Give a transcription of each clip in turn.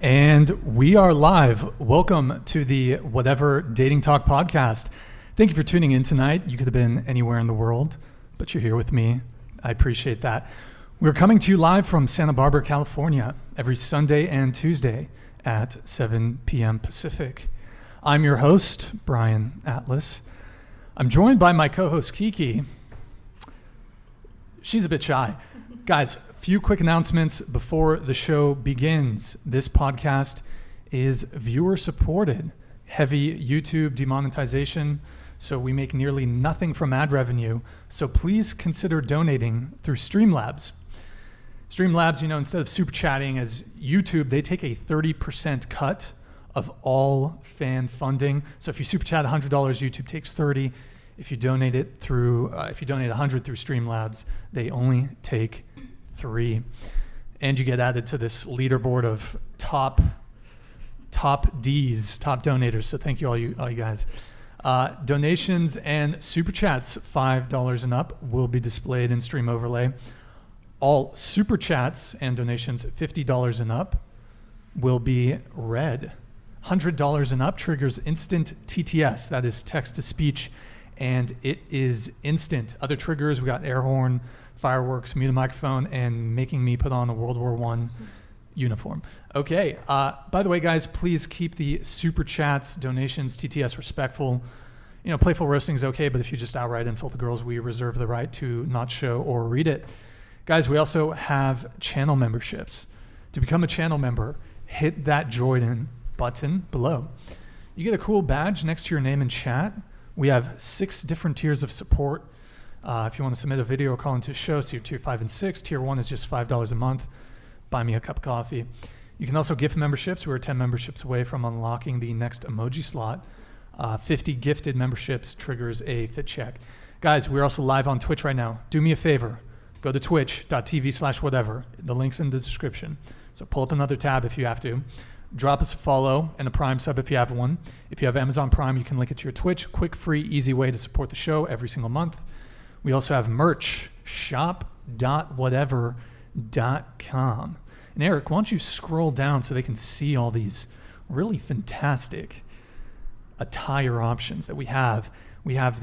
And we are live. Welcome to the Whatever Dating Talk podcast. Thank you for tuning in tonight. You could have been anywhere in the world, but you're here with me. I appreciate that. We're coming to you live from Santa Barbara, California, every Sunday and Tuesday at 7 p.m. Pacific. I'm your host, Brian Atlas. I'm joined by my co-host, Kiki. She's a bit shy. Guys, few quick announcements before the show begins. This podcast is viewer supported. Heavy YouTube demonetization, so we make nearly nothing from ad revenue. So please consider donating through Streamlabs. Streamlabs, instead of super chatting as YouTube, they take a 30% cut of all fan funding. So if you super chat $100, YouTube takes 30. If you donate it through, if you donate 100 through Streamlabs, they only take 3, and you get added to this leaderboard of top D's, top donators. So thank you all you guys. Donations and super chats $5 and up will be displayed in Stream Overlay. All super chats and donations $50 and up will be read. $100 and up triggers instant TTS, that is text to speech, and it is instant. Other triggers, we got air horn, fireworks, mute a microphone, and making me put on a World War I uniform. Okay, by the way, guys, please keep the super chats, donations, TTS respectful. Playful roasting is okay, but if you just outright insult the girls, we reserve the right to not show or read it. Guys, we also have channel memberships. To become a channel member, hit that join button below. You get a cool badge next to your name in chat. We have 6 different tiers of support. If you want to submit a video or call into a show, so you're tier 5 and 6. Tier 1 is just $5 a month. Buy me a cup of coffee. You can also gift memberships. We're 10 memberships away from unlocking the next emoji slot. 50 gifted memberships triggers a fit check. Guys, we're also live on Twitch right now. Do me a favor. Go to twitch.tv/whatever. The link's in the description. So pull up another tab if you have to. Drop us a follow and a Prime sub if you have one. If you have Amazon Prime, you can link it to your Twitch. Quick, free, easy way to support the show every single month. We also have merch, shop.whatever.com. And Eric, why don't you scroll down so they can see all these really fantastic attire options that we have. We have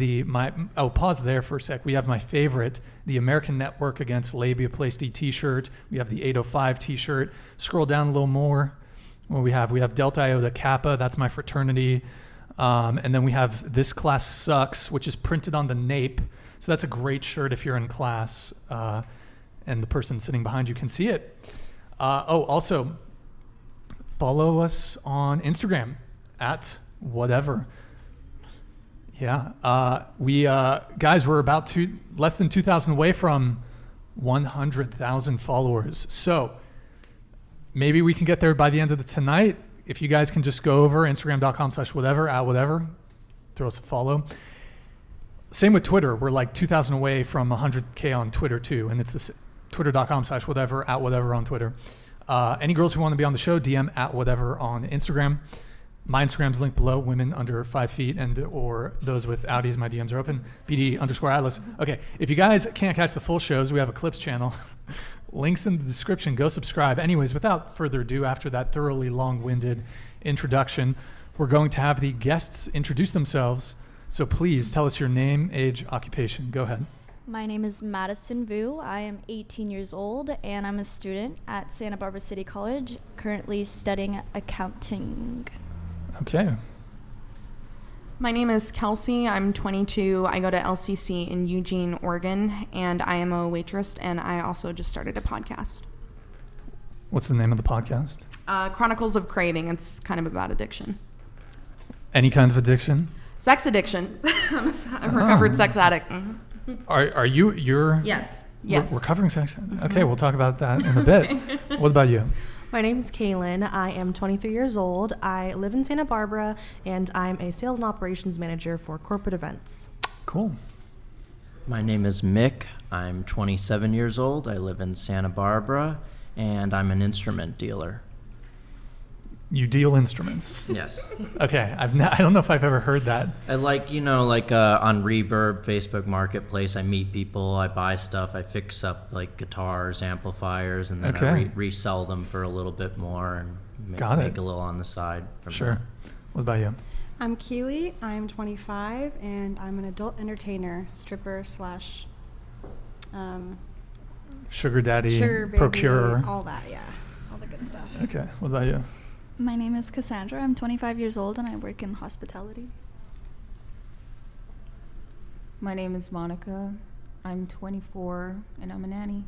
pause there for a sec. We have my favorite, the American Network Against Labia Plasty t-shirt. We have the 805 t-shirt. Scroll down a little more. What we have Delta Iota Kappa, that's my fraternity. And then we have This Class Sucks, which is printed on the nape. So that's a great shirt if you're in class and the person sitting behind you can see it. Also, follow us on Instagram at whatever. Yeah. Guys, we're about less than 2,000 away from 100,000 followers. So maybe we can get there by the end of tonight. If you guys can just go over Instagram.com/whatever, at whatever, throw us a follow. Same with Twitter. We're like 2,000 away from 100K on Twitter too. And it's this twitter.com/whatever, at whatever on Twitter. Any girls who want to be on the show, DM at whatever on Instagram. My Instagram's linked below, women under 5 feet or those with Audis, my DMs are open, BD_Atlas. Okay, if you guys can't catch the full shows, we have a clips channel. Links in the description, go subscribe. Anyways, without further ado, after that thoroughly long-winded introduction, we're going to have the guests introduce themselves. So please tell us your name, age, occupation. Go ahead. My name is Madison Vu. I am 18 years old and I'm a student at Santa Barbara City College, currently studying accounting. Okay. My name is Kelsey. I'm 22. I go to LCC in Eugene, Oregon, and I am a waitress, and I also just started a podcast. What's the name of the podcast? Chronicles of Craving. It's kind of about addiction. Any kind of addiction? Sex addiction. I'm a recovered sex addict. Mm-hmm. Are you're Yes. recovering sex addict? Mm-hmm. Okay, we'll talk about that in a bit. What about you? My name is Kaylin. I am 23 years old. I live in Santa Barbara, and I'm a sales and operations manager for corporate events. Cool. My name is Mick. I'm 27 years old. I live in Santa Barbara, and I'm an instrument dealer. You deal instruments. Yes. Okay, I don't know if I've ever heard that. I on Reverb, Facebook Marketplace, I meet people, I buy stuff, I fix up like guitars, amplifiers, and then I resell them for a little bit more and make a little on the side. Sure. What about you? I'm Keely. I'm 25, and I'm an adult entertainer, stripper / Sugar daddy, sugar baby, procurer. all that, yeah. All the good stuff. Okay, what about you? My name is Cassandra. I'm 25 years old and I work in hospitality. My name is Monica. I'm 24 and I'm a nanny.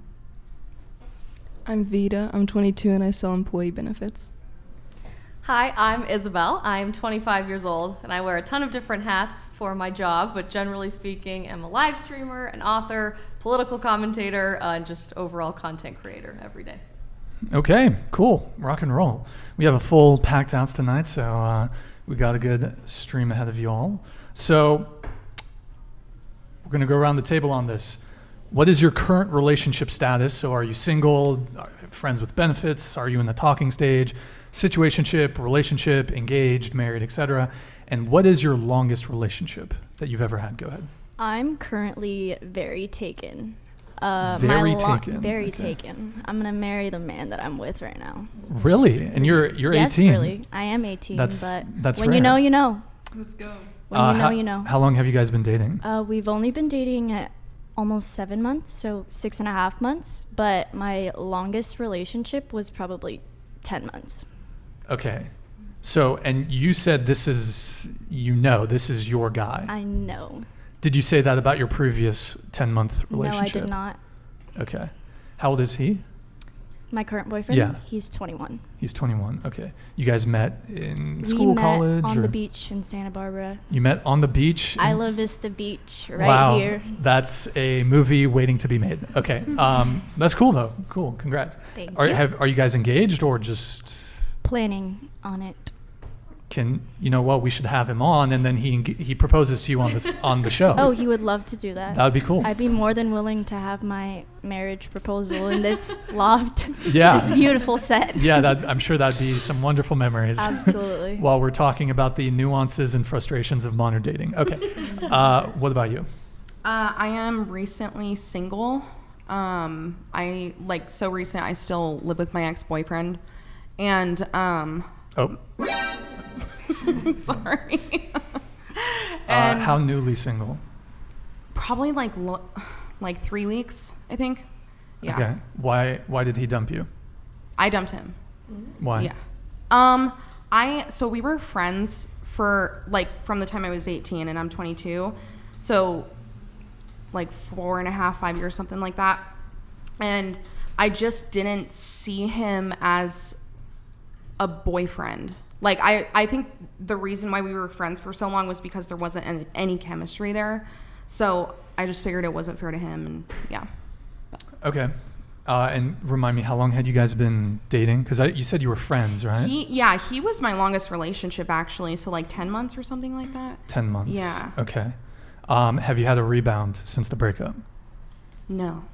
I'm Vita. I'm 22 and I sell employee benefits. Hi, I'm Isabel. I'm 25 years old and I wear a ton of different hats for my job, but generally speaking, I'm a live streamer, an author, political commentator, and just overall content creator every day. Okay, cool. Rock and roll. We have a full packed house tonight, so we got a good stream ahead of you all. So we're going to go around the table on this. What is your current relationship status? So are you single, friends with benefits? Are you in the talking stage? Situationship, relationship, engaged, married, etc. And what is your longest relationship that you've ever had? Go ahead. I'm currently very taken. Very taken. Very taken. I'm gonna marry the man that I'm with right now. Really? And you're 18? Yes, really. I am 18. That's when rare. you know, you know. Let's go. When you know, you know. How long have you guys been dating? We've only been dating almost 7 months, so 6.5 months. But my longest relationship was probably 10 months. Okay. So, and you said this is your guy. I know. Did you say that about your previous 10-month relationship? No, I did not. Okay. How old is he? My current boyfriend? Yeah. He's 21. He's 21. Okay. You guys met in school, college? On the beach in Santa Barbara. You met on the beach? Isla Vista Beach, right here. That's a movie waiting to be made. Okay. That's cool, though. Cool. Congrats. Thank you. Are you guys engaged or just... Planning on it. We should have him on, and then he proposes to you on the show. Oh, he would love to do that. That would be cool. I'd be more than willing to have my marriage proposal in this loft. Yeah. This beautiful set. Yeah, I'm sure that'd be some wonderful memories. Absolutely. While we're talking about the nuances and frustrations of modern dating. Okay. What about you? I am recently single. So recent. I still live with my ex-boyfriend, and sorry. And how newly single? Probably like 3 weeks, I think. Yeah. Okay. Why did he dump you? I dumped him. Why? Yeah. So we were friends for from the time I was 18 and I'm 22. So 4.5, 5 years, something like that. And I just didn't see him as a boyfriend. I think the reason why we were friends for so long was because there wasn't any chemistry there. So I just figured it wasn't fair to him, and yeah. Okay. And remind me, how long had you guys been dating? Because you said you were friends, right? He was my longest relationship, actually. So 10 months or something like that. 10 months. Yeah. Okay. Have you had a rebound since the breakup? No.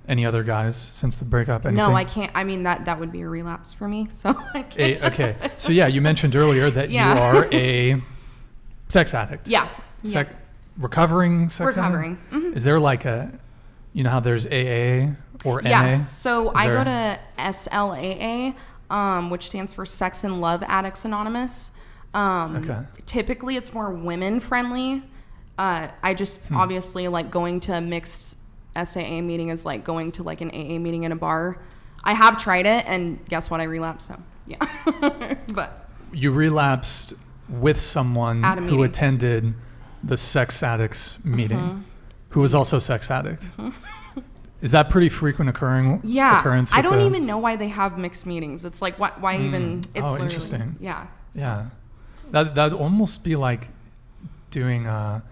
Any other guys since the breakup? Anything? No, I can't. I mean, that would be a relapse for me. So I can't. Okay. So yeah, you mentioned earlier that you are a sex addict. Yeah. Recovering sex addict? Mm-hmm. Is there how there's AA or NA? Yeah. So I go to SLAA, which stands for Sex and Love Addicts Anonymous. Okay. Typically, it's more women friendly. I just obviously going to mixed SAA meeting is going to an AA meeting in a bar. I have tried it, and guess what? I relapsed. So yeah. But you relapsed with someone who attended the sex addicts meeting, who was also a sex addict. Is that pretty frequent occurrence? I don't even know why they have mixed meetings. It's why even? It's interesting. Yeah. So. Yeah, that'd almost be like doing an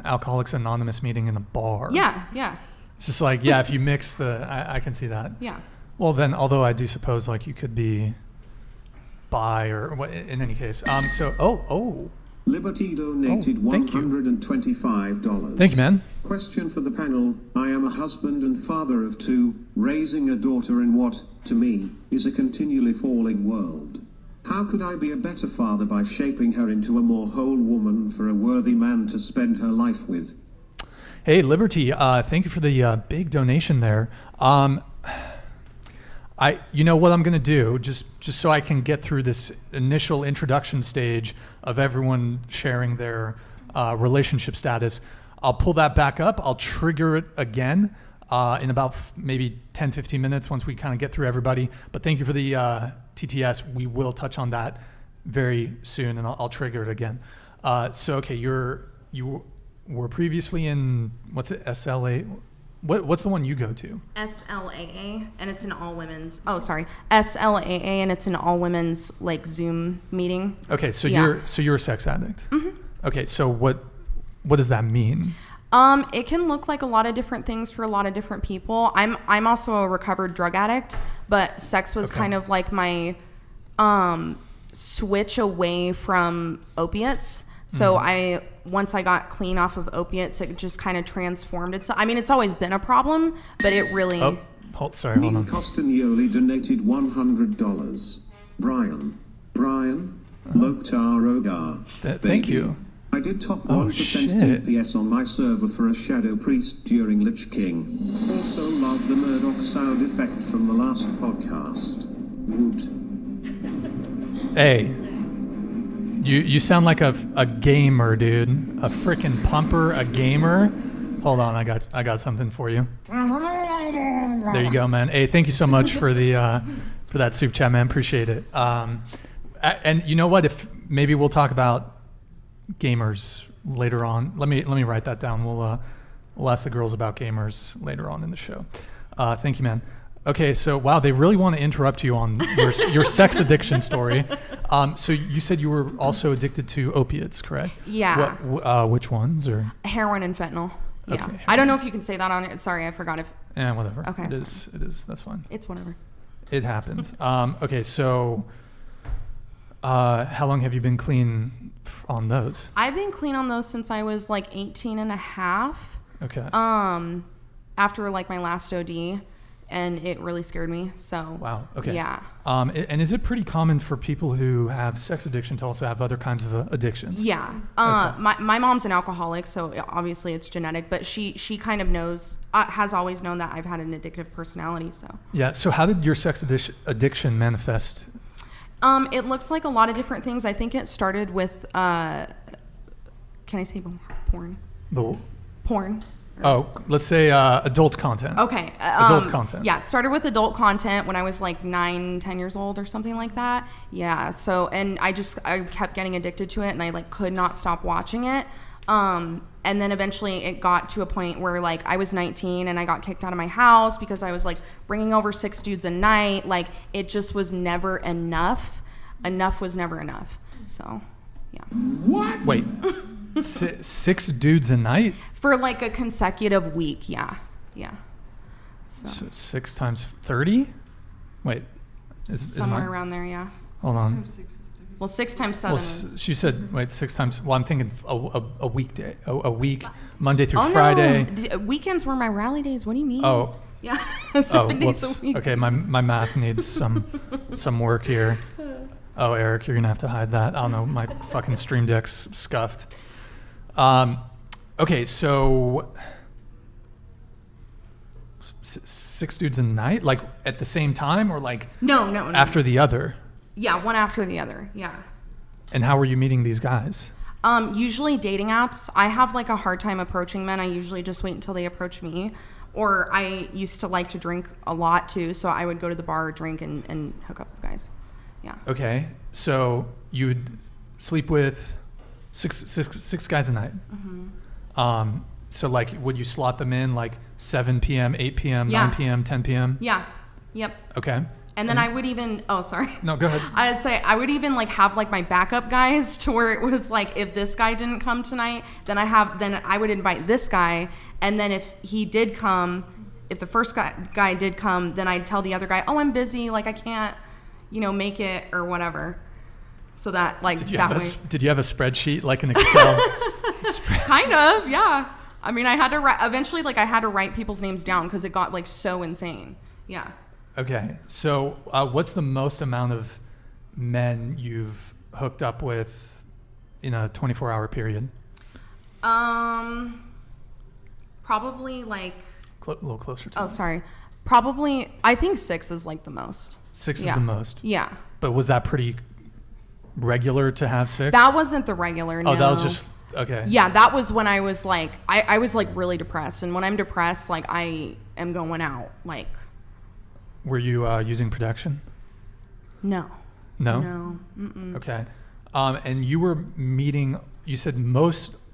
Alcoholics Anonymous meeting in a bar. Yeah. It's just if you mix I can see that. Yeah. Well then, although I do suppose you could be bi or in any case. Liberty donated $125. Thank you, man. Question for the panel. I am a husband and father of 2, raising a daughter in what, to me, is a continually falling world. How could I be a better father by shaping her into a more whole woman for a worthy man to spend her life with? Hey, Liberty, thank you for the big donation there. You know what I'm going to do, just so I can get through this initial introduction stage of everyone sharing their relationship status. I'll pull that back up. I'll trigger it again in about maybe 10, 15 minutes once we kind of get through everybody. But thank you for the TTS. We will touch on that very soon, and I'll trigger it again. So, okay, you were previously in, what's it, SLA? What's the one you go to? SLAA, and it's an all women's. Oh, sorry, SLAA, and it's an all women's like Zoom meeting. Okay, so you're a sex addict. Mm-hmm. Okay, so what does that mean? It can look like a lot of different things for a lot of different people. I'm also a recovered drug addict, but sex was kind of like my switch away from opiates. So once I got clean off of opiates, it just kind of transformed itself. I mean, it's always been a problem, but it really... Sorry, hold on. Costagnoli donated $100. Brian, Loktar Ogar. Thank you. I did top 1% DPS on my server for a Shadow Priest during Lich King. Also love the Murdoch sound effect from the last podcast. Woot. Hey. You sound like a gamer, dude. A freaking pumper, a gamer. Hold on, I got something for you. There you go, man. Hey, thank you so much for the for that soup chat, man. Appreciate it. And you know what? If maybe we'll talk about gamers later on. Let me write that down. We'll ask the girls about gamers later on in the show. Thank you, man. Okay, so wow, they really want to interrupt you on your sex addiction story. So you said you were also addicted to opiates, correct? Yeah. Which ones? Or heroin and fentanyl. Yeah. Okay, I don't know if you can say that on it. Sorry, I forgot if. Yeah, whatever. Okay. It is. That's fine. It's whatever. It happened. Okay, so how long have you been clean on those? I've been clean on those since I was like 18 and a half. Okay. After like my last OD. And it really scared me. So wow. Okay. Yeah. And is it pretty common for people who have sex addiction to also have other kinds of addictions? Yeah. Okay. My mom's an alcoholic, so obviously it's genetic. But she kind of knows, has always known that I've had an addictive personality. So yeah. So how did your sex addiction manifest? It looked like a lot of different things. I think it started with can I say porn? Porn. Oh, let's say adult content. Okay. Adult content. Yeah, it started with adult content when I was like 9-10 years old or something like that. Yeah, so, and I kept getting addicted to it, and I like could not stop watching it. And then eventually it got to a point where like I was 19 and I got kicked out of my house because I was like bringing over 6 dudes a night. Like it just was never enough. Enough was never enough. So, yeah. What? Wait. 6 dudes a night? For like a consecutive week, yeah. So 6 times 30? Wait. Somewhere around there, yeah. Hold on. 6 times 7 is... She said, wait, 6 times... Well, I'm thinking a weekday. A week, Monday through Friday. No. Weekends were my rally days. What do you mean? Oh. Yeah. 7 days a week. Okay, my math needs some work here. Oh, Eric, you're going to have to hide that. I don't know. My fucking Stream Deck's scuffed. Okay, so 6 dudes a night, like at the same time, or like no after the other? Yeah, one after the other. Yeah. And how were you meeting these guys? Usually dating apps. I have like a hard time approaching men. I usually just wait until they approach me. Or I used to like to drink a lot too, so I would go to the bar, drink, and hook up with guys. Yeah. Okay, so you would sleep with six guys a night. Mm-hmm. So like, would you slot them in like 7 p.m., 8 p.m., 9 p.m., 10 p.m.? Yeah. Yep. Okay. And then I would even, oh, sorry. No, go ahead. I'd say I would even like have like my backup guys to where it was like, if this guy didn't come tonight, then I would invite this guy. And then if he did come, if the first guy did come, then I'd tell the other guy, oh, I'm busy. Like I can't, make it or whatever. So that like, did you have a spreadsheet, like an Excel? Kind of, yeah. I mean, I had to write people's names down because it got like so insane. Yeah. Okay. So what's the most amount of men you've hooked up with in a 24-hour period? Probably like a little closer to. Oh, sorry. Probably, I think 6 is like the most. 6 is the most. Yeah. But was that pretty regular to have 6? That wasn't the regular. No. Oh, that was just okay. Yeah, that was when I was like, I was like really depressed, and when I'm depressed, like I am going out. Like. Were you using protection? No. No. No. Mm-mm. Okay. And you were meeting. You said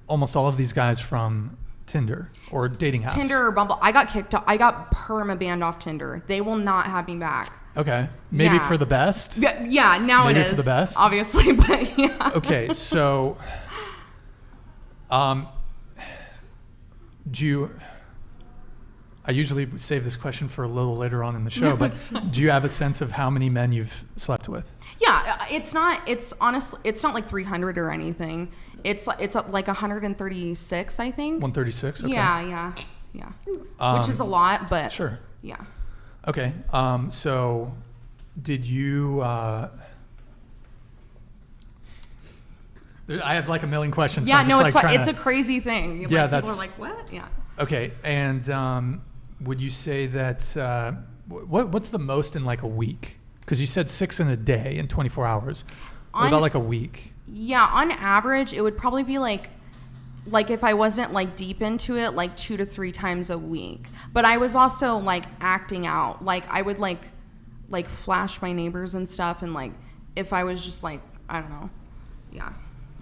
almost all of these guys from Tinder or dating apps. Tinder or Bumble. I got kicked off. I got perma-banned off Tinder. They will not have me back. Okay. Maybe for the best. Yeah, now Maybe it is. For the best. Obviously, but yeah. Okay, so I usually save this question for a little later on in the show, but do you have a sense of how many men you've slept with? Yeah, it's honestly not like 300 or anything. It's like 136, I think. 136. Okay. Yeah. Which is a lot, but sure. Yeah. Okay. So did you? I have like a million questions. Yeah, so no, it's it's fine. It's a crazy thing. Yeah, like, that's. People are like, what? Yeah. Okay, and would you say that what's the most in like a week? Because you said 6 in a day in 24 hours. What about like a week? Yeah, on average, it would probably be like if I wasn't like deep into it, like 2 to 3 times a week. But I was also like acting out. Like I would like flash my neighbors and stuff, and like if I was just like, I don't know, yeah.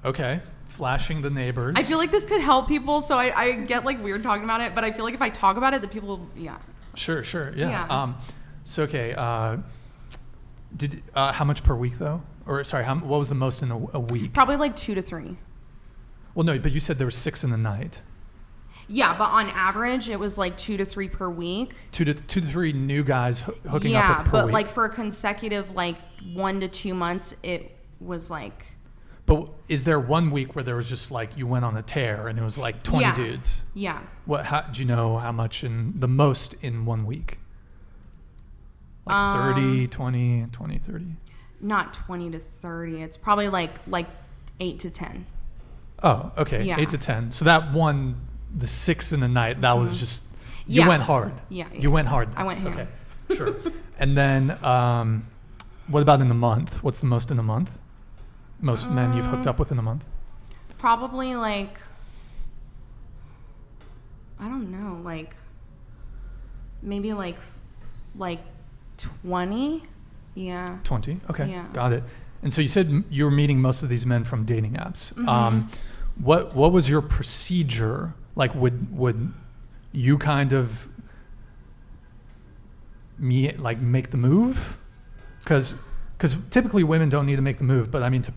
Okay, flashing the neighbors. I feel like this could help people, so I get like weird talking about it, but I feel like if I talk about it, the people, yeah. Sure, yeah. So okay, how much per week though? Or sorry, what was the most in a week? Probably like 2 to 3. Well, no, but you said there were 6 in the night. Yeah, but on average, it was like 2 to 3 per week. 2 to 3 new guys hooking Yeah, up with per week. but like for a consecutive like 1 to 2 months, it was like. But is there one week where there was just like you went on a tear and it was like 20 dudes? Yeah. Do you know how much the most in 1 week? Like 30, 20, 30? Not 20 to 30. It's probably like 8 to 10. Oh, okay. Yeah. 8 to 10. So that one, the 6 in the night, that was just, you went hard. Yeah. You went hard. I went ham. Okay, sure. And then what about in the month? What's the most in a month? Most men you've hooked up with in a month? Probably like, I don't know, like maybe like 20. Yeah. 20? Okay. Yeah. Got it. And so you said you were meeting most of these men from dating apps. Mm-hmm. What was your procedure? Like would you kind of make the move? Because typically women don't need to make the move, but I mean to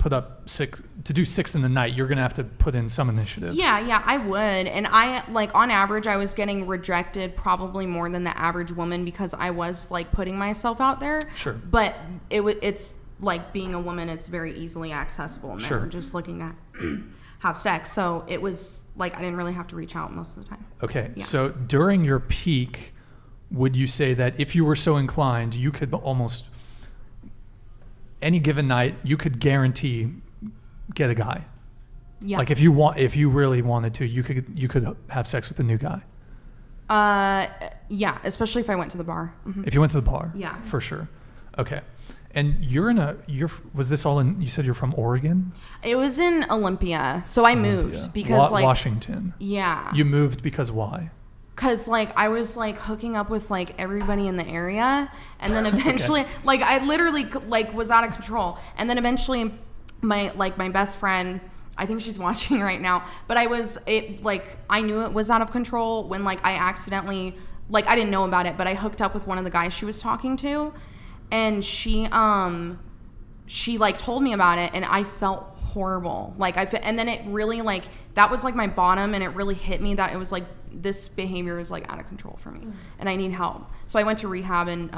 do 6 in the night, you're gonna have to put in some initiative. Yeah, I would. And I on average, I was getting rejected probably more than the average woman because I was like putting myself out there. Sure. But it's like being a woman, it's very easily accessible. And sure. They're just looking to have sex. So it was like I didn't really have to reach out most of the time. Okay. Yeah. So during your peak, would you say that if you were so inclined, you could almost any given night, you could guarantee get a guy? Yeah. Like if you really wanted to, you could have sex with a new guy. Yeah, especially if I went to the bar. Mm-hmm. If you went to the bar. Yeah. For sure. Okay. And was this all in, you said you're from Oregon? It was in Olympia. So I moved because Washington. Yeah. You moved because why? Because I was hooking up with everybody in the area, and then eventually I literally was out of control, and then eventually my best friend, I think she's watching right now, but I knew it was out of control when I accidentally I didn't know about it, but I hooked up with one of the guys she was talking to, and she told me about it, and I felt horrible. And then it really that was my bottom, and it really hit me that it was this behavior is out of control for me, and I need help. So I went to rehab in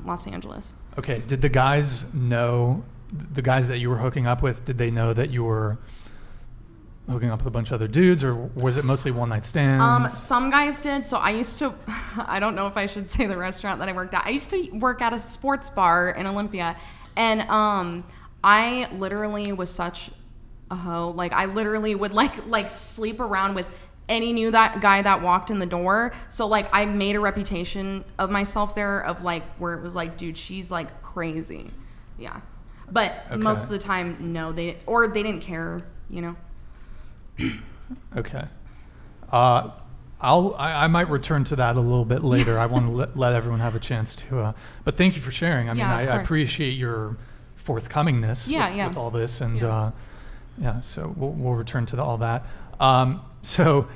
Los Angeles. Okay. Did the guys that you were hooking up with, did they know that you were hooking up with a bunch of other dudes, or was it mostly one night stands? Some guys did. So I used to, I don't know if I should say the restaurant that I worked at. I used to work at a sports bar in Olympia, and I literally was such a hoe. Like, I literally would like sleep around with any new that guy that walked in the door. So like I made a reputation of myself there of like where it was like, dude, she's like crazy. Yeah. But most of the time, no, they didn't care, you know? Okay. I might return to that a little bit later. I want to let everyone have a chance to, but thank you for sharing. I mean, I appreciate your forthcomingness with all this, and so we'll return to all that. So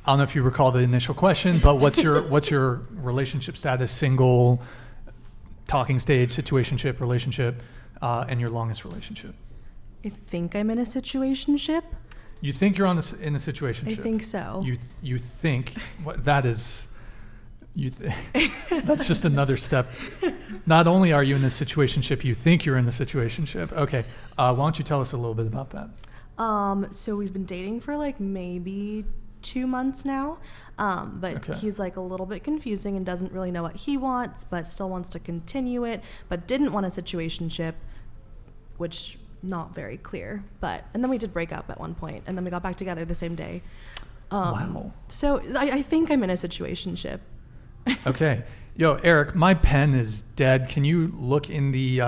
I don't know if you recall the initial question, but what's your relationship status? Single, talking stage, situationship, relationship, and your longest relationship? I think I'm in a situationship. You think you're in a situationship? I think so. You think that is that's just another step. Not only are you in a situationship, you think you're in a situationship. Okay, why don't you tell us a little bit about that? So we've been dating for like maybe 2 months now, but he's like a little bit confusing and doesn't really know what he wants, but still wants to continue it, but didn't want a situationship, which not very clear. And then we did break up at one point, and then we got back together the same day. Wow. So I think I'm in a situationship. Okay. Yo, Eric, my pen is dead. Can you look in the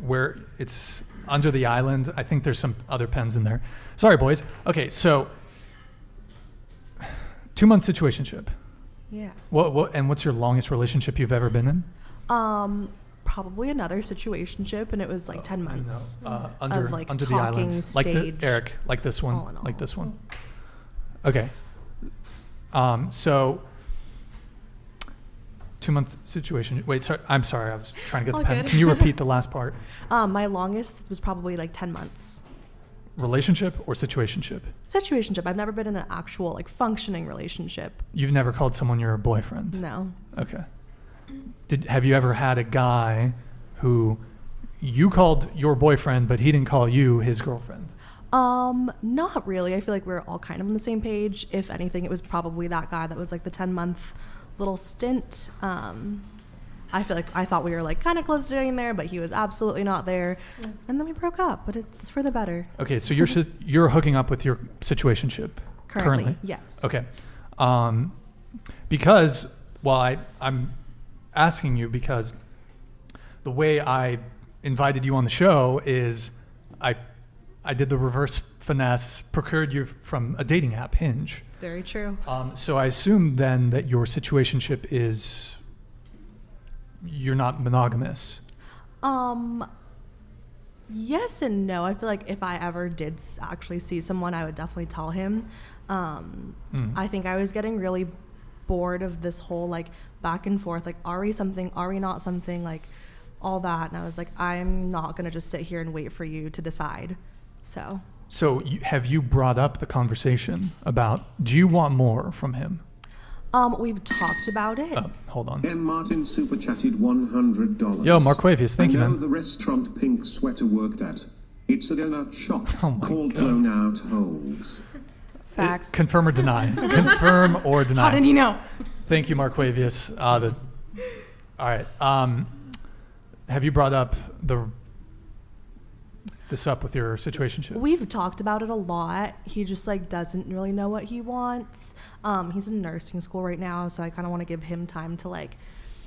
where it's under the island? I think there's some other pens in there. Sorry, boys. Okay, so 2 month situationship. Yeah. And what's your longest relationship you've ever been in? Probably another situationship, and it was like 10 months. No. Under the island. Stage, Eric, like this one. Like this one. Okay. So 2 month situation. Wait, sorry. I'm sorry. I was trying to get the pen. Good. Can you repeat the last part? My longest was probably like 10 months. Relationship or situationship? Situationship. I've never been in an actual like functioning relationship. You've never called someone your boyfriend? No. Okay. Have you ever had a guy who you called your boyfriend, but he didn't call you his girlfriend? Not really. I feel like we're all kind of on the same page. If anything, it was probably that guy that was like the 10-month little stint. I feel like I thought we were like kind of close to getting there, but he was absolutely not there. And then we broke up, but it's for the better. Okay, so you're hooking up with your situationship currently? Yes. Okay. Because, well, I'm asking you because the way I invited you on the show is I did the reverse finesse, procured you from a dating app, Hinge. Very true. So I assume then that your situationship is you're not monogamous. Yes and no. I feel like if I ever did actually see someone, I would definitely tell him. I think I was getting really bored of this whole like back and forth, like are we something, are we not something, like all that. And I was like, I'm not gonna just sit here and wait for you to decide. So have you brought up the conversation about, do you want more from him? We've talked about it. Hold on. M. Martin super chatted $100. Yo, Marquavius, thank you, man. I know the restaurant Pink Sweater worked at. It's a donut shop called God. Blown Out Holes. Facts. Confirm or deny? Confirm or deny? How did he know? Thank you, Marquavius. All right. Have you brought up this up with your situationship? We've talked about it a lot. He just like doesn't really know what he wants. He's in nursing school right now, so I kind of want to give him time to like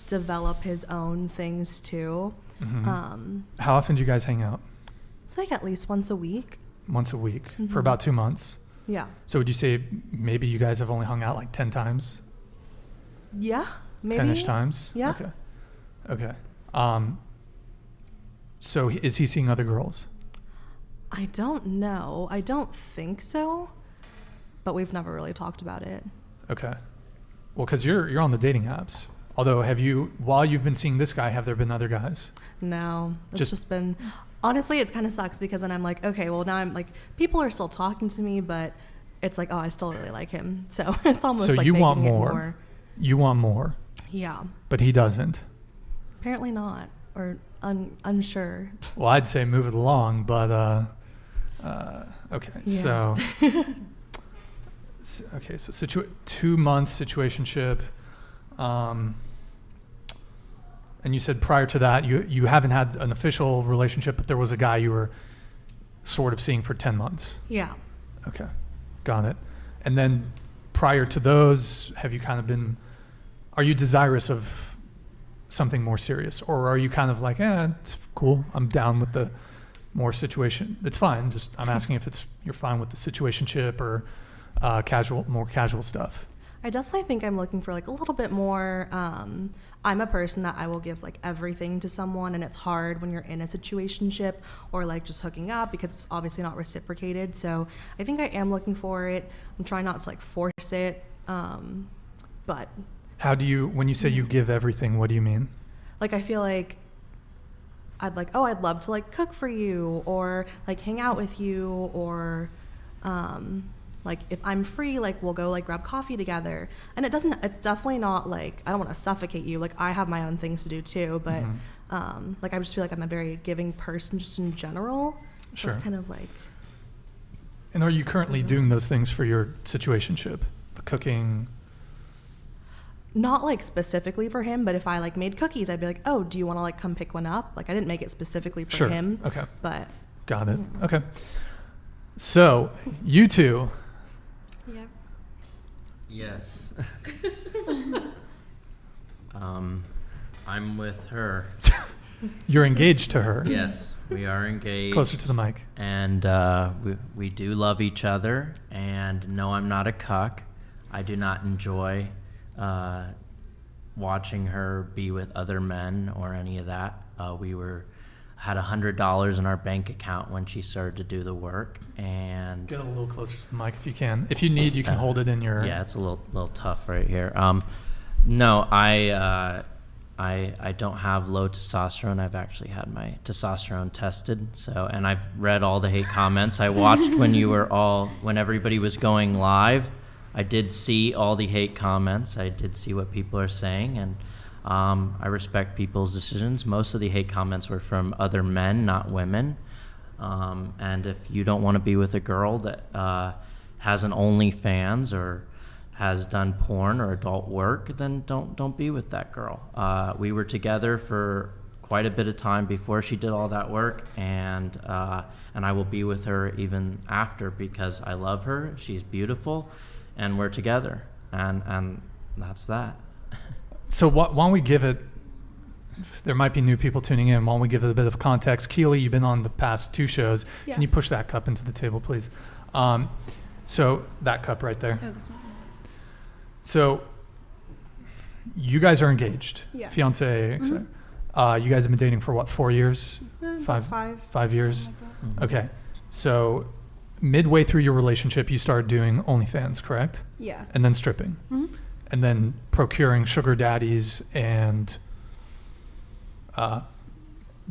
develop his own things too. Mm-hmm. How often do you guys hang out? It's like at least once a week. Once a week for about 2 months. Yeah. So would you say maybe you guys have only hung out like 10 times? Yeah, maybe 10-ish times? Yeah. Okay. So is he seeing other girls? I don't know. I don't think so, but we've never really talked about it. Okay. Well, because you're on the dating apps. Although, while you've been seeing this guy, have there been other guys? No, it's just been, honestly, it kind of sucks because then I'm like, okay, well now I'm like, people are still talking to me, but it's like, oh, I still really like him. So it's almost like you making want it more. You want more. Yeah. But he doesn't. Apparently not, or unsure. Well, I'd say move it along, but okay. Yeah. So 2 month situationship. And you said prior to that, you haven't had an official relationship, but there was a guy you were sort of seeing for 10 months. Yeah. Okay, got it. And then prior to those, have you kind of been, are you desirous of something more serious? Or are you kind of like, it's cool, I'm down with the more situation. It's fine, just I'm asking if you're fine with the situationship or more casual stuff. I definitely think I'm looking for like a little bit more, I'm a person that I will give like everything to someone, and it's hard when you're in a situationship or like just hooking up because it's obviously not reciprocated. So I think I am looking for it. I'm trying not to like force it. But how do you, when you say you give everything, what do you mean? Like, I feel like I'd love to like cook for you or like hang out with you, or like if I'm free, like we'll go like grab coffee together. And it's definitely not like, I don't want to suffocate you. Like I have my own things to do too, but like I just feel like I'm a very giving person just in general. Sure. So it's kind of like. And are you currently doing those things for your situationship? The cooking? Not like specifically for him, but if I like made cookies, I'd be like, oh, do you want to like come pick one up? Like I didn't make it specifically for him. Okay. But. Got it. Okay. So you two. Yep. Yes. I'm with her. You're engaged to her. Yes, we are engaged. Closer to the mic. And we do love each other. And no, I'm not a cuck. I do not enjoy watching her be with other men or any of that. We had $100 in our bank account when she started to do the work, and get a little closer to the mic if you can. If you need, you can hold it in your. Yeah, it's a little tough right here. No, I don't have low testosterone. I've actually had my testosterone tested. So, and I've read all the hate comments. I watched when everybody was going live. I did see all the hate comments. I did see what people are saying, and I respect people's decisions. Most of the hate comments were from other men, not women. And if you don't want to be with a girl that has an OnlyFans or has done porn or adult work, then don't be with that girl. We were together for quite a bit of time before she did all that work, and I will be with her even after because I love her. She's beautiful, and we're together, and that's that. So why don't we give it, there might be new people tuning in, why don't we give it a bit of context. Keely, you've been on the past 2 shows. Yeah. Can you push that cup into the table, please? So that cup right there. Oh, this one. So you guys are engaged, fiancé, etc. You guys have been dating for what, 4 years? 5 years? Like Okay. So midway through your relationship, you started doing OnlyFans, correct? Yeah. And then stripping. Mm-hmm. And then procuring sugar daddies and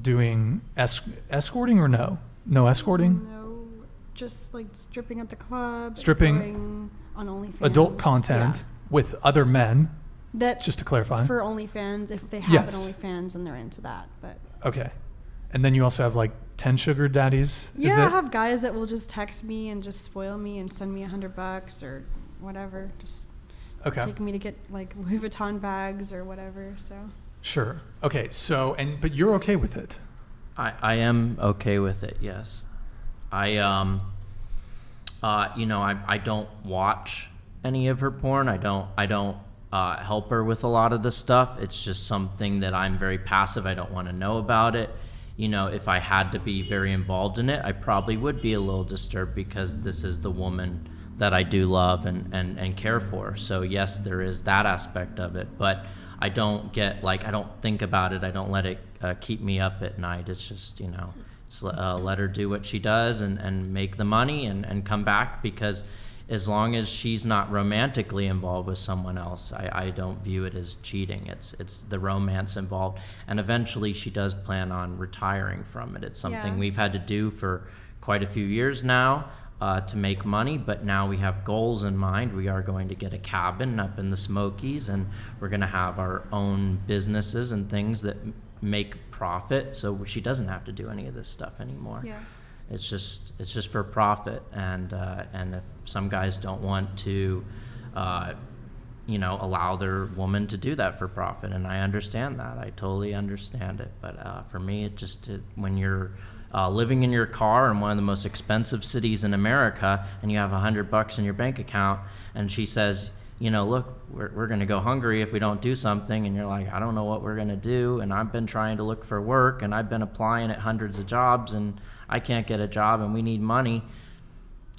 doing escorting or no? No escorting? No, just like stripping at the club. Stripping on OnlyFans. Adult content with other men. That just to clarify. For OnlyFans, if they have an OnlyFans and they're into that. But okay. And then you also have like 10 sugar daddies? Yeah, I have guys that will just text me and just spoil me and send me $100 or whatever. Just take me to get like Louis Vuitton bags or whatever. So sure. Okay. So but you're okay with it? I am okay with it. Yes. I don't watch any of her porn. I don't help her with a lot of the stuff. It's just something that I'm very passive. I don't want to know about it. You know, if I had to be very involved in it, I probably would be a little disturbed because this is the woman that I do love and care for. So yes, there is that aspect of it, but I don't I don't think about it. I don't let it keep me up at night. It's just, let her do what she does and make the money and come back, because as long as she's not romantically involved with someone else, I don't view it as cheating. It's the romance involved. And eventually she does plan on retiring from it. It's something we've had to do for quite a few years now to make money, but now we have goals in mind. We are going to get a cabin up in the Smokies, and we're going to have our own businesses and things that make profit, so she doesn't have to do any of this stuff anymore. Yeah. It's just for profit, and if some guys don't want to allow their woman to do that for profit. And I understand that. I totally understand it. But for me, when you're living in your car in one of the most expensive cities in America, and you have $100 in your bank account, and she says, look, we're going to go hungry if we don't do something. And you're like, I don't know what we're going to do. And I've been trying to look for work, and I've been applying at hundreds of jobs, and I can't get a job, and we need money.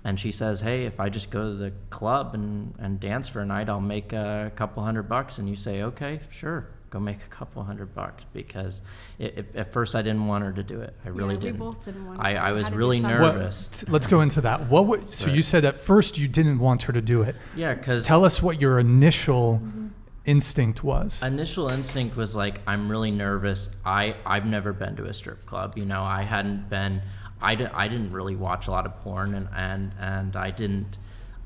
And she says, hey, if I just go to the club and dance for a night, I'll make a couple $100. And you say, okay, sure, go make a couple $100. Because at first I didn't want her to do it. I really didn't. We both didn't want I was really nervous. Let's go into that. So you said at first you didn't want her to do it. Yeah, because... Tell us what your initial instinct was. Initial instinct was like, I'm really nervous. I've never been to a strip club. I hadn't been... I didn't really watch a lot of porn, and I didn't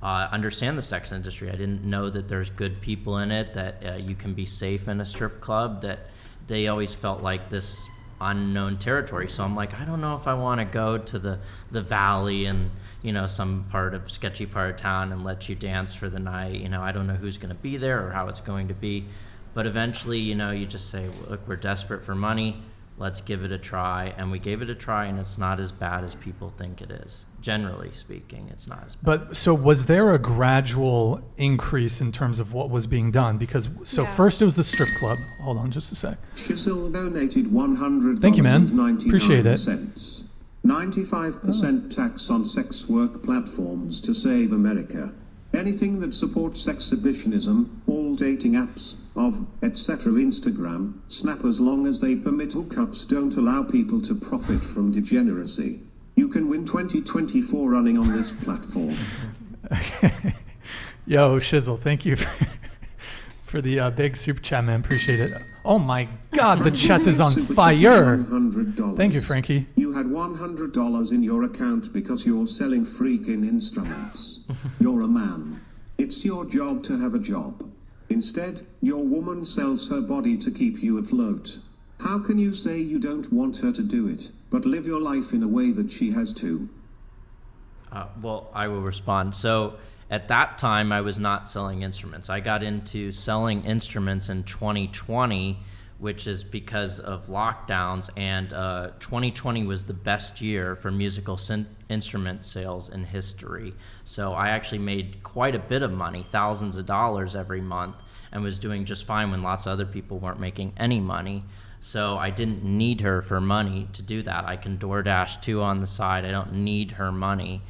understand the sex industry. I didn't know that there's good people in it, that you can be safe in a strip club, that they always felt like this unknown territory. So I'm like, I don't know if I want to go to the valley and, some sketchy part of town and let you dance for the night. I don't know who's going to be there or how it's going to be. But eventually, you just say, look, we're desperate for money. Let's give it a try. And we gave it a try, and it's not as bad as people think it is. Generally speaking, it's not as bad. But so was there a gradual increase in terms of what was being done? Because first it was the strip club. Hold on just a sec. Shizzle donated $100. Thank you, man. Appreciate it. 95% tax on sex work platforms to save America. Anything that supports exhibitionism, all dating apps, etc. Instagram, Snap, as long as they permit hookups, don't allow people to profit from degeneracy. You can win 2024 running on this platform. Yo, Shizzle, thank you for the big super chat, man. Appreciate it. Oh my God, the chat is on fire. Thank you, Frankie. You had $100 in your account because you're selling freaking instruments. You're a man. It's your job to have a job. Instead, your woman sells her body to keep you afloat. How can you say you don't want her to do it, but live your life in a way that she has to? Well, I will respond. So at that time, I was not selling instruments. I got into selling instruments in 2020, which is because of lockdowns, and 2020 was the best year for musical instrument sales in history. So I actually made quite a bit of money, thousands of dollars every month, and was doing just fine when lots of other people weren't making any money. So I didn't need her for money to do that. I can DoorDash too on the side. I don't need her money.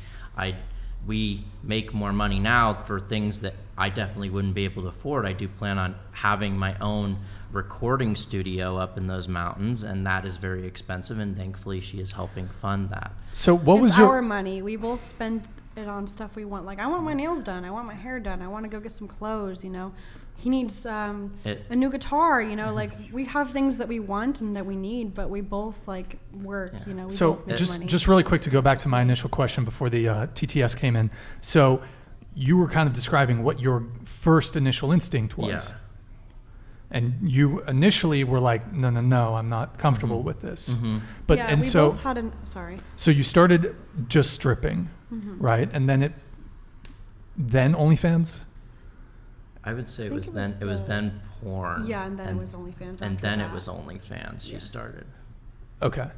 We make more money now for things that I definitely wouldn't be able to afford. I do plan on having my own recording studio up in those mountains, and that is very expensive, and thankfully she is helping fund that. So what was our money? We both spend it on stuff we want. Like, I want my nails done. I want my hair done. I want to go get some clothes, He needs a new guitar, like we have things that we want and that we need, but we both work, we so both make money. Just really quick to go back to my initial question before the TTS came in. So you were kind of describing what your first initial instinct was. Yeah. And you initially were like, no, I'm not comfortable with this. Mm-hmm. But yeah, we both had So you started just stripping, right? And then OnlyFans? I would say it was then porn. Yeah, and then it was OnlyFans. And then it was OnlyFans. She started. Okay.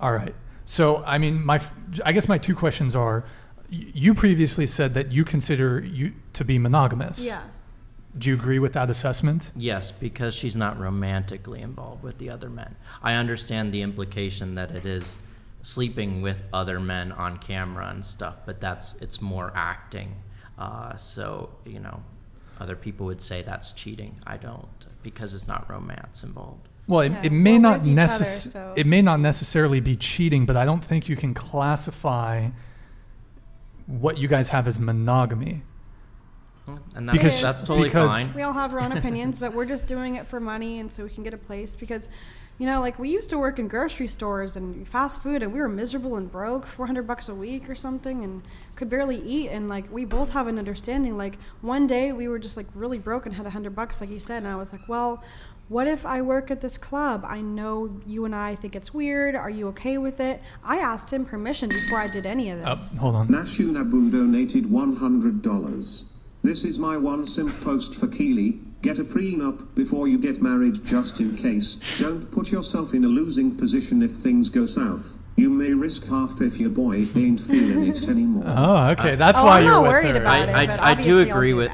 All right. So, I mean, I guess my two questions are, you previously said that you consider you to be monogamous. Yeah. Do you agree with that assessment? Yes, because she's not romantically involved with the other men. I understand the implication that it is sleeping with other men on camera and stuff, but it's more acting. So, other people would say that's cheating. I don't, because it's not romance involved. Well, it may not necessarily be cheating, but I don't think you can classify what you guys have as monogamy. And that's totally fine. We all have our own opinions, but we're just doing it for money and so we can get a place because, we used to work in grocery stores and fast food and we were miserable and broke, $400 a week or something, and could barely eat. And we both have an understanding. One day we were just really broke and had $100, like you said. And I was like, well, what if I work at this club? I know you and I think it's weird. Are you okay with it? I asked him permission before I did any of this. Hold on. Nashu Nabu donated $100. This is my one simp post for Keely. Get a prenup before you get married just in case. Don't put yourself in a losing position if things go south. You may risk half if your boy ain't feeling it anymore. Oh, okay. That's why you're with worried her. about it. I do agree with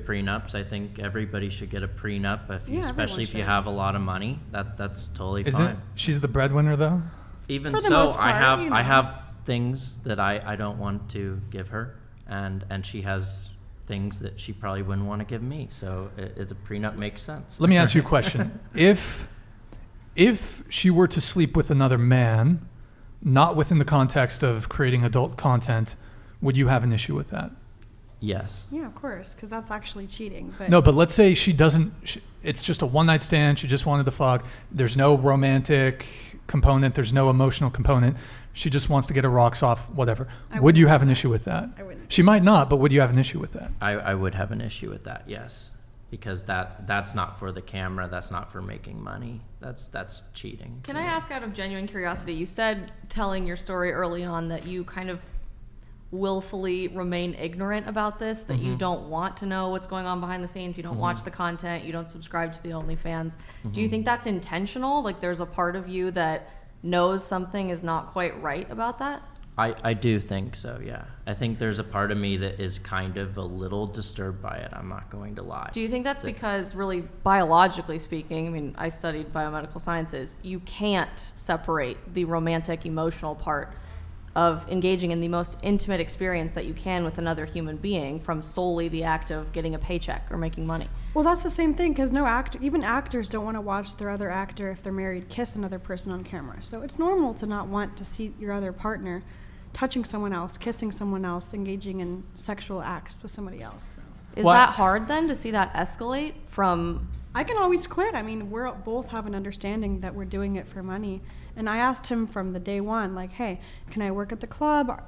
prenups. I think everybody should get a prenup, especially if you have a lot of money. That's totally fine. She's the breadwinner though? Even so, I have things that I don't want to give her, and she has things that she probably wouldn't want to give me. So the prenup makes sense. Let me ask you a question. If she were to sleep with another man, not within the context of creating adult content, would you have an issue with that? Yes. Yeah, of course, because that's actually cheating. But no, but let's say she doesn't. It's just a one-night stand. She just wanted to fuck. There's no romantic component. There's no emotional component. She just wants to get her rocks off, whatever. Would you have an issue with that? I wouldn't. She might not, but would you have an issue with that? I would have an issue with that, yes. Because that's not for the camera. That's not for making money. That's cheating. Can I ask out of genuine curiosity, you said telling your story early on that you kind of willfully remain ignorant about this, that you don't want to know what's going on behind the scenes, you don't watch the content, you don't subscribe to the OnlyFans. Do you think that's intentional? Like there's a part of you that knows something is not quite right about that? I do think so, yeah. I think there's a part of me that is kind of a little disturbed by it. I'm not going to lie. Do you think that's because really biologically speaking, I mean, I studied biomedical sciences, you can't separate the romantic emotional part of engaging in the most intimate experience that you can with another human being from solely the act of getting a paycheck or making money? Well, that's the same thing, because even actors don't want to watch their other actor, if they're married, kiss another person on camera. So it's normal to not want to see your other partner touching someone else, kissing someone else, engaging in sexual acts with somebody else. So. Is that hard then to see that escalate from? I can always quit. I mean, we're both have an understanding that we're doing it for money. And I asked him from the day one, like, hey, can I work at the club?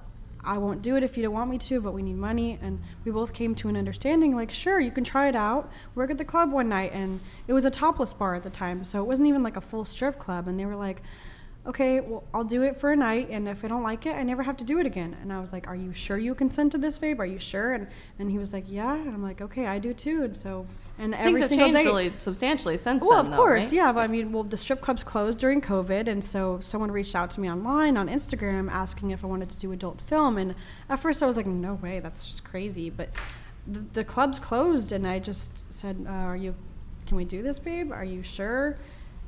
I won't do it if you don't want me to, but we need money. And we both came to an understanding, like, sure, you can try it out. Work at the club one night. And it was a topless bar at the time, so it wasn't even like a full strip club. And they were like, okay, well, I'll do it for a night, and if I don't like it, I never have to do it again. And I was like, are you sure you consent to this, babe? Are you sure? And he was like, yeah. And I'm like, okay, I do too. And so, and every things have single changed day, really substantially since well, then, of course, right? yeah. But I mean, well, the strip clubs closed during COVID, and so someone reached out to me online on Instagram asking if I wanted to do adult film. And at first I was like, no way, that's just crazy. But the clubs closed, and I just said, can we do this, babe? Are you sure?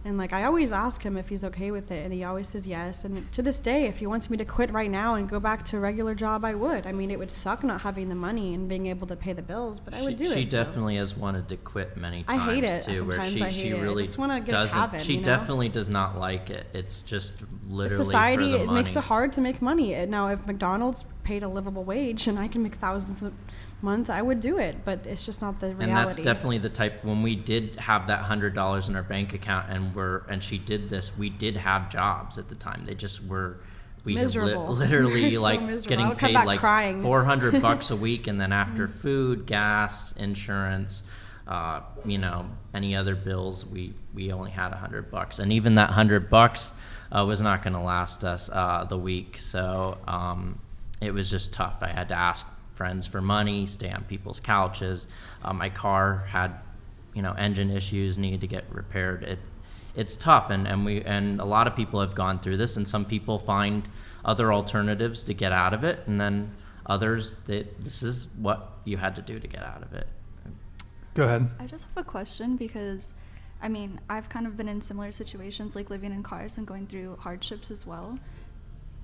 And like, I always ask him if he's okay with it, and he always says yes. And to this day, if he wants me to quit right now and go back to a regular job, I would. I mean, it would suck not having the money and being able to pay the bills, but I would do it. She definitely has wanted to quit many times. I hate it. Too, Sometimes where I hate it. Really I just want to get doesn't. a cabin, She definitely does not like it. It's just literally society. For the it money. makes it hard to make money. Now, if McDonald's paid a livable wage and I can make thousands a month, I would do it. But it's just not the reality. And that's definitely the type. When we did have that $100 in our bank account, and she did this, we did have jobs at the time. They just were. We miserable. Literally so like miserable. getting paid like crying. $400 a week, and then after food, gas, insurance, any other bills, we only had $100, and even that $100 was not going to last us the week. So it was just tough. I had to ask friends for money, stay on people's couches. My car had, engine issues, needed to get repaired. It's tough, and a lot of people have gone through this, and some people find other alternatives to get out of it, and then others that this is what you had to do to get out of it. Go ahead. I just have a question because, I mean, I've kind of been in similar situations, like living in cars and going through hardships as well.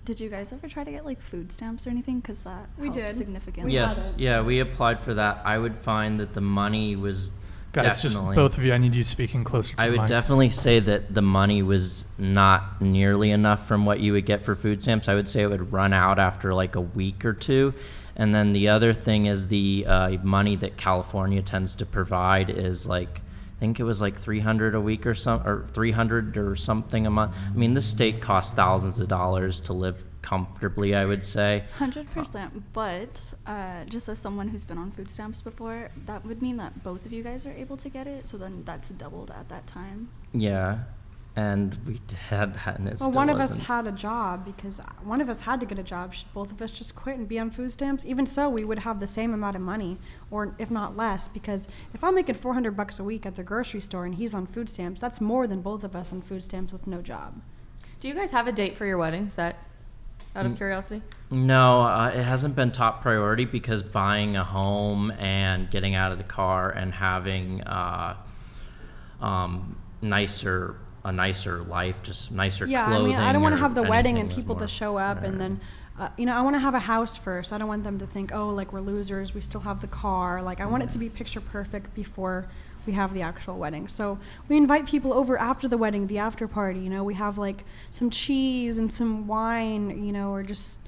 Did you guys ever try to get like food stamps or anything? Because that helps significantly. Yes, yeah, we applied for that. I would find that the money was Guys, just both of you, I need you speaking closer to the I would mics. definitely say that the money was not nearly enough from what you would get for food stamps. I would say it would run out after like a week or two. And then the other thing is the money that California tends to provide is like, I think it was like $300 a week or $300 or something a month. I mean, this state costs thousands of dollars to live comfortably, I would say. 100%, but just as someone who's been on food stamps before, that would mean that both of you guys are able to get it, so then that's doubled at that time. Yeah, And we had that, and well, one of us had a job because one of us had to get a job. Should both of us just quit and be on food stamps? Even so, we would have the same amount of money, or if not less, because if I'm making $400 a week at the grocery store and he's on food stamps, that's more than both of us on food stamps with no job. Do you guys have a date for your wedding? Is that out of curiosity? No, it hasn't been top priority because buying a home and getting out of the car and having a nicer life, just nicer clothing. I mean, I don't want to have the wedding and people to show up and then, I want to have a house first. I don't want them to think, oh, like we're losers, we still have the car. Like I want it to be picture perfect before we have the actual wedding. So we invite people over after the wedding, the after party, we have like some cheese and some wine, or just.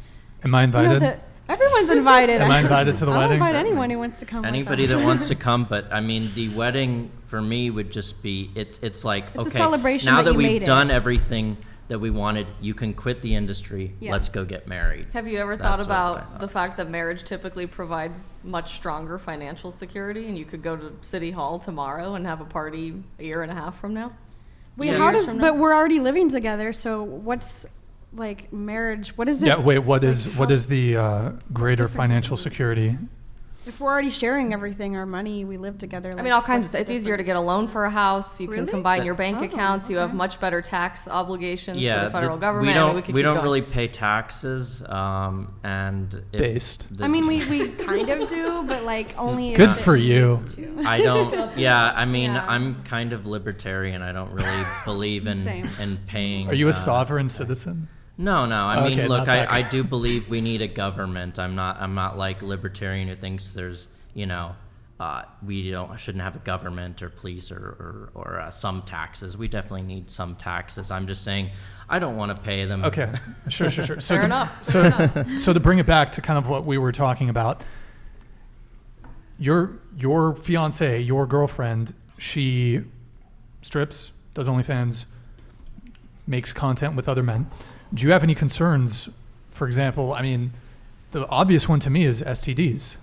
Am I invited? Everyone's invited. Am I invited to the wedding? I'll invite anyone who wants to come. Anybody that wants to come, but I mean, the wedding for me would just be it's like it's okay, a celebration now that we've we've done everything that we wanted, you can quit the industry. Yeah. Let's go get married. Have you ever thought about the fact that marriage typically provides much stronger financial security, and you could go to City Hall tomorrow and have a party a year and a half from now? Wait, but we're already living together, so what's like marriage? What is it? Yeah, wait, what is the greater financial security? If we're already sharing everything, our money, we live together. I mean, all kinds of. It's easier to get a loan for a house. You can combine your bank accounts. You have much better tax obligations to the federal government. We don't really pay taxes, and based. I mean, we kind of do, but like only. Good for you. I don't. Yeah, I mean, I'm kind of libertarian. I don't really believe in paying. Are you a sovereign citizen? No. I mean, look, I do believe we need a government. I'm not like libertarian who thinks there's, we shouldn't have a government or police or some taxes. We definitely need some taxes. I'm just saying I don't want to pay them. Okay, sure. So Fair enough. So to bring it back to kind of what we were talking about, your fiancé, your girlfriend, she strips, does OnlyFans, makes content with other men. Do you have any concerns? For example, I mean, the obvious one to me is STDs.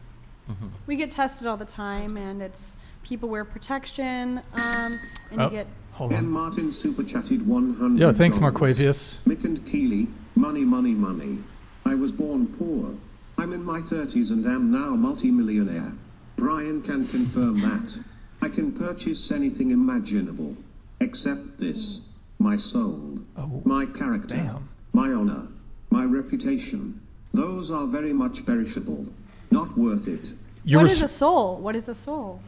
Mm-hmm. We get tested all the time, and it's people wear protection, and you get. Hold on. Ben Martin super chatted $100. Yeah, thanks, Marquavius. Mick and Keeley, money. I was born poor. I'm in my 30s and am now multi-millionaire. Brian can confirm that. I can purchase anything imaginable, except this: my soul, my character. My honor, my reputation. Those are very much perishable. Not worth it. What is a soul? What is a soul?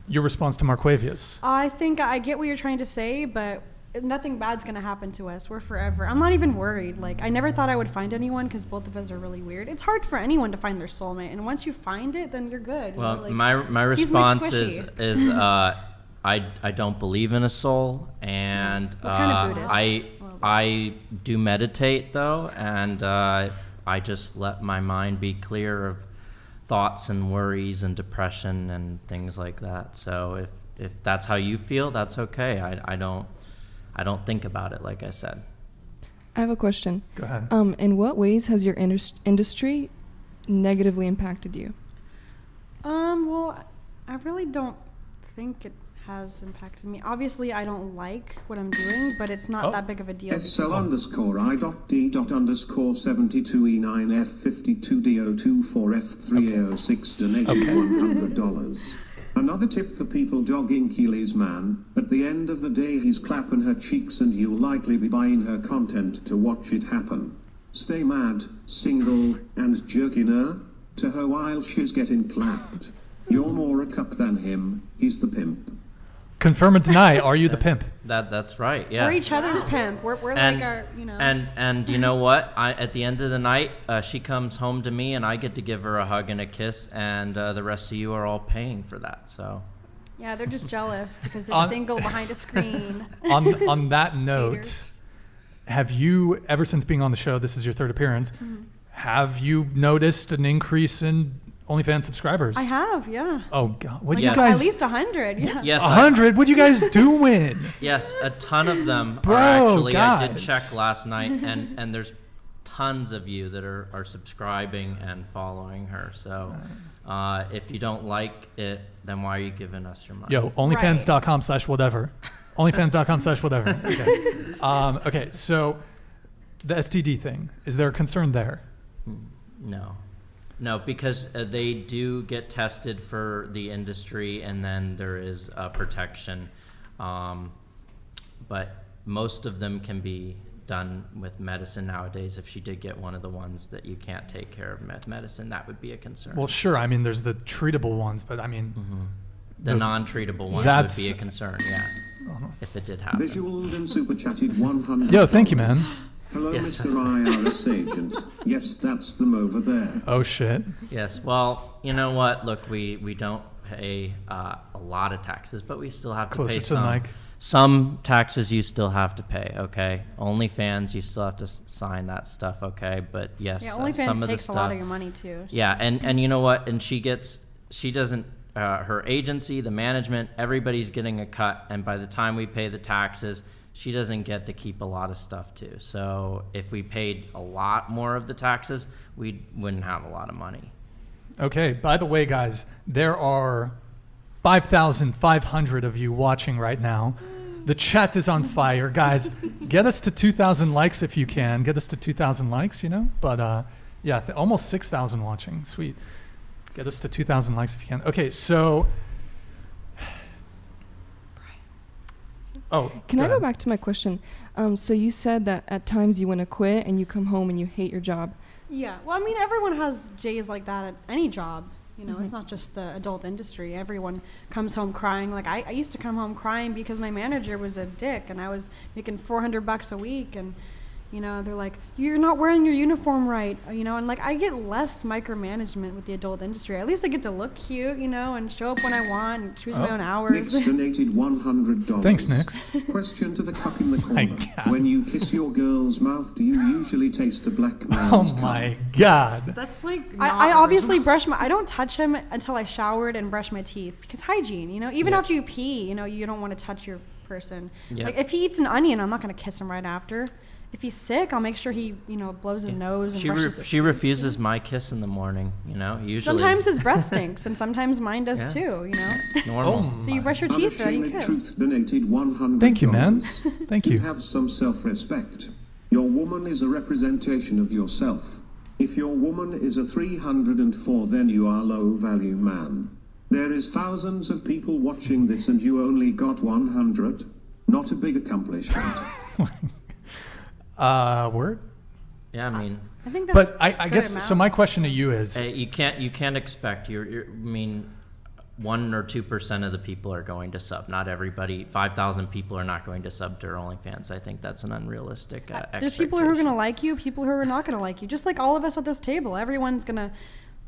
Your response to Marquavius. I think I get what you're trying to say, but nothing bad's going to happen to us. We're forever. I'm not even worried. Like, I never thought I would find anyone because both of us are really weird. It's hard for anyone to find their soulmate. And once you find it, then you're good. Well, like, my response is I don't believe in a soul, and I do meditate though, and I just let my mind be clear of thoughts and worries and depression and things like that. So if that's how you feel, that's okay. I don't think about it, like I said. I have a question. Go ahead. In what ways has your industry negatively impacted you? Well, I really don't think it has impacted me. Obviously, I don't like what I'm doing, but it's not that big of a deal. SL_I.D._72E9F52DO24F3A06 donated $100. Another tip for people dogging Keely's man: at the end of the day he's clapping her cheeks and you'll likely be buying her content to watch it happen. Stay mad, single, and jerking her to her while she's getting clapped. You're more a cuck than him. He's the pimp. Confirm or deny, are you the pimp? That's right, yeah. We're each other's pimp. We're like our, And you know what? At the end of the night, she comes home to me, and I get to give her a hug and a kiss, and the rest of you are all paying for that, so. Yeah, they're just jealous because they're single behind a screen. On that note, have you, ever since being on the show, this is your third appearance, have you noticed an increase in OnlyFans subscribers? I have, yeah. Oh God, what do you guys? At least 100, yeah. Yes, 100. What are you guys doing? Yes, a ton of them Bro, are actually. guys. I did check last night, and there's tons of you that are subscribing and following her. So, if you don't like it, then why are you giving us your money? Yo, OnlyFans.com/whatever. Onlyfans.com/whatever. Okay. Okay, so the STD thing, is there a concern there? No, because they do get tested for the industry, and then there is protection. But most of them can be done with medicine nowadays. If she did get one of the ones that you can't take care of with medicine, that would be a concern. Well, sure. I mean, there's the treatable ones, but I mean... The non-treatable ones would be a concern, if it did happen. Visualed and super chatted 100. Yo, thank you, man. Hello, yes, Mr. IRS agent. Yes, that's them over there. Oh, shit. Yes, well, you know what? Look, we don't pay a lot of taxes, but we still have to pay some. To the mic. Some taxes you still have to pay, okay? OnlyFans, you still have to sign that stuff, okay? But yes, OnlyFans some of takes the a lot of your money too. So. Yeah, and you know what? And she doesn't, her agency, the management, everybody's getting a cut, and by the time we pay the taxes, she doesn't get to keep a lot of stuff too. So if we paid a lot more of the taxes, we wouldn't have a lot of money. Okay, by the way, guys, there are 5,500 of you watching right now. The chat is on fire. Guys, get us to 2,000 likes if you can. Get us to 2,000 likes, you know? But yeah, almost 6,000 watching. Sweet. Get us to 2,000 likes if you can. Okay, so... Can I go back to my question? So you said that at times you want to quit and you come home and you hate your job. Yeah, well, I mean, everyone has days like that at any job. You know, it's not just the adult industry. Everyone comes home crying. Like I used to come home crying because my manager was a dick and I was making $400 a week, and you know, they're like, you're not wearing your uniform right, you know, and like I get less micromanagement with the adult industry. At least I get to look cute, you know, and show up when I want and choose my own hours. Nix donated $100. Thanks, Nix. Question to the cuck in the corner. When you kiss your girl's mouth, do you usually taste a black man's Oh my God. That's like, I obviously I don't touch him until I showered and brush my teeth because hygiene, you know, even after you pee, you know, you don't want to touch your person. Yep. Like if he eats an onion, I'm not going to kiss him right after. If he's sick, I'll make sure he, you know, blows his nose and brushes his teeth. She refuses my kiss in the morning, you know, usually. Sometimes his breath stinks, and sometimes mine does too, you know. Normal. So you brush your teeth, then you kiss. Truth donated $100. Thank you, man. Thank you. Have some self-respect. Your woman is a representation of yourself. If your woman is a 304, then you are low-value man. There is thousands of people watching this, and you only got 100. Not a big accomplishment. Word? Yeah, I mean, I think that's I guess so. My question to you is, you can't expect I mean, 1 or 2% of the people are going to sub. Not everybody. 5,000 people are not going to sub to OnlyFans. I think that's an unrealistic expectation. There's people who are going to like you, people who are not going to like you. Just like all of us at this table, everyone's going to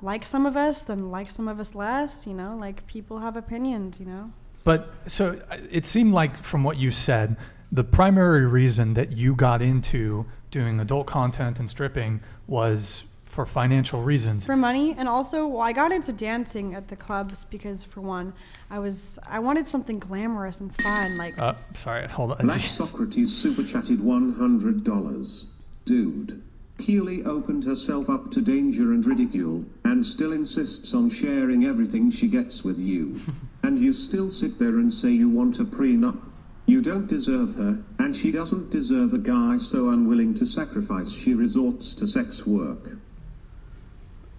like some of us, then like some of us less. You know, like people have opinions. You know. But so it seemed like from what you said, the primary reason that you got into doing adult content and stripping was for financial reasons. For money, and also, well, I got into dancing at the clubs because, for one, I wanted something glamorous and fun, like... sorry, hold on. Black Socrates super chatted $100. Dude. Keely opened herself up to danger and ridicule, and still insists on sharing everything she gets with you. And you still sit there and say you want a prenup. You don't deserve her, and she doesn't deserve a guy so unwilling to sacrifice she resorts to sex work.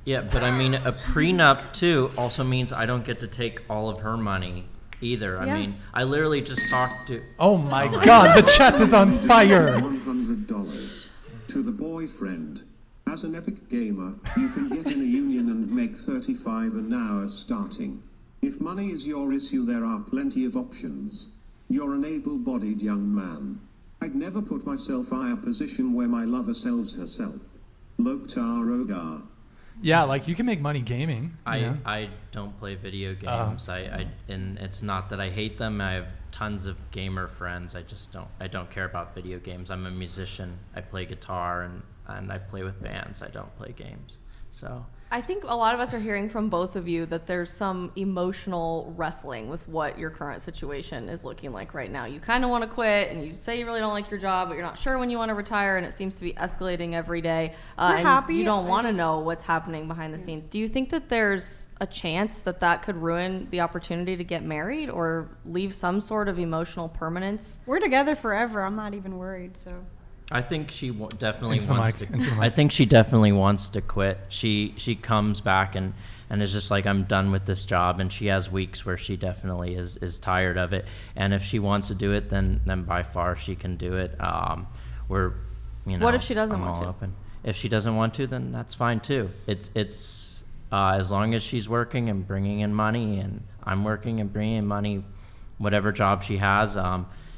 Yeah, but I mean, a prenup too also means I don't get to take all of her money either. I mean, I literally just talked to... Oh my God, the chat is on fire. $100 to the boyfriend. As an epic gamer, you can get in a union and make 35 an hour starting. If money is your issue, there are plenty of options. You're an able-bodied young man. I'd never put myself in a position where my lover sells herself. Loktar Ogar. Yeah, like you can make money gaming. I don't play video games. And it's not that I hate them. I have tons of gamer friends. I don't care about video games. I'm a musician. I play guitar and I play with bands. I don't play games. So I think a lot of us are hearing from both of you that there's some emotional wrestling with what your current situation is looking like right now. You kind of want to quit, and you say you really don't like your job, but you're not sure when you want to retire, and it seems to be escalating every day. You're happy. You don't want to know what's happening behind the scenes. Do you think that there's a chance that that could ruin the opportunity to get married or leave some sort of emotional permanence? We're together forever. I'm not even worried, so... I think she definitely wants to. I think she definitely wants to quit. She comes back and is just like, I'm done with this job, and she has weeks where she definitely is tired of it. And if she wants to do it, then by far she can do it. We're, you know. What if she doesn't want to? Open. If she doesn't want to, then that's fine too. It's as long as she's working and bringing in money, and I'm working and bringing in money, whatever job she has.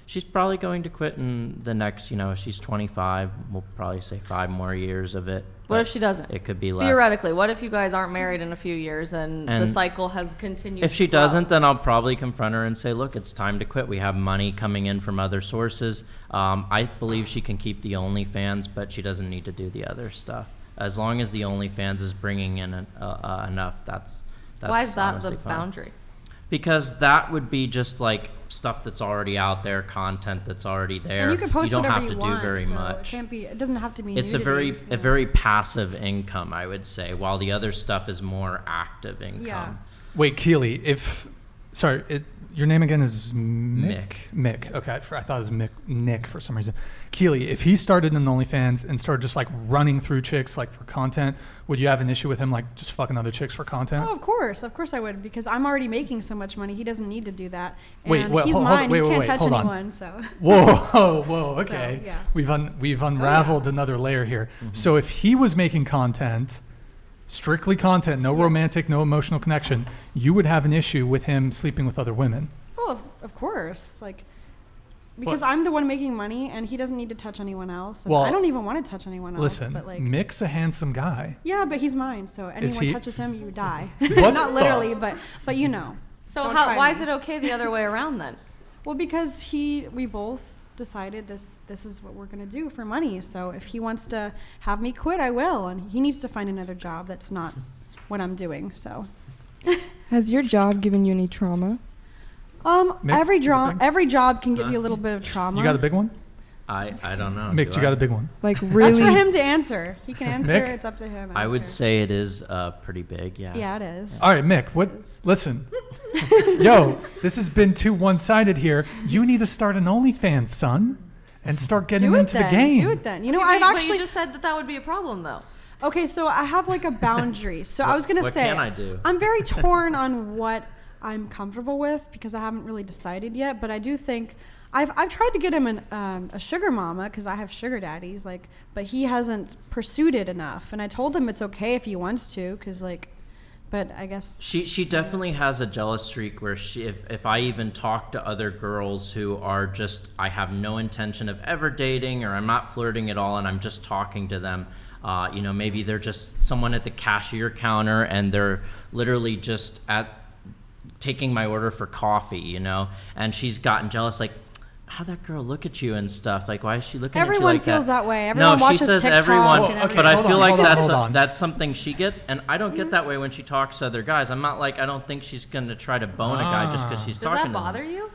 She's probably going to quit in the next, she's 25. We'll probably say 5 more years of it. What if she doesn't? It could be less. Theoretically, what if you guys aren't married in a few years and the cycle has continued? If she doesn't, then I'll probably confront her and say, look, it's time to quit. We have money coming in from other sources. I believe she can keep the OnlyFans, but she doesn't need to do the other stuff. As long as the OnlyFans is bringing in enough, that's Why is that the fine. boundary? Because that would be just like stuff that's already out there, content that's already there. And you can post don't whatever have to you do want, very so much. It doesn't have to be It's nudity, a very passive income, I would say, while the other stuff is more active income. Yeah. Wait, Keely, your name again is Mick? Mick. Okay, I thought it was Nick for some reason. Keely, if he started an OnlyFans and started just like running through chicks like for content, would you have an issue with him like just fucking other chicks for content? Oh, of course I would, because I'm already making so much money. He doesn't need to do that. And wait, he's mine. He can't touch hold anyone. On. So. Whoa, okay. So, yeah. We've unraveled another layer here. Mm-hmm. So if he was making content, strictly content, no romantic, no emotional connection, you would have an issue with him sleeping with other women. Well, of course, because I'm the one making money, and he doesn't need to touch anyone else. And I don't even want to touch anyone else. Listen, but Mick's a handsome guy. Yeah, but he's mine, so anyone touches him, you die. What Not literally, but you know. So why is it okay the other way around then? Well, because we both decided this is what we're gonna do for money. So if he wants to have me quit, I will, and he needs to find another job that's not what I'm doing. So. Has your job given you any trauma? Mick, every job can give you a little bit of trauma. You got a big one? I don't know. Mick, you got a big one? Like really? That's for him to answer. He can answer. Mick? It's up to him. I would say it is pretty big. Yeah. Yeah, it is. All right, Mick. Listen, yo, this has been too one-sided here. You need to start an OnlyFans, son, and start getting into the game. Do it then. You just said that would be a problem though. Okay, so I have like a boundary. So I was gonna say, what can I do? I'm very torn on what I'm comfortable with because I haven't really decided yet. But I do think I've tried to get him a sugar mama because I have sugar daddies, but he hasn't pursued it enough. And I told him it's okay if he wants to, but I guess she definitely has a jealous streak where if I even talk to other girls who are just, I have no intention of ever dating, or I'm not flirting at all, and I'm just talking to them. Maybe they're just someone at the cashier counter and they're literally just taking my order for coffee, and she's gotten jealous, like, how'd that girl look at you and stuff? Like, why is she looking at you like that? Everyone feels that way. Everyone watches TikTok and everything. But I feel like that's something she gets, and I don't get that way when she talks to other guys. I'm not like, I don't think she's going to try to bone a guy just because she's talking to him. Does that bother you?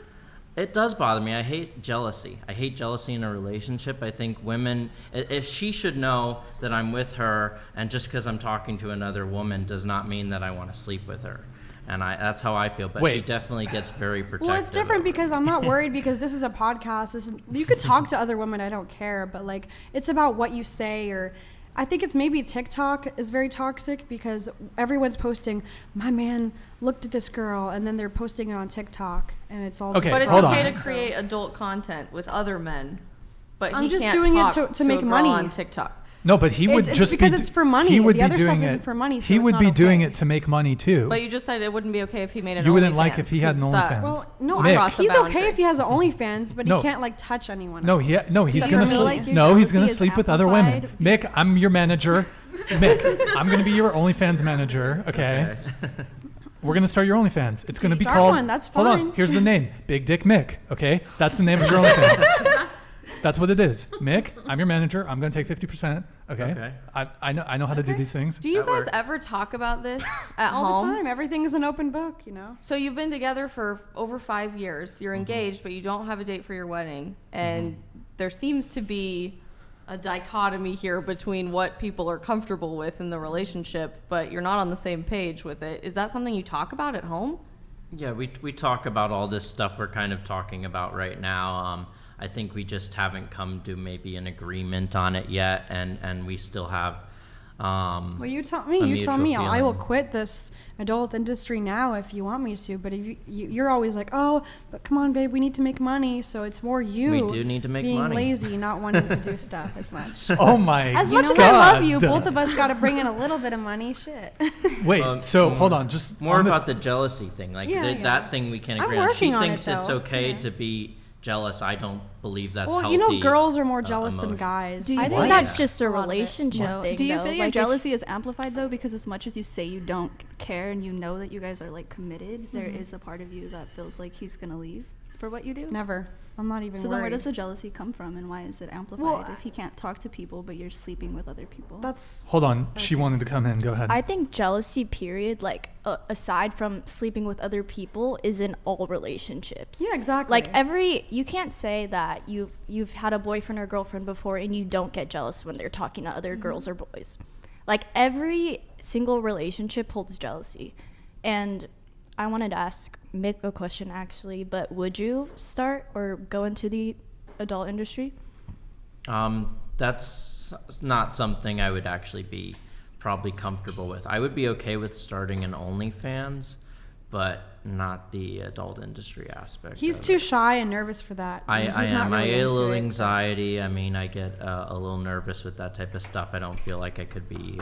It does bother me. I hate jealousy. I hate jealousy in a relationship. I think women, if she should know that I'm with her, and just because I'm talking to another woman does not mean that I want to sleep with her. And that's how I feel. But she definitely gets very protective. Well, it's different because I'm not worried because this is a podcast. You could talk to other women. I don't care. But it's about what you say. Or I think it's maybe TikTok is very toxic because everyone's posting, my man looked at this girl, and then they're posting it on TikTok, and it's all. Okay, but it's okay to create adult content with other men. But I'm he just can't doing talk it to make a girl money on TikTok. No, but he would it's because it's for money. He would the be other doing stuff it. isn't for money. So he would be okay. doing it to make money too. But you just said it wouldn't be okay if he made an OnlyFans. You wouldn't like if he had an OnlyFans. Well, no, Mick. he's okay if he has an OnlyFans, but he can't touch anyone else. He's gonna sleep. No, he's gonna sleep with other women. Mick, I'm your manager. Mick, I'm gonna be your OnlyFans manager. Okay. We're gonna start your OnlyFans. It's gonna be called. One, that's fine. Hold on. Here's the name. Big Dick Mick. Okay, that's the name of your OnlyFans. That's what it is. Mick, I'm your manager. I'm going to take 50%. Okay. I know how to do these things. Do you guys ever talk about this at home? All the time. Everything is an open book, you know. So you've been together for over 5 years. You're engaged, but you don't have a date for your wedding. And there seems to be a dichotomy here between what people are comfortable with in the relationship, but you're not on the same page with it. Is that something you talk about at home? Yeah, we talk about all this stuff we're kind of talking about right now. I think we just haven't come to maybe an agreement on it yet, and we still have well, you tell me I will quit this adult industry now if you want me to, but if you're always like, oh, but come on, babe, we need to make money. So it's more you we do need to make being money. lazy, not wanting to do stuff as much. Oh my as much as I love you, both of us got to bring in a little bit of money. Shit. Wait, so hold on, just more about the jealousy thing, like that thing we can't agree on. She thinks it's okay to be jealous. I don't believe that's healthy. Well, you know, girls are more jealous than guys. I think that's just a relationship thing. Do you feel your jealousy is amplified though? Because as much as you say you don't care and you know that you guys are like committed, there is a part of you that feels like he's gonna leave for what you do. Never. I'm not even So worried. then where does the jealousy come from, and why is it amplified if he can't talk to people but you're sleeping with other people? Hold on, she wanted to come in. Go ahead. I think jealousy, period, like aside from sleeping with other people, is in all relationships. Yeah, exactly. Like you can't say that you've had a boyfriend or girlfriend before and you don't get jealous when they're talking to other girls or boys. Like every single relationship holds jealousy. And I wanted to ask Mick a question actually, but would you start or go into the adult industry? That's not something I would actually be probably comfortable with. I would be okay with starting an OnlyFans, but not the adult industry aspect. He's too shy and nervous for that. I am. I get a little anxiety. I mean, I get a little nervous with that type of stuff. I don't feel like I could be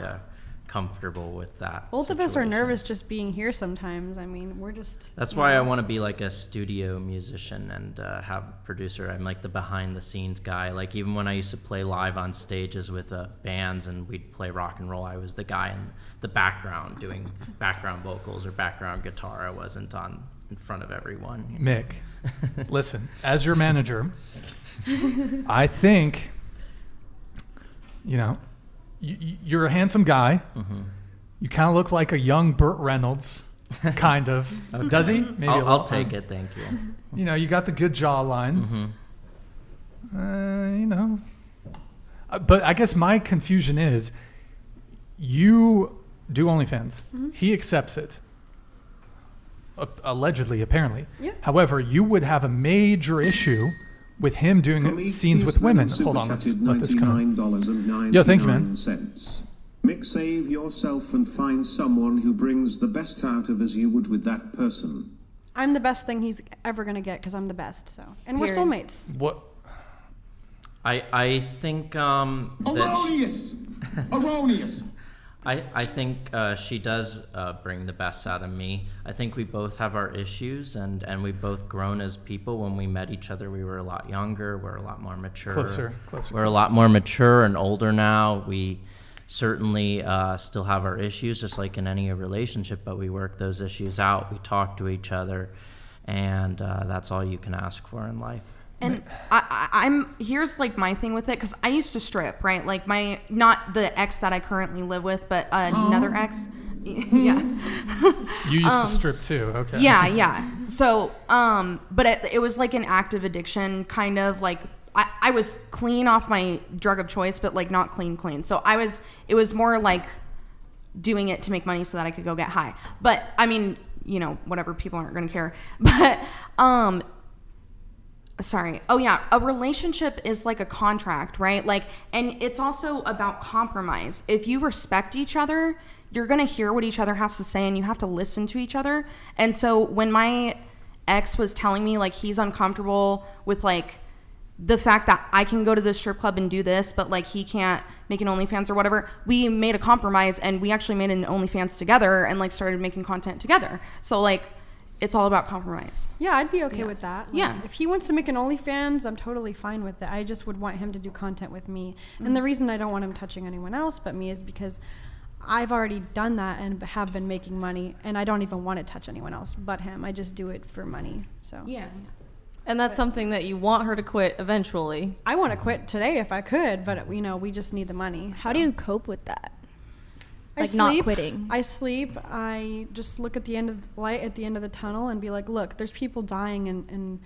comfortable with that. Both of us are nervous just being here sometimes. I mean, we're just... That's why I want to be like a studio musician and have a producer. I'm like the behind the scenes guy. Like even when I used to play live on stages with bands and we'd play rock and roll, I was the guy in the background doing background vocals or background guitar. I wasn't in front of everyone. Mick, listen, as your manager, I think, you're a handsome guy. Mm-hmm. You kind of look like a young Burt Reynolds, kind of. Okay. Does he? Maybe I'll take it, thank you. You got the good jawline. Mm-hmm. But I guess my confusion is, you do OnlyFans. Mm-hmm. He accepts it. Allegedly, apparently. Yeah. However, you would have a major issue with him doing scenes with women. Hold on, let's let this come in. Yo, thank you, man. Mick, save yourself and find someone who brings the best out of as you would with that person. I'm the best thing he's ever going to get because I'm the best, so. And we're soulmates. What? I think Erroneous! Erroneous! I think she does bring the best out of me. I think we both have our issues, and we've both grown as people. When we met each other, we were a lot younger. We're a lot more mature. Closer. We're a lot more mature and older now. We certainly still have our issues, just like in any relationship, but we work those issues out. We talk to each other, and that's all you can ask for in life. And I'm here's like my thing with it, because I used to strip, right? Like not the ex that I currently live with, but another ex. Yeah. You used to strip too, okay. Yeah. So, but it was like an active addiction, kind of like I was clean off my drug of choice, but like not clean. So it was more like doing it to make money so that I could go get high. But I mean, whatever, people aren't going to care. But, sorry. Oh yeah. A relationship is like a contract, right? Like, and it's also about compromise. If you respect each other, you're going to hear what each other has to say and you have to listen to each other. And so when my ex was telling me like he's uncomfortable with like the fact that I can go to the strip club and do this, but like he can't make an OnlyFans or whatever, we made a compromise and we actually made an OnlyFans together and like started making content together. So like, it's all about compromise. Yeah, I'd be okay with that. Like, yeah. If he wants to make an OnlyFans, I'm totally fine with it. I just would want him to do content with me. Mm-hmm. And the reason I don't want him touching anyone else but me is because I've already done that and have been making money, and I don't even want to touch anyone else but him. I just do it for money. So yeah. And that's something that you want her to quit eventually. I want to quit today if I could, but we just need the money. How do you cope with that? I Like sleep, not quitting. I sleep. I just look at the end of the light at the end of the tunnel and be like, look, there's people dying and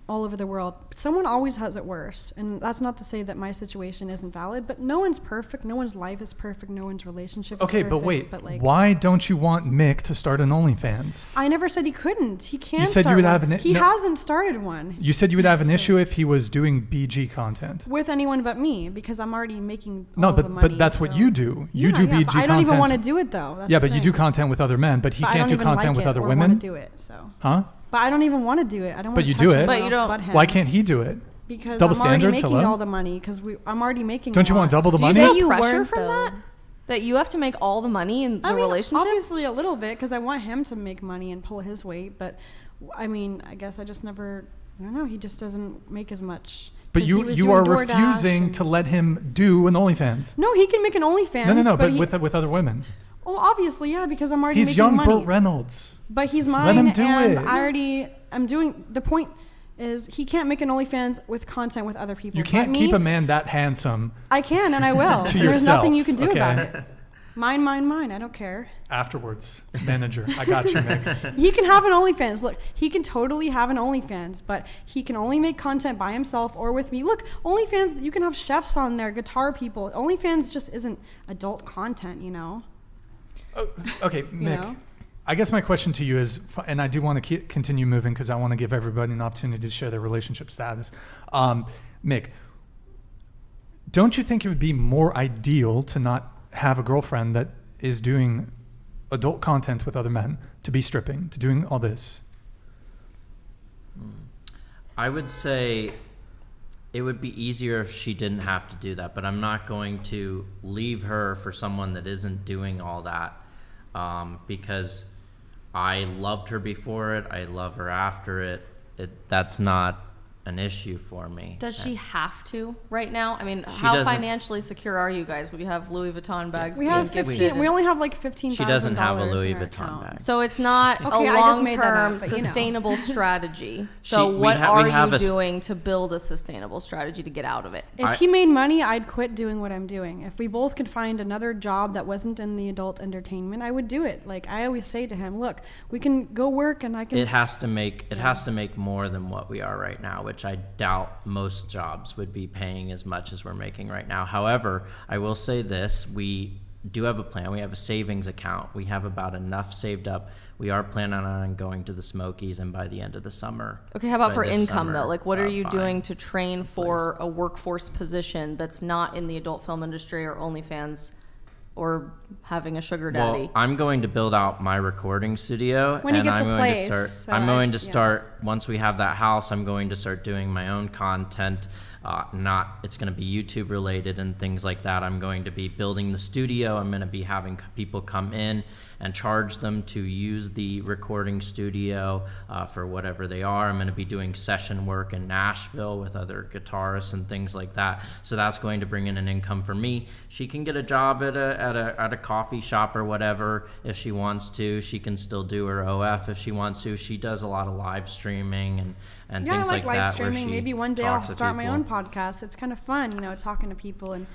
all over the world. Someone always has it worse. And that's not to say that my situation isn't valid, but no one's perfect. No one's life is perfect. No one's relationship is perfect. Okay, but wait. But like, why don't you want Mick to start an OnlyFans? I never said he couldn't. He can. You said you would have He hasn't started one. You said you would have an issue if he was doing BG content. With anyone but me, because I'm already making all the money. But that's what you do. You do BG content. I don't even want to do it though. That's but you do content with other men, but he can't do content with other women. I don't do it, so. Huh? But I don't even want to do it. I don't. But you do it. But you don't. Why can't he do it? Because double I'm standards. already making all the money. Because I'm already making. Don't you want double the money? Do you feel pressure from that? That you have to make all the money in the relationship? Obviously a little bit, because I want him to make money and pull his weight. But I mean, I guess I just never. I don't know. He just doesn't make as much. But you are refusing to let him do an OnlyFans. No, he can make an OnlyFans. No, but with other women. Well, obviously, yeah, because I'm already making making money. He's young Burt Reynolds. But he's mine, let him do and I'm doing. The point is, he can't make an OnlyFans with content with other people. You can't keep a man that handsome. I can, and I will. To There's yourself. nothing you can do about it. Mine. I don't care. Afterwards, manager. I got you, Mick. He can have an OnlyFans. Look, he can totally have an OnlyFans, but he can only make content by himself or with me. Look, OnlyFans, you can have chefs on there, guitar people. OnlyFans just isn't adult content, you know? Oh, okay, Mick. I guess my question to you is, and I do want to continue moving because I want to give everybody an opportunity to share their relationship status. Mick, don't you think it would be more ideal to not have a girlfriend that is doing adult content with other men, to be stripping, to doing all this? I would say it would be easier if she didn't have to do that, but I'm not going to leave her for someone that isn't doing all that, because I loved her before it, I love her after it. That's not an issue for me. Does she have to right now? I mean, how financially secure are you guys? We have Louis Vuitton bags. We have 15. We only have like $15,000. She doesn't have a Louis Vuitton bag. So it's not a long-term sustainable strategy. So what are you doing to build a sustainable strategy to get out of it? If he made money, I'd quit doing what I'm doing. If we both could find another job that wasn't in the adult entertainment, I would do it. Like I always say to him, look, we can go work and I can. It has to make more than what we are right now, which I doubt most jobs would be paying as much as we're making right now. However, I will say this, we do have a plan. We have a savings account. We have about enough saved up. We are planning on going to the Smokies and by the end of the summer. Okay, how about for income though? Like what are you doing to train for a workforce position that's not in the adult film industry or OnlyFans or having a sugar daddy? Well, I'm going to build out my recording studio. When he gets a place. I'm going to start, once we have that house, I'm going to start doing my own content. It's going to be YouTube related and things like that. I'm going to be building the studio. I'm going to be having people come in and charge them to use the recording studio for whatever they are. I'm going to be doing session work in Nashville with other guitarists and things like that. So that's going to bring in an income for me. She can get a job at a coffee shop or whatever if she wants to. She can still do her OF if she wants to. She does a lot of live streaming and things like that. Yeah, I like live streaming. Maybe one day I'll start my own podcast. It's kind of fun, talking to people and.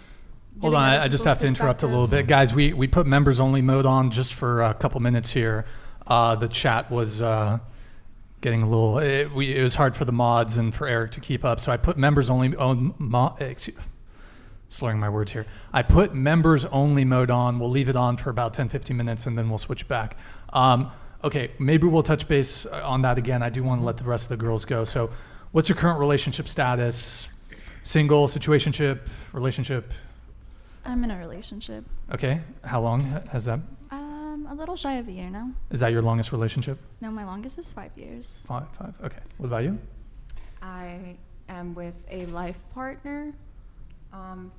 Hold on, I just have to interrupt a little bit. Guys, we put members only mode on just for a couple minutes here. The chat was getting a little, it was hard for the mods and for Eric to keep up. So I put members only slurring my words here. I put members only mode on. We'll leave it on for about 10-15 minutes and then we'll switch back. Okay, maybe we'll touch base on that again. I do want to let the rest of the girls go. So what's your current relationship status? Single, situationship, relationship? I'm in a relationship. Okay. How long has that? A little shy of a year now. Is that your longest relationship? No, my longest is 5 years. Five. Okay. What about you? I am with a life partner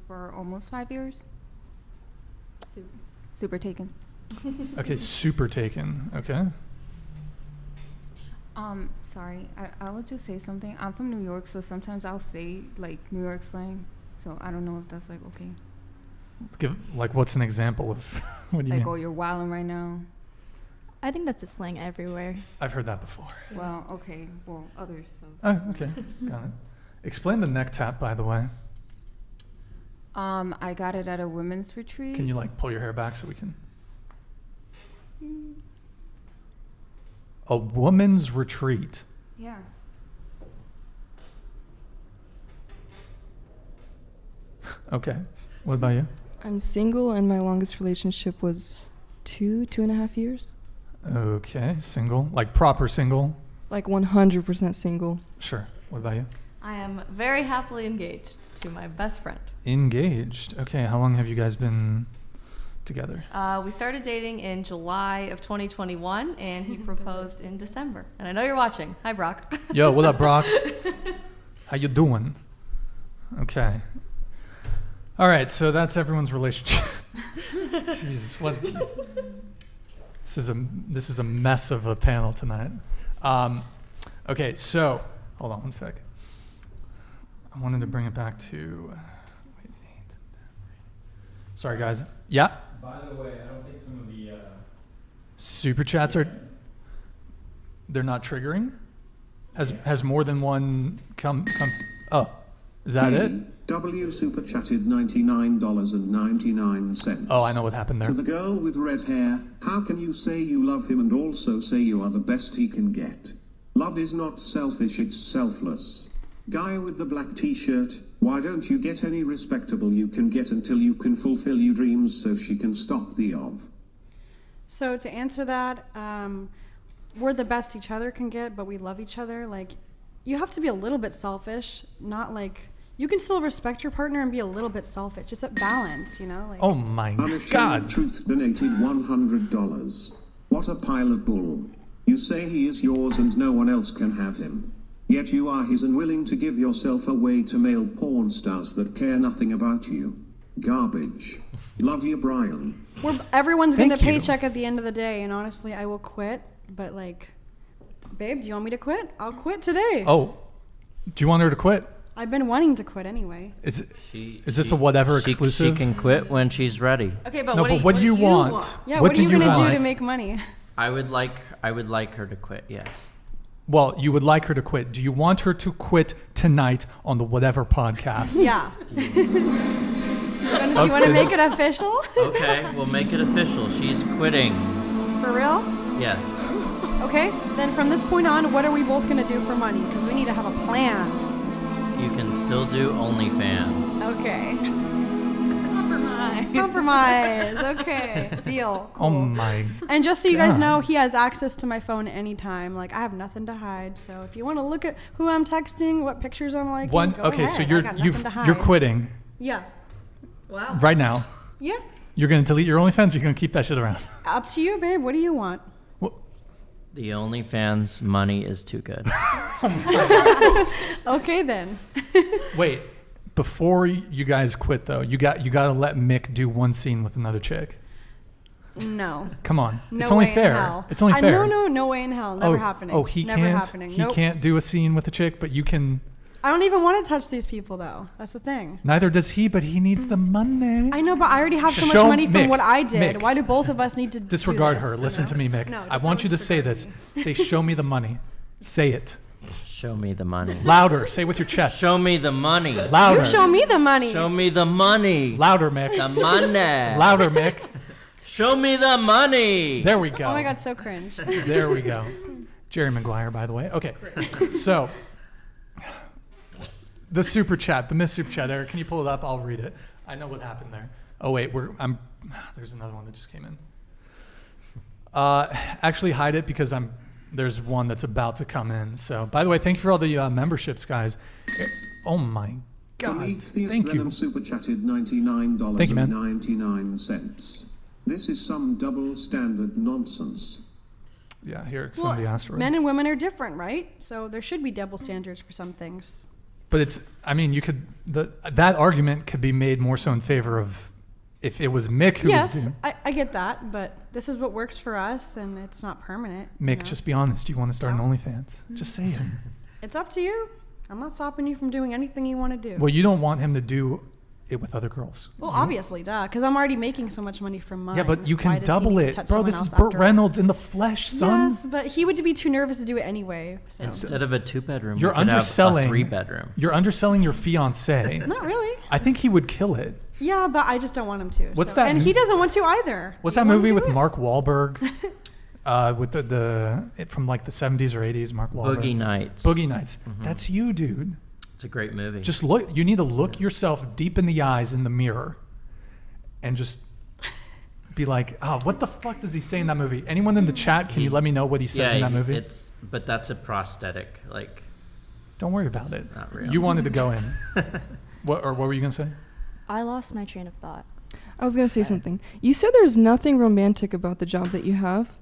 for almost 5 years. Super taken. Okay, super taken. Okay. Sorry, I would just say something. I'm from New York, so sometimes I'll say like New York slang. So I don't know if that's like okay. What's an example of what do you mean? Like, oh, you're wilding right now. I think that's a slang everywhere. I've heard that before. Well, okay. Well, others. So. Oh, okay. Got it. Explain the neck tap, by the way. I got it at a women's retreat. Can you like pull your hair back so we can? A woman's retreat. Yeah. Okay. What about you? I'm single, and my longest relationship was 2.5 years. Okay, single, like proper single. Like 100% single. Sure. What about you? I am very happily engaged to my best friend. Engaged. Okay. How long have you guys been together? We started dating in July of 2021, and he proposed in December. And I know you're watching. Hi, Brock. Yo, what up, Brock? How you doing? Okay. All right, so that's everyone's relationship. Jesus, what? This is a mess of a panel tonight. Okay, so hold on one sec. I wanted to bring it back to. Sorry, guys. Yeah. By the way, I don't think some of the super chats are. They're not triggering. Has more than one come? Oh, is that it? W super chatted $99.99. Oh, I know what happened there. To the girl with red hair, how can you say you love him and also say you are the best he can get? Love is not selfish, it's selfless. Guy with the black t-shirt, why don't you get any respectable you can get until you can fulfill your dreams so she can stop the of? So to answer that, we're the best each other can get, but we love each other. Like, you have to be a little bit selfish, not like... You can still respect your partner and be a little bit selfish. Just at balance, you know? Like, oh my God. Truth donated $100. What a pile of bull. You say he is yours and no one else can have him. Yet you are his and willing to give yourself away to male porn stars that care nothing about you. Garbage. Love you, Brian. Everyone's getting a paycheck at the end of the day, and honestly, I will quit. But like, babe, do you want me to quit? I'll quit today. Oh, do you want her to quit? I've been wanting to quit anyway. Is this a whatever exclusive? She can quit when she's ready. Okay, but no, what do you want? Yeah, what are you gonna do to make money? I would like her to quit. Yes. Well, you would like her to quit. Do you want her to quit tonight on the Whatever podcast? Yeah. Do you want to make it official? Okay, we'll make it official. She's quitting. For real? Yes. Okay, then from this point on, what are we both gonna do for money? Because we need to have a plan. You can still do OnlyFans. Okay. Compromise. Okay. Deal. Cool. Oh my. And just so you guys know, he has access to my phone anytime. Like, I have nothing to hide. So if you want to look at who I'm texting, what pictures I'm liking, go okay, ahead. so you're quitting. Yeah. Wow. Right now. Yeah. You're gonna delete your OnlyFans. Or you're gonna keep that shit around. Up to you, babe. What do you want? The OnlyFans money is too good. Okay then. Wait, before you guys quit though, you got to let Mick do one scene with another chick. No. Come on, No it's only way fair. in hell. It's only fair. No way in hell. Never happening. Oh, he Never can't. happening. He can't do a scene with a chick, but you can. I don't even want to touch these people though. That's the thing. Neither does he, but he needs the money. I know, but I already have so much money from what I did. Mick, why do both of us need to disregard do this, her? Listen to me, Mick. No, I want you to say this. Say, show me the money. Say it. Show me the money. Louder. Say with your chest. Show me the money. Louder. You show me the money. Show me the money. Louder, Mick. The money. Louder, Mick. Show me the money. There we go. Oh my God, so cringe. There we go. Jerry Maguire, by the way. Okay. So, the super chat, the missed super chat. Eric, can you pull it up? I'll read it. I know what happened there. Oh wait, there's another one that just came in. Actually, hide it because there's one that's about to come in. So, by the way, thank you for all the memberships, guys. Oh my God! Thank you. Super chatted $99.99. This is some double standard nonsense. Yeah, here some of the asteroids. Men and women are different, right? So there should be double standards for some things. But that argument could be made more so in favor of if it was Mick who was doing. Yes, I get that, but this is what works for us, and it's not permanent. Mick, just be honest. Do you want to start an OnlyFans? Just say it. It's up to you. I'm not stopping you from doing anything you want to do. Well, you don't want him to do it with other girls. Well, obviously, duh, because I'm already making so much money from mine. Yeah, but you Why can does he double need to it. touch Bro, someone this is else Burt after all? Reynolds in the flesh, son. Yes, but he would be too nervous to do it anyway. So. Instead of a 2-bedroom, You're we could underselling. have a 3-bedroom. You're underselling your fiancé. Not really. I think he would kill it. Yeah, but I just don't want him to. What's that? And he doesn't want to either. What's that movie with Mark Wahlberg? With it from like the 70s or 80s, Mark Wahlberg. Boogie Nights. Boogie Nights. That's you, dude. It's a great movie. Just look. You need to look yourself deep in the eyes in the mirror, and just be like, "Oh, what the fuck does he say in that movie?" Anyone in the chat, can you let me know what he says in that movie? But that's a prosthetic. Like, don't worry about it. Not real. You wanted to go in. What were you gonna say? I lost my train of thought. I was going to say something. You said there's nothing romantic about the job that you have,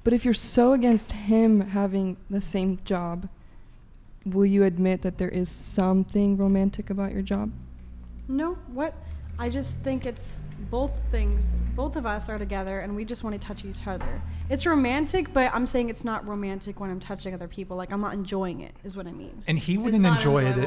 but if you're so against him having the same job, will you admit that there is something romantic about your job? No, what? I just think it's both things. Both of us are together and we just want to touch each other. It's romantic, but I'm saying it's not romantic when I'm touching other people. Like, I'm not enjoying it, is what I mean. And he wouldn't enjoy it.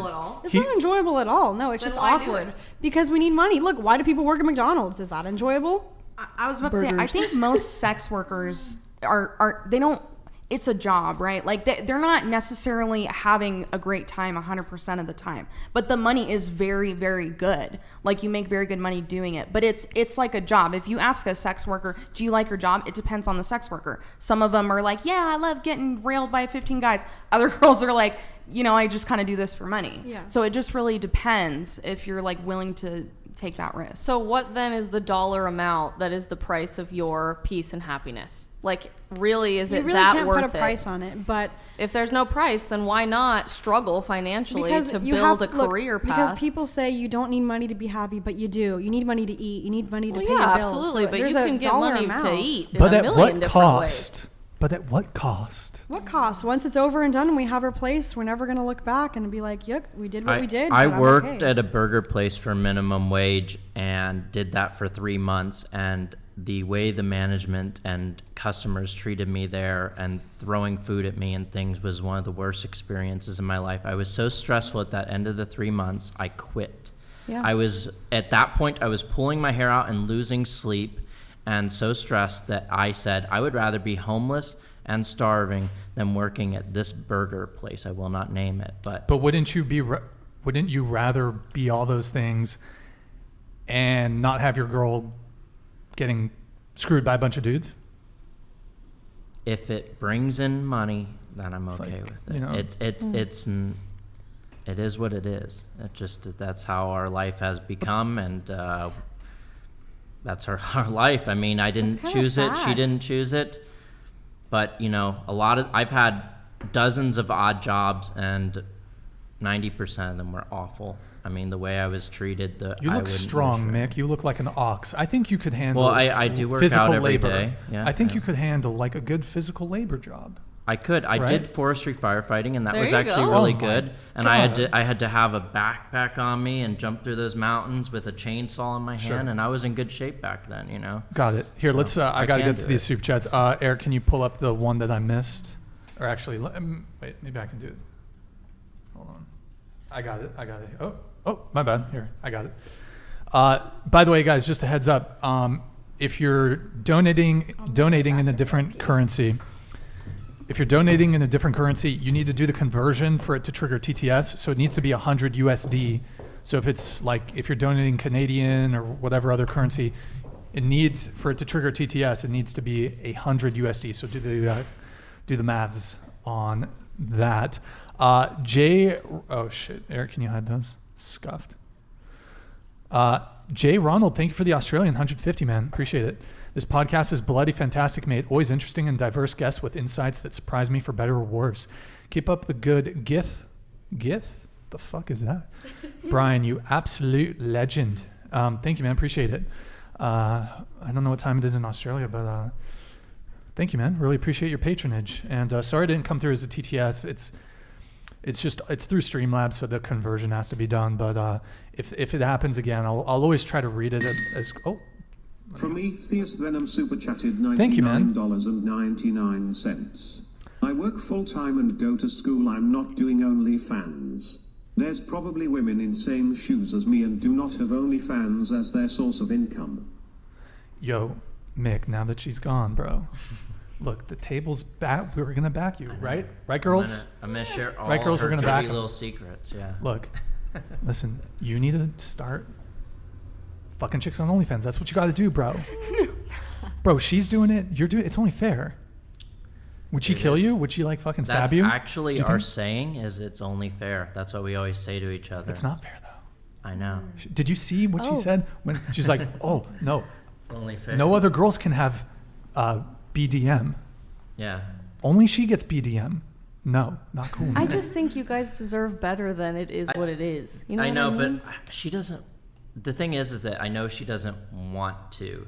It's not enjoyable at all. No, it's just awkward. Because we need money. Look, why do people work at McDonald's? Is that enjoyable? I was about to say, I think most sex workers they don't, it's a job, right? Like they're not necessarily having a great time 100% of the time, but the money is very, very good. Like, you make very good money doing it, but it's like a job. If you ask a sex worker, do you like your job? It depends on the sex worker. Some of them are like, yeah, I love getting railed by 15 guys. Other girls are like, I just kind of do this for money. Yeah. So it just really depends if you're like willing to take that risk. So what then is the dollar amount that is the price of your peace and happiness? Like, really, is it that worth it? You really can't put a price on it, but if there's no price, then why not struggle financially to build a career path? Because people say you don't need money to be happy, but you do. You need money to eat. You need money to pay your bills. Absolutely, so but you can get money to eat in but a at million what different cost? ways. But at what cost? What cost? Once it's over and done and we have our place, we're never going to look back and be like, yuck, we did what we did. I worked at a burger place for minimum wage and did that for 3 months. And the way the management and customers treated me there and throwing food at me and things was one of the worst experiences in my life. I was so stressful at that end of the 3 months, I quit. Yeah. At that point, I was pulling my hair out and losing sleep, and so stressed that I said I would rather be homeless and starving than working at this burger place. I will not name it, but wouldn't you rather be all those things and not have your girl getting screwed by a bunch of dudes? if it brings in money, then I'm okay with it. It is what it is. That's how our life has become, and that's our life. I mean, I didn't choose it. She didn't choose it. But, I've had dozens of odd jobs, and 90% of them were awful. I mean, the way I was treated. You look strong, Mick. You look like an ox. I think you could handle. Well, I do work physical out every labor. day. Yeah, I think you could handle like a good physical labor job. I could. I did forestry firefighting, and that was actually go. really good. And I had to have a backpack on me and jump through those mountains with a chainsaw in my hand, and I was in good shape back then. Got it. Here, let's. I gotta get to these super chats. Eric, can you pull up the one that I missed? Or actually, wait. Maybe I can do it. Hold on. I got it. Oh, my bad. Here, I got it. By the way, guys, just a heads up. If you're donating in a different currency. If you're donating in a different currency, you need to do the conversion for it to trigger TTS. So it needs to be 100 USD. So if you're donating Canadian or whatever other currency, for it to trigger TTS, it needs to be 100 USD. So do the maths on that. Oh shit, Eric, can you hide those? Scuffed. Jay Ronald, thank you for the Australian 150, man. Appreciate it. This podcast is bloody fantastic, mate. Always interesting and diverse guests with insights that surprise me for better or worse. Keep up the good Gith? The fuck is that? Brian, you absolute legend. Thank you, man. Appreciate it. I don't know what time it is in Australia, but thank you, man. Really appreciate your patronage. And sorry it didn't come through as a TTS. It's through Streamlabs, so the conversion has to be done. But if it happens again, I'll always try to read it as Prometheus Venom super chatted $99.99. I work full time and go to school. I'm not doing OnlyFans. There's probably women in same shoes as me and do not have OnlyFans as their source of income. Yo, Mick, now that she's gone, bro. Look, the table's back. We were gonna back you, right? Right, girls? I'm gonna share all right, girls, her we're gonna dirty back little secrets. Yeah. Look, listen. You need to start fucking chicks on OnlyFans. That's what you got to do, bro. Bro, she's doing it. You're doing it. It's only fair. Would she kill you? Would she like fucking stab you? That's actually our saying. Is it's only fair. That's what we always say to each other. It's not fair though. I know. Did you see what she said when she's like, "Oh no, it's only fair. No other girls can have BDM. Yeah. Only she gets BDM. No, not cool. I just think you guys deserve better than it is what it is. You know I know, what I mean? but she doesn't. The thing is that I know she doesn't want to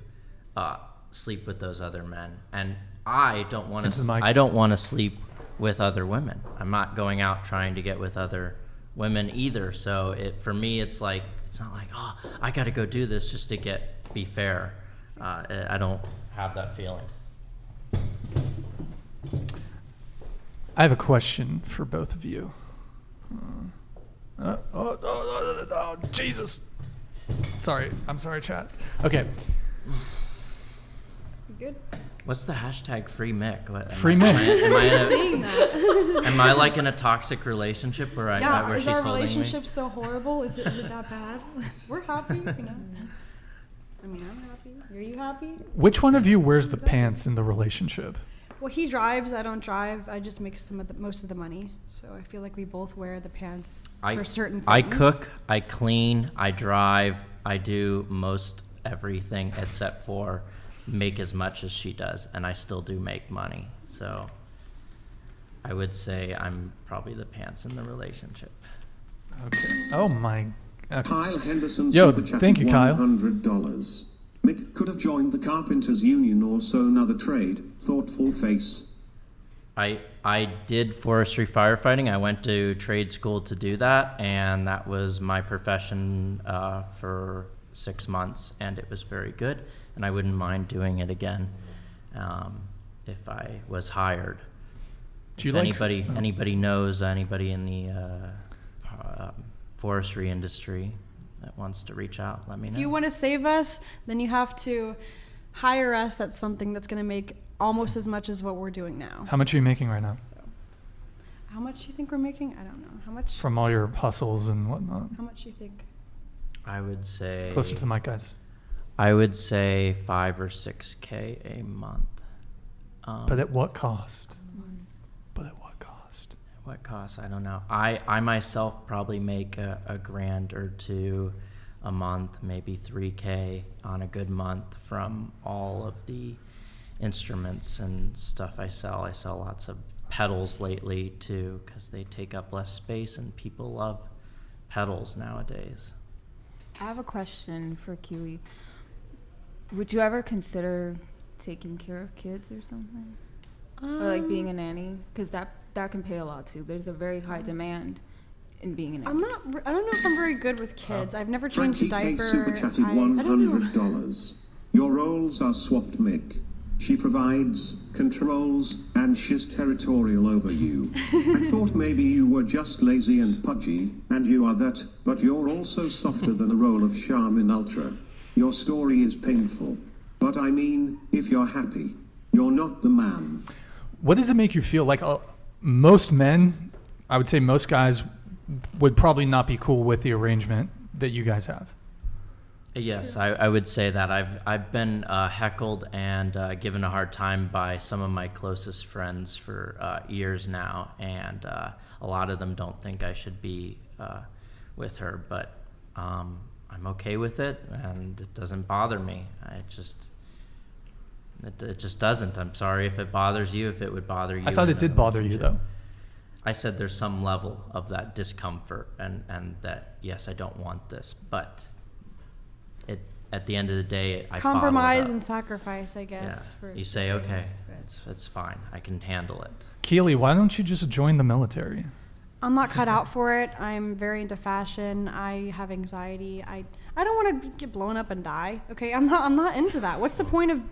sleep with those other men, and I don't want to. I don't want to sleep with other women. I'm not going out trying to get with other women either. So for me, it's like it's not like I got to go do this just to be fair. I don't have that feeling. I have a question for both of you. Jesus. Sorry. I'm sorry, chat. Okay. You good? What's the hashtag free Mick? Free Mick. Am I like in a toxic relationship where where she's holding me? Is our relationship so horrible? Is it that bad? We're happy, you know. I mean, I'm happy. Are you happy? Which one of you wears the pants in the relationship? Well, he drives. I don't drive. I just make most of the money. So I feel like we both wear the pants for certain things. I cook. I clean. I drive. I do most everything except for make as much as she does, and I still do make money. So I would say I'm probably the pants in the relationship. Okay. Oh my. Okay. Kyle Henderson Yo, thank you, Kyle. $100. Mick could have joined the Carpenters Union or so another trade. Thoughtful face. I did forestry firefighting. I went to trade school to do that, and that was my profession for 6 months, and it was very good, and I wouldn't mind doing it again if I was hired. Do you if anybody knows anybody in the forestry industry that wants to reach out, let me know. If you want to save us, then you have to hire us at something that's going to make almost as much as what we're doing now. How much are you making right now? So, how much do you think we're making? I don't know. How much? From all your hustles and whatnot. How much do you think? I would say... Closer to the mic, guys. I would say $5,000 or $6,000 a month. But at what cost? What cost? I don't know. I myself probably make a grand or two a month, maybe $3,000 on a good month from all of the instruments and stuff I sell. I sell lots of pedals lately too, because they take up less space and people love pedals nowadays. I have a question for Keely. Would you ever consider taking care of kids or something? Or like being a nanny? Because that can pay a lot too. There's a very high demand in being a nanny. I don't know if I'm very good with kids. I've never changed a diaper. Super chatted $100. Your roles are swapped, Mick. She provides, controls, and she's territorial over you. I thought maybe you were just lazy and pudgy, and you are that, but you're also softer than a roll of Charmin Ultra. Your story is painful. But I mean, if you're happy, you're not the man. What does it make you feel like? Most men, I would say most guys, would probably not be cool with the arrangement that you guys have. Yes, I would say that. I've been heckled and given a hard time by some of my closest friends for years now, and a lot of them don't think I should be with her, but I'm okay with it, and it doesn't bother me. It just doesn't. I'm sorry if it bothers you, if it would bother you. I thought it did bother you, though. I said there's some level of that discomfort, and that, yes, I don't want this, but at the end of the day, I compromise and sacrifice, I guess. Yeah. You say, okay, it's fine. I can handle it. Keely, why don't you just join the military? I'm not cut out for it. I'm very into fashion. I have anxiety. I don't want to get blown up and die. Okay, I'm not into that. What's the point of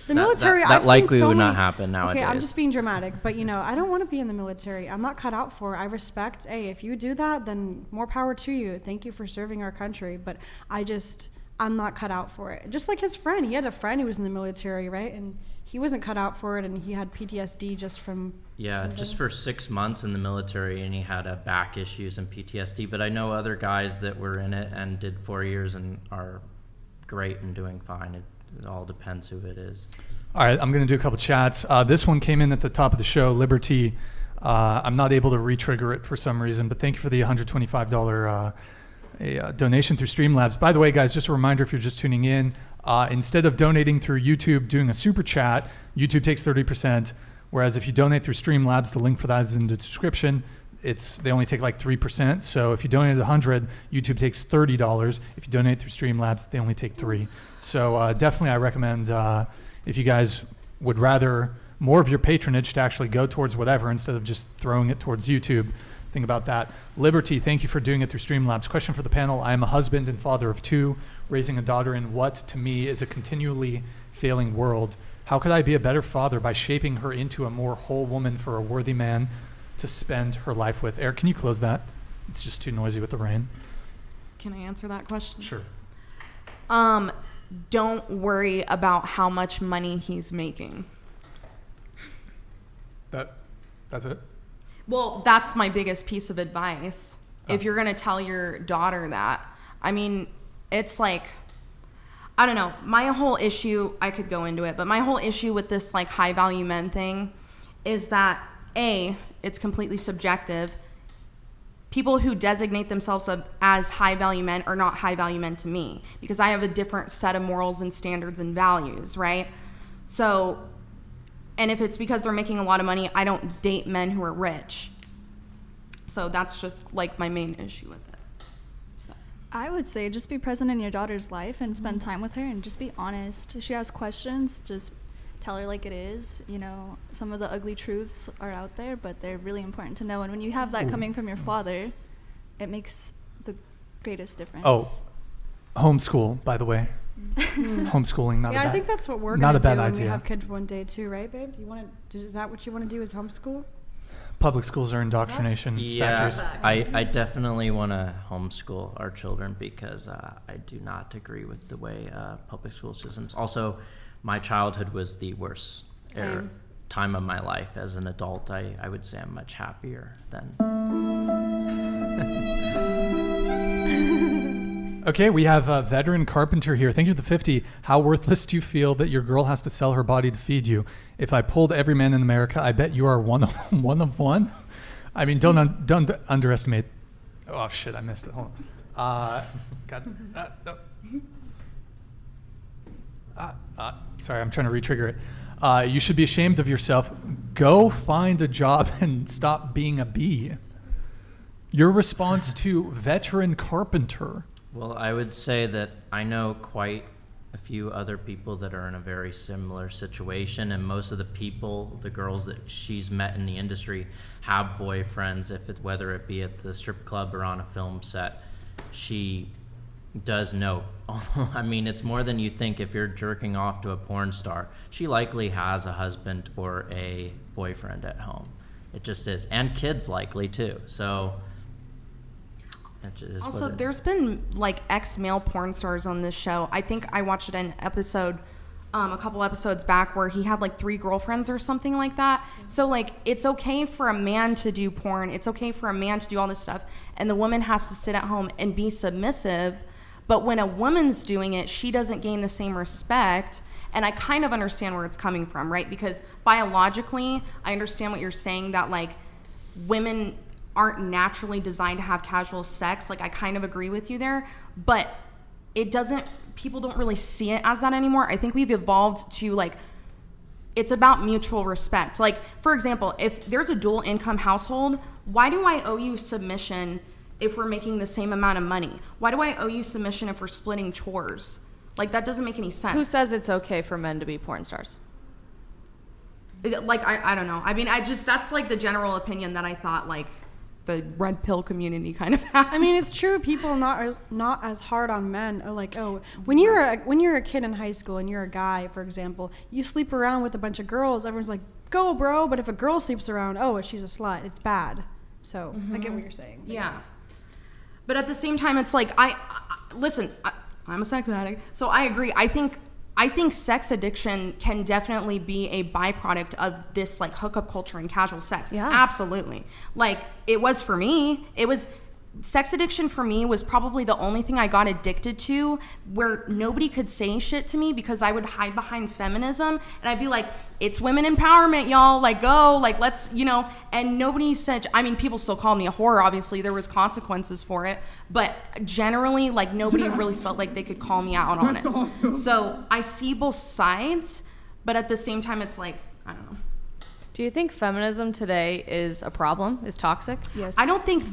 the military? That likely would not happen nowadays. Okay, I'm just being dramatic, but I don't want to be in the military. I'm not cut out for it. I respect, if you do that, then more power to you. Thank you for serving our country, but I'm not cut out for it. Just like his friend, he had a friend who was in the military, right? And he wasn't cut out for it, and he had PTSD just from something. Just for 6 months in the military, and he had back issues and PTSD. But I know other guys that were in it and did 4 years and are great and doing fine. It all depends who it is. All right, I'm going to do a couple chats. This one came in at the top of the show, Liberty. I'm not able to re-trigger it for some reason, but thank you for the $125 donation through Streamlabs. By the way, guys, just a reminder if you're just tuning in, instead of donating through YouTube, doing a super chat, YouTube takes 30%, whereas if you donate through Streamlabs, the link for that is in the description. They only take like 3%. So if you donate 100, YouTube takes $30. If you donate through Streamlabs, they only take 3. So definitely I recommend if you guys would rather more of your patronage to actually go towards whatever instead of just throwing it towards YouTube, think about that. Liberty, thank you for doing it through Streamlabs. Question for the panel. I am a husband and father of 2, raising a daughter in what to me is a continually failing world. How could I be a better father by shaping her into a more whole woman for a worthy man to spend her life with? Eric, can you close that? It's just too noisy with the rain. Can I answer that question? Sure. Don't worry about how much money he's making. That's it? Well, that's my biggest piece of advice. Oh. If you're going to tell your daughter that, I mean, it's like, I don't know. My whole issue, I could go into it, but my whole issue with this like high value men thing is that it's completely subjective. People who designate themselves as high value men are not high value men to me because I have a different set of morals and standards and values, right? So, and if it's because they're making a lot of money, I don't date men who are rich. So that's just like my main issue with it. I would say just be present in your daughter's life and spend time with her and just be honest. If she has questions, just tell her like it is. Some of the ugly truths are out there, but they're really important to know. And when you have that coming from your father, it makes the greatest difference. Oh, homeschool, by the way. Homeschooling, not a bad. I think that's what we're going to do when we have kids one day too, right, babe? Is that what you want to do? Is homeschool? Public schools are indoctrination factories. I definitely want to homeschool our children because I do not agree with the way public school systems. Also, my childhood was the worst time of my life. As an adult, I would say I'm much happier then. Okay, we have a veteran carpenter here. Thank you for the 50. How worthless do you feel that your girl has to sell her body to feed you? If I polled every man in America, I bet you are one of one. I mean, don't underestimate. Oh shit, I missed it. Hold on. Sorry, I'm trying to re-trigger it. You should be ashamed of yourself. Go find a job and stop being a bee. Your response to veteran carpenter. Well, I would say that I know quite a few other people that are in a very similar situation, and most of the girls that she's met in the industry have boyfriends, whether it be at the strip club or on a film set. She does know. I mean, it's more than you think. If you're jerking off to a porn star, she likely has a husband or a boyfriend at home. It just is. And kids likely too. So also, there's been like ex-male porn stars on this show. I think I watched an episode a couple episodes back where he had like 3 girlfriends or something like that. So like, it's okay for a man to do porn. It's okay for a man to do all this stuff. And the woman has to sit at home and be submissive. But when a woman's doing it, she doesn't gain the same respect. And I kind of understand where it's coming from, right? Because biologically, I understand what you're saying, that like women aren't naturally designed to have casual sex. Like, I kind of agree with you there, but people don't really see it as that anymore. I think we've evolved to like, it's about mutual respect. Like, for example, if there's a dual income household, why do I owe you submission if we're making the same amount of money? Why do I owe you submission if we're splitting chores? Like, that doesn't make any sense. Who says it's okay for men to be porn stars? Like, I don't know. I mean, that's like the general opinion that I thought, like, the red pill community kind of has. I mean, it's true. People not as hard on men are like, oh, when you're a kid in high school and you're a guy, for example, you sleep around with a bunch of girls. Everyone's like, go, bro. But if a girl sleeps around, oh, she's a slut. It's bad. So I get what you're saying. Yeah. But at the same time, it's like, listen, I'm a sex addict, so I agree. I think sex addiction can definitely be a byproduct of this like hookup culture and casual sex. Yeah. Absolutely. Like it was for me. Sex addiction for me was probably the only thing I got addicted to where nobody could say shit to me because I would hide behind feminism and I'd be like, it's women empowerment, y'all, like go, like let's, and nobody said, I mean, people still called me a whore, obviously there was consequences for it, but generally like nobody really felt like they could call me out on it. Awesome. So I see both sides, but at the same time it's like, I don't know. Do you think feminism today is a problem, is toxic? Yes. I don't think...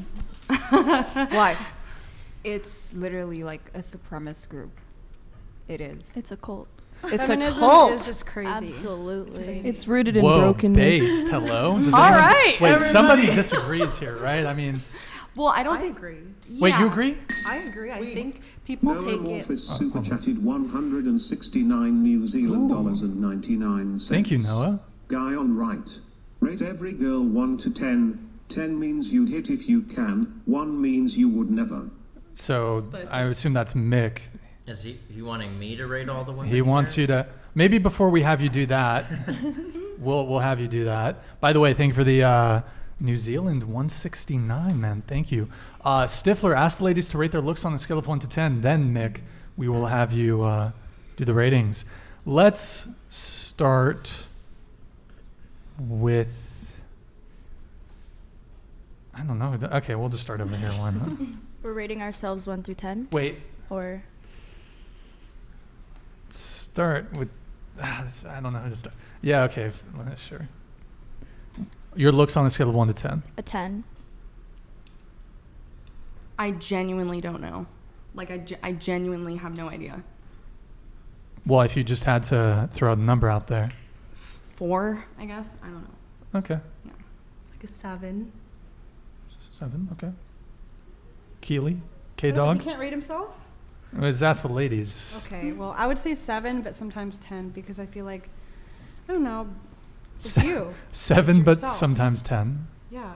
Why? It's literally like a supremacist group. It is. It's a cult. It's Feminism a cult. is just crazy. Absolutely. It's rooted in Whoa, brokenness. based. Hello? Does All anyone- right, Wait, everybody. somebody disagrees here, right? I mean, Well, I I agree. wait, you agree? I agree. I think people take it. Noah super chatted 169 New Zealand dollars and 99 cents. Thank you, Noah. Guy on right. Rate every girl 1 to 10. 10 means you'd hit if you can. 1 means you would never. So I assume that's Mick. Is he wanting me to rate all the women? He wants you to, maybe before we have you do that, we'll have you do that. By the way, thank you for the New Zealand 169, man. Thank you. Stifler asked the ladies to rate their looks on a scale of 1 to 10. Then, Mick, we will have you do the ratings. Let's start with, I don't know. Okay, we'll just start over here. Why not? We're rating ourselves 1 through 10. Wait. Or Start with, I don't know how to start. Yeah, okay, sure. Your looks on a scale of 1 to 10. a 10. I genuinely don't know. Like, I genuinely have no idea. Well, if you just had to throw a number out there. 4, I guess? I don't know. Okay. Yeah. It's like a 7. 7, okay. Keely? He K-Dog? can't rate himself? Let's ask the ladies. Okay, well, I would say 7, but sometimes 10 because I feel like, I don't know, it's you. 7, It's but yourself. sometimes 10. Yeah.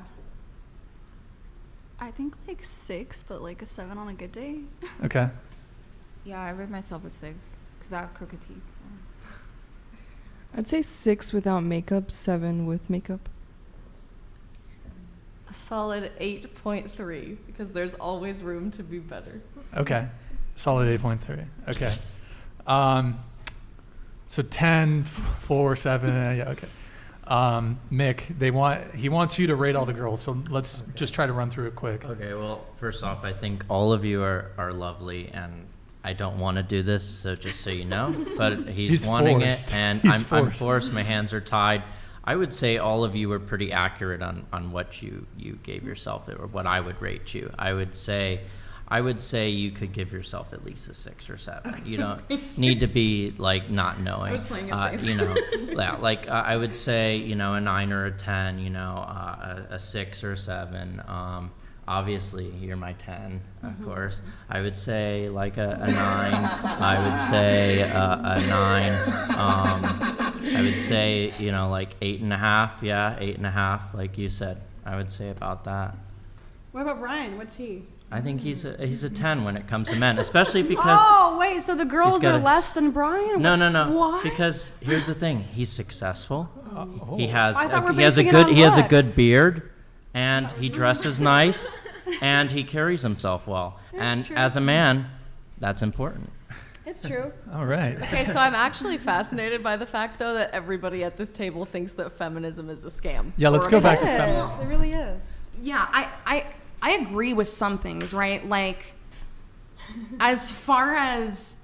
I think like 6, but like a 7 on a good day. Okay. Yeah, I rate myself a 6 because I have crooked teeth. So. I'd say 6 without makeup, 7 with makeup. A solid 8.3 because there's always room to be better. Okay. Solid 8.3. Okay. So 10, 4, 7. Yeah, okay. Mick, he wants you to rate all the girls, so let's just try to run through it quick. Okay, well, first off, I think all of you are lovely, and I don't want to do this, so just so you know, but he's wanting forced. it, and He's I'm forced. My hands are tied. I would say all of you were pretty accurate on what you gave yourself, or what I would rate you. I would say you could give yourself at least a 6 or 7. Okay. You don't need to be like not knowing. I was playing it safe. Yeah, like I would say, a 9 or a 10, a 6 or 7. Obviously, you're my 10, of course. I would say like a 9. I would say a 9. I would say, like 8.5. Yeah, 8.5, like you said. I would say about that. What about Brian? What's he? I think he's a 10 when it comes to men, especially because. Oh wait, so the girls are less than Brian? No. What? Because here's the thing: he's successful. Oh. He has I thought we're he has a basing it good on he has a looks. good beard, and he dresses nice, and he carries himself well. And true. as a man, that's important. It's true. All right. Okay, so I'm actually fascinated by the fact, though, that everybody at this table thinks that feminism is a scam. Yeah, let's go back to It feminism. is. It really is. Yeah, I agree with some things, right? Like, as far as,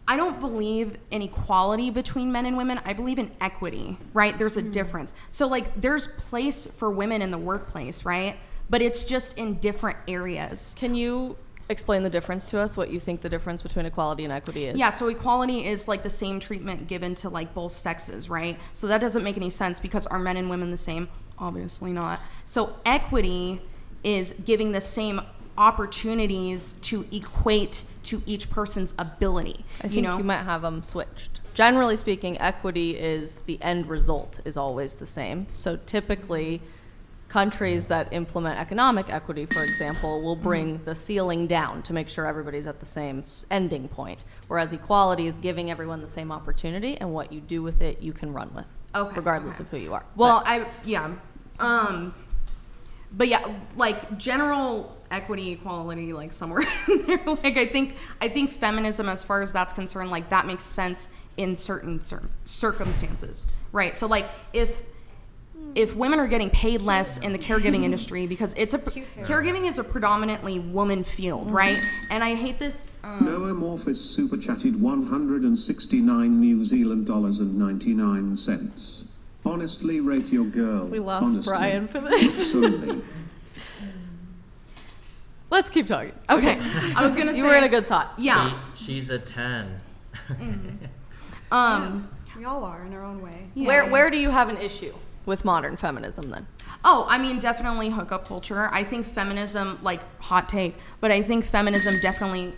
I don't believe in equality between men and women. I believe in equity, right? There's a difference. So, like, there's place for women in the workplace, right? But it's just in different areas. Can you explain the difference to us, what you think the difference between equality and equity is? Yeah, so equality is like the same treatment given to like both sexes, right? So that doesn't make any sense because are men and women the same? Obviously not. So equity is giving the same opportunities to equate to each person's ability. I think you might have them switched. Generally speaking, equity is the end result is always the same. So typically, countries that implement economic equity, for example, will bring the ceiling down to make sure everybody's at the same ending point. Whereas equality is giving everyone the same opportunity, and what you do with it, you can run with, regardless of who you are. Well, but yeah, like general equity, equality, like somewhere in there. Like I think feminism, as far as that's concerned, like that makes sense in certain circumstances, right? So like if women are getting paid less in the caregiving industry, because caregiving is a predominantly woman field, right? And I hate this. Noah Morphis super chatted 169 New Zealand dollars and 99 cents. Honestly, rate your girl. We lost honestly. Brian for this. Solely. Let's keep talking. Okay. I was gonna say you were in a good thought. Yeah. She's a 10. We all are in our own way. Yeah. Where do you have an issue with modern feminism then? Oh, I mean, definitely hookup culture. I think feminism, like, hot take, but I think feminism definitely...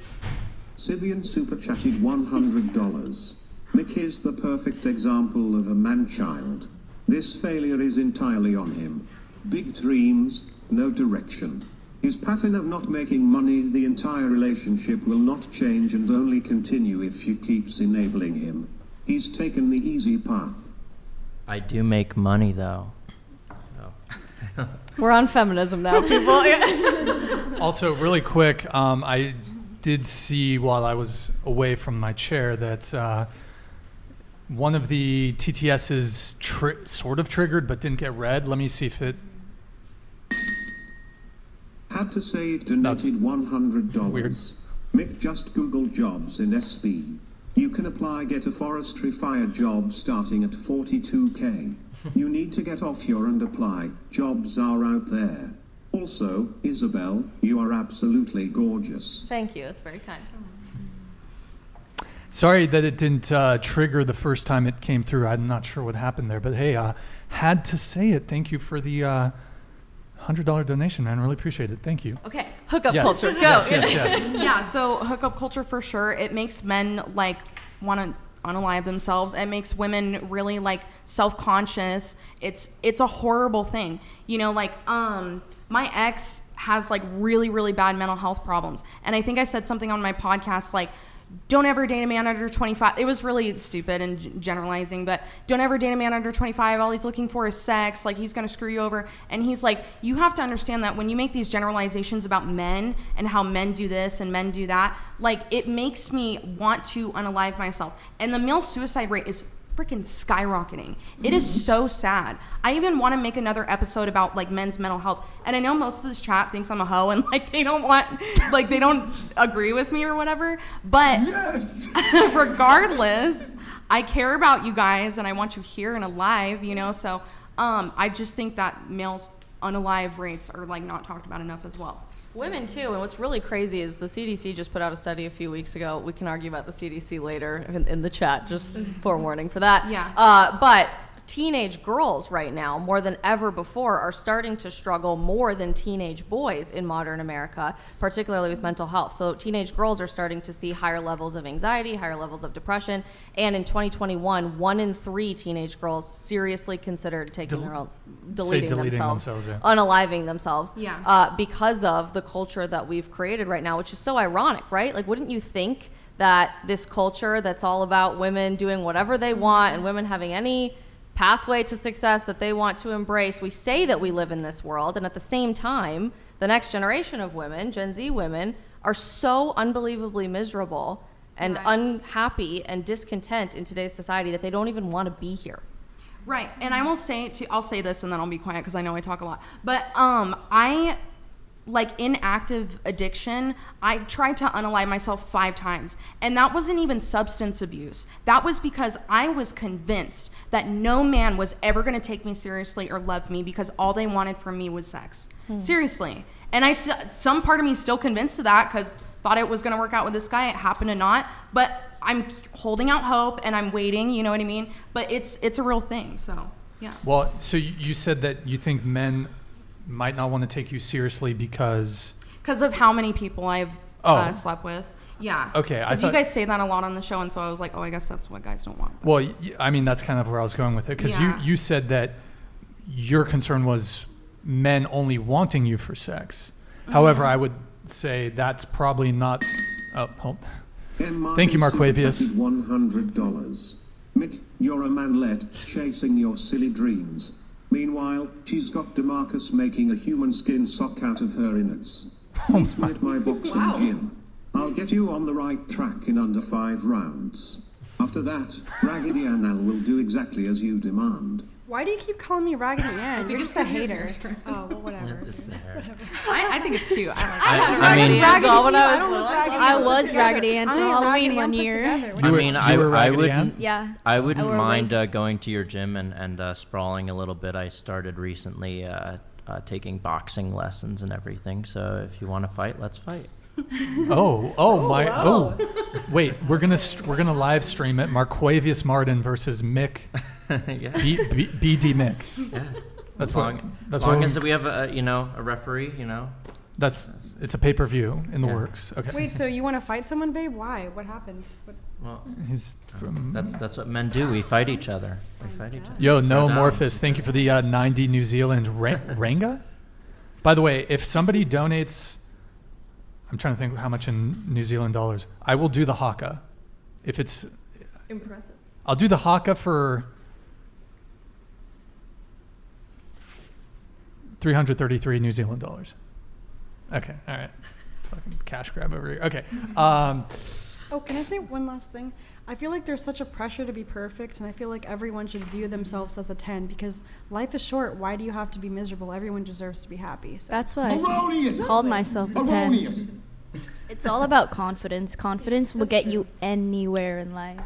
Sivian super chatted $100. Mick is the perfect example of a man-child. This failure is entirely on him. Big dreams, no direction. His pattern of not making money, the entire relationship will not change and only continue if she keeps enabling him. He's taken the easy path. I do make money, though. We're on feminism now, people. Also, really quick, I did see while I was away from my chair that one of the TTSs sort of triggered but didn't get read. Let me see if it... Had to say it donated $100. Weird. Mick just Google jobs in SB. You can apply, get a forestry fire job starting at 42K. You need to get off your and apply. Jobs are out there. Also, Isabel, you are absolutely gorgeous. Thank you. That's very kind. Sorry that it didn't trigger the first time it came through. I'm not sure what happened there, but hey, had to say it. Thank you for the $100 donation, man. Really appreciate it. Thank you. Okay, hookup Yes. culture. Go. Yes. Yeah, so hookup culture for sure. It makes men like want to unalive themselves. It makes women really like self-conscious. It's a horrible thing. You know, like my ex has like really, really bad mental health problems. And I think I said something on my podcast like, don't ever date a man under 25. It was really stupid and generalizing, but don't ever date a man under 25. All he's looking for is sex. Like, he's going to screw you over. And he's like, you have to understand that when you make these generalizations about men and how men do this and men do that, like, it makes me want to unalive myself. And the male suicide rate is freaking skyrocketing. It is so sad. I even want to make another episode about like men's mental health. And I know most of this chat thinks I'm a hoe and like they don't agree with me or whatever. But yes. Regardless, I care about you guys and I want you here and alive, you know? So I just think that males unalive rates are like not talked about enough as well. Women too, and what's really crazy is the CDC just put out a study a few weeks ago. We can argue about the CDC later in the chat, just forewarning for that. Yeah. But teenage girls right now, more than ever before, are starting to struggle more than teenage boys in modern America, particularly with mental health. So teenage girls are starting to see higher levels of anxiety, higher levels of depression, and in 2021, 1 in 3 teenage girls seriously considered taking their own, deleting themselves, yeah. unaliving themselves, Yeah. because of the culture that we've created right now, which is so ironic, right? Like, wouldn't you think that this culture that's all about women doing whatever they want and women having any pathway to success that they want to embrace, we say that we live in this world, and at the same time, the next generation of women, Gen Z women, are so unbelievably miserable and unhappy and discontent in today's society that they don't even want to be here. Right, and I will say, I'll say this and then I'll be quiet because I know I talk a lot, but like in active addiction, I tried to unalive myself 5 times. And that wasn't even substance abuse. That was because I was convinced that no man was ever going to take me seriously or love me because all they wanted from me was sex. Seriously. And some part of me is still convinced of that because thought it was going to work out with this guy. It happened to not. But I'm holding out hope and I'm waiting, you know what I mean? But it's a real thing, so yeah. Well, so you said that you think men might not want to take you seriously because of how many people I've slept with. Yeah. Okay. Because you guys say that a lot on the show, and so I was like, oh, I guess that's what guys don't want. Well, I mean, that's kind of where I was going with it, because you said that your concern was men only wanting you for sex. However, I would say that's probably not. Oh, hold. Thank you, Marquavius. $100. Mick, you're a manlet chasing your silly dreams. Meanwhile, she's got DeMarcus making a human skin sock out of her innards. Meet me at my boxing gym. I'll get you on the right track in under 5 rounds. After that, Raggedy Anne will do exactly as you demand. Why do you keep calling me Raggedy Anne? You're just a hater. Oh, well, whatever. I think it's cute. I was Raggedy Anne for Halloween one year. I wouldn't mind going to your gym and sprawling a little bit. I started recently taking boxing lessons and everything. So if you want to fight, let's fight. Wait, we're gonna live stream it. Marquavius Martin versus Mick. BD Mick. Yeah. As long as we have a referee, it's a pay-per-view in the works. Okay. Wait, so you want to fight someone, babe? Why? What happened? Well, that's what men do. We fight each other. Yo, no Morphus. Thank you for the 90 New Zealand Ranga. By the way, if somebody donates, I'm trying to think how much in New Zealand dollars. I will do the HAKA. If it's impressive. I'll do the HAKA for 333 New Zealand dollars. Okay, all right. Fucking cash grab over here. Okay. Can I say one last thing? I feel like there's such a pressure to be perfect, and I feel like everyone should view themselves as a 10 because life is short. Why do you have to be miserable? Everyone deserves to be happy. So. That's why I called myself a 10. It's all about confidence. Confidence will get you anywhere in life.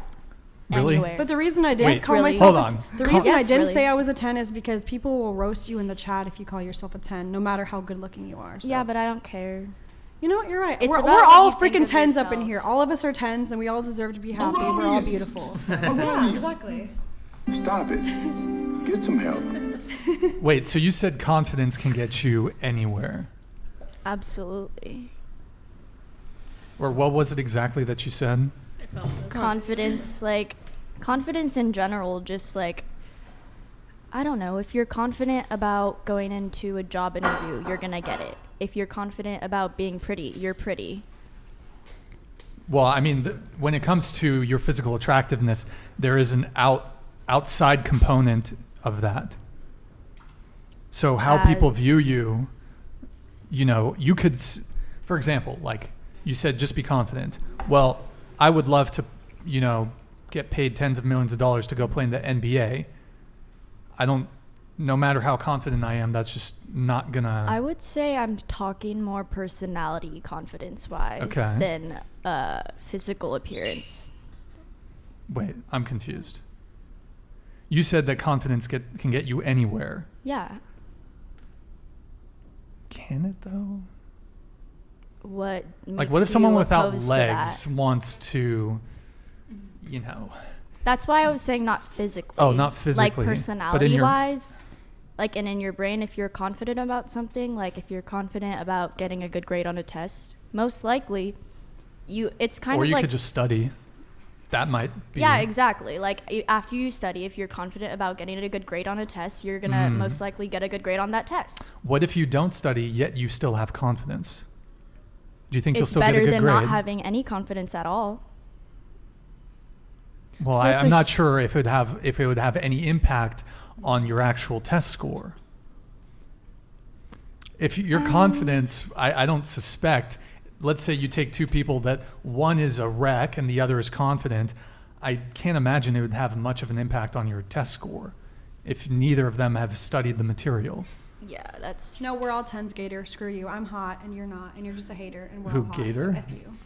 Really? Anywhere. But the reason I didn't call myself the reason I didn't say I was a 10 is because people will roast you in the chat if you call yourself a 10, no matter how good looking you are. So. Yeah, but I don't care. You know what? You're right. We're all freaking 10s up in here. All of us are 10s, and we all deserve to be happy. We're all beautiful. So. Yeah, exactly. Stop it. Get some help. Wait, so you said confidence can get you anywhere? Absolutely. Or what was it exactly that you said? Confidence, confidence in general, just I don't know. If you're confident about going into a job interview, you're going to get it. If you're confident about being pretty, you're pretty. Well, I mean, when it comes to your physical attractiveness, there is an outside component of that. So how people view you, you could, for example, you said, just be confident. Well, I would love to, get paid tens of millions of dollars to go play in the NBA. No matter how confident I am, that's just not gonna. I would say I'm talking more personality confidence-wise than physical appearance. Wait, I'm confused. You said that confidence can get you anywhere. Yeah. Can it though? What if someone without legs wants to, That's why I was saying not physically. Oh, not physically. Personality-wise. And in your brain, if you're confident about something, if you're confident about getting a good grade on a test, most likely it's kind of Or you could just study. That might be. Yeah, exactly. After you study, if you're confident about getting a good grade on a test, you're going to most likely get a good grade on that test. What if you don't study, yet you still have confidence? Do you think you'll still get a good grade? It's better than not having any confidence at all. Well, I'm not sure if it would have any impact on your actual test score. If your confidence, I don't suspect. Let's say you take two people that one is a wreck and the other is confident. I can't imagine it would have much of an impact on your test score if neither of them have studied the material. Yeah, that's... No, we're all 10s, Gator. Screw you. I'm hot and you're not, and you're just a hater, and we're Who, all hot, Gator? so F you.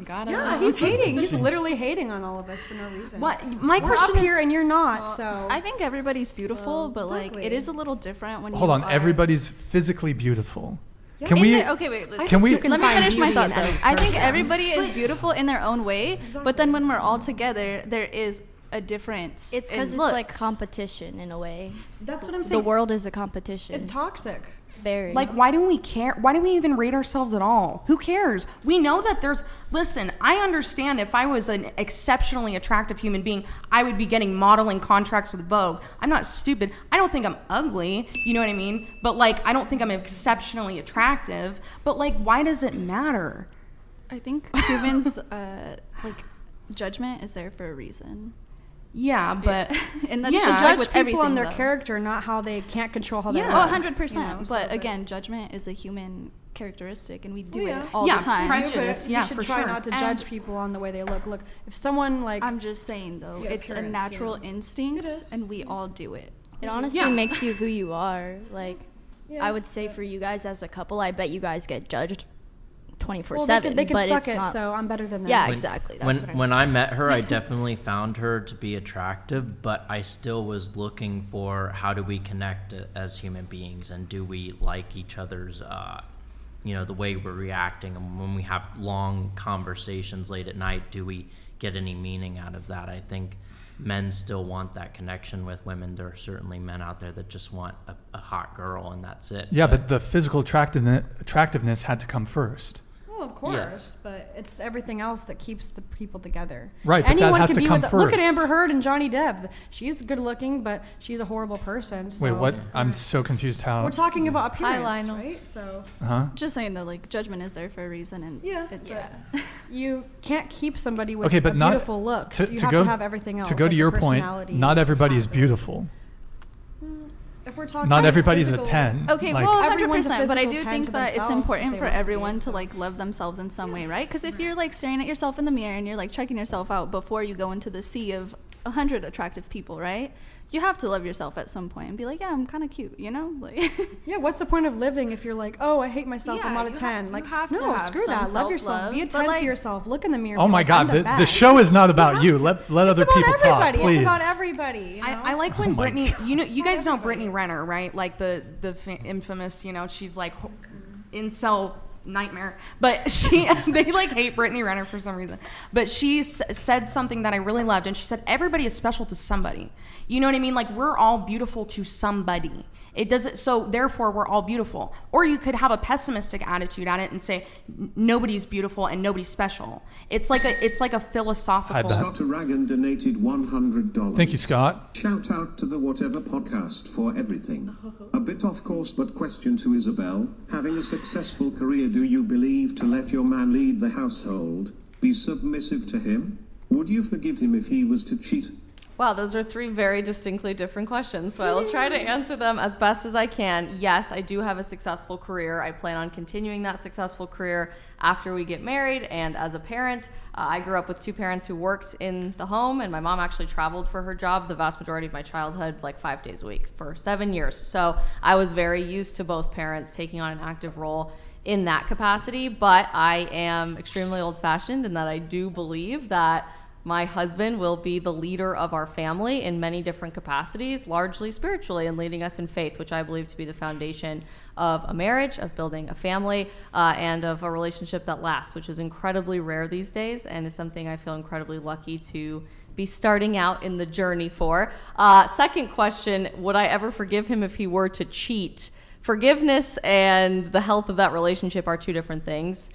Got it. Yeah, he's hating. He's literally hating on all of us for no reason. What? My question up here and you're not, so... I think everybody's beautiful, but exactly. it is a little different when Hold on, everybody's physically beautiful. Yeah. Can we... Okay, wait. Let me finish my thought, though. I think everybody is beautiful in their own way, but then when we're all together, there is a difference. It's because it's like competition in a way. That's what I'm saying. The world is a competition. It's toxic. Very. Like, why do we care? Why do we even rate ourselves at all? Who cares? We know that listen, I understand if I was an exceptionally attractive human being, I would be getting modeling contracts with Vogue. I'm not stupid. I don't think I'm ugly, you know what I mean? But like, I don't think I'm exceptionally attractive, but like, why does it matter? I think humans, like, judgment is there for a reason. Yeah, but and that's just like with people on their though. character, not how they can't control how they look. 100%. You know, but again, judgment is a human characteristic, and we do it all the time. Prejudice. You should try not to judge people on the way they look. Look, if someone like I'm just saying though, it's a natural instinct, and we all do it. It honestly makes you who you are. Like, I would say for you guys as a couple, I bet you guys get judged 24/7. They can but suck it's it, not, so I'm better than them. Yeah, exactly. That's when I met her, I definitely found her to be attractive, but I still was looking for how do we connect as human beings, and do we like each other's, the way we're reacting, and when we have long conversations late at night, do we get any meaning out of that? I think men still want that connection with women. There are certainly men out there that just want a hot girl and that's it. Yeah, but the physical attractiveness had to come first. Well, of course, but it's everything else that keeps the people together. Right, but anyone that has can to be come with first. Look at Amber Heard and Johnny Depp. She's good looking, but she's a horrible person. So. Wait, what? I'm so confused how... We're talking about appearance, Hi, Lionel. right? So. Just saying though, like, judgment is there for a reason, and you can't keep somebody with but beautiful looks. You have to have everything else. To go to your point, not everybody is beautiful. If we're talking not everybody's a 10. Okay, like, well, 100%, but I do think that it's important for want to everyone to like love themselves in some way, right? Because if you're like staring at yourself in the mirror and you're like checking yourself out before you go into the sea of 100 attractive people, right? You have to love yourself at some point and be like, yeah, I'm kind of cute, you know? Like, yeah, what's the point of living if you're like, oh, I hate myself, I'm not a 10. Like, no, screw that. Love yourself. Be a 10 for yourself. Look in the mirror. Oh my God, the show is not about you. Let other people talk, please. It's about everybody. You know? I like when Brittany, you guys know Brittany Renner, right? Like the infamous, she's like incel nightmare, but they like hate Brittany Renner for some reason, but she said something that I really loved, and she said everybody is special to somebody. You know what I mean? Like, we're all beautiful to somebody. It doesn't, so therefore we're all beautiful. Or you could have a pessimistic attitude at it and say nobody's beautiful and nobody's special. It's like a philosophical. Scott Ragan donated $100. Thank you, Scott. Shout out to the Whatever Podcast for everything. A bit off course, but question to Isabel. Having a successful career, do you believe to let your man lead the household? Be submissive to him? Would you forgive him if he was to cheat? Wow, those are three very distinctly different questions, so I will try to answer them as best as I can. Yes, I do have a successful career. I plan on continuing that successful career after we get married, and as a parent, I grew up with two parents who worked in the home, and my mom actually traveled for her job the vast majority of my childhood, like 5 days a week for 7 years. So I was very used to both parents taking on an active role in that capacity, but I am extremely old-fashioned in that I do believe that my husband will be the leader of our family in many different capacities, largely spiritually, and leading us in faith, which I believe to be the foundation of a marriage, of building a family, and of a relationship that lasts, which is incredibly rare these days and is something I feel incredibly lucky to be starting out in the journey for. Second question, would I ever forgive him if he were to cheat? Forgiveness and the health of that relationship are two different things.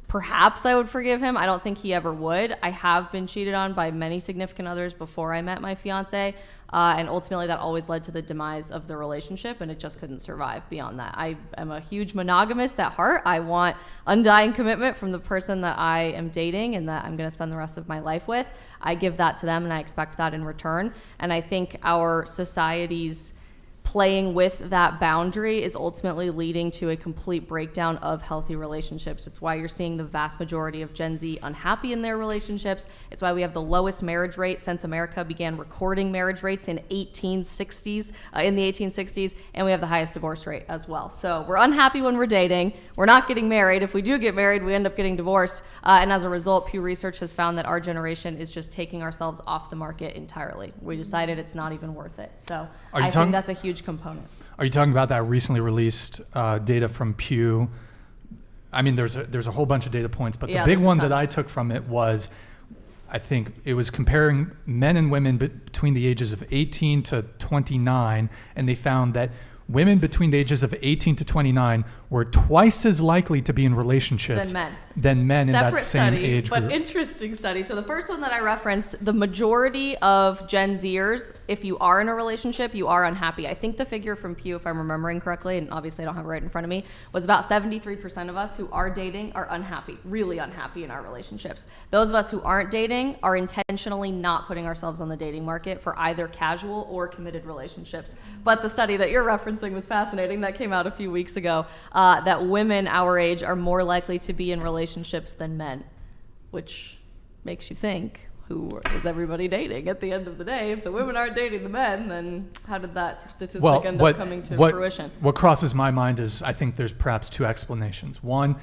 Perhaps I would forgive him. I don't think he ever would. I have been cheated on by many significant others before I met my fiance, and ultimately that always led to the demise of the relationship, and it just couldn't survive beyond that. I am a huge monogamist at heart. I want undying commitment from the person that I am dating and that I'm going to spend the rest of my life with. I give that to them, and I expect that in return. And I think our society's playing with that boundary is ultimately leading to a complete breakdown of healthy relationships. It's why you're seeing the vast majority of Gen Z unhappy in their relationships. It's why we have the lowest marriage rate since America began recording marriage rates in the 1860s, and we have the highest divorce rate as well. So we're unhappy when we're dating. We're not getting married. If we do get married, we end up getting divorced. And as a result, Pew Research has found that our generation is just taking ourselves off the market entirely. We decided it's not even worth it. So I think that's a huge component. Are you talking about that recently released data from Pew? I mean, there's a whole bunch of data points, but the big one that I took from it was, I think it was comparing men and women between the ages of 18 to 29, and they found that women between the ages of 18 to 29 were twice as likely to be in relationships than men in that same age group. But interesting study. So the first one that I referenced, the majority of Gen Zers, if you are in a relationship, you are unhappy. I think the figure from Pew, if I'm remembering correctly, and obviously I don't have it right in front of me, was about 73% of us who are dating are unhappy, really unhappy in our relationships. Those of us who aren't dating are intentionally not putting ourselves on the dating market for either casual or committed relationships. But the study that you're referencing was fascinating. That came out a few weeks ago. That women our age are more likely to be in relationships than men, which makes you think, who is everybody dating at the end of the day? If the women aren't dating the men, then how did that statistic end up coming to fruition? What crosses my mind is I think there's perhaps two explanations. One,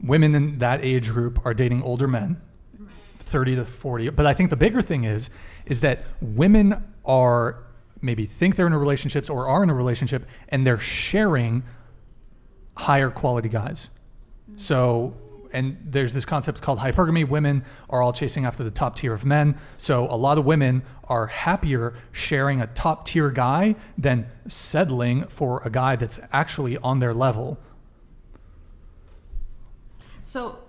women in that age group are dating older men, 30 to 40. But I think the bigger thing is that women are maybe think they're in a relationships or are in a relationship and they're sharing higher quality guys. So, and there's this concept called hypergamy. Women are all chasing after the top tier of men. So a lot of women are happier sharing a top tier guy than settling for a guy that's actually on their level. So,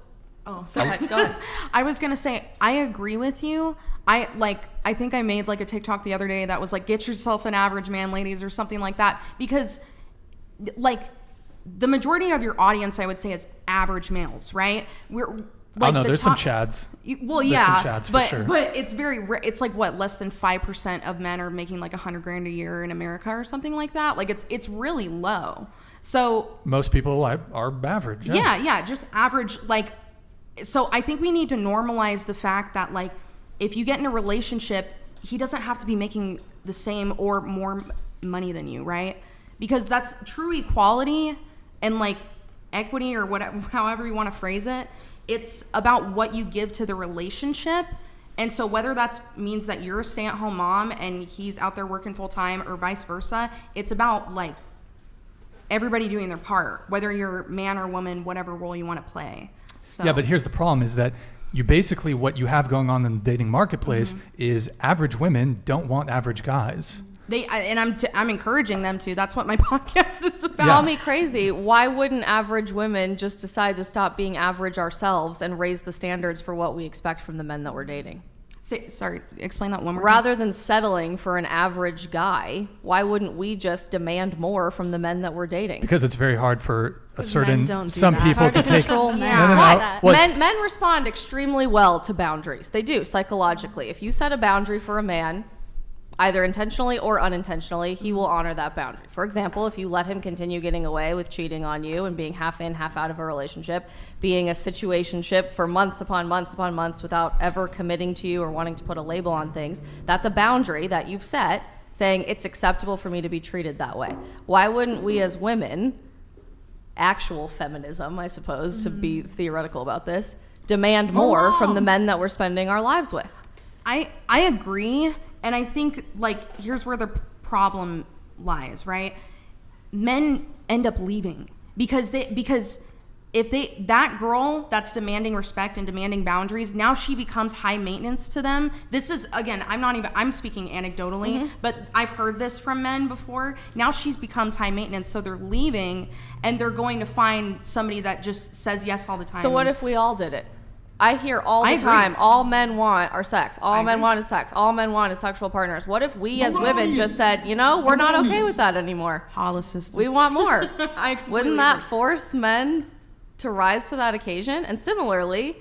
go ahead. I was gonna say, I agree with you. I think I made like a TikTok the other day that was like, get yourself an average man, ladies, or something like that. Because like the majority of your audience, I would say, is average males, right? We're like, there's some chads. Well, there's yeah, some chads but for sure. But it's very it's like what, less than 5% of men are making like $100,000 a year in America or something like that. Like it's really low. So most people are average. Yeah, just average. Like, so I think we need to normalize the fact that like, if you get in a relationship, he doesn't have to be making the same or more money than you, right? Because that's true equality and like equity or whatever, however you want to phrase it. It's about what you give to the relationship. And so whether that means that you're a stay-at-home mom and he's out there working full-time or vice versa, it's about like everybody doing their part, whether you're man or woman, whatever role you want to play. So. Yeah, but here's the problem is that you basically, what you have going on in the dating marketplace is average women don't want average guys. I'm encouraging them to. That's what my podcast is about. Call me crazy. Why wouldn't average women just decide to stop being average ourselves and raise the standards for what we expect from the men that we're dating? Sorry, explain that one more time. Rather than settling for an average guy, why wouldn't we just demand more from the men that we're dating? Because it's very hard for some people to take. Men respond extremely well to boundaries. They do psychologically. If you set a boundary for a man, either intentionally or unintentionally, he will honor that boundary. For example, if you let him continue getting away with cheating on you and being half in, half out of a relationship, being a situationship for months upon months upon months without ever committing to you or wanting to put a label on things, that's a boundary that you've set, saying it's acceptable for me to be treated that way. Why wouldn't we as women, actual feminism, I suppose, to be theoretical about this, demand more from the men that we're spending our lives with? I agree. And I think, like, here's where the problem lies, right? Men end up leaving because that girl that's demanding respect and demanding boundaries, now she becomes high maintenance to them. This is, again, I'm speaking anecdotally, but I've heard this from men before. Now she becomes high maintenance, so they're leaving and they're going to find somebody that just says yes all the time. So what if we all did it? I hear all the time, all men want are sex. All men want is sex. All men want is sexual partners. What if we as women just said, we're not okay with that anymore. We want more. Wouldn't that force men to rise to that occasion? And similarly,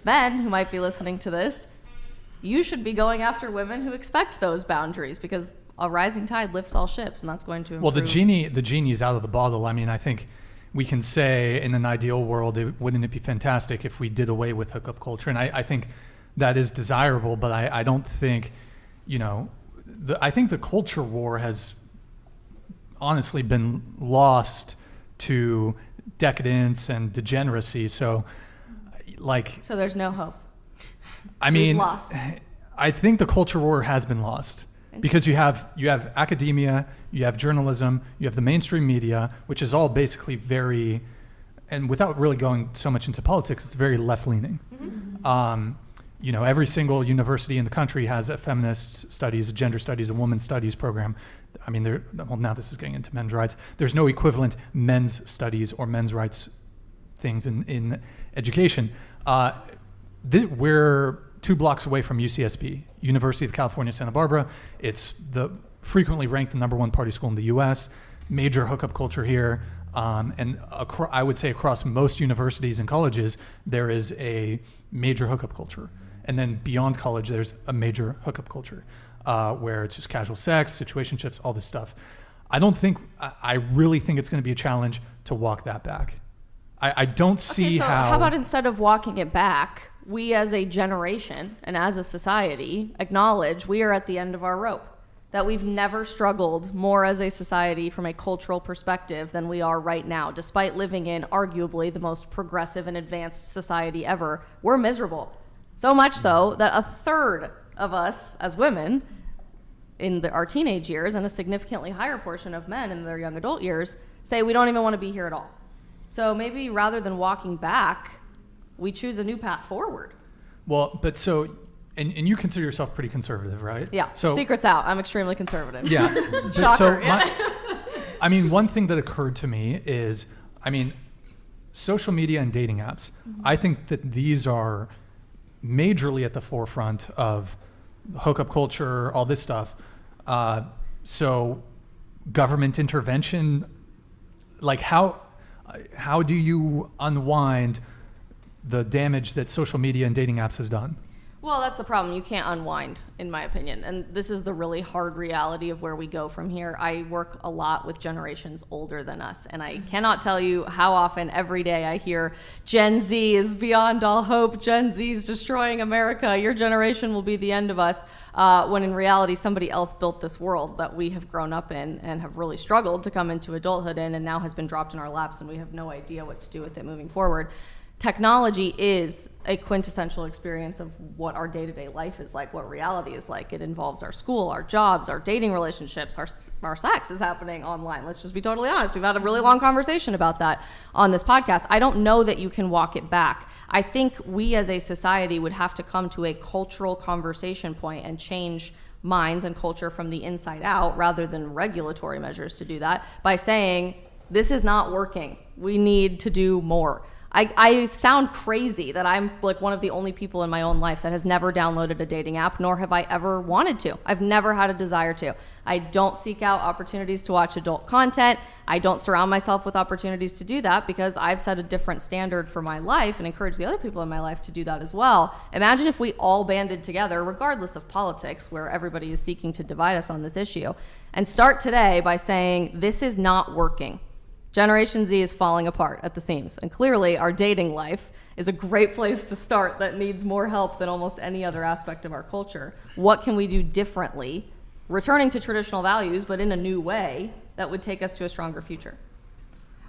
men who might be listening to this, you should be going after women who expect those boundaries because a rising tide lifts all ships, and that's going to improve. Well, the genie's out of the bottle. I mean, I think we can say in an ideal world, wouldn't it be fantastic if we did away with hookup culture? And I think that is desirable, but I don't think, I think the culture war has honestly been lost to decadence and degeneracy. So there's no hope. I mean, we've lost. I think the culture war has been lost. Because you have academia, you have journalism, you have the mainstream media, which is all basically very, and without really going so much into politics, it's very left-leaning. Every single university in the country has a feminist studies, a gender studies, a women's studies program. I mean, well, now this is getting into men's rights. There's no equivalent men's studies or men's rights things in education. We're 2 blocks away from UCSB, University of California, Santa Barbara. It's frequently ranked the #1 party school in the U.S., major hookup culture here. And I would say across most universities and colleges, there is a major hookup culture. And then beyond college, there's a major hookup culture where it's just casual sex, situationships, all this stuff. I really think it's going to be a challenge to walk that back. I don't see how about instead of walking it back, we as a generation and as a society acknowledge we are at the end of our rope, that we've never struggled more as a society from a cultural perspective than we are right now, despite living in arguably the most progressive and advanced society ever. We're miserable. So much so that a third of us as women in our teenage years and a significantly higher portion of men in their young adult years say we don't even want to be here at all. So maybe rather than walking back, we choose a new path forward. Well, but so, and you consider yourself pretty conservative, right? Yeah, so, secret's out. I'm extremely conservative. Yeah. Shocker. I mean, one thing that occurred to me is, social media and dating apps, I think that these are majorly at the forefront of hookup culture, all this stuff. So government intervention, like how do you unwind the damage that social media and dating apps has done? Well, that's the problem. You can't unwind, in my opinion. And this is the really hard reality of where we go from here. I work a lot with generations older than us, and I cannot tell you how often every day I hear Gen Z is beyond all hope. Gen Z is destroying America. Your generation will be the end of us. When in reality, somebody else built this world that we have grown up in and have really struggled to come into adulthood in, and now has been dropped in our laps, and we have no idea what to do with it moving forward. Technology is a quintessential experience of what our day-to-day life is like, what reality is like. It involves our school, our jobs, our dating relationships, our sex is happening online. Let's just be totally honest. We've had a really long conversation about that on this podcast. I don't know that you can walk it back. I think we as a society would have to come to a cultural conversation point and change minds and culture from the inside out rather than regulatory measures to do that by saying, this is not working. We need to do more. I sound crazy that I'm like one of the only people in my own life that has never downloaded a dating app, nor have I ever wanted to. I've never had a desire to. I don't seek out opportunities to watch adult content. I don't surround myself with opportunities to do that because I've set a different standard for my life and encourage the other people in my life to do that as well. Imagine if we all banded together, regardless of politics, where everybody is seeking to divide us on this issue, and start today by saying, this is not working. Generation Z is falling apart at the seams, and clearly our dating life is a great place to start that needs more help than almost any other aspect of our culture. What can we do differently, returning to traditional values, but in a new way that would take us to a stronger future?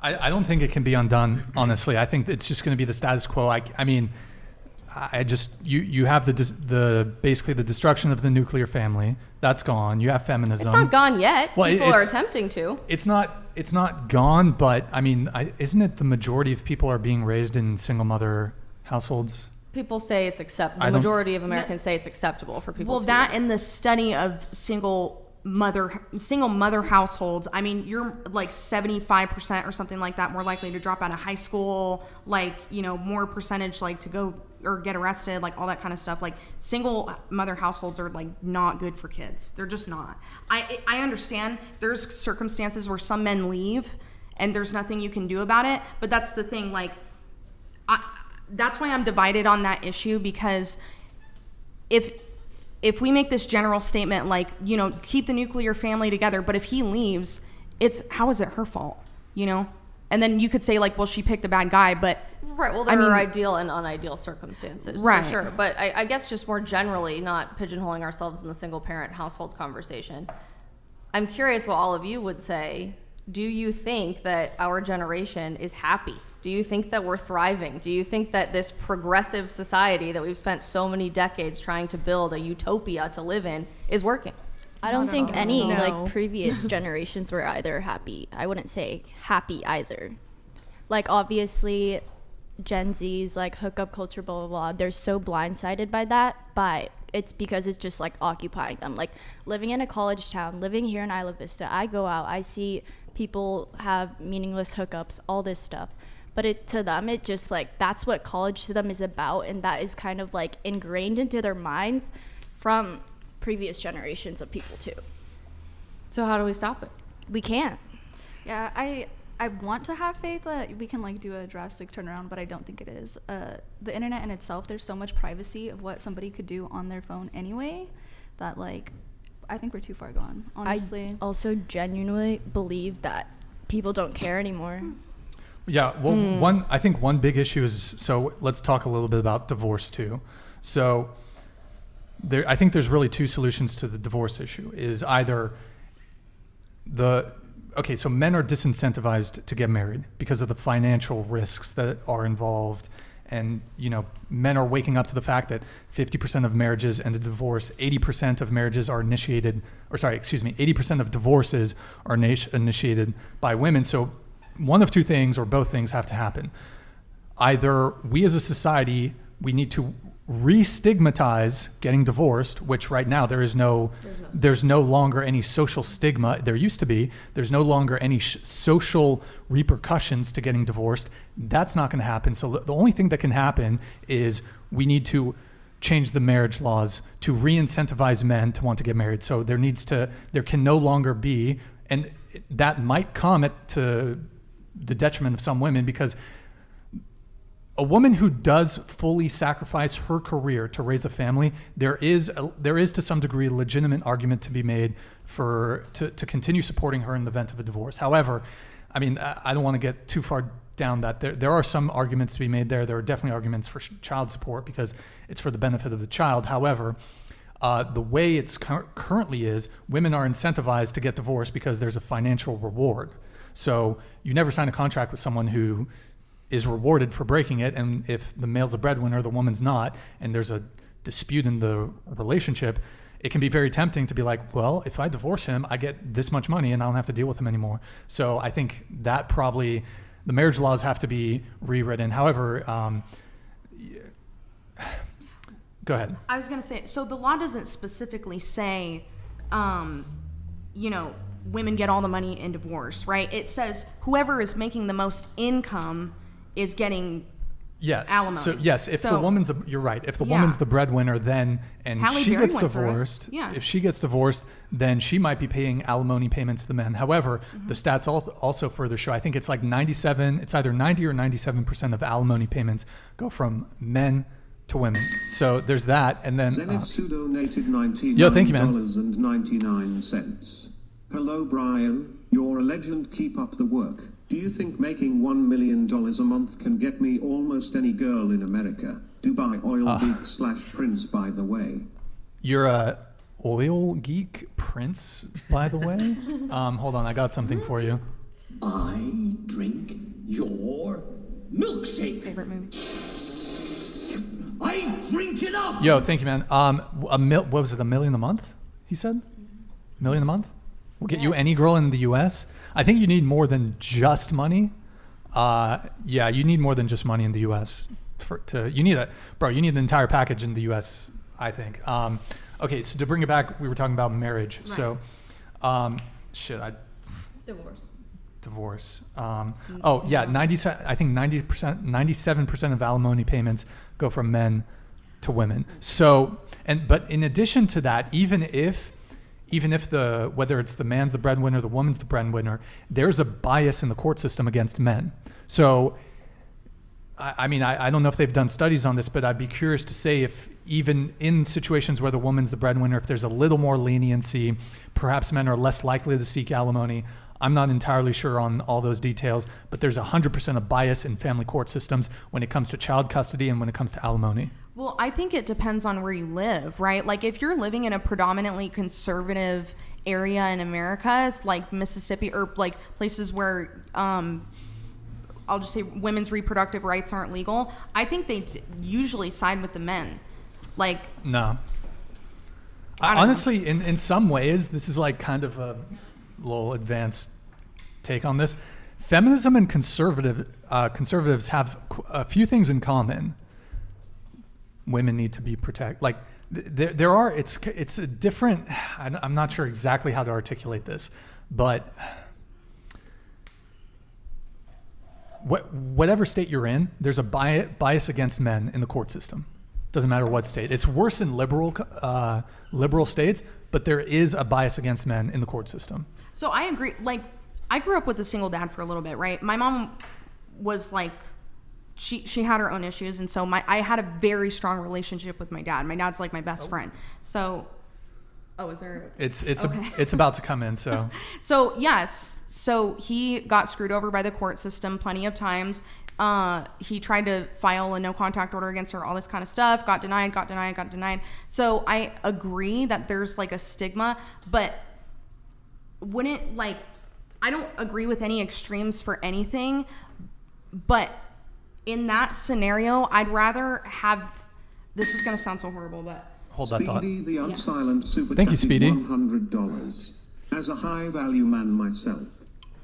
I don't think it can be undone, honestly. I think it's just going to be the status quo. You have the basically the destruction of the nuclear family. That's gone. You have feminism. It's not gone yet. Well, people are attempting to. It's not gone, but isn't it the majority of people are being raised in single mother households? People say it's acceptable. The majority of Americans say it's acceptable for people. Well, that in the study of single mother households, you're like 75% or something like that more likely to drop out of high school, more percentage to go or get arrested, all that kind of stuff. Single mother households are not good for kids. They're just not. I understand there's circumstances where some men leave and there's nothing you can do about it, but that's the thing. That's why I'm divided on that issue, because if we make this general statement keep the nuclear family together, but if he leaves, how is it her fault, And then you could say well, she picked a bad guy, but right. Well, there are ideal and unideal circumstances, right? For sure. But I guess just more generally, not pigeonholing ourselves in the single parent household conversation, I'm curious what all of you would say. Do you think that our generation is happy? Do you think that we're thriving? Do you think that this progressive society that we've spent so many decades trying to build a utopia to live in is working? I don't think any previous generations were either happy. I wouldn't say happy either. Obviously Gen Z's hookup culture, blah blah blah, they're so blindsided by that. But it's because it's just like occupying them. Like living in a college town, living here in Isla Vista, I go out, I see people have meaningless hookups, all this stuff. But to them, it just like, that's what college to them is about. And that is kind of like ingrained into their minds from previous generations of people too. So how do we stop it? We can't. Yeah, I want to have faith that we can like do a drastic turnaround, but I don't think it is. The internet in itself, there's so much privacy of what somebody could do on their phone anyway, that like, I think we're too far gone, honestly. I also genuinely believe that people don't care anymore. Yeah, well, I think one big issue is, so let's talk a little bit about divorce too. So I think there's really two solutions to the divorce issue. Is either so men are disincentivized to get married because of the financial risks that are involved. And, men are waking up to the fact that 50% of marriages end in divorce, 80% of marriages are 80% of divorces are initiated by women. So one of two things or both things have to happen. Either we as a society, we need to re-stigmatize getting divorced, which right now there's no longer any social stigma. There used to be. There's no longer any social repercussions to getting divorced. That's not going to happen. So the only thing that can happen is we need to change the marriage laws to re-incentivize men to want to get married. So there can no longer be, and that might come to the detriment of some women, because a woman who does fully sacrifice her career to raise a family, there is to some degree a legitimate argument to be made to continue supporting her in the event of a divorce. However, I mean, I don't want to get too far down that. There are some arguments to be made there. There are definitely arguments for child support because it's for the benefit of the child. However, the way it's currently is, women are incentivized to get divorced because there's a financial reward. So you never sign a contract with someone who is rewarded for breaking it, and if the male's the breadwinner, the woman's not, and there's a dispute in the relationship, it can be very tempting to be like, well, if I divorce him, I get this much money and I don't have to deal with him anymore. So I think that probably the marriage laws have to be rewritten. However, go ahead. I was going to say, so the law doesn't specifically say, women get all the money in divorce, right? It says whoever is making the most income is getting alimony. So yes, if the woman's you're right. If the woman's the breadwinner, then she gets divorced. Yeah. If she gets divorced, then she might be paying alimony payments to the men. However, the stats also further show, I think it's like 97. It's either 90 or 97% of alimony payments go from men to women. So there's that, and then Zenith donated $99.99. Hello, Brian. You're a legend. Keep up the work. Do you think making $1 million a month can get me almost any girl in America? Dubai oil geek / Prince, by the way. You're a oil geek Prince, by the way? Hold on, I got something for you. I drink your milkshake. Favorite movie. I drink it up. Yo, thank you, man. What was it, $1 million a month? He said, $1 million a month. We'll get you any girl in the U.S. I think you need more than just money. You need more than just money in the U.S. You need the entire package in the U.S., I think. Okay, so to bring it back, we were talking about marriage. Right. So, Divorce. I think 97% of alimony payments go from men to women. So, but in addition to that, even if whether it's the man's the breadwinner, the woman's the breadwinner, there's a bias in the court system against men. So, I mean, I don't know if they've done studies on this, but I'd be curious to say if even in situations where the woman's the breadwinner, if there's a little more leniency, perhaps men are less likely to seek alimony. I'm not entirely sure on all those details, but there's 100% of bias in family court systems when it comes to child custody and when it comes to alimony. Well, I think it depends on where you live, right? Like if you're living in a predominantly conservative area in America, it's like Mississippi or like places where, I'll just say women's reproductive rights aren't legal. I think they usually side with the men. Like, no. Honestly, in some ways, this is like kind of a little advanced take on this. Feminism and conservatives have a few things in common. Women need to be protected. Like there are, it's a different, I'm not sure exactly how to articulate this, but whatever state you're in, there's a bias against men in the court system. Doesn't matter what state. It's worse in liberal states, but there is a bias against men in the court system. So I agree. Like, I grew up with a single dad for a little bit, right? My mom was like, she had her own issues, and so I had a very strong relationship with my dad. My dad's like my best friend. So, is there? It's about to come in. So. So yes. So he got screwed over by the court system plenty of times. He tried to file a no contact order against her, all this kind of stuff. Got denied. So I agree that there's like a stigma, but wouldn't like. I don't agree with any extremes for anything, but in that scenario, I'd rather have, this is going to sound so horrible, but. Hold that thought. Speedy the Unsilent Super Thank you, Speedy. $100. As a high-value man myself,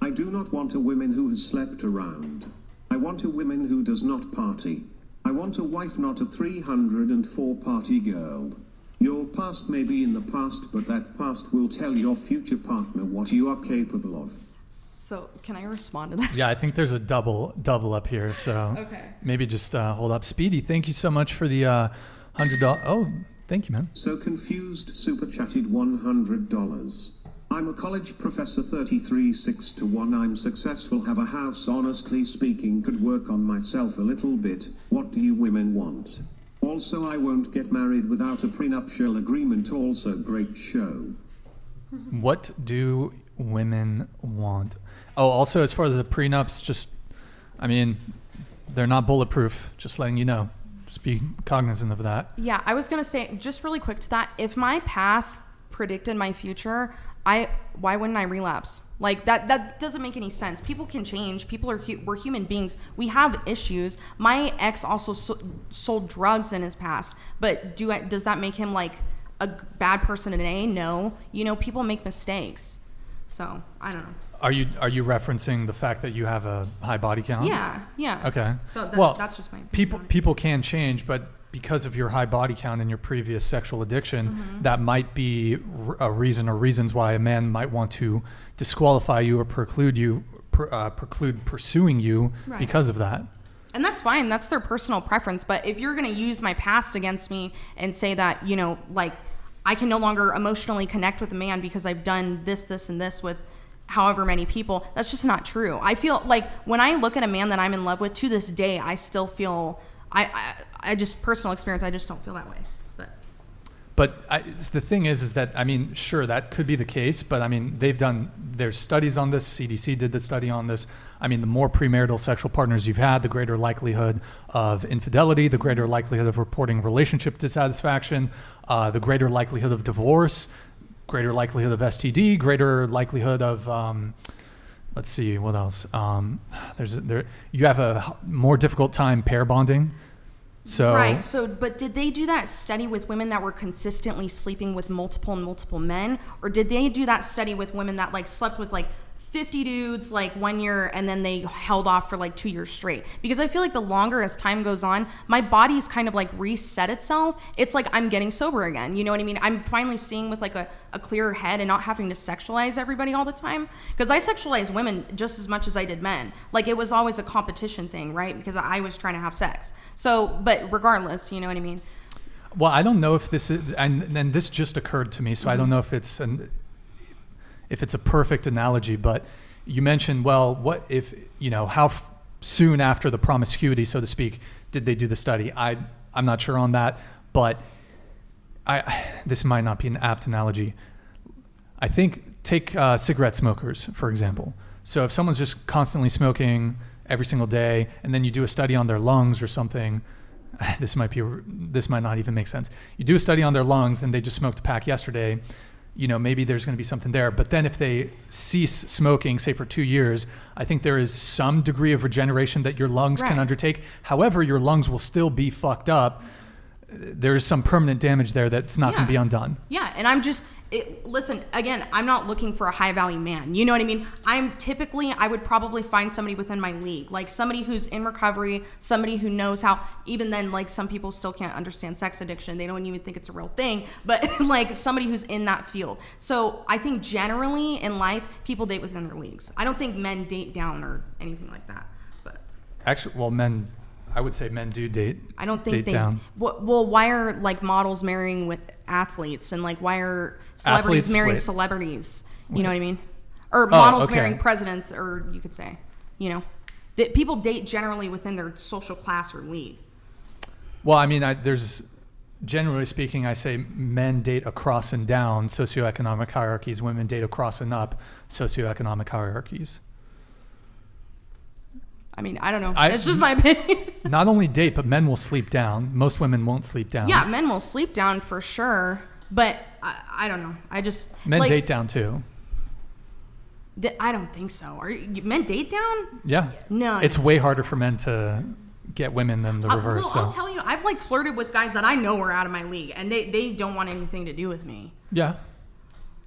I do not want a woman who has slept around. I want a woman who does not party. I want a wife, not a 304 party girl. Your past may be in the past, but that past will tell your future partner what you are capable of. So can I respond to that? Yeah, I think there's a double up here. So okay. Maybe just hold up. Speedy, thank you so much for the $100. Oh, thank you, man. So confused, super chatted $100. I'm a college professor, 33, 6 to 1. I'm successful, have a house, honestly speaking, could work on myself a little bit. What do you women want? Also, I won't get married without a prenuptial agreement. Also, great show. What do women want? Oh, also, as far as the prenups, just, I mean, they're not bulletproof, just letting you know. Just be cognizant of that. Yeah, I was going to say, just really quick to that, if my past predicted my future, why wouldn't I relapse? Like, that doesn't make any sense. People can change. We're human beings. We have issues. My ex also sold drugs in his past, but does that make him like a bad person today? No. You know, people make mistakes. So, I don't know. Are you referencing the fact that you have a high body count? Yeah. Okay. So that's just my opinion. People can change, but because of your high body count and your previous sexual addiction, that might be a reason or reasons why a man might want to disqualify you or preclude pursuing you because of that. And that's fine. That's their personal preference. But if you're going to use my past against me and say that, you know, like I can no longer emotionally connect with a man because I've done this, and this with however many people, that's just not true. I feel like when I look at a man that I'm in love with to this day, I still feel, I just, personal experience, I just don't feel that way. But the thing is that, I mean, sure, that could be the case, but I mean, there's studies on this. CDC did the study on this. I mean, the more premarital sexual partners you've had, the greater likelihood of infidelity, the greater likelihood of reporting relationship dissatisfaction, the greater likelihood of divorce, greater likelihood of STD, greater likelihood of, let's see, what else? You have a more difficult time pair bonding. So right. So, but did they do that study with women that were consistently sleeping with multiple men, or did they do that study with women that like slept with like 50 dudes like 1 year and then they held off for like 2 years straight? Because I feel like the longer as time goes on, my body's kind of like reset itself. It's like I'm getting sober again. You know what I mean? I'm finally seeing with like a clearer head and not having to sexualize everybody all the time. Because I sexualized women just as much as I did men. Like it was always a competition thing, right? Because I was trying to have sex. So, but regardless, you know what I mean? Well, I don't know if this is, and this just occurred to me, so I don't know if it's a perfect analogy, but you mentioned, well, what if, you know, how soon after the promiscuity, so to speak, did they do the study? I'm not sure on that, but this might not be an apt analogy. I think take cigarette smokers, for example. So if someone's just constantly smoking every single day, and then you do a study on their lungs or something, this might not even make sense. You do a study on their lungs and they just smoked a pack yesterday, you know, maybe there's going to be something there. But then if they cease smoking, say for 2 years, I think there is some degree of regeneration that your lungs can undertake. However, your lungs will still be fucked up. There is some permanent damage there that's not going to be undone. Yeah, and Listen, again, I'm not looking for a high value man. You know what I mean? I would probably find somebody within my league, like somebody who's in recovery, somebody who knows how, even then, like some people still can't understand sex addiction. They don't even think it's a real thing, but like somebody who's in that field. So I think generally in life, people date within their leagues. I don't think men date down or anything like that. But actually, well, I would say men do date. I don't think date down. Well, why are like models marrying with athletes, and like why are celebrities marrying celebrities? You know what I mean? Or models marrying presidents, or you could say, you know, that people date generally within their social class or league. Well, I mean, there's generally speaking, I say men date across and down socioeconomic hierarchies. Women date across and up socioeconomic hierarchies. I mean, I don't know. It's just my opinion. Not only date, but men will sleep down. Most women won't sleep down. Yeah, men will sleep down for sure. But I don't know. Men date down too. I don't think so. Men date down? Yeah. No. It's way harder for men to get women than the reverse. Well, I'll tell you, I've like flirted with guys that I know are out of my league, and they don't want anything to do with me. Yeah.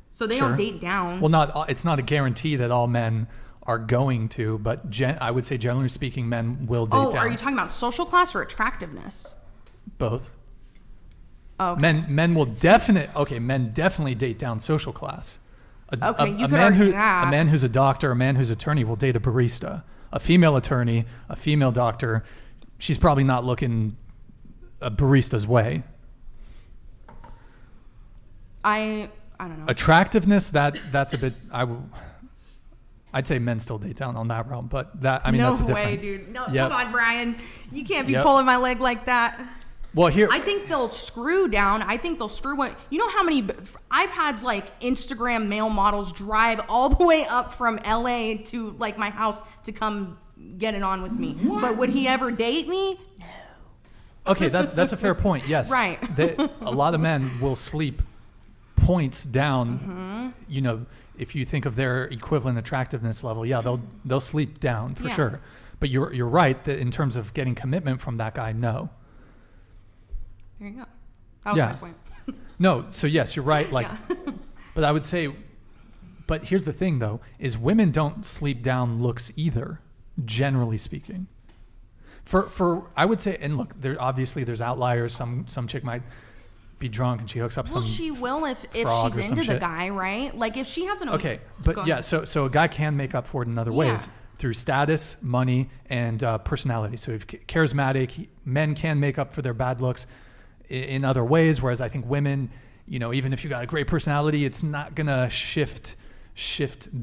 So they don't date down. Well, it's not a guarantee that all men are going to, but I would say generally speaking, men will date down. Are you talking about social class or attractiveness? Both. Oh, okay. Men definitely date down social class. You could argue that. A man who's a doctor, a man who's an attorney will date a barista. A female attorney, a female doctor, she's probably not looking a barista's way. I don't know. Attractiveness, that's a bit. I'd say men still date down on that realm, but that's a different. No way, dude. No, come on, Brian. You can't be pulling my leg like that. Well, I think they'll screw down. I think they'll screw what. You know how many? I've had like Instagram male models drive all the way up from LA to like my house to come get it on with me. What? But would he ever date me? No. Okay, that's a fair point. Yes. Right. A lot of men will sleep points down. Mm-hmm. You know, if you think of their equivalent attractiveness level, yeah, they'll sleep down for sure. But you're right that in terms of getting commitment from that guy, no. There you go. That was my point. No, so yes, you're right. Like, but I would say, but here's the thing though, is women don't sleep down looks either, generally speaking. For I would say, and look, there's outliers. Some chick might be drunk and she hooks up some. Well, she will if she's into the guy, right? Like if she has an. Okay, but yeah, so a guy can make up for it in other ways through status, money, and personality. So if charismatic, men can make up for their bad looks in other ways, whereas I think women, you know, even if you got a great personality, it's not gonna shift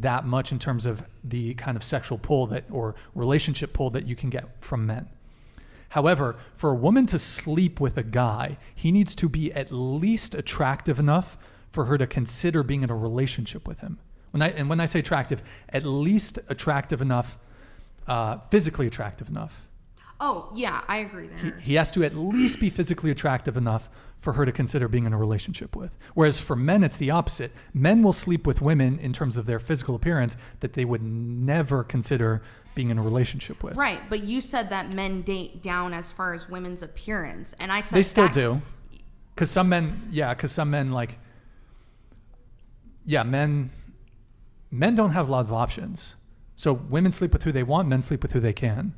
that much in terms of the kind of sexual pull or relationship pull that you can get from men. However, for a woman to sleep with a guy, he needs to be at least attractive enough for her to consider being in a relationship with him. When I say attractive, at least attractive enough, physically attractive enough. Oh, yeah, I agree there. He has to at least be physically attractive enough for her to consider being in a relationship with. Whereas for men, it's the opposite. Men will sleep with women in terms of their physical appearance that they would never consider being in a relationship with. Right, but you said that men date down as far as women's appearance, and I said they still do. Because some men, like, men don't have a lot of options. So women sleep with who they want, men sleep with who they can.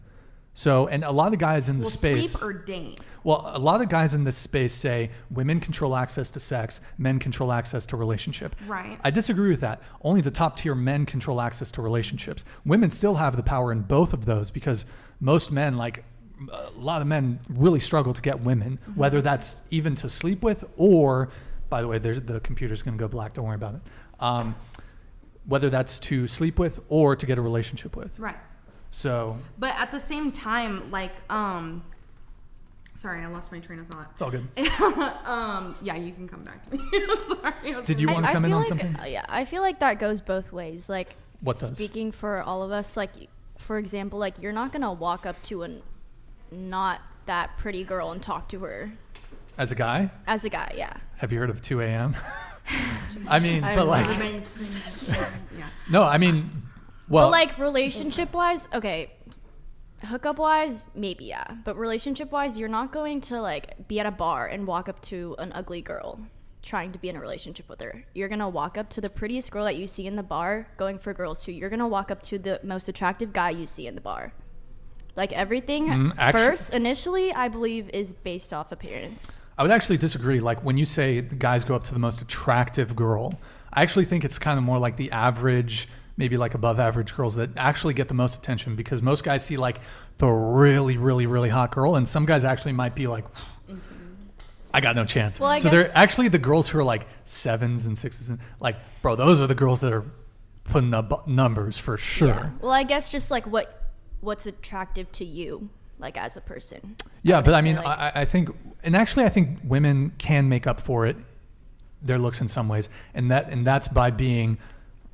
So, and a lot of guys in the space. Sleep or date? Well, a lot of guys in this space say women control access to sex, men control access to relationship. Right. I disagree with that. Only the top tier men control access to relationships. Women still have the power in both of those because most men, like a lot of men, really struggle to get women, whether that's even to sleep with or, by the way, the computer's going to go black. Don't worry about it. Whether that's to sleep with or to get a relationship with. Right. So. But at the same time, like, sorry, I lost my train of thought. It's all good. Yeah, you can come back to me. Sorry. Did you want to come in on something? Yeah, I feel like that goes both ways. Like, what does? Speaking for all of us, like, for example, like, you're not gonna walk up to a not that pretty girl and talk to her. As a guy? As a guy, yeah. Have you heard of 2 a.m.? I mean, but like. No, I mean. Well, but like relationship-wise, okay, hookup-wise, maybe, yeah. But relationship-wise, you're not going to like be at a bar and walk up to an ugly girl. trying to be in a relationship with her. You're gonna walk up to the prettiest girl that you see in the bar, going for girls too. You're gonna walk up to the most attractive guy you see in the bar. Like everything first, initially, I believe, is based off appearance. I would actually disagree. Like when you say the guys go up to the most attractive girl, I actually think it's kind of more like the average, maybe like above average girls that actually get the most attention, because most guys see like the really, really, really hot girl, and some guys actually might be like, I got no chance. Well, so they're actually the girls who are like 7s and 6s, and like, bro, those are the girls that are putting up numbers for sure. Yeah. Well, I guess just like what's attractive to you, like as a person. Yeah, but I mean, like, I think, and actually I think women can make up for it, their looks in some ways, and that's by being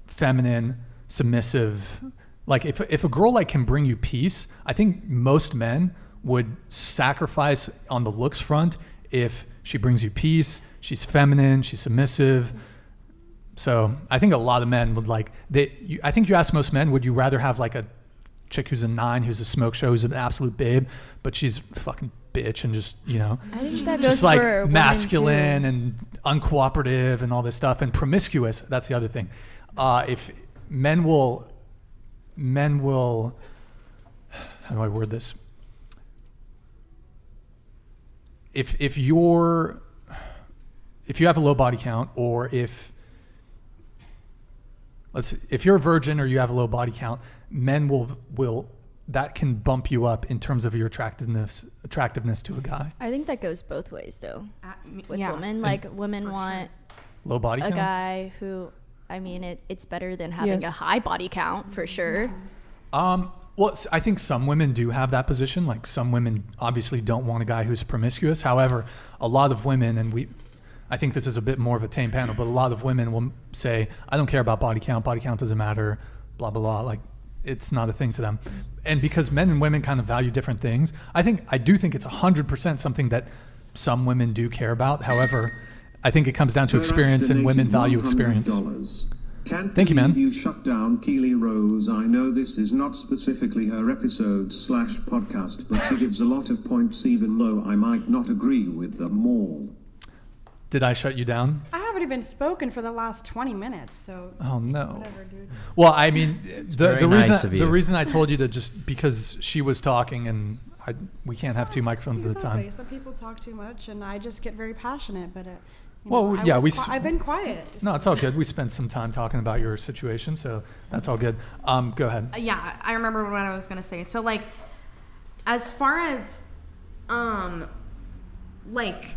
feminine, submissive. Like if a girl like can bring you peace, I think most men would sacrifice on the looks front if she brings you peace, she's feminine, she's submissive. So I think a lot of men would like, I think you ask most men, would you rather have like a chick who's a 9, who's a smoke show, who's an absolute babe, but she's a fucking bitch and just, you know, I think that just goes like for masculine and uncooperative and all this stuff, and promiscuous. That's the other thing. If men will, how do I word this? If you have a low body count, or if you're a virgin or you have a low body count, men will that can bump you up in terms of your attractiveness to a guy. I think that goes both ways though. With women, like women want low body a counts? Guy who, I mean, it's better than having a high body count for sure. Well, I think some women do have that position. Like some women obviously don't want a guy who's promiscuous. However, a lot of women, and I think this is a bit more of a tame panel, but a lot of women will say, I don't care about body count. Body count doesn't matter, blah, blah, blah. Like it's not a thing to them. And because men and women kind of value different things, I do think it's 100% something that some women do care about. However, I think it comes down to experience, and women value experience. Can't Thank you, man. You shut down Keely Rose. I know this is not specifically her episode/podcast, but she gives a lot of points, even though I might not agree with them all. Did I shut you down? I haven't even spoken for the last 20 minutes, so. Oh no. Whatever, dude. Well, I mean, the reason I told you to just because she was talking, and we can't have 2 microphones at a time. Some people talk too much, and I just get very passionate, but. I've been quiet. No, it's all good. We spent some time talking about your situation, so that's all good. Go ahead. Yeah, I remember what I was gonna say. So like, as far as, like.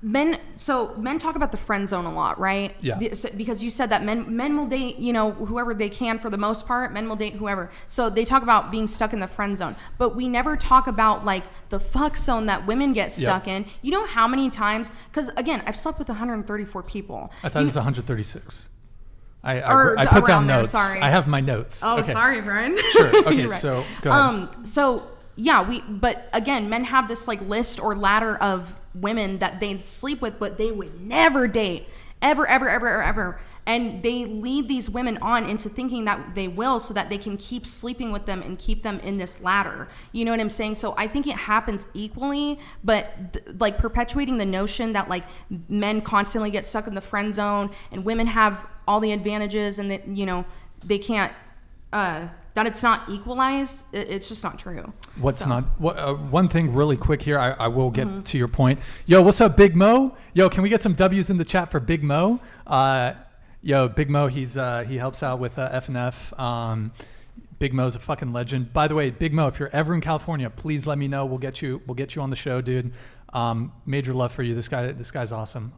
Men talk about the friend zone a lot, right? Yeah. Because you said that men will date, you know, whoever they can for the most part. Men will date whoever. So they talk about being stuck in the friend zone, but we never talk about like the fuck zone that women get stuck in. You know how many times? Because again, I've slept with 134 people. I thought it was 136. I put down notes. Sorry. I have my notes. Oh, okay. Sorry, Brian. Sure. Okay, right. so go ahead. Yeah, but again, men have this like list or ladder of women that they sleep with, but they would never date, ever. And they lead these women on into thinking that they will, so that they can keep sleeping with them and keep them in this ladder. You know what I'm saying? So I think it happens equally, but like perpetuating the notion that like men constantly get stuck in the friend zone and women have all the advantages and that, you know, they can't, that it's not equalized, it's just not true. One thing really quick here, I will get to your point. Yo, what's up, Big Mo? Yo, can we get some W's in the chat for Big Mo? Yo, Big Mo, he helps out with F&F. Big Mo's a fucking legend. By the way, Big Mo, if you're ever in California, please let me know. We'll get you on the show, dude. Major love for you. This guy's awesome.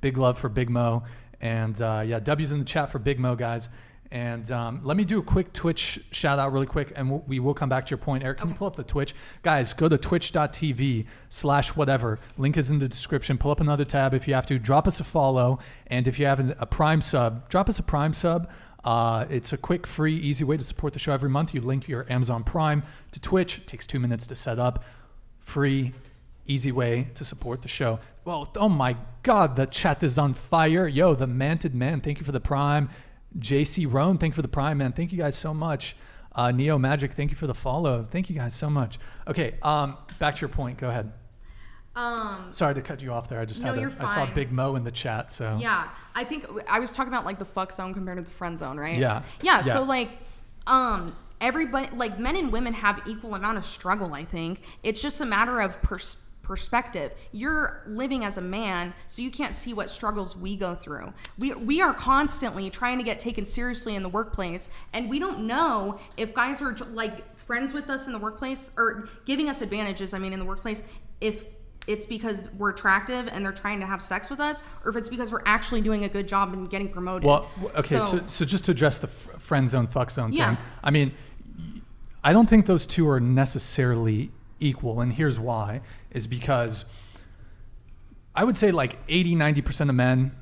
Big love for Big Mo. And W's in the chat for Big Mo, guys. And let me do a quick Twitch shout out really quick, and we will come back to your point. Eric, can you pull up the Twitch? Guys, go to twitch.tv/whatever. Link is in the description. Pull up another tab if you have to. Drop us a follow. And if you have a Prime sub, drop us a Prime sub. It's a quick, free, easy way to support the show every month. You link your Amazon Prime to Twitch. It takes 2 minutes to set up. Free, easy way to support the show. Well, oh my God, the chat is on fire. Yo, the Manted Man, thank you for the Prime. JC Roan, thank you for the Prime, man. Thank you guys so much. Neo Magic, thank you for the follow. Thank you guys so much. Okay, back to your point. Go ahead. Sorry to cut you off there. I just I saw Big Mo in the chat. So yeah, I think I was talking about like the fuck zone compared to the friend zone, right? Yeah. So like, everybody, like men and women have equal amount of struggle. I think it's just a matter of perspective. You're living as a man, so you can't see what struggles we go through. We are constantly trying to get taken seriously in the workplace, and we don't know if guys are like friends with us in the workplace or giving us advantages. I mean, in the workplace, if it's because we're attractive and they're trying to have sex with us, or if it's because we're actually doing a good job and getting promoted. Well, okay, so just to address the friend zone, fuck zone thing, I mean, I don't think those two are necessarily equal, and here's why, is because I would say like 80-90% of men,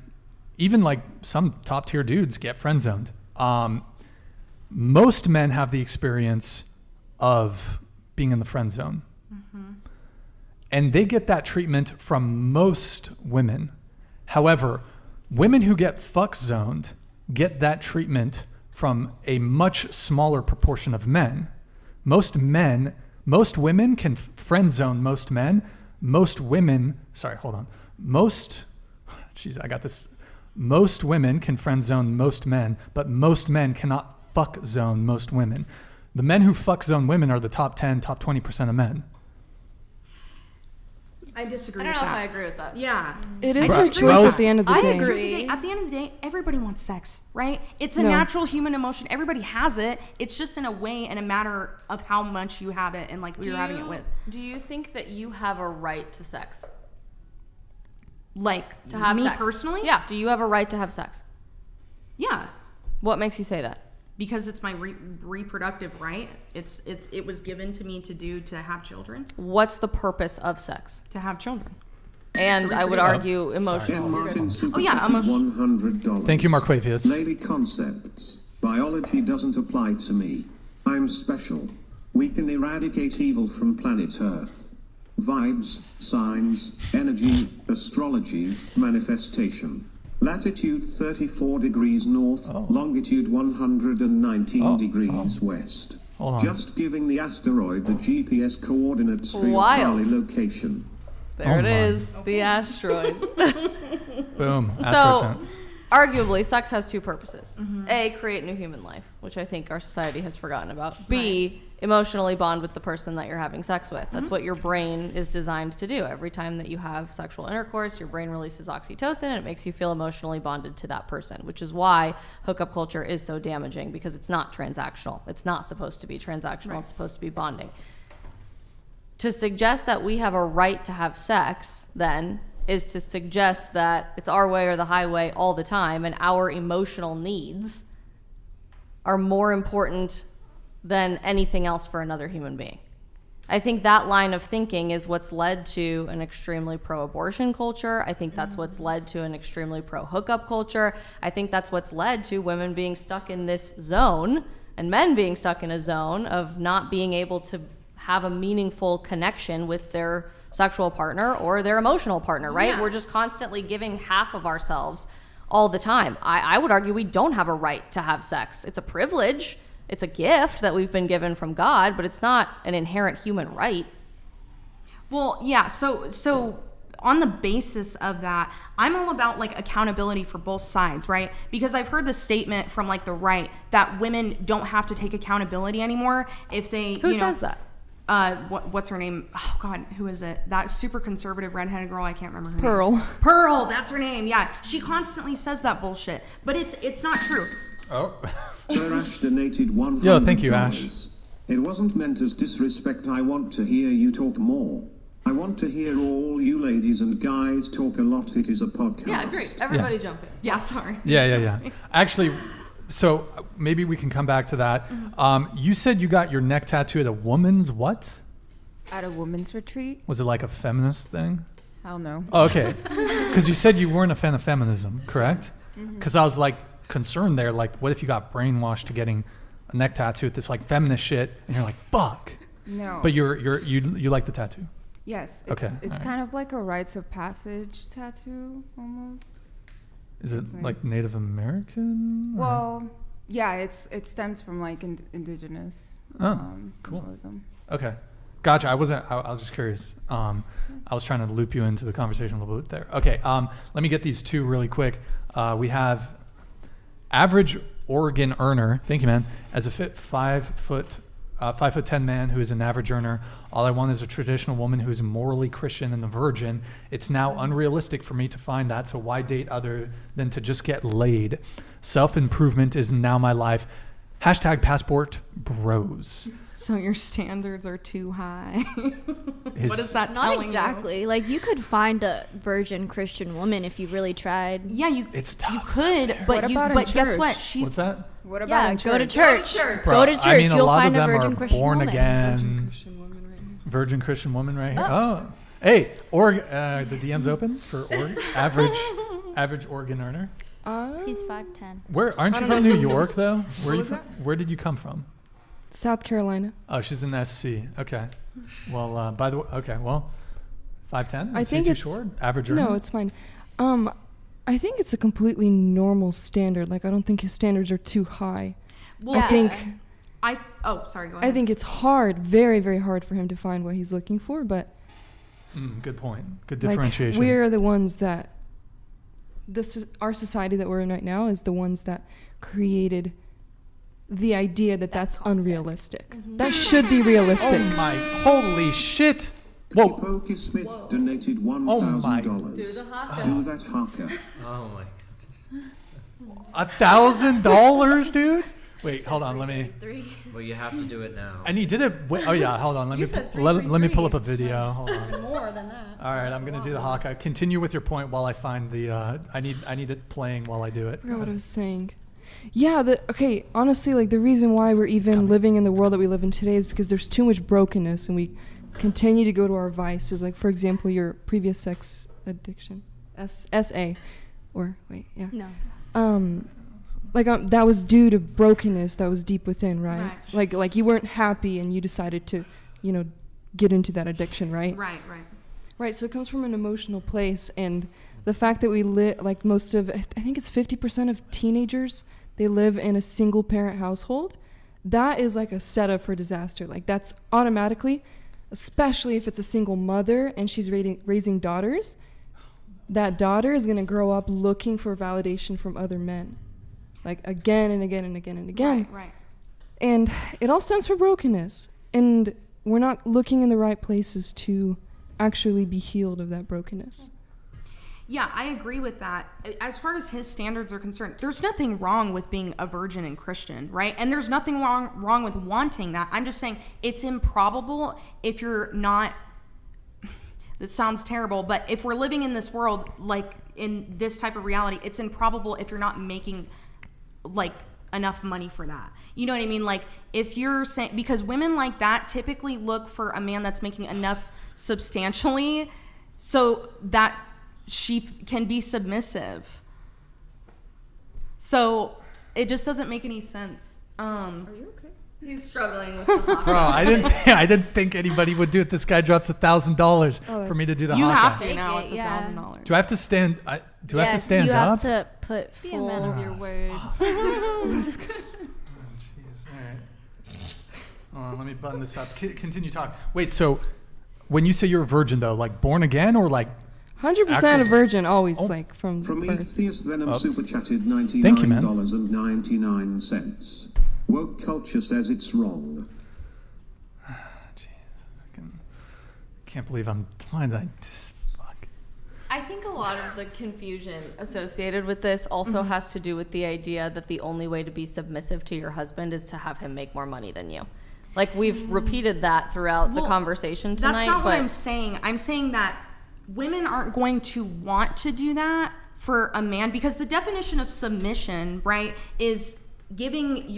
even like some top tier dudes, get friend zoned. Most men have the experience of being in the friend zone. And they get that treatment from most women. Women who get fuck zoned get that treatment from a much smaller proportion of men. Most women can friend zone most men. Most women can friend zone most men, but most men cannot fuck zone most women. The men who fuck zone women are the top 10, top 20% of men. I disagree I don't with know that. if I agree with that. Yeah. It is your choice at the end of the day. I agree. At the end of the day, everybody wants sex, right? It's a natural human emotion. Everybody has it. It's just in a way and a matter of how much you have it and like who you're having it with. Do you think that you have a right to sex? Like to have me sex personally? Yeah. Do you have a right to have sex? Yeah. What makes you say that? Because it's my reproductive right. It was given to me to have children. What's the purpose of sex? To have children. And I would argue emotional. $100. Thank you, Marquavius. Lady concepts. Biology doesn't apply to me. I'm special. We can eradicate evil from planet Earth. Vibes, signs, energy, astrology, manifestation. Latitude 34 degrees north, longitude 119 degrees west. Just giving the asteroid the GPS coordinates for your Carly location. There it is, the asteroid. Boom. So, arguably, sex has two purposes. A, create new human life, which I think our society has forgotten about. B, emotionally bond with the person that you're having sex with. That's what your brain is designed to do. Every time that you have sexual intercourse, your brain releases oxytocin and it makes you feel emotionally bonded to that person, which is why hookup culture is so damaging, because it's not transactional. It's not supposed to be transactional. It's supposed to be bonding. To suggest that we have a right to have sex, then, is to suggest that it's our way or the highway all the time, and our emotional needs are more important than anything else for another human being. I think that line of thinking is what's led to an extremely pro-abortion culture. I think that's what's led to an extremely pro-hookup culture. I think that's what's led to women being stuck in this zone and men being stuck in a zone of not being able to have a meaningful connection with their sexual partner or their emotional partner, right? Yeah. We're just constantly giving half of ourselves all the time. I would argue we don't have a right to have sex. It's a privilege. It's a gift that we've been given from God, but it's not an inherent human right. Well, yeah, so on the basis of that, I'm all about like accountability for both sides, right? Because I've heard the statement from like the right that women don't have to take accountability anymore if they Who says that? What's her name? Oh God, who is it? That super conservative redheaded girl. I can't remember her Pearl. name. Pearl, that's her name. Yeah, she constantly says that bullshit, but it's not true. Oh. Sir Ash donated $100. Yo, thank you, Ash. It wasn't meant as disrespect. I want to hear you talk more. I want to hear all you ladies and guys talk a lot. It is a podcast. Yeah, great. Everybody jump in. Yeah, sorry. Yeah. Actually, so maybe we can come back to that. You said you got your neck tattoo at a woman's what? At a women's retreat. Was it like a feminist thing? Hell no. Oh, okay. Because you said you weren't a fan of feminism, correct? Because I was like concerned there, like what if you got brainwashed to getting a neck tattoo with this like feminist shit and you're like, fuck. No. But you like the tattoo? Yes. It's kind of like a rites of passage tattoo almost. Is it like Native American? Well, yeah, it stems from like indigenous symbolism. Okay. Gotcha. I was just curious. I was trying to loop you into the conversation a little bit there. Okay. Let me get these two really quick. We have average organ earner. Thank you, man. As a fit 5'10" man who is an average earner, all I want is a traditional woman who is morally Christian and a virgin. It's now unrealistic for me to find that, so why date other than to just get laid? Self-improvement is now my life. Hashtag passport bros. So your standards are too high. What is that Not telling exactly. you? Like, you could find a virgin Christian woman if you really tried. Yeah, it's tough. You could, but guess what? What's that? What about go to church. Bro, Go to church. I mean, a You'll lot find of a them virgin are Christian born woman. again. Virgin Christian woman right here. Oh. Hey, the DM's open for average organ earner. He's 5'10". Where aren't you from New York though? Where did you come from? South Carolina. Oh, she's in SC. Okay. Well, by the way, okay. Well, 5'10". I think it's short. Average earner. No, it's fine. I think it's a completely normal standard. Like, I don't think his standards are too high. Well, I think. Sorry. Go ahead. I think it's hard, very, very hard for him to find what he's looking for. But. Good point. Good differentiation. Like, we're the ones that. Our society that we're in right now is the ones that created the idea that that's unrealistic. Mm-hmm. That should be realistic. Oh my, holy shit. Whoa. Pokey Smith donated $1,000. Do the haka. Do that haka. Oh my god. $1,000, dude? Wait, hold on. Let me. Well, you have to do it now. And he did it. Oh yeah, hold on. Let me pull up a video. Hold on. More than that. All right, I'm gonna do the haka. Continue with your point while I find the. I need it playing while I do it. I forgot what I was saying. Yeah. Okay. Honestly, like, the reason why we're even living in the world that we live in today is because there's too much brokenness, and we continue to go to our vices. Like, for example, your previous sex addiction, SA, or wait, yeah. No. That was due to brokenness that was deep within, right? Like you weren't happy and you decided to, get into that addiction, right? Right. So it comes from an emotional place, and the fact that we live, like, most of, I think it's 50% of teenagers, they live in a single parent household. That is like a setup for disaster. Like, that's automatically, especially if it's a single mother and she's raising daughters, that daughter is going to grow up looking for validation from other men. Like, again and again and again and again. Right. And it all stems from brokenness. And we're not looking in the right places to actually be healed of that brokenness. Yeah, I agree with that. As far as his standards are concerned, there's nothing wrong with being a virgin and Christian, right? And there's nothing wrong with wanting that. I'm just saying it's improbable if you're not. This sounds terrible, but if we're living in this world, like, in this type of reality, it's improbable if you're not making, like, enough money for that. You know what I mean? Like, if you're saying, because women like that typically look for a man that's making enough substantially so that she can be submissive. So it just doesn't make any sense. Are you okay? He's struggling with the haka. Bro, I didn't think anybody would do it. This guy drops $1,000 for me to do the haka. You have to now. It's $1,000. Do I have to stand? I have to stand you up? have to put Be a man of your word. That's good. Jeez. All right. Hold on, let me button this up. Continue talking. Wait, so when you say you're a virgin, though, like, born again or like? 100% a virgin, always, like, from birth. Prometheus Venom super chatted $99.99. Woke culture says it's wrong. Jeez, can't believe I'm blind. Fuck. I think a lot of the confusion associated with this also has to do with the idea that the only way to be submissive to your husband is to have him make more money than you. Like, we've repeated that throughout the conversation tonight. That's not what I'm saying. I'm saying that women aren't going to want to do that for a man, because the definition of submission, right, is being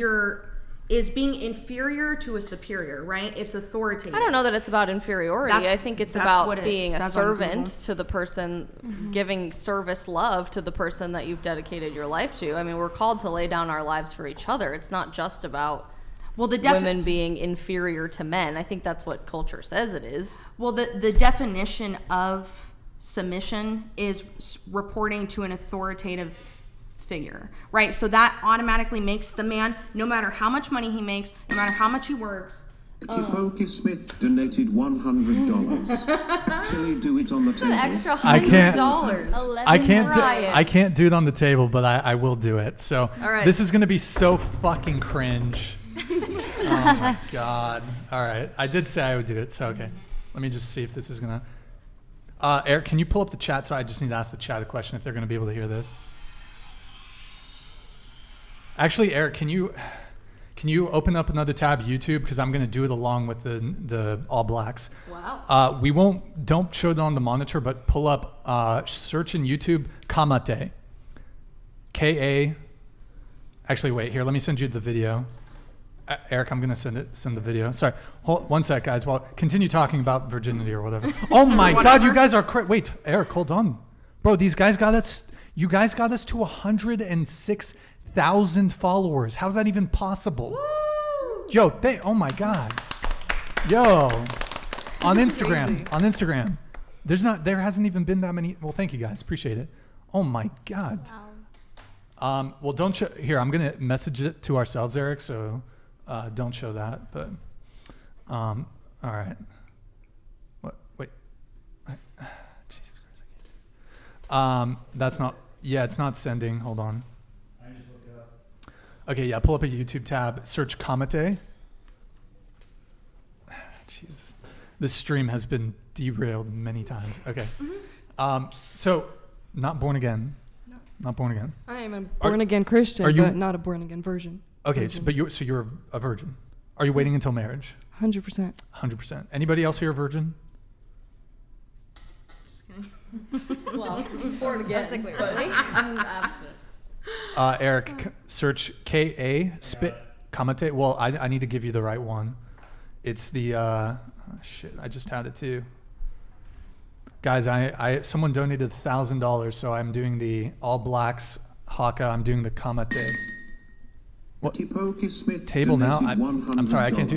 inferior to a superior, right? It's authoritative. I don't know that it's about inferiority. I think it's about being a servant to the person, giving service love to the person that you've dedicated your life to. I mean, we're called to lay down our lives for each other. It's not just about women being inferior to men. I think that's what culture says it is. Well, the definition of submission is reporting to an authoritative figure, right? So that automatically makes the man, no matter how much money he makes, no matter how much he works, Tipoki Smith donated $100. Actually, do it on the table. An extra $100. I can't do it on the table, but I will do it. So this is gonna be so fucking cringe. Oh my god. All right, I did say I would do it. So okay, let me just see if this is gonna. Eric, can you pull up the chat? So I just need to ask the chat a question if they're gonna be able to hear this. Actually, Eric, can you open up another tab, YouTube, because I'm going to do it along with the All Blacks. Wow. Don't show it on the monitor, but pull up, search in YouTube, Kamate. K-A. Actually, wait, here, let me send you the video. Eric, I'm going to send the video. Sorry, hold one sec, guys. Well, continue talking about virginity or whatever. Oh my God, you guys are wait, Eric, hold on. Bro, you guys got us to 106,000 followers. How's that even possible? Woo! Yo, oh my God. Yo, on Instagram, there hasn't even been that many. Well, thank you guys, appreciate it. Oh my God. Wow. Well, don't show, here, I'm gonna message it to ourselves, Eric, so don't show that, but, all right. What, wait, Jesus Christ, I can't. That's not, yeah, it's not sending, hold on. Okay, yeah, pull up a YouTube tab, search Kamate. Jesus. This stream has been derailed many times. Okay. So, not born again. No. Not born again. I am a born again Christian, but not a born again virgin. Okay, so you're a virgin. Are you waiting until marriage? 100%. 100%. Anybody else here a virgin? Just kidding. Well, born again. Basically, really. I'm abstinent. Eric, search K-A, spit, Kamate. Well, I need to give you the right one. It's the, shit, I just had it too. Guys, someone donated $1,000, so I'm doing the All Blacks HAKA, I'm doing the Kamate. What? Smith table now? I'm sorry, I can't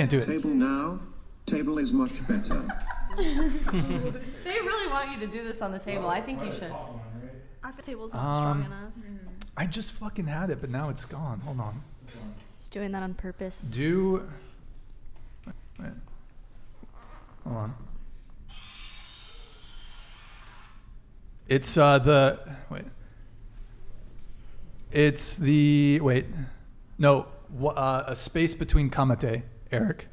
do it. Table now? Table is much better. They really want you to do this on the table. I think you should. I think the table's not strong enough. I just fucking had it, but now it's gone. Hold on. He's doing that on purpose. Wait. Hold on. It's a space between Kamate, Eric.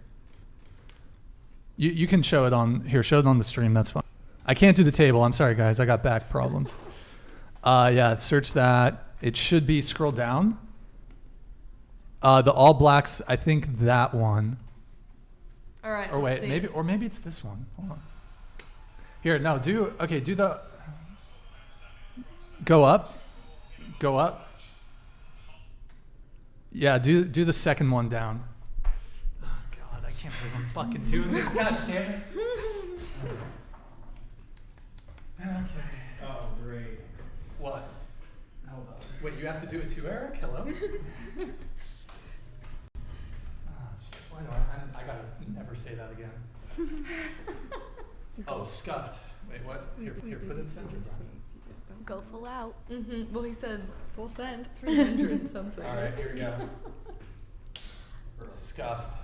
You can show it on the stream, that's fine. I can't do the table, I'm sorry guys, I got back problems. Yeah, search that. It should be scroll down. The All Blacks, I think that one. All right. Or wait, maybe it's this one. Hold on. Here, no, do the. Go up. Yeah, do the second one down. Oh God, I can't believe I'm fucking doing this. God damn it. Okay. Oh, great. What? Hold on. Wait, you have to do it too, Eric? Hello? Why do I gotta never say that again. Oh, scuffed. Wait, what? Here, put it center. Go full out. Mm-hmm. Well, he said full send, 300 something. All right, here we go. Scuffed.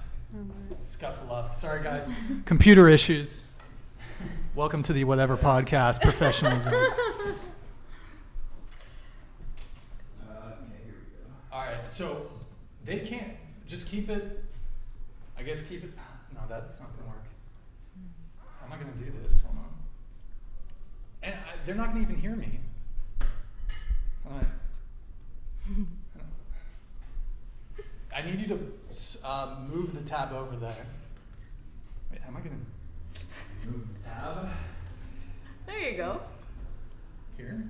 Scuff left. Sorry, guys. Computer issues. Welcome to the Whatever Podcast, professionalism. Okay, here we go. All right, so they can't just keep it. I guess keep it. No, that's not gonna work. How am I gonna do this? Hold on. And they're not gonna even hear me. All right. I need you to move the tab over there. Wait, how am I gonna move the tab? There you go. Here.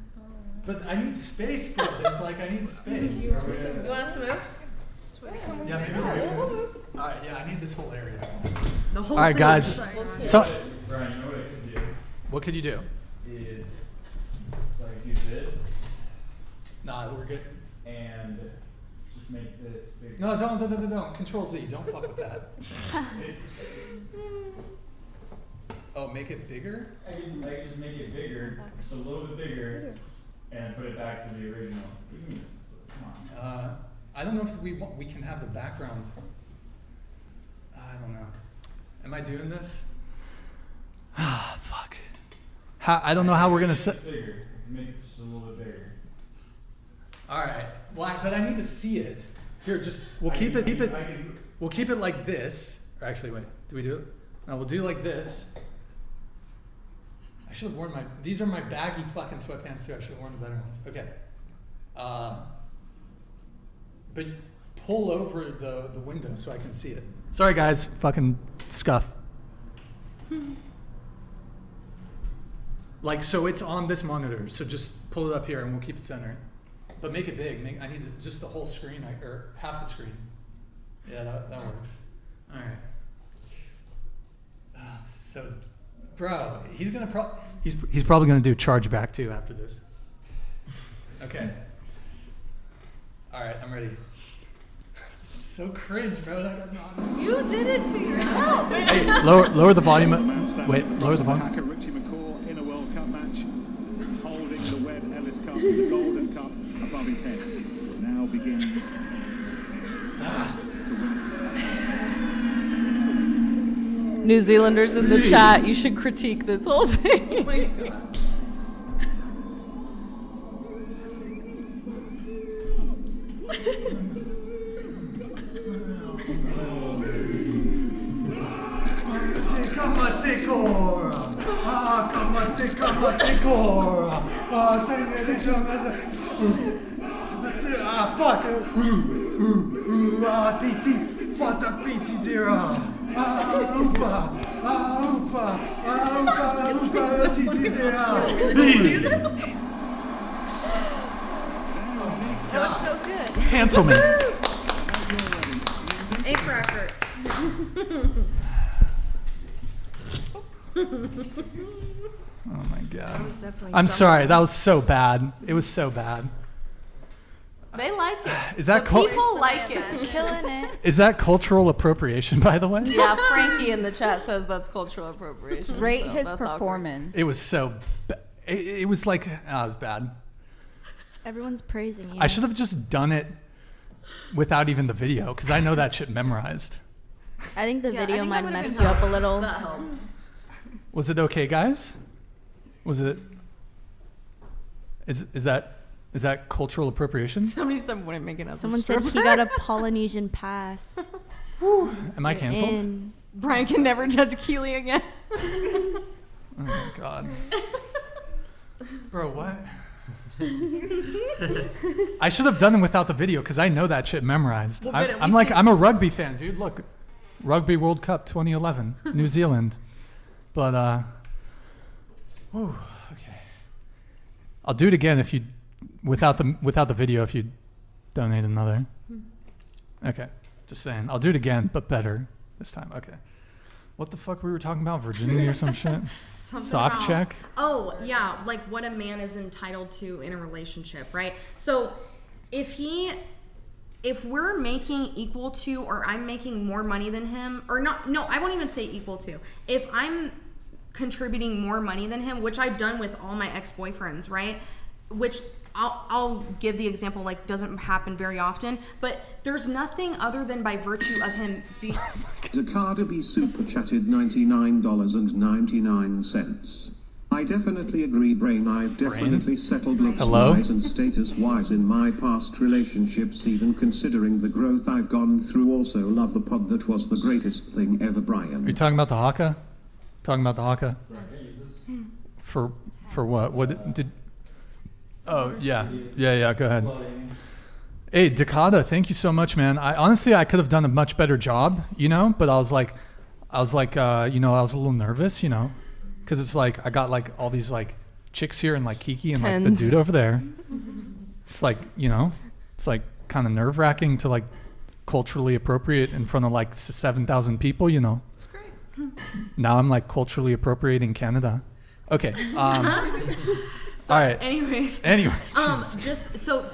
But I need space, bro. I need space. You want us to move? Yeah, maybe we'll move. All right, yeah, I need this whole area. The whole all right, guys. So, Brian, you know what I could do? What could you do? Is like do this. Nah, we're good. And just make this big. No, don't. Control Z. Don't fuck with that. Oh, make it bigger? I can just make it bigger, just a little bit bigger, and put it back to the original. Come on. I don't know if we can have the background. I don't know. Am I doing this? Ah, fuck. I don't know how we're gonna set. Bigger. Make it just a little bit bigger. All right. Well, but I need to see it. Here, we'll keep it. We'll keep it like this. Or actually, wait. Do we do it? No, we'll do it like this. I should have worn these are my baggy fucking sweatpants too. I should have worn the better ones. Okay. But pull over the window so I can see it. Sorry guys, fucking scuff. Like, so it's on this monitor, so just pull it up here and we'll keep it centered. But make it big. I need just the whole screen, or half the screen. Yeah, that works. All right. So, bro, he's probably gonna do chargeback too after this. Okay. All right, I'm ready. This is so cringe, bro. You did it to yourself. Hey, lower the volume. Wait, lower the volume. HAKA in a World Cup match, holding the Webb Ellis Cup, the Golden Cup above his head. Now begins first to win it, second to win. New Zealanders in the chat, you should critique this whole thing. Oh my God. That was so good. Cancel me. A for effort. Oh my God. I'm sorry. That was so bad. It was so bad. They like it. Is that people like it? Killing it. Is that cultural appropriation, by the way? Yeah, Frankie in the chat says that's cultural appropriation. Rate so his that's performance. It was so. It was like it was bad. Everyone's praising you. I should have just done it without even the video because I know that shit memorized. I think the video might mess you up a little. That helped. Was it okay, guys? Was it? Is that cultural appropriation? Somebody said wouldn't make it up. Someone said he got a Polynesian pass. Am I canceled? Brian can never judge Keely again. Oh my God. Bro, what? I should have done it without the video because I know that shit memorized. Well, I'm a rugby fan, dude. Look, Rugby World Cup 2011, New Zealand. But okay. I'll do it again if you without the video if you donate another. Okay, just saying. I'll do it again, but better this time. Okay. What the fuck we were talking about? Virginity or some shit? Sock check? Oh, yeah. Like what a man is entitled to in a relationship, right? So if we're making equal to, or I'm making more money than him, or not, no, I won't even say equal to. If I'm contributing more money than him, which I've done with all my ex-boyfriends, right? Which I'll give the example, like doesn't happen very often, but there's nothing other than by virtue of him being... Dakada B super chatted $99.99. I definitely agree, Brain. I've definitely settled looks-wise and status-wise in my past relationships, even considering the growth I've gone through. Also love the pod. That was the greatest thing ever, Brian. Are you talking about the HAKA? Talking about the HAKA? For what? What did... Oh, yeah. Yeah, go ahead. Hey, Dakada, thank you so much, man. Honestly, I could have done a much better job, but I was like, I was a little nervous, because it's like, I got like all these like chicks here and like Kiki and like the dude over there. It's like, it's like kind of nerve wracking to like culturally appropriate in front of like 7,000 people, It's great. Now I'm like culturally appropriating Canada. Okay. So, all right. Anyway, just so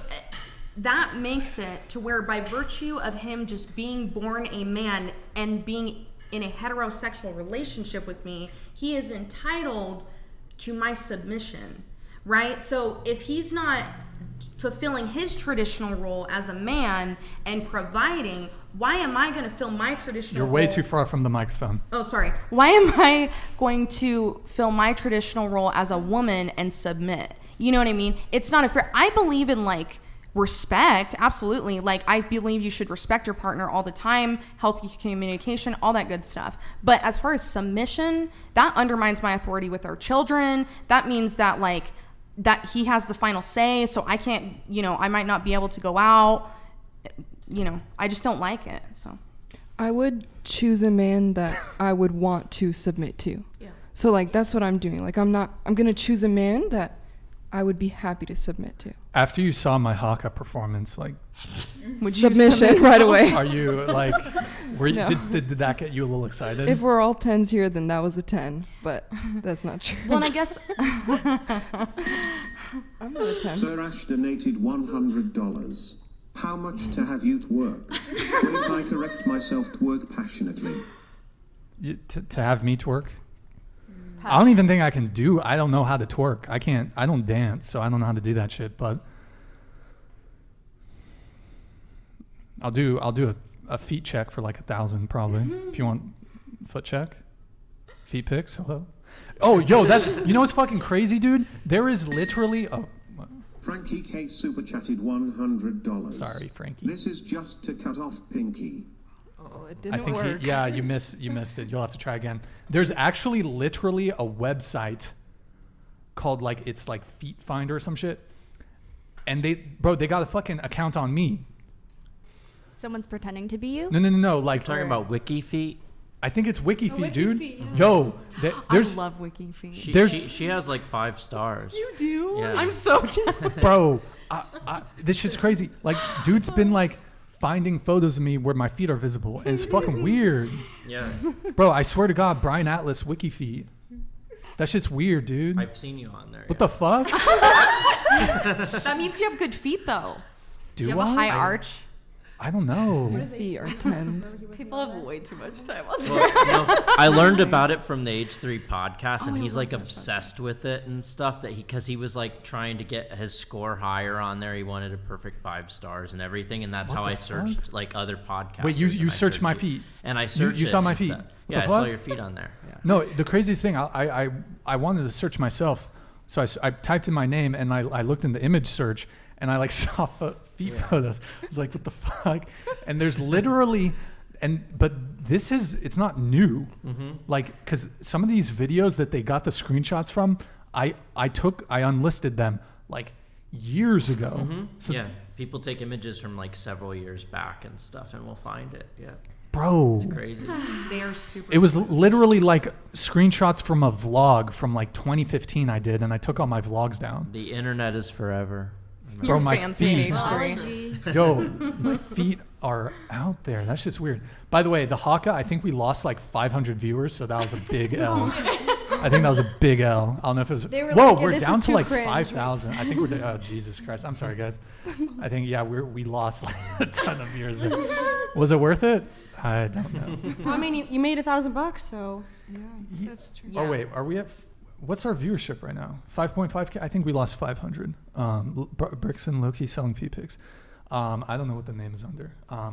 that makes it to where by virtue of him just being born a man and being in a heterosexual relationship with me, he is entitled to my submission, right? So if he's not fulfilling his traditional role as a man and providing why am I going to fill my traditional You're way role? too far from the microphone. Oh, sorry. Why am I going to fill my traditional role as a woman and submit? You know what I mean? It's not a fair. I believe in like respect, absolutely. Like I believe you should respect your partner all the time, healthy communication, all that good stuff. But as far as submission, that undermines my authority with our children. That means that like that he has the final say, so I can't, you know, I might not be able to go out. You know, I just don't like it. So I would choose a man that I would want to submit to. Yeah. So like that's what I'm doing. Like I'm gonna choose a man that I would be happy to submit to. After you saw my HAKA performance, like would submission right away. Are you like, were you, No. did that get you a little excited? If we're all 10s here, then that was a 10, but that's not true. well, and I guess I'm not a 10. Sir Ash donated $100. How much to have you twerk? Wait, I correct myself, twerk passionately. To have me twerk? I don't even think I can do. I don't know how to twerk. I don't dance, so I don't know how to do that shit. But I'll do a feet check for like 1,000 probably. If you want foot check, feet pics. Hello. Oh, yo, that's you know what's fucking crazy, dude? There is literally Frankie K super chatted $100. Sorry, Frankie. This is just to cut off Pinky. Oh, it I didn't think work. you missed it. You'll have to try again. There's actually literally a website called like it's like Feet Finder or some shit. And they got a fucking account on me. Someone's pretending to be you? No. Like Talking about Wiki Feet. I think it's WikiFeet, dude. Feet, yeah. Yo, there's I love WikiFeet. She has like 5 stars. You do? Yeah. I'm so jealous. bro. This shit's crazy. Like, dude's been like finding photos of me where my feet are visible, and it's fucking weird. Yeah. Bro, I swear to God, Brian Atlas WikiFeet. That shit's weird, dude. I've seen you on there. What the fuck? That means you have good feet, though. Do you have a high arch? I don't know. My feet are 10s. People have way too much time on Well, I learned about it from the H3 podcast, and he's like obsessed with it and stuff. Because he was like trying to get his score higher on there. He wanted a perfect 5 stars and everything, and that's What how the I searched fuck? like other podcasts. Wait, you searched my feet? And I searched. You it saw my and feet? said- What Yeah, the I saw fuck? your feet on there. Yeah. No, the craziest thing, I wanted to search myself, so I typed in my name and I looked in the image search and I like saw feet photos. I was like, what the fuck? And there's literally, but it's not new. Mm-hmm. Like, because some of these videos that they got the screenshots from, I unlisted them like years ago. Mm-hmm. So, Yeah, people take images from like several years back and stuff, and we'll find it. Yeah. bro, It's crazy. They are super. it was literally like screenshots from a vlog from like 2015 I did, and I took all my vlogs down. The internet is forever. Bro, my fancy feet. H3. Yo, my feet are out there. That's just weird. By the way, the HAKA, I think we lost like 500 viewers, so that was a big L. I think that was a big L. I don't know if it was. They were Whoa, like, yeah, we're this down is to too like cringe. 5,000. I think we're. Oh, Jesus Christ. I'm sorry, guys. I think, yeah, we lost like a ton of viewers there. Was it worth it? I don't know. Well, I mean, you made $1,000, so. Yeah, that's true. Oh, wait. Are we at. What's our viewership right now? 5.5K? I think we lost 500. Bricks and Loki selling feet pics. I don't know what the name is under.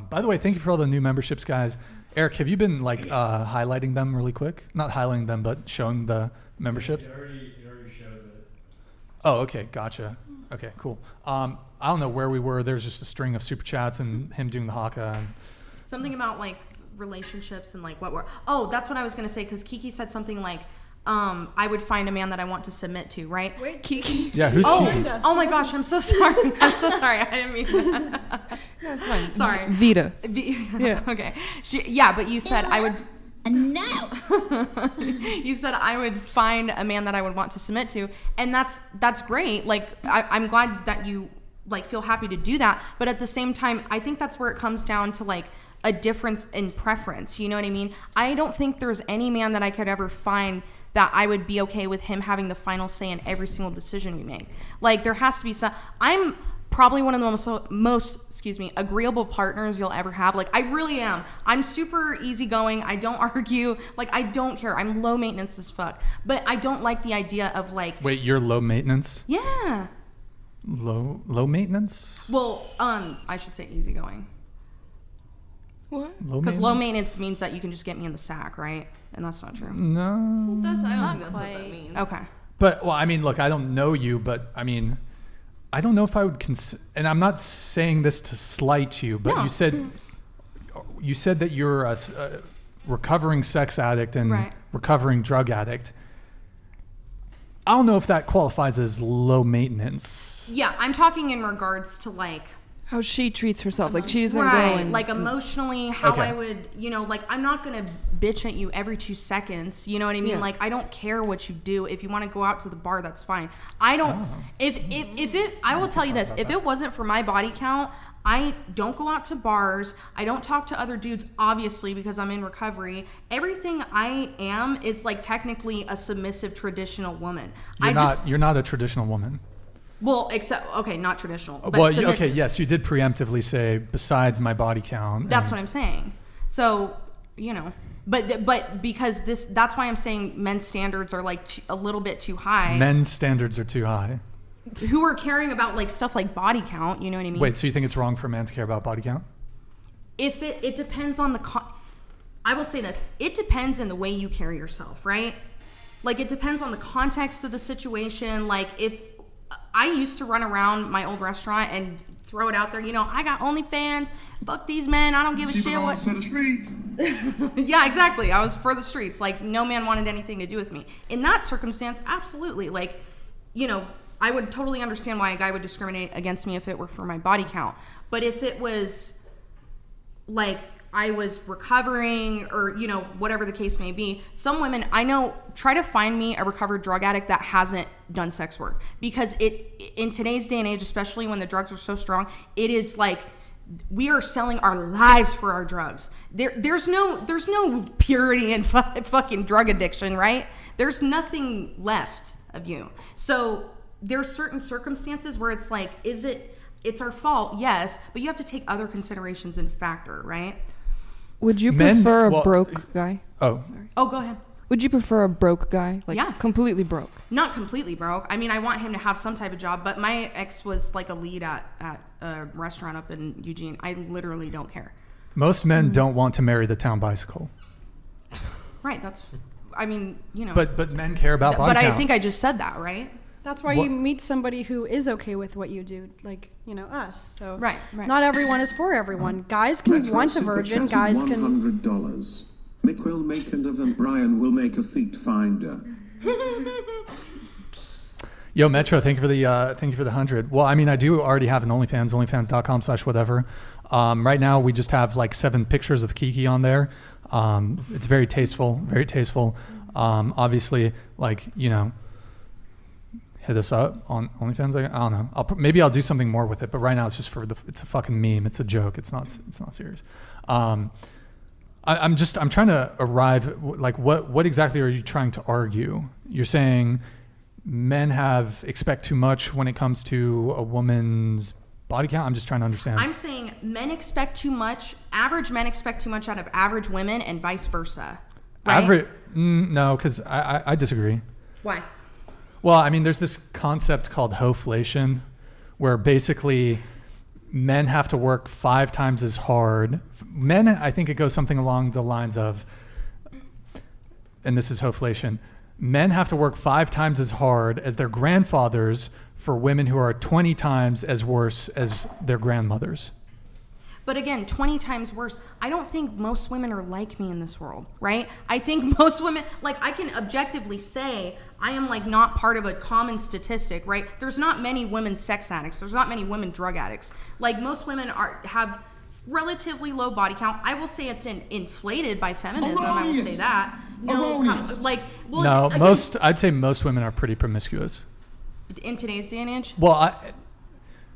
By the way, thank you for all the new memberships, guys. Eric, have you been like highlighting them really quick? Not highlighting them, but showing the memberships? It already shows it. Oh, okay. Gotcha. Okay, cool. I don't know where we were. There's just a string of super chats and him doing the HAKA. And Something about like relationships and like what we're. Oh, that's what I was gonna say because Kiki said something like, I would find a man that I want to submit to, right? Wait, Kiki. yeah, who's Kiki? Oh my gosh, I'm so sorry. I'm so sorry. I didn't mean that. That's fine. Sorry. Vita. Yeah. Okay. But you said I would. No. You said I would find a man that I would want to submit to, and that's great. Like I'm glad that you like feel happy to do that, but at the same time, I think that's where it comes down to like a difference in preference. You know what I mean? I don't think there's any man that I could ever find that I would be okay with him having the final say in every single decision we make. Like there has to be some. I'm probably one of the most agreeable partners you'll ever have. Like I really am. I'm super easygoing. I don't argue. Like I don't care. I'm low maintenance as fuck. But I don't like the idea of like. Wait, you're low maintenance? Yeah. Low maintenance? Well, I should say easygoing. What? Because low maintenance means that you can just get me in the sack, right? And that's not true. No. I don't Not think that's quite. what that means. Okay. But, well, I mean, look, I don't know you, but I mean, I don't know if I would and I'm not saying this to slight you, but you said that you're a recovering sex addict and recovering drug addict. I don't know if that qualifies as low maintenance. Yeah, I'm talking in regards to like how she treats herself, like she doesn't go and like emotionally, how I would, you know, like I'm not gonna bitch at you every 2 seconds. You know what I mean? Yeah. Like I don't care what you do. If you want to go out to the bar, that's fine. I don't. If it, I will tell you this: if it wasn't for my body count, I don't go out to bars. I don't talk to other dudes, obviously, because I'm in recovery. Everything I am is like technically a submissive traditional woman. You're not a traditional woman. Well, except, okay, not traditional. But well, okay, yes, you did preemptively say, besides my body count. That's what I'm saying. So, you know, but because that's why I'm saying men's standards are like a little bit too high. Men's standards are too high. Who are caring about like stuff like body count, you know what I mean? Wait, so you think it's wrong for a man to care about body count? If it depends on I will say this, it depends on the way you carry yourself, right? Like it depends on the context of the situation. Like if I used to run around my old restaurant and throw it out there, you know, I got OnlyFans, fuck these men, I don't give a shit what. For the streets. Yeah, exactly. I was for the streets. Like no man wanted anything to do with me. In that circumstance, absolutely. Like, you know, I would totally understand why a guy would discriminate against me if it were for my body count. But if it was like I was recovering or, you know, whatever the case may be, some women I know try to find me a recovered drug addict that hasn't done sex work, because in today's day and age, especially when the drugs are so strong, it is like we are selling our lives for our drugs. There's no purity in fucking drug addiction, right? There's nothing left of you. So there's certain circumstances where it's like, it's our fault, yes, but you have to take other considerations into factor, right? Would you prefer a broke guy? Oh. Sorry. Oh, go ahead. Would you prefer a broke guy? Like completely broke? Not completely broke. I mean, I want him to have some type of job, but my ex was like a lead at a restaurant up in Eugene. I literally don't care. Most men don't want to marry the town bicycle. Right, I mean, you know. But men care about body count. But I think I just said that, right? That's why you meet somebody who is okay with what you do, like, you know, us. So right. Not everyone is for everyone. Guys can want a virgin. Guys can. $100. Mick will make and Brian will make a feet finder. Yo, Metro, thank you for the 100. Well, I mean, I do already have an OnlyFans, onlyfans.com/whatever. Right now, we just have like 7 pictures of Kiki on there. It's very tasteful, very tasteful. Obviously, like, you know, hit us up on OnlyFans. I don't know. Maybe I'll do something more with it, but right now it's just it's a fucking meme. It's a joke. It's not serious. I'm trying to arrive, like, what exactly are you trying to argue? You're saying men expect too much when it comes to a woman's body count? I'm just trying to understand. I'm saying men expect too much. Average men expect too much out of average women and vice versa. Right? No, because I disagree. Why? Well, I mean, there's this concept called hoflation, where basically men have to work 5 times as hard. Men, I think it goes something along the lines of, and this is hoflation, men have to work 5 times as hard as their grandfathers for women who are 20 times as worse as their grandmothers. But again, 20 times worse. I don't think most women are like me in this world, right? I think most women, like, I can objectively say I am like not part of a common statistic, right? There's not many women sex addicts. There's not many women drug addicts. Like, most women have relatively low body count. I will say it's inflated by feminism. Erroneous. I will say that. Erroneous. I'd say most women are pretty promiscuous. In today's day and age? Well,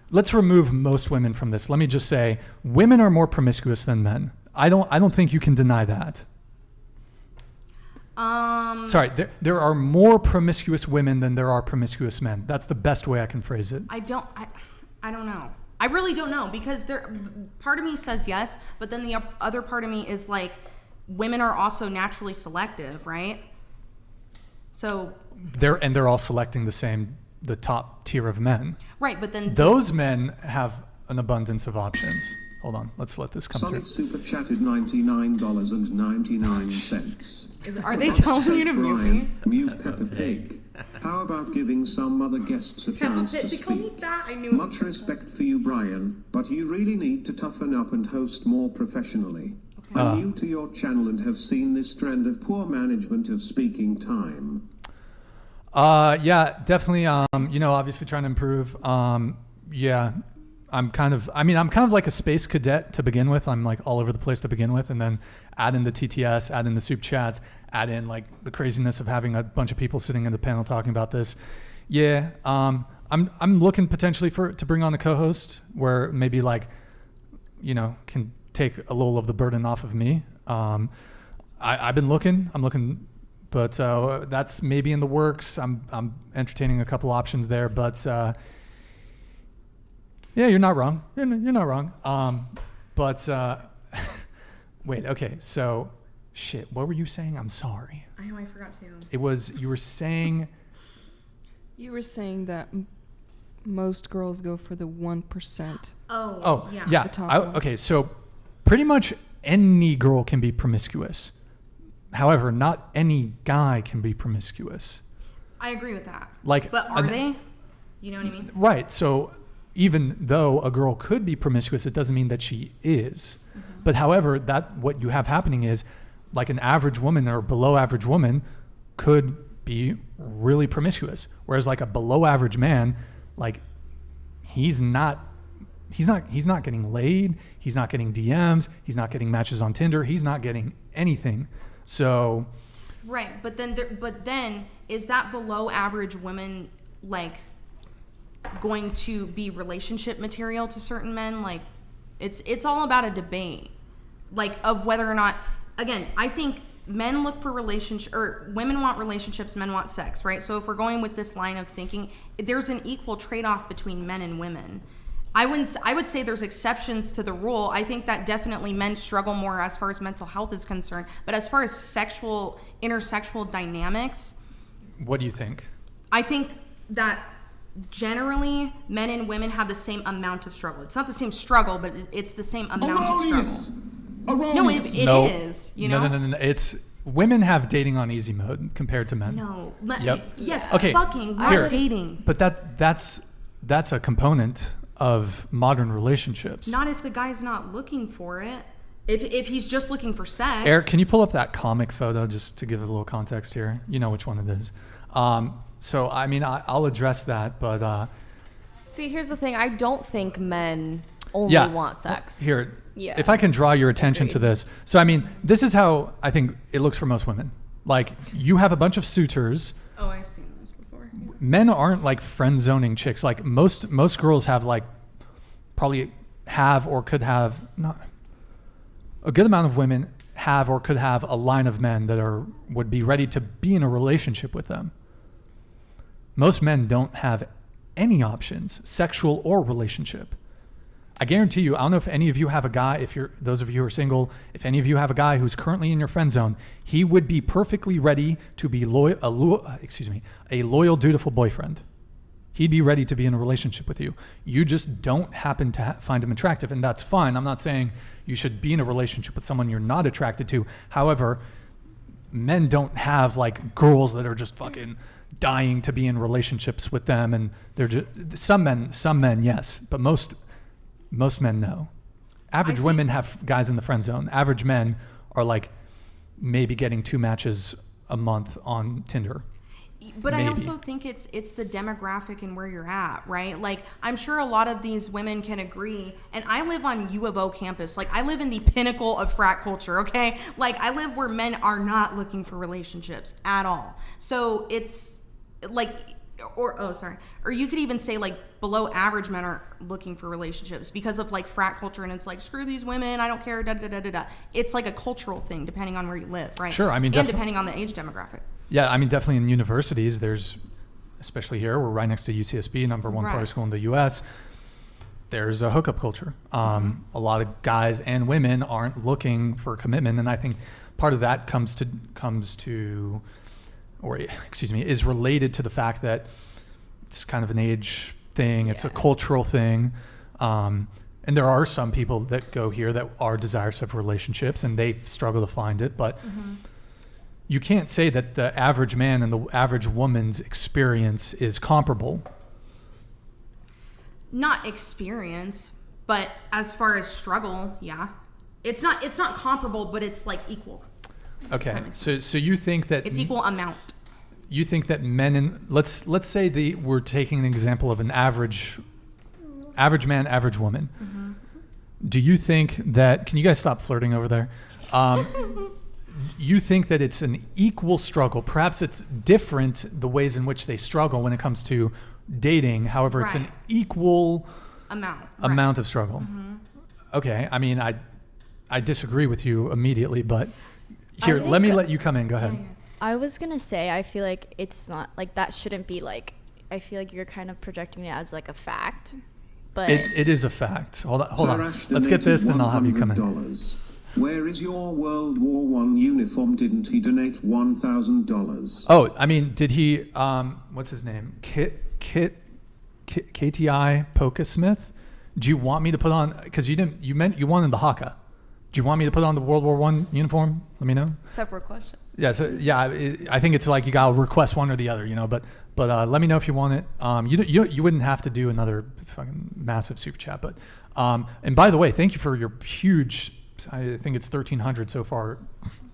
let's remove most women from this. Let me just say, women are more promiscuous than men. I don't think you can deny that. Sorry, there are more promiscuous women than there are promiscuous men. That's the best way I can phrase it. I don't know. I really don't know, because part of me says yes, but then the other part of me is like, women are also naturally selective, right? So they're all selecting the top tier of men. Right, but then those men have an abundance of options. Hold on, let's let this come Solid through. super chatted $99.99. Are they telling you to mute me? Mute Peppa Pig. How about giving some other guests a chance to speak? Much respect for you, Brian, but you really need to toughen up and host more professionally. I'm new to your channel and have seen this trend of poor management of speaking time. Yeah, definitely. Obviously trying to improve. Yeah, I'm kind of like a space cadet to begin with. I'm like all over the place to begin with, and then add in the TTS, add in the soup chats, add in like the craziness of having a bunch of people sitting in the panel talking about this. Yeah, I'm looking potentially to bring on a co-host where maybe like, can take a little of the burden off of me. I'm looking, but that's maybe in the works. I'm entertaining a couple options there, but yeah, you're not wrong. You're not wrong. But wait, okay. So, shit. What were you saying? I'm sorry. I know, I forgot to. You were saying. You were saying that most girls go for the 1%. Oh, yeah. Okay, so pretty much any girl can be promiscuous. However, not any guy can be promiscuous. I agree with that. But are they? You know what I mean? Right. So even though a girl could be promiscuous, it doesn't mean that she is. Mm-hmm. But however, what you have happening is like an average woman or below average woman could be really promiscuous. Whereas like a below average man, like he's not getting laid. He's not getting DMs. He's not getting matches on Tinder. He's not getting anything. So. Right. But then is that below average woman like going to be relationship material to certain men? Like it's all about a debate, like of whether or not, again, I think men look for relationship, or women want relationships, men want sex, right? So if we're going with this line of thinking, there's an equal trade-off between men and women. I would say there's exceptions to the rule. I think that definitely men struggle more as far as mental health is concerned, but as far as intersexual dynamics, what do you think? I think that generally men and women have the same amount of struggle. It's not the same struggle, but it's the same amount of struggle. Erroneous. No, it is. You know? No. It's women have dating on easy mode compared to men. No. Yep. Yes. Okay. Fucking Here. dating. But that's a component of modern relationships. Not if the guy's not looking for it. If he's just looking for sex. Eric, can you pull up that comic photo just to give it a little context here? You know which one it is. So I mean, I'll address that, but see, here's the thing. I don't think men only want sex. Here, Yeah. if I can draw your attention to this. So I mean, this is how I think it looks for most women. Like you have a bunch of suitors. Oh, I've seen this before. Yeah. Men aren't like friend zoning chicks. Like most girls have like probably have or could have not a good amount of women have or could have a line of men that would be ready to be in a relationship with them. Most men don't have any options, sexual or relationship. I guarantee you, I don't know if any of you have a guy, those of you who are single, if any of you have a guy who's currently in your friend zone, he would be perfectly ready to be a loyal, dutiful boyfriend. He'd be ready to be in a relationship with you. You just don't happen to find him attractive, and that's fine. I'm not saying you should be in a relationship with someone you're not attracted to. However, men don't have like girls that are just fucking dying to be in relationships with them, and they're just some men, yes, but most men, no. Average women have guys in the friend zone. Average men are like maybe getting 2 matches a month on Tinder. But maybe. I also think it's the demographic and where you're at, right? Like I'm sure a lot of these women can agree. And I live on U of O campus. Like I live in the pinnacle of frat culture, okay? Like I live where men are not looking for relationships at all. So it's like, or you could even say like below average men aren't looking for relationships because of like frat culture, and it's like screw these women, I don't care, da da da da da. It's like a cultural thing depending on where you live, right? Sure, I mean, and depending on the age demographic. Yeah, I mean, definitely in universities, there's, especially here, we're right next to UCSB, number one party school in the U.S. There's a hookup culture. A lot of guys and women aren't looking for commitment, and I think part of that is related to the fact that it's kind of an age thing. It's a cultural thing. And there are some people that go here that are desirous of relationships and they struggle to find it, but you can't say that the average man and the average woman's experience is comparable. Not experience, but as far as struggle, yeah. It's not comparable, but it's like equal. Okay. So you think that it's equal amount. You think that men and let's say we're taking an example of an average man, average woman. Do you think that, can you guys stop flirting over there? You think that it's an equal struggle? Perhaps it's different the ways in which they struggle when it comes to dating. However, it's an equal amount of struggle. Okay. I mean, I disagree with you immediately, but here, let me let you come in. Go ahead. I was going to say, I feel like it's not like that shouldn't be like, I feel like you're kind of projecting it as like a fact, but it is a fact. Hold on. Let's get this, then I'll have you come in. Where is your World War I uniform? Didn't he donate $1,000? Oh, I mean, did he, what's his name? KTI Poca Smith? Do you want me to put on, because you wanted the HAKA. Do you want me to put on the World War I uniform? Let me know. Separate question. Yeah, so I think it's like you gotta request one or the other, but let me know if you want it. You wouldn't have to do another fucking massive super chat, but and by the way, thank you for your huge, I think it's 1,300 so far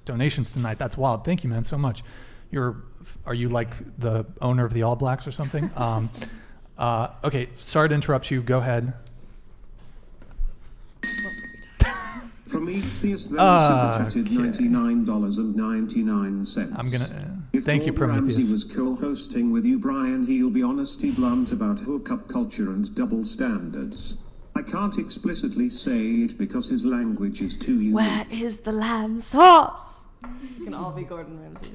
donations tonight. That's wild. Thank you, man, so much. Are you like the owner of the All Blacks or something? Okay, sorry to interrupt you. Go ahead. From Prometheus super chatted $99.99. I'm gonna thank you, Gordon Prometheus. Ramsay was co-hosting with you, Brian, he'll be honesty blunt about hookup culture and double standards. I can't explicitly say it because his language is too unique. Where is the lamb sauce? You can all be Gordon Ramsay.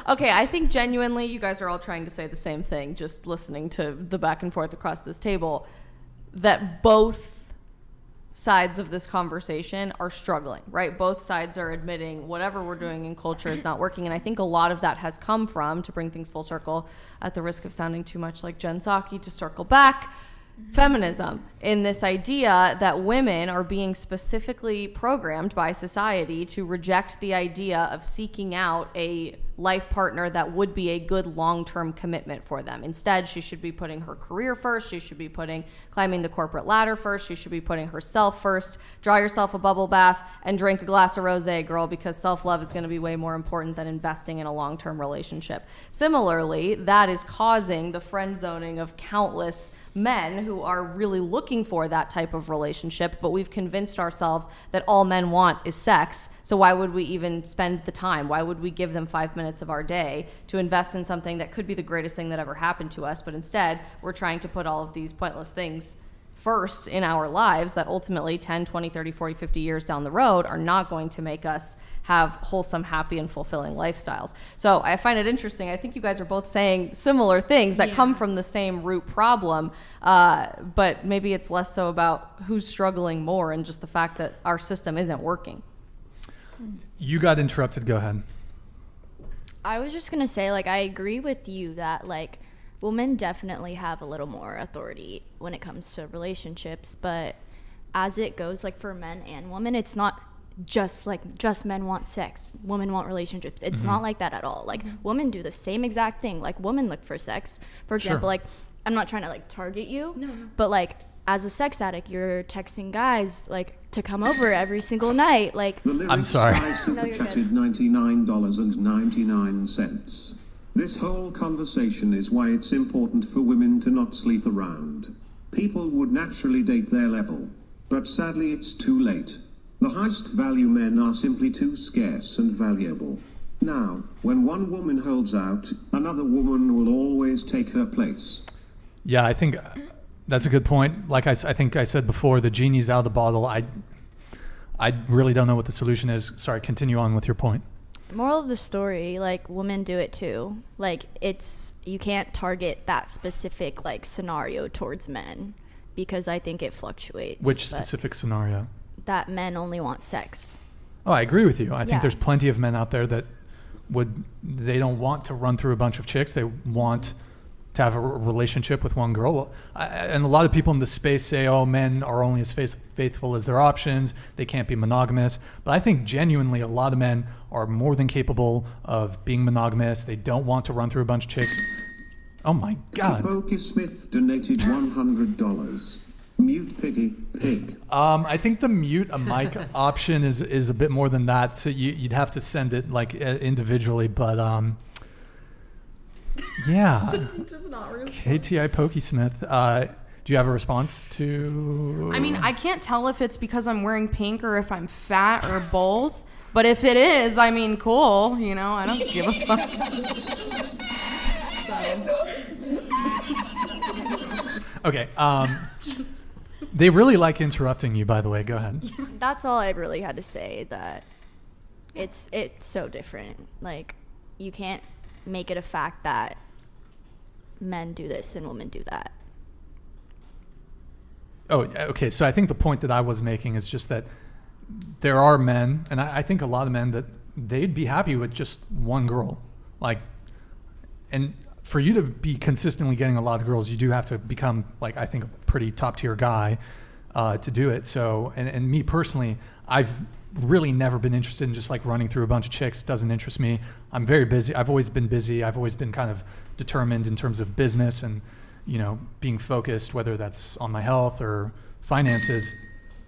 Okay, I think genuinely you guys are all trying to say the same thing, just listening to the back and forth across this table, that both sides of this conversation are struggling, right? Both sides are admitting whatever we're doing in culture is not working. And I think a lot of that has come from, to bring things full circle, at the risk of sounding too much like Jen Psaki, to circle back, feminism, in this idea that women are being specifically programmed by society to reject the idea of seeking out a life partner that would be a good long-term commitment for them. Instead, she should be putting her career first. She should be climbing the corporate ladder first. She should be putting herself first. Draw yourself a bubble bath and drink a glass of rosé, girl, because self-love is going to be way more important than investing in a long-term relationship. Similarly, that is causing the friend zoning of countless men who are really looking for that type of relationship, but we've convinced ourselves that all men want is sex. So why would we even spend the time? Why would we give them 5 minutes of our day to invest in something that could be the greatest thing that ever happened to us? But instead, we're trying to put all of these pointless things first in our lives that ultimately 10, 20, 30, 40, 50 years down the road are not going to make us have wholesome, happy, and fulfilling lifestyles. So I find it interesting. I think you guys are both saying similar things that come from the same root problem, but maybe it's less so about who's struggling more and just the fact that our system isn't working. You got interrupted. Go ahead. I was just going to say, like, I agree with you that, like, women definitely have a little more authority when it comes to relationships, but as it goes, like, for men and women, it's not just men want sex, women want relationships. It's not like that at all. Like, women do the same exact thing. Like, women look for sex. For example, like, I'm not trying to, like, target you, but, like, as a sex addict, you're texting guys, like, to come over every single night. Like, I'm sorry. Super chatted $99.99. This whole conversation is why it's important for women to not sleep around. People would naturally date their level, but sadly it's too late. The highest value men are simply too scarce and valuable. Now, when one woman holds out, another woman will always take her place. Yeah, I think that's a good point. Like I think I said before, the genie's out of the bottle. I really don't know what the solution is. Sorry, continue on with your point. Moral of the story, like, women do it too. Like, you can't target that specific, like, scenario towards men because I think it fluctuates. Which specific scenario? That men only want sex. Oh, I agree with you. I think there's plenty of men out there that they don't want to run through a bunch of chicks. They want to have a relationship with one girl. And a lot of people in the space say, oh, men are only as faithful as their options. They can't be monogamous. But I think genuinely a lot of men are more than capable of being monogamous. They don't want to run through a bunch of chicks. Oh my God. Pokey Smith donated $100. Mute Piggy Pig. I think the mute a mic option is a bit more than that. So you'd have to send it like individually, but yeah. Just not respond. KTI Pokesmith. Do you have a response to? I mean, I can't tell if it's because I'm wearing pink or if I'm fat or both. But if it is, I mean, cool. You know, I don't give a fuck. Okay. They really like interrupting you, by the way. Go ahead. That's all I really had to say. That it's so different. Like, you can't make it a fact that men do this and women do that. Oh, okay. So I think the point that I was making is just that there are men, and I think a lot of men, that they'd be happy with just one girl. Like, and for you to be consistently getting a lot of girls, you do have to become, like, I think, a pretty top tier guy to do it. So, and me personally, I've really never been interested in just like running through a bunch of chicks. Doesn't interest me. I'm very busy. I've always been busy. I've always been kind of determined in terms of business and, you know, being focused, whether that's on my health or finances.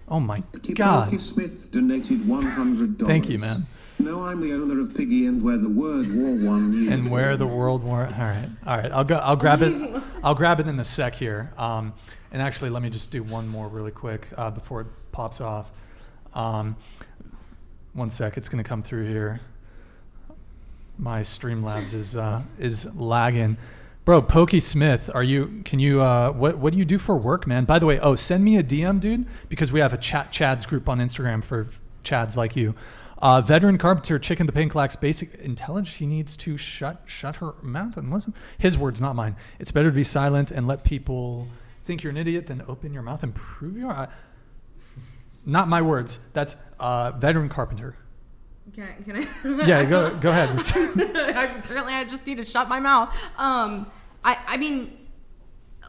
Oh my God. Pokey Smith donated $100. Thank you, man. No, I'm the owner of Piggy and wear the World War One uniform. And where the World War. All right. I'll grab it. I'll grab it in a sec here. And actually, let me just do one more really quick before it pops off. 1 sec. It's gonna come through here. My Streamlabs is lagging. Bro, Pokey Smith, can you what do you do for work, man? By the way, send me a DM, dude, because we have a Chads group on Instagram for Chads like you. Veteran carpenter, chick in the pink, lacks basic intelligence. She needs to shut her mouth and listen. His words, not mine. It's better to be silent and let people think you're an idiot than open your mouth and prove you are. Not my words. That's veteran carpenter. Can I? Yeah, go ahead. I just need to shut my mouth. I mean,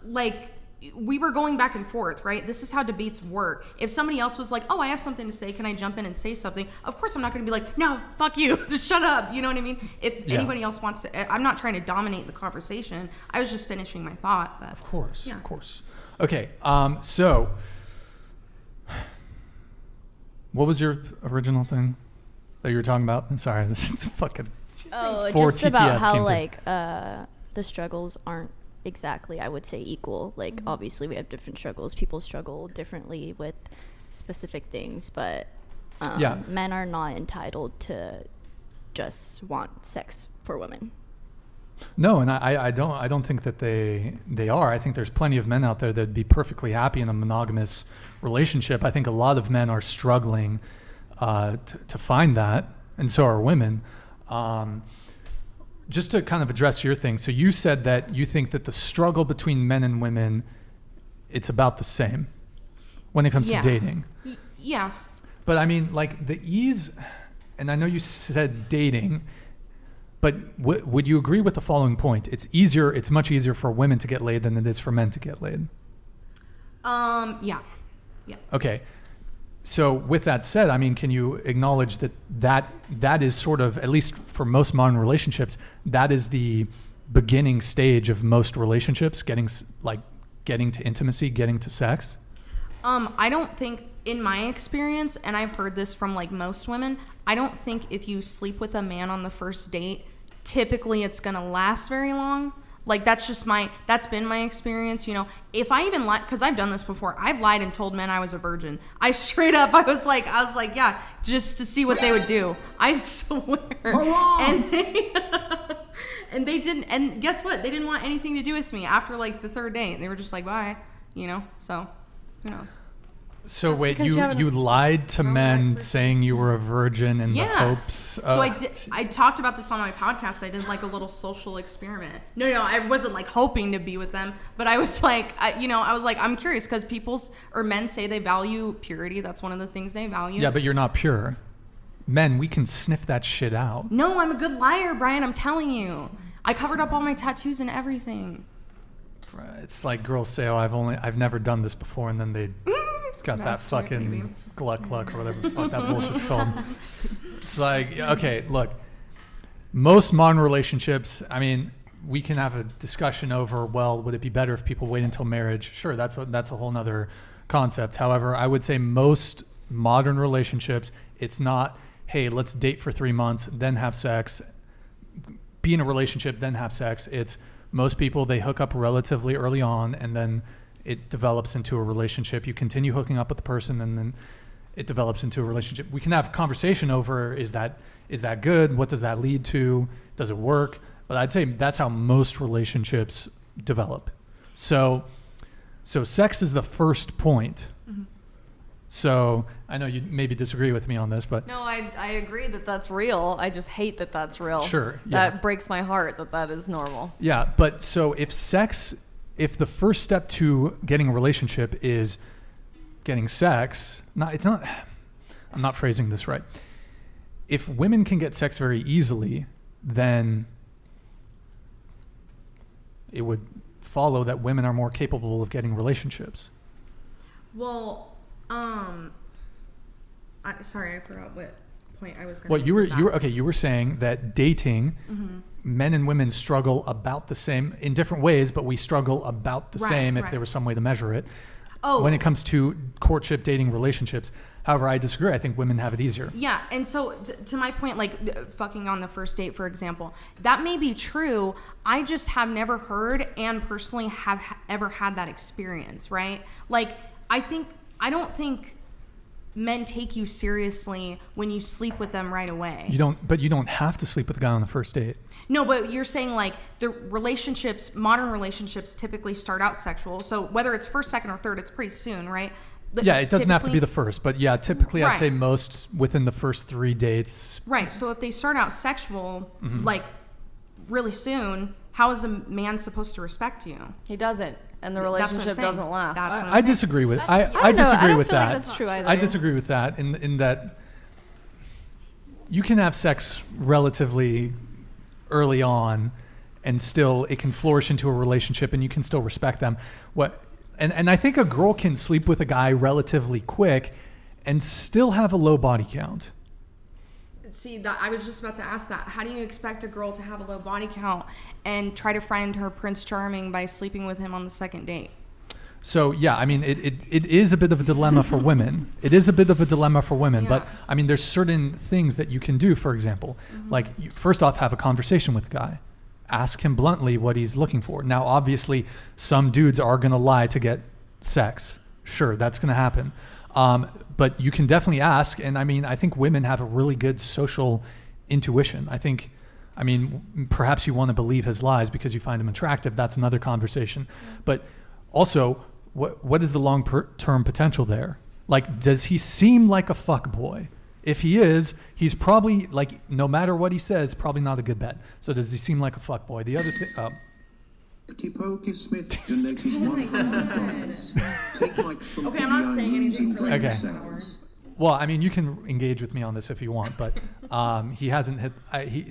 like, we were going back and forth, right? This is how debates work. If somebody else was like, oh, I have something to say, can I jump in and say something? Of course I'm not going to be like, no, fuck you, just shut up. You know what I mean? If anybody else wants to, I'm not trying to dominate the conversation. I was just finishing my thought. But, of course, yeah. Of course. Okay, so what was your original thing that you were talking about? I'm sorry, this is fucking just about how like the struggles aren't exactly, I would say, equal. Like, obviously we have different struggles. People struggle differently with specific things, but men are not entitled to just want sex for women. No, and I don't think that they are. I think there's plenty of men out there that'd be perfectly happy in a monogamous relationship. I think a lot of men are struggling to find that, and so are women. Just to kind of address your thing, so you said that you think that the struggle between men and women, it's about the same when it comes to dating. Yeah. But I mean, like, the ease, and I know you said dating, but would you agree with the following point? It's much easier for women to get laid than it is for men to get laid. Yeah. Okay. So with that said, I mean, can you acknowledge that is sort of, at least for most modern relationships, that is the beginning stage of most relationships, getting to intimacy, getting to sex? I don't think, in my experience, and I've heard this from like most women, I don't think if you sleep with a man on the first date, typically it's gonna last very long. Like, that's been my experience, you know. If I even lie, because I've done this before, I've lied and told men I was a virgin. I straight up, I was like, yeah, just to see what they would do. I swear. And they didn't, and guess what? They didn't want anything to do with me after like the third date. They were just like, bye, you know, so who knows? So that's wait, you lied to men saying you were a virgin in the hopes of... So I talked about this on my podcast. I did like a little social experiment. No, I wasn't like hoping to be with them, but I was like, I'm curious because men say they value purity. That's one of the things they value. Yeah, but you're not pure. Men, we can sniff that shit out. No, I'm a good liar, Brian. I'm telling you. I covered up all my tattoos and everything. it's like girls say, oh, I've never done this before, and then it's got that fucking gluck or whatever the fuck that bullshit's called. It's like, okay, look, most modern relationships, I mean, we can have a discussion over, well, would it be better if people wait until marriage? Sure, that's a whole nother concept. However, I would say most modern relationships, it's not, hey, let's date for 3 months, then have sex, be in a relationship, then have sex. It's most people, they hook up relatively early on, and then it develops into a relationship. You continue hooking up with the person, and then it develops into a relationship. We can have a conversation over, is that good? What does that lead to? Does it work? But I'd say that's how most relationships develop. So sex is the first point. Mm-hmm. So I know you maybe disagree with me on this, but no, I agree that that's real. I just hate that that's real. Sure, yeah. That breaks my heart that is normal. Yeah, but so if the first step to getting a relationship is getting sex, I'm not phrasing this right. If women can get sex very easily, then it would follow that women are more capable of getting relationships. Well, sorry, I forgot what point I was going to. Well, you were saying that dating, mm-hmm. men and women struggle about the same in different ways, but we struggle about the same if there was some way to measure it. Oh. When it comes to courtship, dating, relationships. However, I disagree. I think women have it easier. Yeah, and so to my point, like fucking on the first date, for example, that may be true. I just have never heard and personally have ever had that experience, right? Like, I don't think men take you seriously when you sleep with them right away. But you don't have to sleep with a guy on the first date. No, but you're saying like modern relationships typically start out sexual. So whether it's first, second, or third, it's pretty soon, right? Yeah, it doesn't have to be the first, but yeah, typically I'd say most within the first 3 dates. Right. So if they start out sexual, mm-hmm. like really soon, how is a man supposed to respect you? He doesn't, and the relationship doesn't last. I disagree with I disagree with that. Like that's true either. I disagree with that in that you can have sex relatively early on and still it can flourish into a relationship and you can still respect them. And I think a girl can sleep with a guy relatively quick and still have a low body count. See, I was just about to ask that. How do you expect a girl to have a low body count and try to find her Prince Charming by sleeping with him on the second date? So, yeah, I mean, it is a bit of a dilemma for women. It is a bit of a dilemma for women. Yeah. But, I mean, there's certain things that you can do, for example. Mm-hmm. Like, first off, have a conversation with a guy. Ask him bluntly what he's looking for. Now, obviously, some dudes are going to lie to get sex. Sure, that's going to happen. But you can definitely ask. And, I mean, I think women have a really good social intuition. I mean, perhaps you want to believe his lies because you find him attractive. That's another conversation. But also, what is the long-term potential there? Like, does he seem like a fuckboy? If he is, he's probably, like, no matter what he says, probably not a good bet. So does he seem like a fuckboy? The other Pokey Smith donated $100. Take Mike from okay, I'm not saying anything for like sounds. Well, I mean, you can engage with me on this if you want, but he hasn't hit.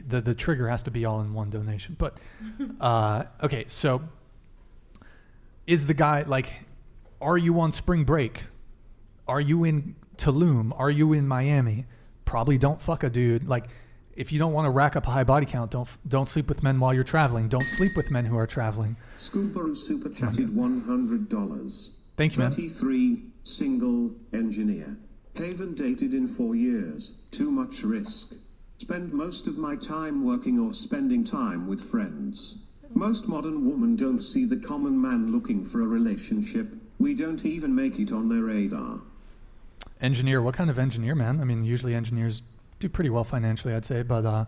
The trigger has to be all in one donation. But okay, so is the guy like? Are you on spring break? Are you in Tulum? Are you in Miami? Probably don't fuck a dude. Like, if you don't want to rack up a high body count, don't sleep with men while you're traveling. Don't sleep with men who are traveling. Scuba super chatted $100. Thank you, man. 33, single, engineer. Haven't dated in 4 years. Too much risk. Spend most of my time working or spending time with friends. Most modern women don't see the common man looking for a relationship. We don't even make it on their radar. Engineer, what kind of engineer, man? I mean, usually engineers do pretty well financially, I'd say. But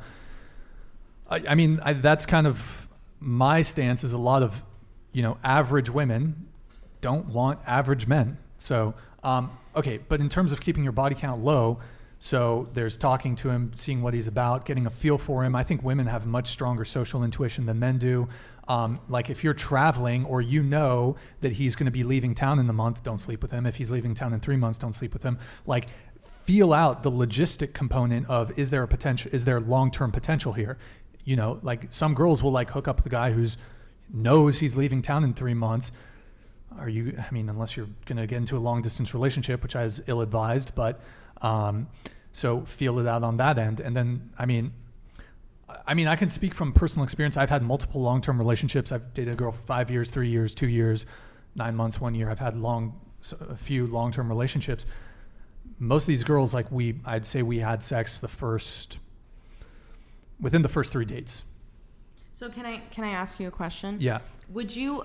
I mean, that's kind of my stance is a lot of, average women don't want average men. So, okay, but in terms of keeping your body count low, so there's talking to him, seeing what he's about, getting a feel for him. I think women have much stronger social intuition than men do. Like if you're traveling or that he's going to be leaving town in a month, don't sleep with him. If he's leaving town in 3 months, don't sleep with him. Like feel out the logistic component of, is there long-term potential here? Like some girls will like hook up with a guy who's, knows he's leaving town in 3 months. Unless you're going to get into a long distance relationship, which is ill-advised, but so feel it out on that end. And then, I can speak from personal experience. I've had multiple long-term relationships. I've dated a girl for 5 years, 3 years, 2 years, 9 months, 1 year. I've had a few long-term relationships. Most of these girls, I'd say we had sex within the first 3 dates. So can I ask you a question? Yeah. Would you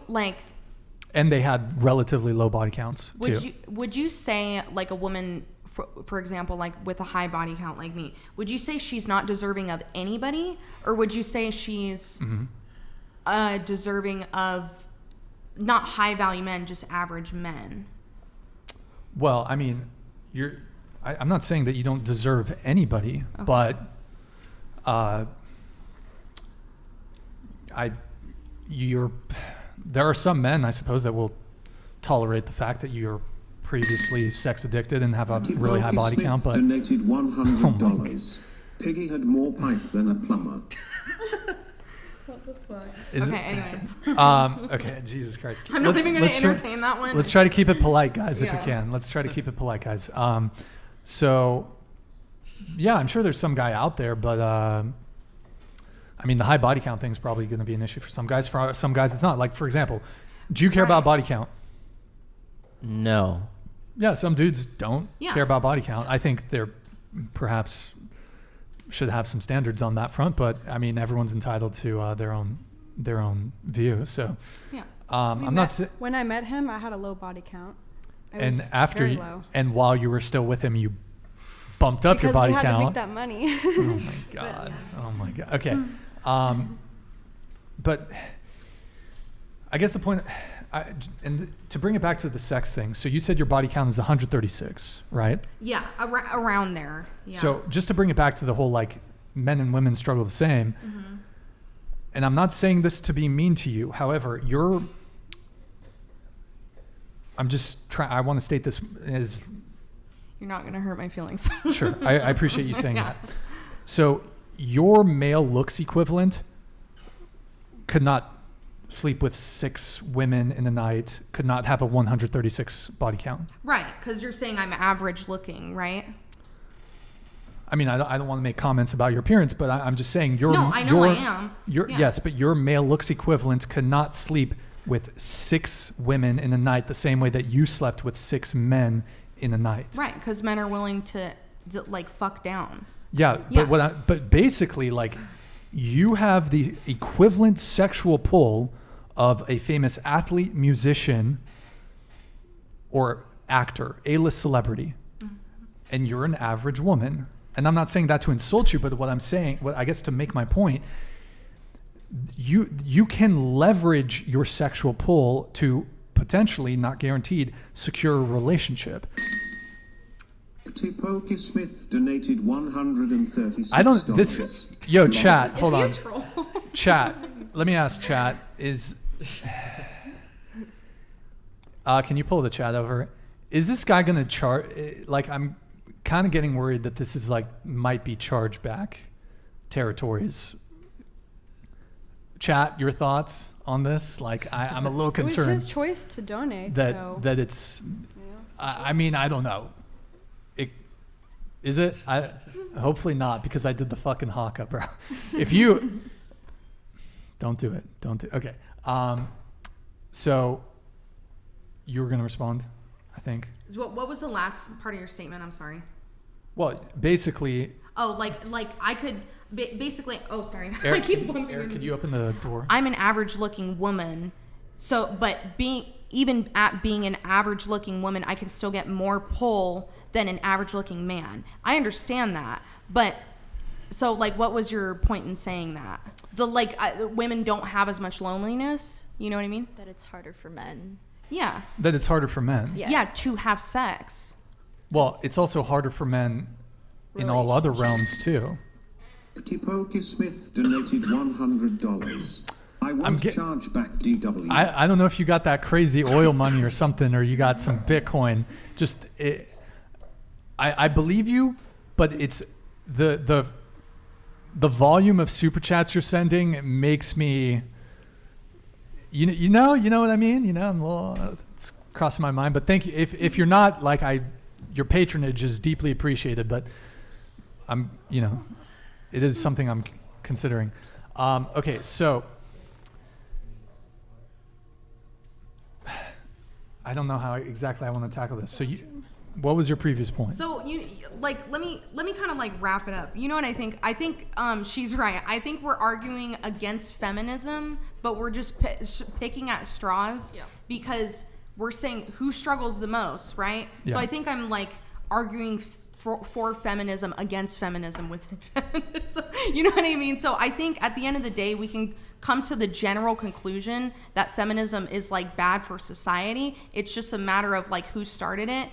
And they had relatively low body counts too. Would you say a woman, for example, with a high body count like me, would you say she's not deserving of anybody, or would you say she's deserving of not high value men, just average men? Well, I'm not saying that you don't deserve anybody, okay. But there are some men, I suppose, that will tolerate the fact that you're previously sex addicted and have a really high body count. But donated $100. Piggy had more pipe than a plumber. What the fuck? Anyways. Okay, Jesus Christ. I'm not even going to entertain that one. Let's try to keep it polite, guys, if we can. Let's try to keep it polite, guys. So, yeah, I'm sure there's some guy out there, but the high body count thing is probably going to be an issue for some guys. For some guys, it's not. For example, do you care about body count? No. Yeah, some dudes don't care about body count. I think they're perhaps should have some standards on that front, but everyone's entitled to their own view. So, yeah. When I met him, I had a low body count. And while you were still with him, you bumped up your body count. Because we had to make that money. Oh my god. Oh my god. Okay. But I guess the point, and to bring it back to the sex thing, so you said your body count is 136, right? Yeah, around there. Yeah. So just to bring it back to the whole men and women struggle the same, and I'm not saying this to be mean to you, however, I want to state this as... You're not going to hurt my feelings. Sure, I appreciate you saying that. So your male looks equivalent could not sleep with 6 women in a night, could not have a 136 body count. Right, because you're saying I'm average looking, right? I don't want to make comments about your appearance, but I'm just saying I am. Yes, but your male looks equivalent could not sleep with 6 women in a night the same way that you slept with 6 men in a night. Right, because men are willing to fuck down. Yeah. But basically, you have the equivalent sexual pull of a famous athlete, musician, or actor, A-list celebrity, and you're an average woman. And I'm not saying that to insult you, but what I'm saying, I guess to make my point, you can leverage your sexual pull to potentially, not guaranteed, secure a relationship. Tipoki Smith donated $136. Yo, chat, hold on. Chat, let me ask chat, can you pull the chat over? Is this guy going to charge, I'm kind of getting worried that this is might be chargeback territories. Chat, your thoughts on this? I'm a little concerned. It was his choice to donate. That it's, I don't know. Is it? Hopefully not, because I did the fucking HAKA, bro. If you don't do it. Okay. So you were gonna respond, I think. What was the last part of your statement? I'm sorry. Well, basically. Oh, I could basically. Oh, sorry. Eric, I keep bumping. Eric, could you open the door? I'm an average-looking woman, but being an average-looking woman, I can still get more pull than an average-looking man. I understand that, but so what was your point in saying that? Women don't have as much loneliness. You know what I mean? That it's harder for men. Yeah. That it's harder for men. Yeah, to have sex. Well, it's also harder for men in all other realms too. Tipoki Smith donated $100. I won't charge back DW. I don't know if you got that crazy oil money or something, or you got some Bitcoin. I believe you, but it's the volume of super chats you're sending makes me. you know what I mean. I'm a little, it's crossing my mind. But thank you. If you're not like your patronage is deeply appreciated. But I'm, it is something I'm considering. Okay, so I don't know how exactly I want to tackle this. So what was your previous point? So let me kind of like wrap it up. You know what I think? I think she's right. I think we're arguing against feminism, but we're just picking at straws because we're saying who struggles the most, right? Yeah. So I think I'm like arguing for feminism against feminism within feminism. You know what I mean? So I think at the end of the day, we can come to the general conclusion that feminism is like bad for society. It's just a matter of like who started it.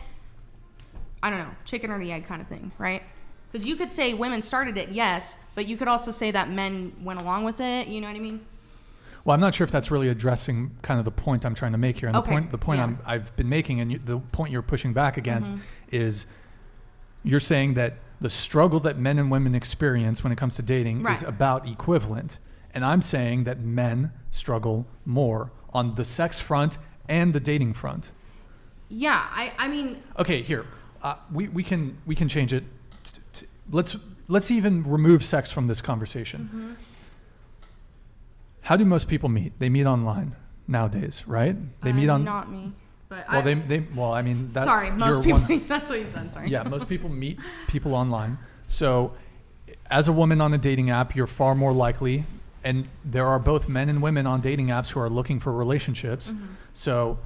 I don't know, chicken or the egg kind of thing, right? Because you could say women started it, yes, but you could also say that men went along with it. You know what I mean? Well, I'm not sure if that's really addressing kind of the point I'm trying to make here. And the point I've been making, and the point you're pushing back against is you're saying that the struggle that men and women experience when it comes to dating is about equivalent. And I'm saying that men struggle more on the sex front and the dating front. Yeah, I mean. Okay, here. We can change it. Let's even remove sex from this conversation. Mm-hmm. How do most people meet? They meet online nowadays, right? They meet on. Not me, but I mean. Sorry, most people. That's what you said. Sorry. Yeah, most people meet people online. So, as a woman on a dating app, you're far more likely, and there are both men and women on dating apps who are looking for relationships. Mm-hmm. So.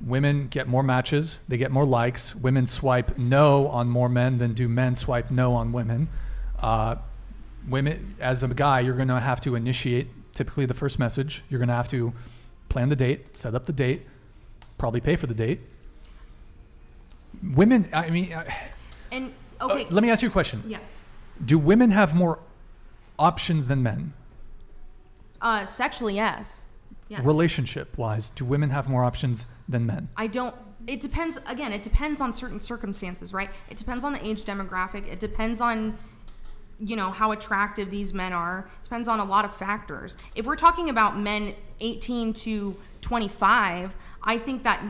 Women get more matches, they get more likes. Women swipe no on more men than do men swipe no on women. Women, as a guy, you're going to have to initiate typically the first message. You're going to have to plan the date, set up the date, probably pay for the date. Women, I mean, let me ask you a question. Yeah. Do women have more options than men? Sexually, yes. Yes. Relationship-wise, do women have more options than men? It depends, again, it depends on certain circumstances, right? It depends on the age demographic. It depends on, how attractive these men are. It depends on a lot of factors. If we're talking about men 18 to 25, I think that,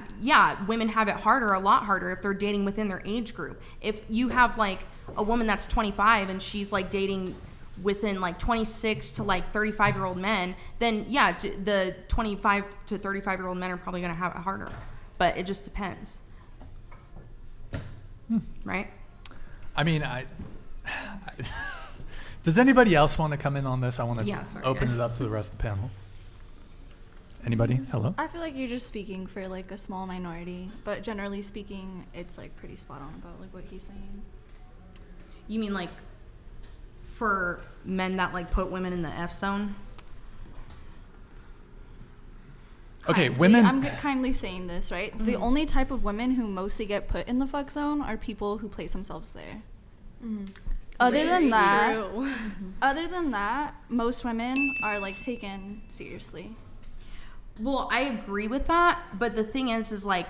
women have it a lot harder if they're dating within their age group. If you have, like, a woman that's 25 and she's, like, dating within like 26 to like 35-year-old men, then the 25 to 35-year-old men are probably going to have it harder. But it just depends. Right? I mean, does anybody else want to come in on this? I want to open it up to the rest of the panel. Anybody? Hello? I feel like you're just speaking for like a small minority, but generally speaking, it's like pretty spot on about like what he's saying. You mean like for men that like put women in the F zone? Okay, women. I'm kindly saying this, right? Mm-hmm. The only type of women who mostly get put in the fuck zone are people who place themselves there. Mm-hmm. Other than that, most women are like taken seriously. Well, I agree with that, but the thing is like,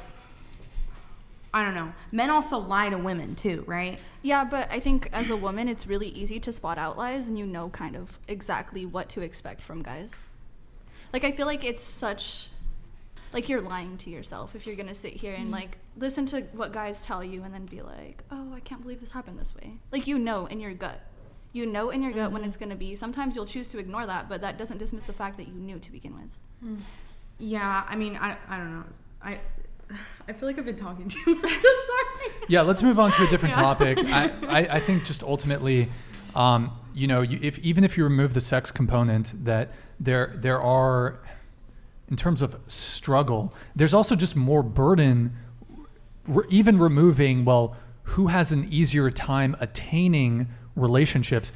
I don't know. Men also lie to women too, right? Yeah, but I think as a woman, it's really easy to spot out lies and kind of exactly what to expect from guys. Like, I feel like it's such, like, you're lying to yourself if you're going to sit here and, like, listen to what guys tell you and then be like, oh, I can't believe this happened this way. Like, in your gut. You know in your gut when it's going to be. Sometimes you'll choose to ignore that, but that doesn't dismiss the fact that you knew to begin with. Yeah, I mean, I don't know. I feel like I've been talking too much. I'm sorry. Yeah, let's move on to a different topic. I think just ultimately, even if you remove the sex component, that there are, in terms of struggle, there's also just more burden. Even removing, who has an easier time attaining relationships?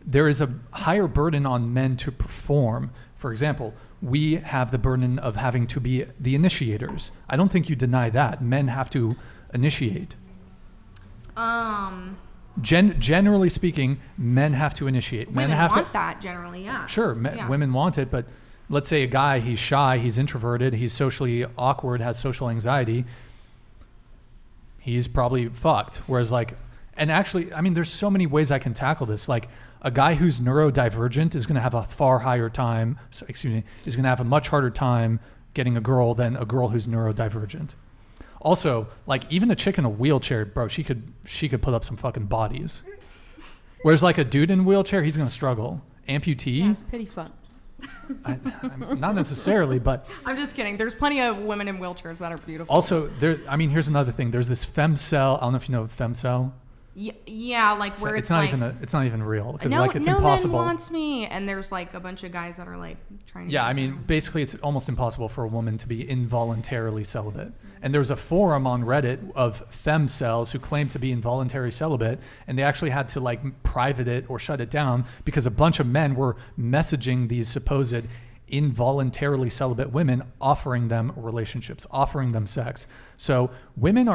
There is a higher burden on men to perform. For example, we have the burden of having to be the initiators. I don't think you deny that. Men have to initiate. Generally speaking, men have to initiate. Women want that generally, yeah. Sure, women want it, but let's say a guy, he's shy, he's introverted, he's socially awkward, has social anxiety. He's probably fucked. Whereas and actually, I mean, there's so many ways I can tackle this. Like, A guy who's neurodivergent is going to have a far higher time, is going to have a much harder time getting a girl than a girl who's neurodivergent. Also, like even a chick in a wheelchair, bro, she could put up some fucking bodies. Whereas like a dude in a wheelchair, he's going to struggle. Amputee? Yeah, it's pretty fun. Not necessarily, but I'm just kidding. There's plenty of women in wheelchairs that are beautiful. Also, here's another thing. There's this femcell. I don't know if you know of femcell. Yeah, like where it's not even real because like it's no impossible. man wants me, and there's like a bunch of guys that are like trying. Yeah, I mean, basically, it's almost impossible for a woman to be involuntarily celibate. And there's a forum on Reddit of femcells who claim to be involuntary celibate, and they actually had to like private it or shut it down because a bunch of men were messaging these supposed involuntarily celibate women, offering them relationships, offering them sex. So women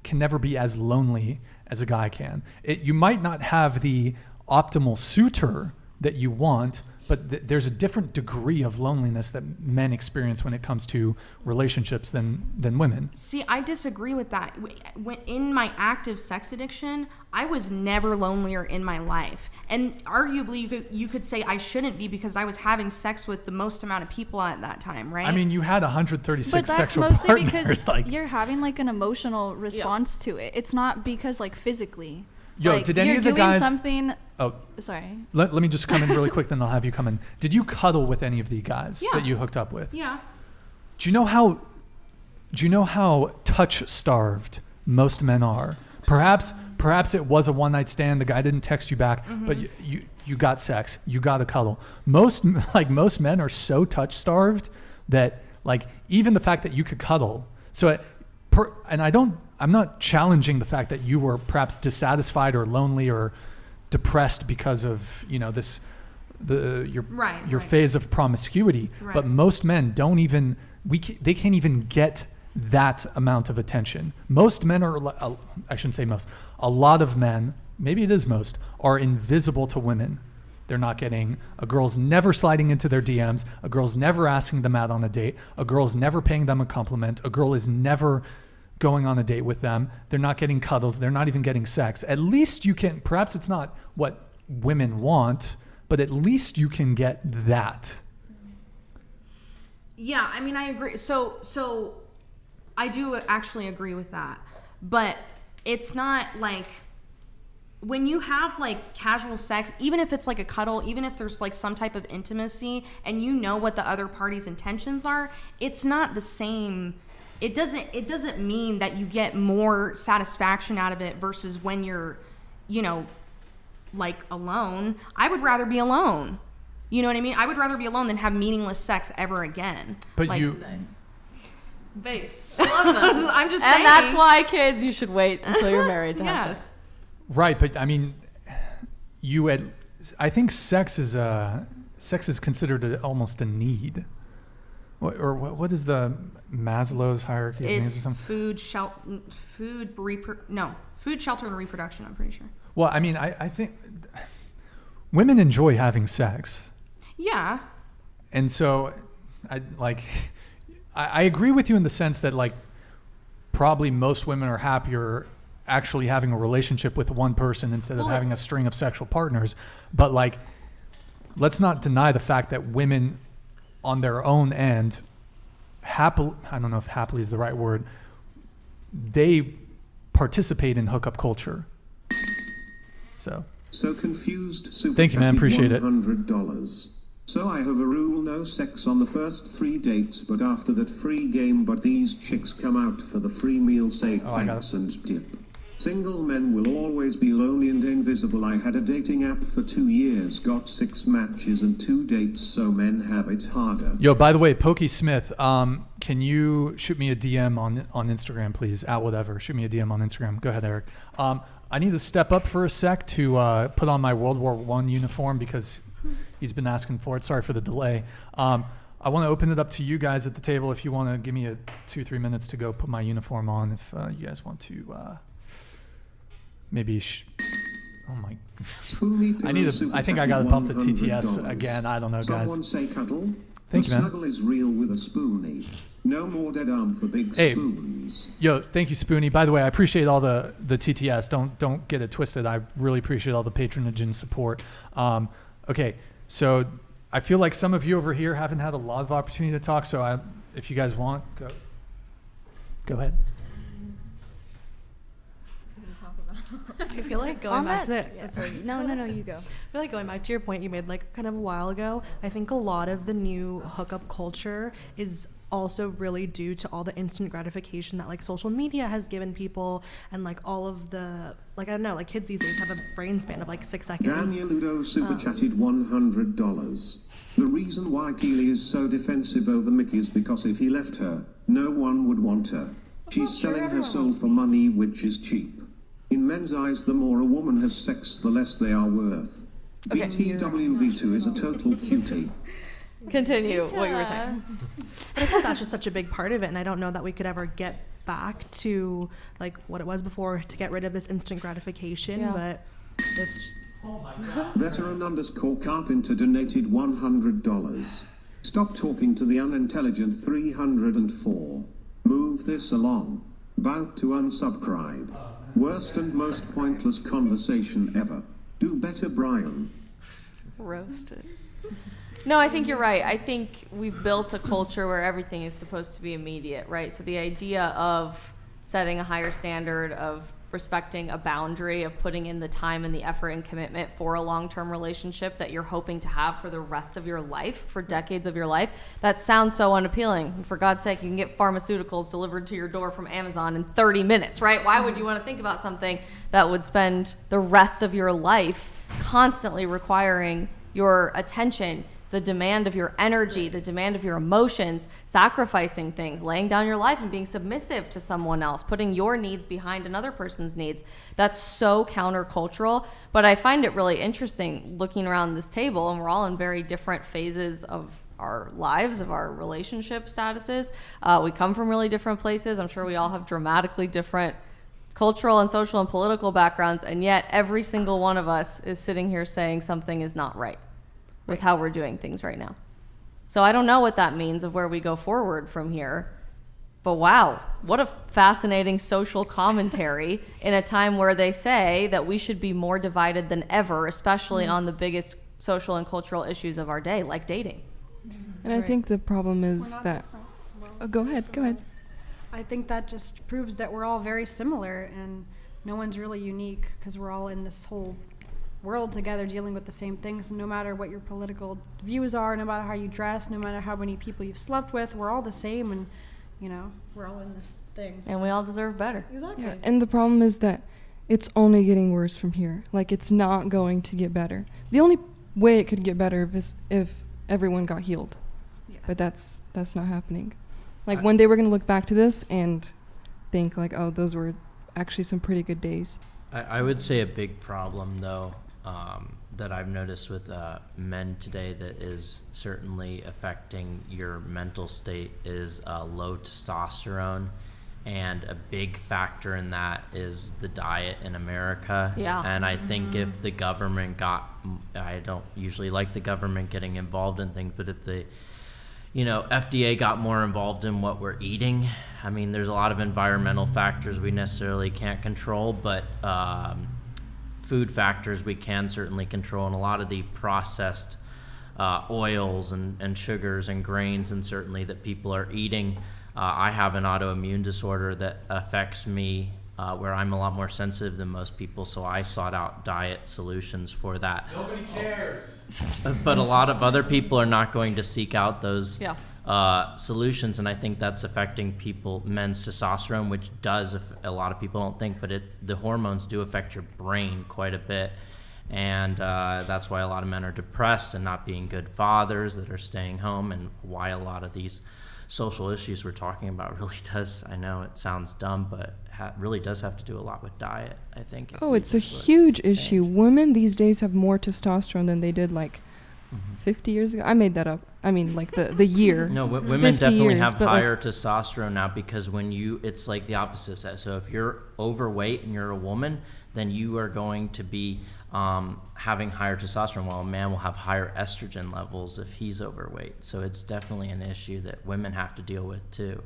can never be as lonely as a guy can. You might not have the optimal suitor that you want, but there's a different degree of loneliness that men experience when it comes to relationships than women. See, I disagree with that. When in my active sex addiction, I was never lonelier in my life. And arguably, you could say I shouldn't be because I was having sex with the most amount of people at that time, right? I mean, you had 136 but that's sexual mostly partners. Because like, you're having like an emotional response to it. It's not because like physically. Yo, like, did any of the guys... You're doing something... Oh, sorry. Let me just come in really quick, then I'll have you come in. Did you cuddle with any of the guys that you hooked up with? Yeah. Do you know how touch starved most men are? Perhaps it was a one night stand. The guy didn't text you back, but you got sex. You got a cuddle. Most men are so touch starved that like even the fact that you could cuddle. So, I'm not challenging the fact that you were perhaps dissatisfied or lonely or depressed because of your phase of promiscuity. Right. But most men they can't even get that amount of attention. Most men I shouldn't say most. A lot of men, maybe it is most, are invisible to women. They're not getting, a girl's never sliding into their DMs. A girl's never asking them out on a date. A girl's never paying them a compliment. A girl is never going on a date with them. They're not getting cuddles. They're not even getting sex. At least you can, perhaps it's not what women want, but at least you can get that. Yeah, I mean, I agree. So I do actually agree with that. But it's not like, when you have like casual sex, even if it's like a cuddle, even if there's like some type of intimacy and you know what the other party's intentions are, it's not the same. It doesn't mean that you get more satisfaction out of it versus when you're, like alone. I would rather be alone. You know what I mean? I would rather be alone than have meaningless sex ever again. But like, Base. I love that. I'm just saying. And that's why, kids, you should wait until you're married to have sex. Right, but I mean, I think sex is considered almost a need. What is the Maslow's hierarchy of needs or something? Food, shelter, and reproduction, I'm pretty sure. Well, I mean, I think women enjoy having sex. Yeah. And so, I agree with you in the sense that like probably most women are happier actually having a relationship with one person instead of having a string of sexual partners. But like, let's not deny the fact that women on their own end, I don't know if happily is the right word, they participate in hookup culture. So confused. Super Thank you, man. Appreciate $100. So I have a rule: no sex on the first 3 dates, but after that free game. But these chicks come out for the free meal, say thanks and dip. Single men will always be lonely and invisible. I had a dating app for 2 years, got 6 matches and 2 dates, so men have it harder. Yo, by the way, Pokey Smith, can you shoot me a DM on Instagram, please? @whatever. Shoot me a DM on Instagram. Go ahead, Eric. I need to step up for a sec to put on my World War I uniform because he's been asking for it. Sorry for the delay. I want to open it up to you guys at the table if you want to give me 2-3 minutes to go put my uniform on. If you guys want to... maybe oh my I think I gotta pump the TTS again. I don't know, guys. Someone say cuddle. Thank you, man. The struggle is real with a spoonie. No more dead arm for big spoons. Yo, thank you, Spoonie. By the way, I appreciate all the TTS. Don't get it twisted. I really appreciate all the patronage and support. Okay, so I feel like some of you over here haven't had a lot of opportunity to talk. So if you guys want, go ahead. I feel like going back to No, you go. I feel like going back to your point you made like kind of a while ago, I think a lot of the new hookup culture is also really due to all the instant gratification that like social media has given people, and like all of the like I don't know, like kids these days have a brain span of like 6 seconds. Daniel Udo super chatted $100. The reason why Keely is so defensive over Mick is because if he left her, no one would want her. She's selling her soul for money, which is cheap. In men's eyes, the more a woman has sex, the less they are worth. Okay. BTWV2 is a total cutie. Continue what you were saying. But I think that's just such a big part of it, and I don't know that we could ever get back to like what it was before to get rid of this instant gratification, but it's... Oh my God. Veteran_Carpenter donated $100. Stop talking to the unintelligent 304. Move this along. About to unsubscribe. Worst and most pointless conversation ever. Do better, Brian. Roasted. No, I think you're right. I think we've built a culture where everything is supposed to be immediate, right? So the idea of setting a higher standard, of respecting a boundary, of putting in the time and the effort and commitment for a long-term relationship that you're hoping to have for the rest of your life, for decades of your life, that sounds so unappealing. And for God's sake, you can get pharmaceuticals delivered to your door from Amazon in 30 minutes, right? Why would you want to think about something that would spend the rest of your life constantly requiring your attention, the demand of your energy, the demand of your emotions, sacrificing things, laying down your life and being submissive to someone else, putting your needs behind another person's needs? That's so countercultural. But I find it really interesting looking around this table, and we're all in very different phases of our lives, of our relationship statuses. We come from really different places. I'm sure we all have dramatically different cultural and social and political backgrounds, and yet every single one of us is sitting here saying something is not right with how we're doing things right now. So I don't know what that means of where we go forward from here, but wow, what a fascinating social commentary in a time where they say that we should be more divided than ever, especially on the biggest social and cultural issues of our day, like dating. And I think the problem is that... Oh, go ahead. I think that just proves that we're all very similar, and no one's really unique because we're all in this whole world together dealing with the same things. No matter what your political views are, no matter how you dress, no matter how many people you've slept with, we're all the same, and you know, we're all in this thing. And we all deserve better. Exactly. Yeah, and the problem is that it's only getting worse from here. Like, it's not going to get better. The only way it could get better is if everyone got healed. Yeah. But that's not happening. Like, one day we're going to look back to this and think like, oh, those were actually some pretty good days. I would say a big problem, though, that I've noticed with men today that is certainly affecting your mental state is low testosterone. And a big factor in that is the diet in America. Yeah. And I think if the government I don't usually like the government getting involved in things, but if the FDA got more involved in what we're eating. I mean, there's a lot of environmental factors we necessarily can't control, but food factors we can certainly control, and a lot of the processed oils and sugars and grains, and certainly that people are eating. I have an autoimmune disorder that affects me where I'm a lot more sensitive than most people, so I sought out diet solutions for that. Nobody cares. But a lot of other people are not going to seek out those solutions, and I think that's affecting men's testosterone, which does, a lot of people don't think, but the hormones do affect your brain quite a bit, and that's why a lot of men are depressed and not being good fathers, that are staying home, and why a lot of these social issues we're talking about really does, I know it sounds dumb, but really does have to do a lot with diet, I think. Oh, it's a huge issue. Women these days have more testosterone than they did like 50 years ago. I made that up. I mean, like the year. No, women definitely have higher testosterone now, because it's like the opposite. So if you're overweight and you're a woman, then you are going to be having higher testosterone, while a man will have higher estrogen levels if he's overweight. So it's definitely an issue that women have to deal with too.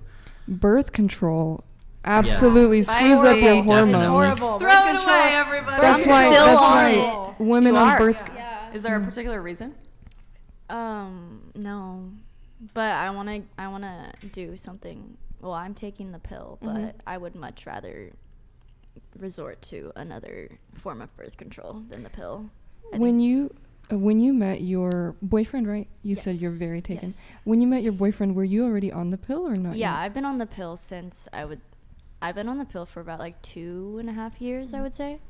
Birth control absolutely screws up your hormones. Horrible. Throw it away, everybody. That's why women on birth. Yeah. Is there a particular reason? No, but I wanna do something. Well, I'm taking the pill, but I would much rather resort to another form of birth control than the pill. When you met your boyfriend, right? You said you're very taken. Yes. When you met your boyfriend, were you already on the pill or not? Yeah, yet? I've been on the pill since I've been on the pill for about like 2.5 years, I would say.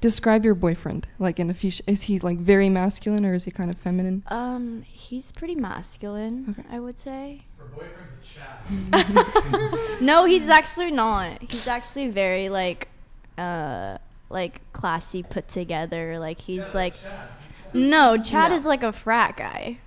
Describe your boyfriend. Like in a few, is he like very masculine or is he kind of feminine? He's pretty masculine, I would say. Her boyfriend's a chat. No, he's actually not. He's actually very like classy, put together. Like he's like, no, Chad is like a frat guy.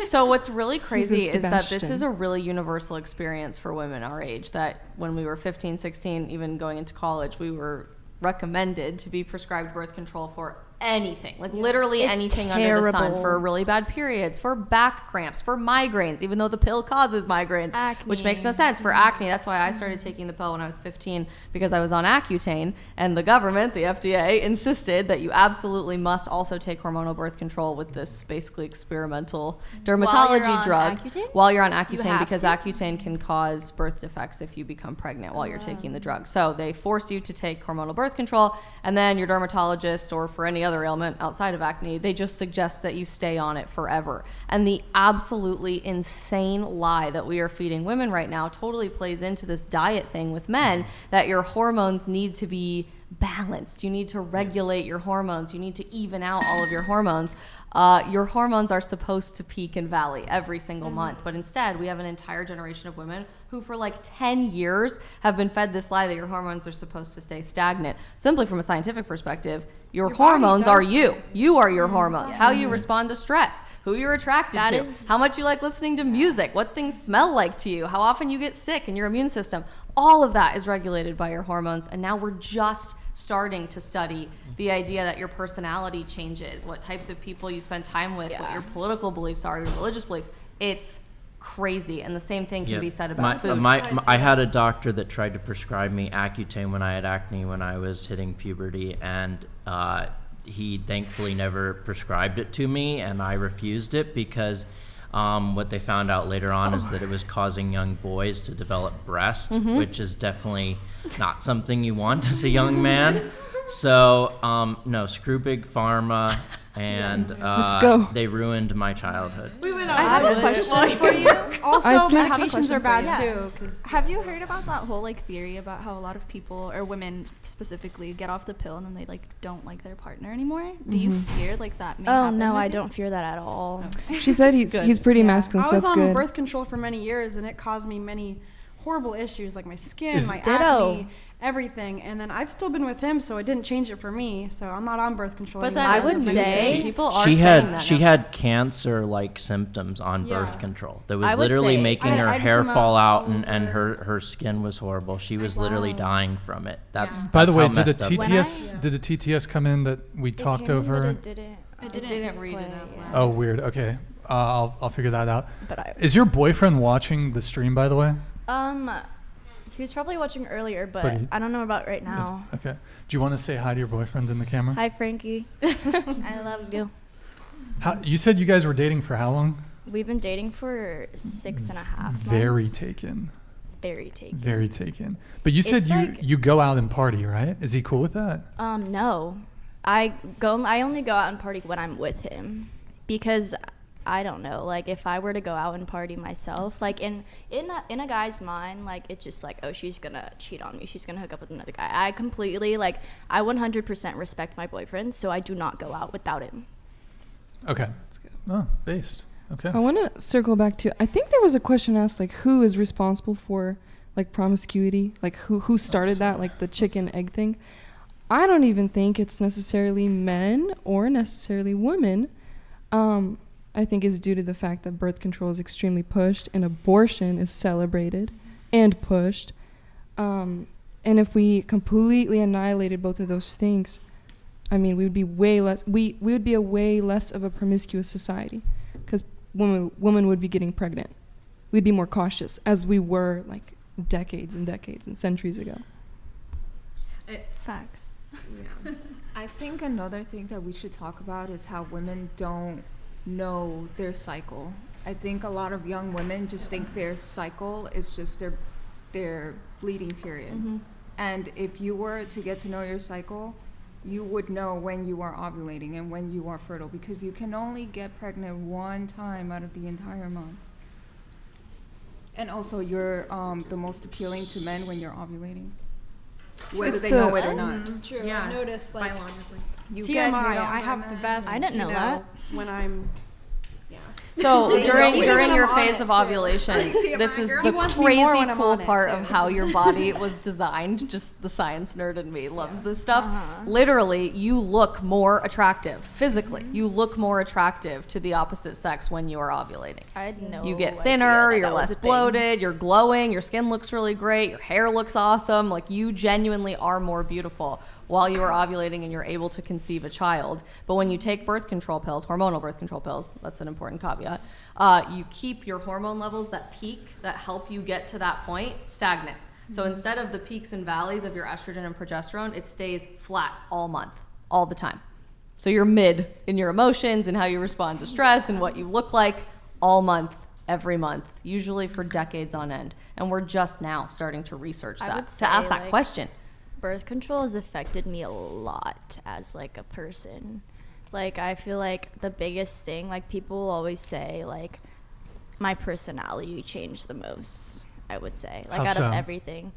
So what's really crazy is that this is a really universal experience for women our age, that when we were 15, 16, even going into college, we were recommended to be prescribed birth control for anything, like literally anything under the sun, for really bad periods, for back cramps, for migraines, even though the pill causes migraines, acne. Which makes no sense, for acne. That's why I started taking the pill when I was 15, because I was on Accutane, and the government, the FDA, insisted that you absolutely must also take hormonal birth control with this basically experimental dermatology drug while you're on Accutane, because Accutane can cause birth defects if you become pregnant while you're taking the drug. So they force you to take hormonal birth control, and then your dermatologist, or for any other ailment outside of acne, they just suggest that you stay on it forever. And the absolutely insane lie that we are feeding women right now totally plays into this diet thing with men, that your hormones need to be balanced. You need to regulate your hormones. You need to even out all of your hormones. Your hormones are supposed to peak and valley every single month, but instead we have an entire generation of women who for like 10 years have been fed this lie that your hormones are supposed to stay stagnant. Simply from a scientific perspective, your hormones are you. You are your hormones. How you respond to stress, who you're attracted to, how much you like listening to music, what things smell like to you, how often you get sick, and your immune system. All of that is regulated by your hormones, and now we're just starting to study the idea that your personality changes, what types of people you spend time with, what your political beliefs are, your religious beliefs. It's crazy, and the same thing can be said about food. I had a doctor that tried to prescribe me Accutane when I had acne when I was hitting puberty, and he thankfully never prescribed it to me, and I refused it because what they found out later on is that it was causing young boys to develop breast, which is definitely not something you want as a young man. So no, screw big pharma, and they ruined my childhood. I have a question for you. Also, medications are bad too. Have you heard about that whole like theory about how a lot of people, or women specifically, get off the pill and then they like don't like their partner anymore? Do you fear like that may happen? No, I don't fear that at all. Okay. She said he's pretty masculine, so that's good. I was on birth control for many years, and it caused me many horrible issues, like my skin, my acne, everything. And then I've still been with him, so it didn't change it for me. So I'm not on birth control anymore. I would say people are saying that she had cancer-like symptoms on birth control. That was literally making her hair eczema fall out, and her skin was horrible. She was literally dying from it. That's By the way, how did a messed up it was. TTS come in that we talked over? I didn't read it out loud. Oh, weird. Okay, I'll figure that out. Is your boyfriend watching the stream, by the way? He was probably watching earlier, but I don't know about right now. Okay. Do you want to say hi to your boyfriend in the camera? Hi, Frankie. I love you. You said you guys were dating for how long? We've been dating for 6.5 months. Very taken. Very taken. Very taken. But you said you go out and party, right? Is he cool with that? No. I only go out and party when I'm with him, because I don't know, like if I were to go out and party myself, like in a guy's mind, like it's just like, oh, she's gonna cheat on me, she's gonna hook up with another guy. I completely, like, I 100% respect my boyfriend, so I do not go out without him. Okay. That's good. Oh, based. Okay. I want to circle back to, I think there was a question asked, like, who is responsible for like promiscuity, like who started that, like the chicken egg thing. I don't even think it's necessarily men or necessarily women. I think is due to the fact that birth control is extremely pushed and abortion is celebrated and pushed. And if we completely annihilated both of those things, I mean, we would be way less. We would be a way less of a promiscuous society, because women would be getting pregnant. We'd be more cautious, as we were like decades and decades and centuries ago. Facts. Yeah. I think another thing that we should talk about is how women don't know their cycle. I think a lot of young women just think their cycle is just their bleeding period. Mm-hmm. And if you were to get to know your cycle, you would know when you are ovulating and when you are fertile, because you can only get pregnant one time out of the entire month. And also, you're the most appealing to men when you're ovulating, whether they know it or not. True. Yeah. I noticed, like, biologically. TMI, I have the best. I didn't know that. When I'm. So during your phase of it, ovulation, this is the crazy cool part of how your body was designed. Just the science nerd in me loves this stuff. Literally, you look more attractive physically. You look more attractive to the opposite sex when you are ovulating. I had no You get idea thinner, that you're that was less a thing. bloated, you're glowing, your skin looks really great, your hair looks awesome. Like, you genuinely are more beautiful while you are ovulating and you're able to conceive a child. But when you take birth control pills, hormonal birth control pills, that's an important caveat, you keep your hormone levels that peak, that help you get to that point, stagnant. So instead of the peaks and valleys of your estrogen and progesterone, it stays flat all month, all the time. So you're mid in your emotions and how you respond to stress and what you look like all month, every month, usually for decades on end. And we're just now starting to research that, to ask that question. Birth control has affected me a lot as like a person. Like, I feel like the biggest thing, like, people will always say, like, my personality changed the most, I would say, like, out of everything.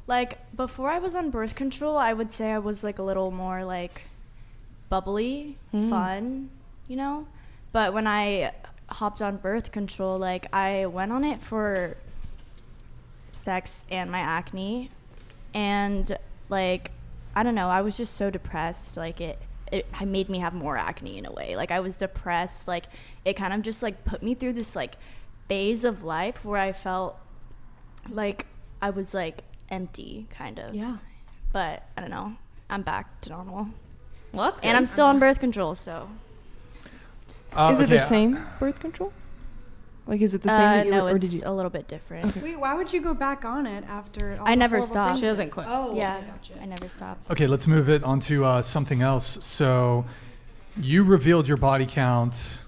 Like, before I was on birth control, I would say I was like a little more like bubbly, fun, you know? But when I hopped on birth control, like, I went on it for sex and my acne, and like, I don't know, I was just so depressed. Like, it made me have more acne in a way. Like, I was depressed. Like, it kind of just like put me through this like phase of life where I felt like I was like empty, kind of. Yeah. But I don't know, I'm back to normal. Well, that's good. And I'm still on birth control, so. Is it the same birth control? Like, is it the same that you no, or did you? it's a little bit different. Okay. Wait, why would you go back on it after all I the never horrible stopped. things? She doesn't quit. Oh, yeah, okay, gotcha. I never stopped. Okay, let's move it on to something else. So you revealed your body count.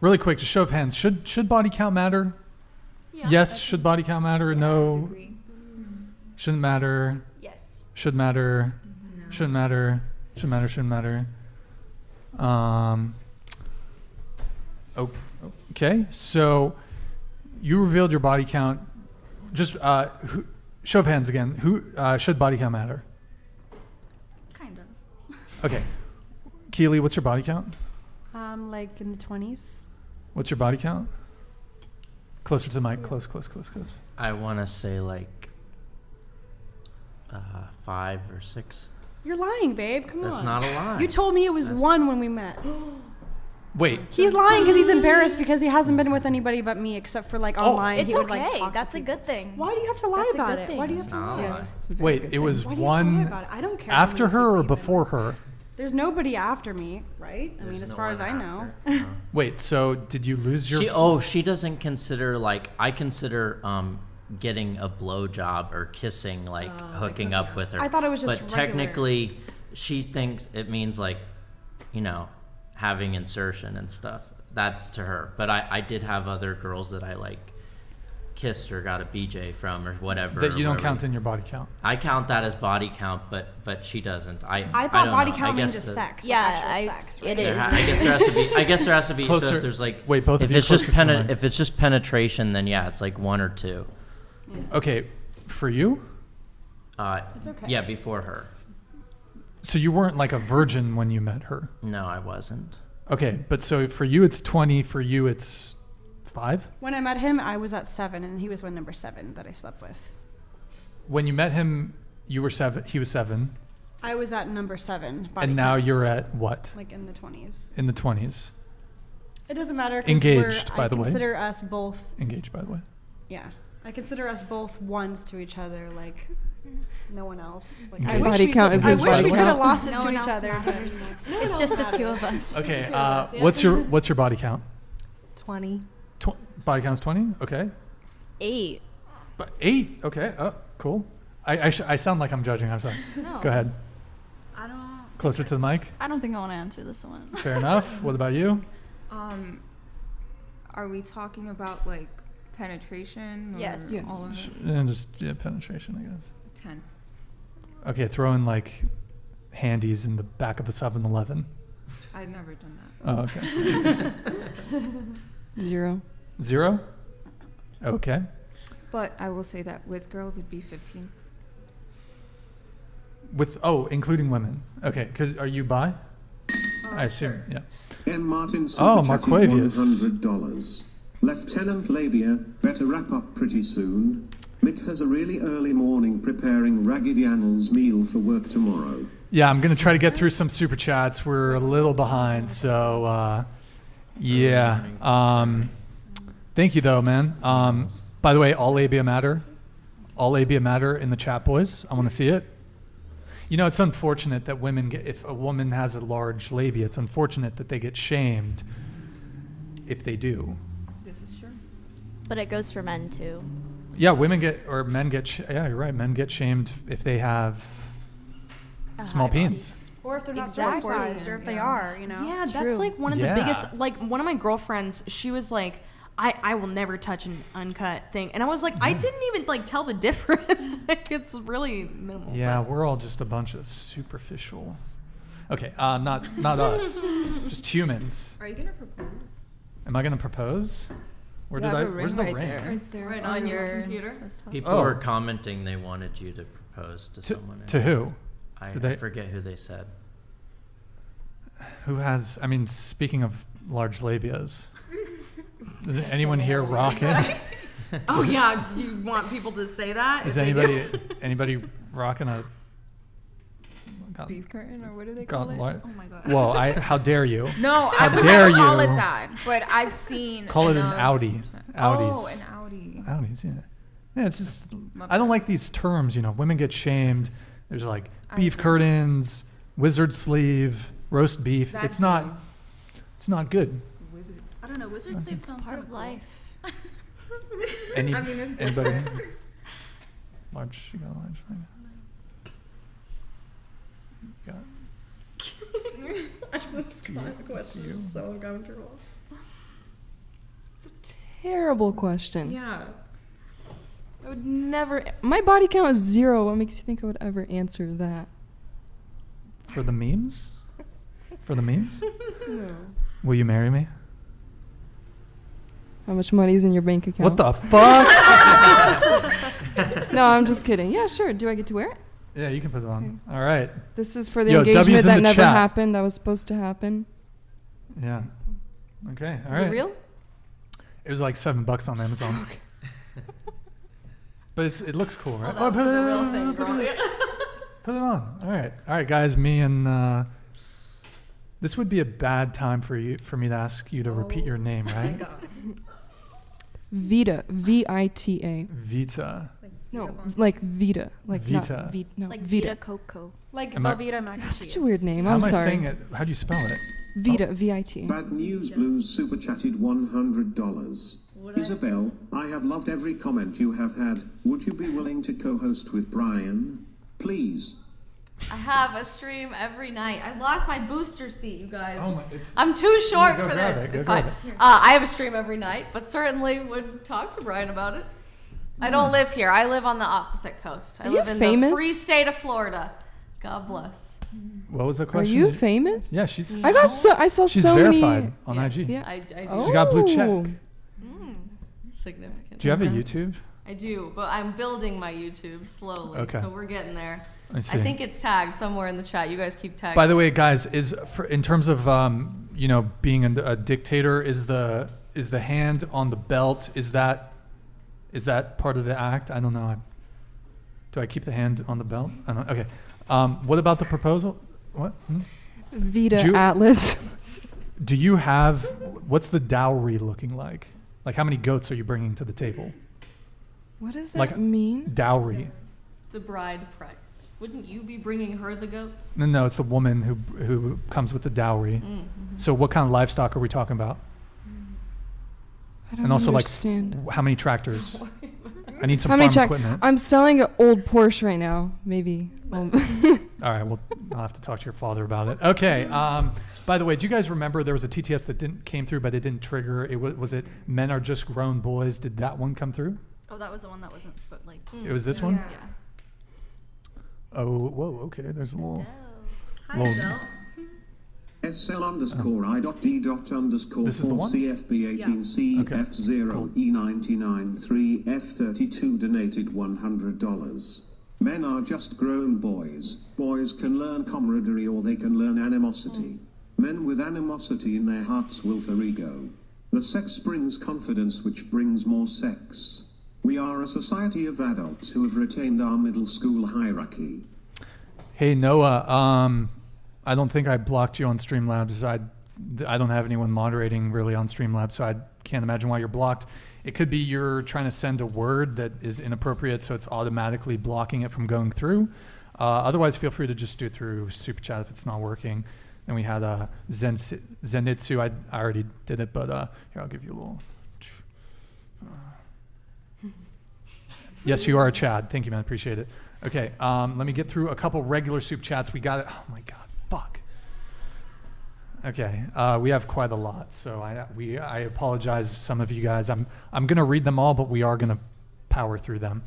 Really quick, just show of hands. Should body count matter? Yeah, Yes, should body count matter? No. Shouldn't matter. Yes. Should matter. No. Shouldn't matter. Should matter. Shouldn't matter. Okay, so you revealed your body count. Just show of hands again. Who should body count matter? Kind of. Okay, Keely, what's your body count? Like in the 20s. What's your body count? Closer to the mic. Close. I want to say like 5 or 6. You're lying, babe. Come on. That's not a lie. You told me it was 1 when we met. Wait. He's lying because he's embarrassed because he hasn't been with anybody but me, except for like online. It's he would, like, okay. talk to That's a people. good thing. Why do you have to lie That's a about good it? thing. Why do you have to Not a lie? lie. It's a very Wait, good it was thing. Why do you have to lie one about it? I don't care. how after many her people or you've been before with. her? There's nobody after me, right? I mean, There's as no far as one I know. after. Wait, so did you lose your? She doesn't consider, like, I consider getting a blowjob or kissing like hooking up with her. I thought it was just But regular. technically, she thinks it means like, you know, having insertion and stuff. That's to her. But I did have other girls that I like kissed or got a BJ from or whatever. That you don't whatever. count in your body count. I count that as body count, but she doesn't. I thought don't body know. count I means guess just the- sex. Yeah, like actual sex, right? it is. I guess there has to be. Closer. So if there's like, Wait, both of if you it's just closer to the mic. if it's just penetration, then yeah, it's like 1 or 2. Okay, for you? It's okay. Yeah, before her. So you weren't like a virgin when you met her. No, I wasn't. Okay, but so for you it's 20, for you it's 5? When I met him, I was at 7, and he was my number 7 that I slept with. When you met him, you were 7, he was 7. I was at number 7. Body And now count. you're at what? Like in the 20s. In the 20s. It doesn't matter. 'Cause Engaged, by the way. I consider us both. Engaged, by the way. Yeah, I consider us both ones to each other. Like, No one else. Like, Okay. I wish Body we count could, is I his wish body we could count. have lost it No to one each else other. matters. It's just the two of us. Okay. two of us, yeah. What's your body count? 20. Body count's 20. Okay. 8. But 8. Okay. Oh, cool. I sound like I'm judging. I'm sorry. No. Go ahead. I don't. Closer to the mic. I don't think I want to answer this one. Fair enough. What about you? Are we talking about like penetration? Or Yes. Yes. All of it? And just penetration, I guess. 10. Okay, throw in like handies in the back of a 7-Eleven. I've never done that. Oh, okay. 0. 0? Okay. But I will say that with girls it'd be 15. Including women. Okay, because are you bi? I assume, yeah. M. Martin Oh, super chatted Marquavius. $100. Lieutenant Labia, better wrap up pretty soon. Mick has a really early morning preparing Raggedy Anne's meal for work tomorrow. Yeah, I'm going to try to get through some super chats. We're a little behind, so yeah. Thank you, though, man. By the way, all labia matter. All labia matter in the chat, boys. I want to see it. You know, it's unfortunate that if a woman has a large labia, it's unfortunate that they get shamed if they do. This is true. But it goes for men too. Yeah, men get yeah, you're right. Men get shamed if they have small peens. Or if they're not Exactly. circumcised, or if they are, you know. Yeah, True. that's like one of Yeah. the biggest. Like one of my girlfriends, she was like, I will never touch an uncut thing, and I was like, I didn't even like tell the difference. Like, it's really minimal. Yeah, we're all just a bunch of superficial. Okay, not us, just humans. Are you gonna propose? Am I gonna propose? You have a Where's the right ring? there. Right there. Right on your computer. People Oh. were commenting they wanted you to propose to someone. To who? I Did they- forget who they said. Who has? I mean, speaking of large labias, is anyone here rocking? Oh yeah, you want people to say that? Is If they do. anybody rocking a? Beef curtain, or what do they God, call it? what? Oh my god. Well, how dare you? No, How I would dare never call you. it that. But I've seen. Call it an enough- Audi. Audis. Oh, an Audi. Audis, yeah. Yeah, it's just My I don't bad. like these terms. You know, women get shamed. There's like I beef agree. curtains, wizard sleeve, roast beef. That's It's not good. Wizards. I don't know. Wizard sleep sounds Part kind of life. Any I mean, it's anybody large? You got a large. Right? You got. This question is so uncomfortable. Terrible question. Yeah. I would never. My body count is 0. What makes you think I would ever answer that? For the memes? For the memes? No. Will you marry me? How much money's in your bank account? What the fuck? No, I'm just kidding. Yeah, sure. Do I get to wear it? Yeah, you can put it on. All right. This is for the Yo, engagement W's in that the never chat. happened. That was supposed to happen. Yeah. Okay. All Is right. it real? It was like $7 on Amazon. But it looks cool, right? Oh, put the it real on, thing, put girl. it on. Put it on. All right, guys. Me and this would be a bad time for me to ask you to repeat your name, right? Vita. V-I-T-A. Vita. No, like Vita. Like Vita. Not Vita. No, Like Vita. Vita Coco. Like Am I- Velveeta mac and That's cheese. such a weird name. How I'm am I sorry. saying it? How do you spell it? Vita. V-I-T. Bad News Blues super chatted $100. Isabel, I have loved every comment you have had. Would you be willing to co-host with Brian? Please. I have a stream every night. I lost my booster seat, you guys. Oh my, it's, I'm too short go for grab this. it, go It's grab fine. it. I have a stream every night, but certainly would talk to Brian about it. I don't live here. I live on the opposite coast. I Are live you in famous? the free state of Florida. God bless. What was the Are question? you famous? Yeah, she's. I saw She's so many. verified on Yes. IG. Yeah. I do. Oh. She got blue check. Significant. Do you have a Congrats. YouTube? I do, but I'm building my YouTube slowly, Okay. so we're getting there. I see. I think it's tagged somewhere in the chat. You guys keep tagging. By the way, guys, in terms of being a dictator, is the hand on the belt? Is that part of the act? I don't know. Do I keep the hand on the belt? I don't. Okay. What about the proposal? What? Vita Ju- Atlas. Do you have? What's the dowry looking like? Like how many goats are you bringing to the table? What does that Like mean? Dowry. the bride price? Wouldn't you be bringing her the goats? No, it's the woman who comes with the dowry. Mm-hmm. So what kind of livestock are we talking about? I don't And also, understand. like, how many tractors? I need some How farm many equipment. I'm selling an old Porsche right now. Maybe. All right, well, I'll have to talk to your father about it. Okay. By the way, do you guys remember there was a TTS that came through, but it didn't trigger? It was it men are just grown boys? Did that one come through? Oh, that was the one that wasn't It was this one? Yeah. Oh, whoa. Okay, there's a little. Hi, little Adele. SL_ID.D._4 This is the one? CFB18CF0E993F32 donated $100. Men are just grown boys. Boys can learn camaraderie or they can learn animosity. Men with animosity in their hearts will for ego. The sex brings confidence, which brings more sex. We are a society of adults who have retained our middle school hierarchy. Hey, Noah, I don't think I blocked you on Streamlabs. I don't have anyone moderating really on Streamlabs, so I can't imagine why you're blocked. It could be you're trying to send a word that is inappropriate, so it's automatically blocking it from going through. Otherwise, feel free to just do it through Super Chat if it's not working. And we had Zenitsu. I already did it, but here, I'll give you a little. Yes, you are a Chad. Thank you, man. Appreciate it. Okay, let me get through a couple regular Super Chats. We got it. Oh, my God. Fuck. Okay, we have quite a lot, so I apologize to some of you guys. I'm going to read them all, but we are going to power through them.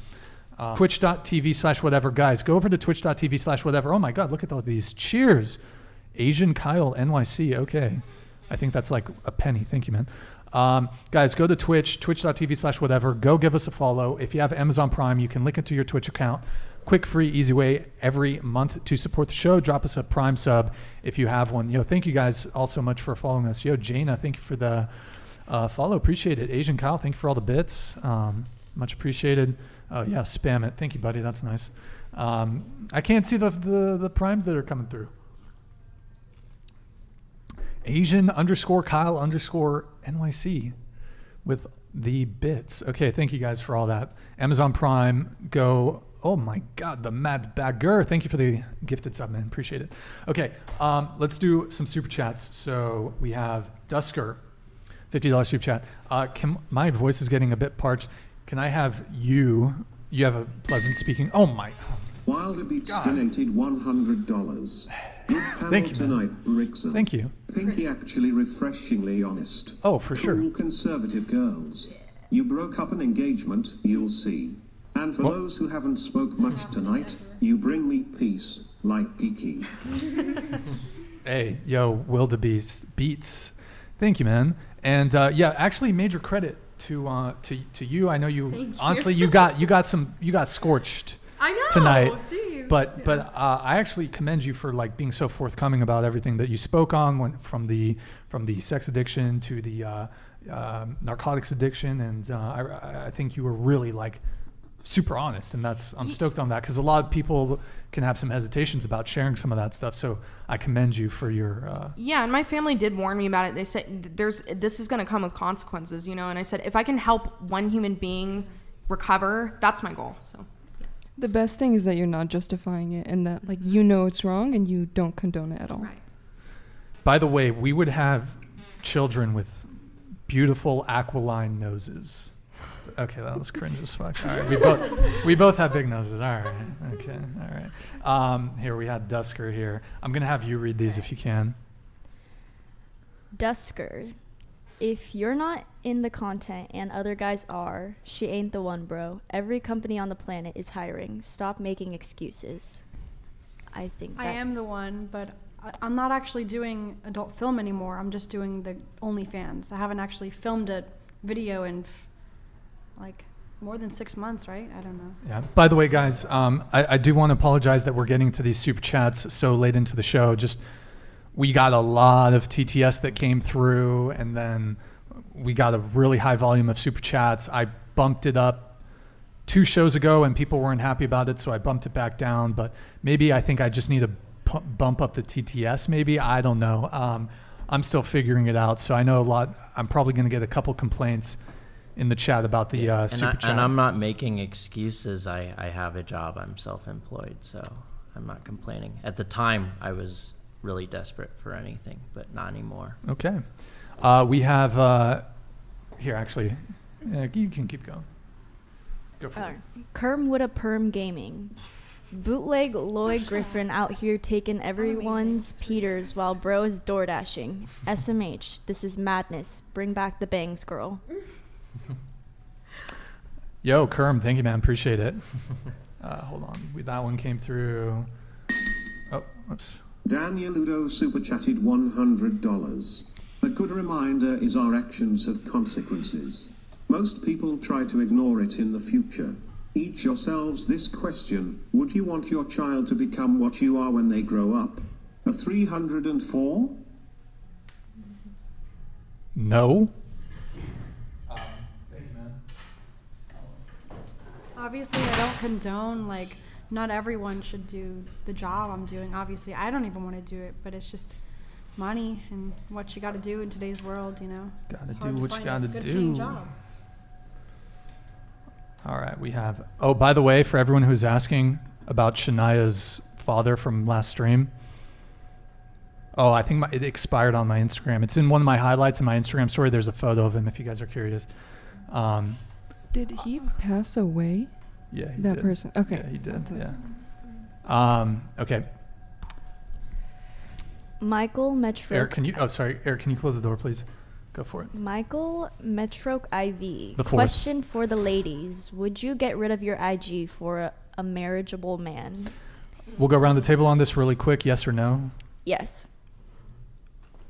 Twitch.tv/whatever. Guys, go over to twitch.tv/whatever. Oh, my God, look at all these. Cheers. Asian Kyle NYC. Okay. I think that's like a penny. Thank you, man. Guys, go to twitch.tv/whatever. Go give us a follow. If you have Amazon Prime, you can link it to your Twitch account. Quick, free, easy way every month to support the show. Drop us a Prime sub if you have one. Thank you guys all so much for following us. Jaina, thank you for the follow. Appreciate it. Asian Kyle, thank you for all the bits. Much appreciated. Oh, yeah, spam it. Thank you, buddy. That's nice. I can't see the primes that are coming through. Asian_Kyle_NYC with the bits. Okay, thank you guys for all that. Amazon Prime, go. Oh my God, the Mad Bagger. Thank you for the gifted sub, man. Appreciate it. Okay, let's do some super chats. So we have Dusker, $50 super chat. My voice is getting a bit parched. Can I have you have a pleasant speaking. Oh my. Wilderbeats donated $100. Good panel Thank you, tonight, Brixton. Thank you. Pinky actually refreshingly honest. Oh, for sure. Cool conservative girls. You broke up an engagement, you'll see. And for those who haven't spoke much tonight, you bring me peace like Geeky. Hey, wildebeest beats. Thank you, man. And actually, major credit to you. I know you. Honestly, you got scorched. I know. Tonight. Jeez. But I actually commend you for being so forthcoming about everything that you spoke on, from the sex addiction to the narcotics addiction, and I think you were really super honest, and I'm stoked on that, because a lot of people can have some hesitations about sharing some of that stuff. So I commend you for your. Yeah, and my family did warn me about it. They said this is going to come with consequences, And I said, if I can help one human being recover, that's my goal. So. The best thing is that you're not justifying it, and that it's wrong and you don't condone it at all. Right. By the way, we would have children with beautiful aquiline noses. Okay, that was cringe as fuck. All right, we both have big noses. All right. Okay. All right. Here we had Dusker here. I'm gonna have you read these if you can. Dusker, if you're not in the content and other guys are, she ain't the one, bro. Every company on the planet is hiring. Stop making excuses. I think I am the one, but I'm not actually doing adult film anymore. I'm just doing the OnlyFans. I haven't actually filmed a video in more than 6 months, right? I don't know. Yeah. By the way, guys, I do want to apologize that we're getting to these super chats so late into the show. We got a lot of TTS that came through, and then we got a really high volume of super chats. I bumped it up 2 shows ago, and people weren't happy about it, so I bumped it back down. But maybe I think I just need to bump up the TTS. Maybe, I don't know. I'm still figuring it out, so I know I'm probably going to get a couple complaints in the chat about the super chat. And I'm not making excuses. I have a job. I'm self-employed, so I'm not complaining. At the time, I was really desperate for anything, but not anymore. Okay. We have, here actually, you can keep going. Go for it. Kerm with a perm gaming. Bootleg Lloyd Griffin out here taking everyone's Peters while bro is door dashing. SMH, this is madness. Bring back the bangs, girl. Yo, Kerm, thank you, man. Appreciate it. Hold on. That one came through. Oh, whoops. Daniel Udo super chatted $100. A good reminder is our actions have consequences. Most people try to ignore it in the future. Each yourselves this question: would you want your child to become what you are when they grow up? A 304? No. Obviously, I don't condone, like, not everyone should do the job I'm doing. Obviously, I don't even want to do it, but it's just money and what you got to do in today's world, you know. Gotta do what you gotta do. All right, we have. Oh, by the way, for everyone who's asking about Shania's father from last stream. Oh, I think it expired on my Instagram. It's in one of my highlights in my Instagram story. There's a photo of him if you guys are curious. Did he pass away? Yeah, he that did. person. Okay. Yeah, he did. Yeah. Okay. Michael Metroke. Eric, can you? Oh, sorry, Eric. Can you close the door, please? Go for it. Michael Metroke IV. The fourth. Question for the ladies: would you get rid of your IG for a marriageable man? We'll go around the table on this really quick. Yes or no? Yes.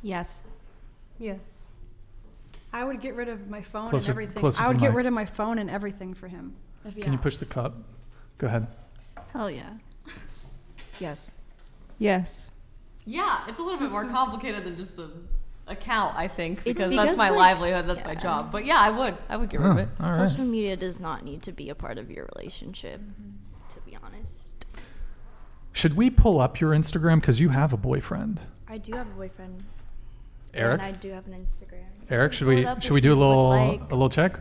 Yes. Yes. I would get rid of my phone Closer- and everything. closer I to would the get mic. rid of my phone and everything for him. If he Can you asked. push the cup? Go ahead. Hell yeah. Yes. Yes. Yeah, it's a little bit more complicated than just a account, I think, It's because because, that's my like, livelihood, that's my yeah. job. But yeah, I would get rid of it. All right. Social media does not need to be a part of your relationship, to be honest. Should we pull up your Instagram because you have a boyfriend? I do have a boyfriend. Eric? And I do have an Instagram. Eric, should Pull we it up should if we do a you would little like. check?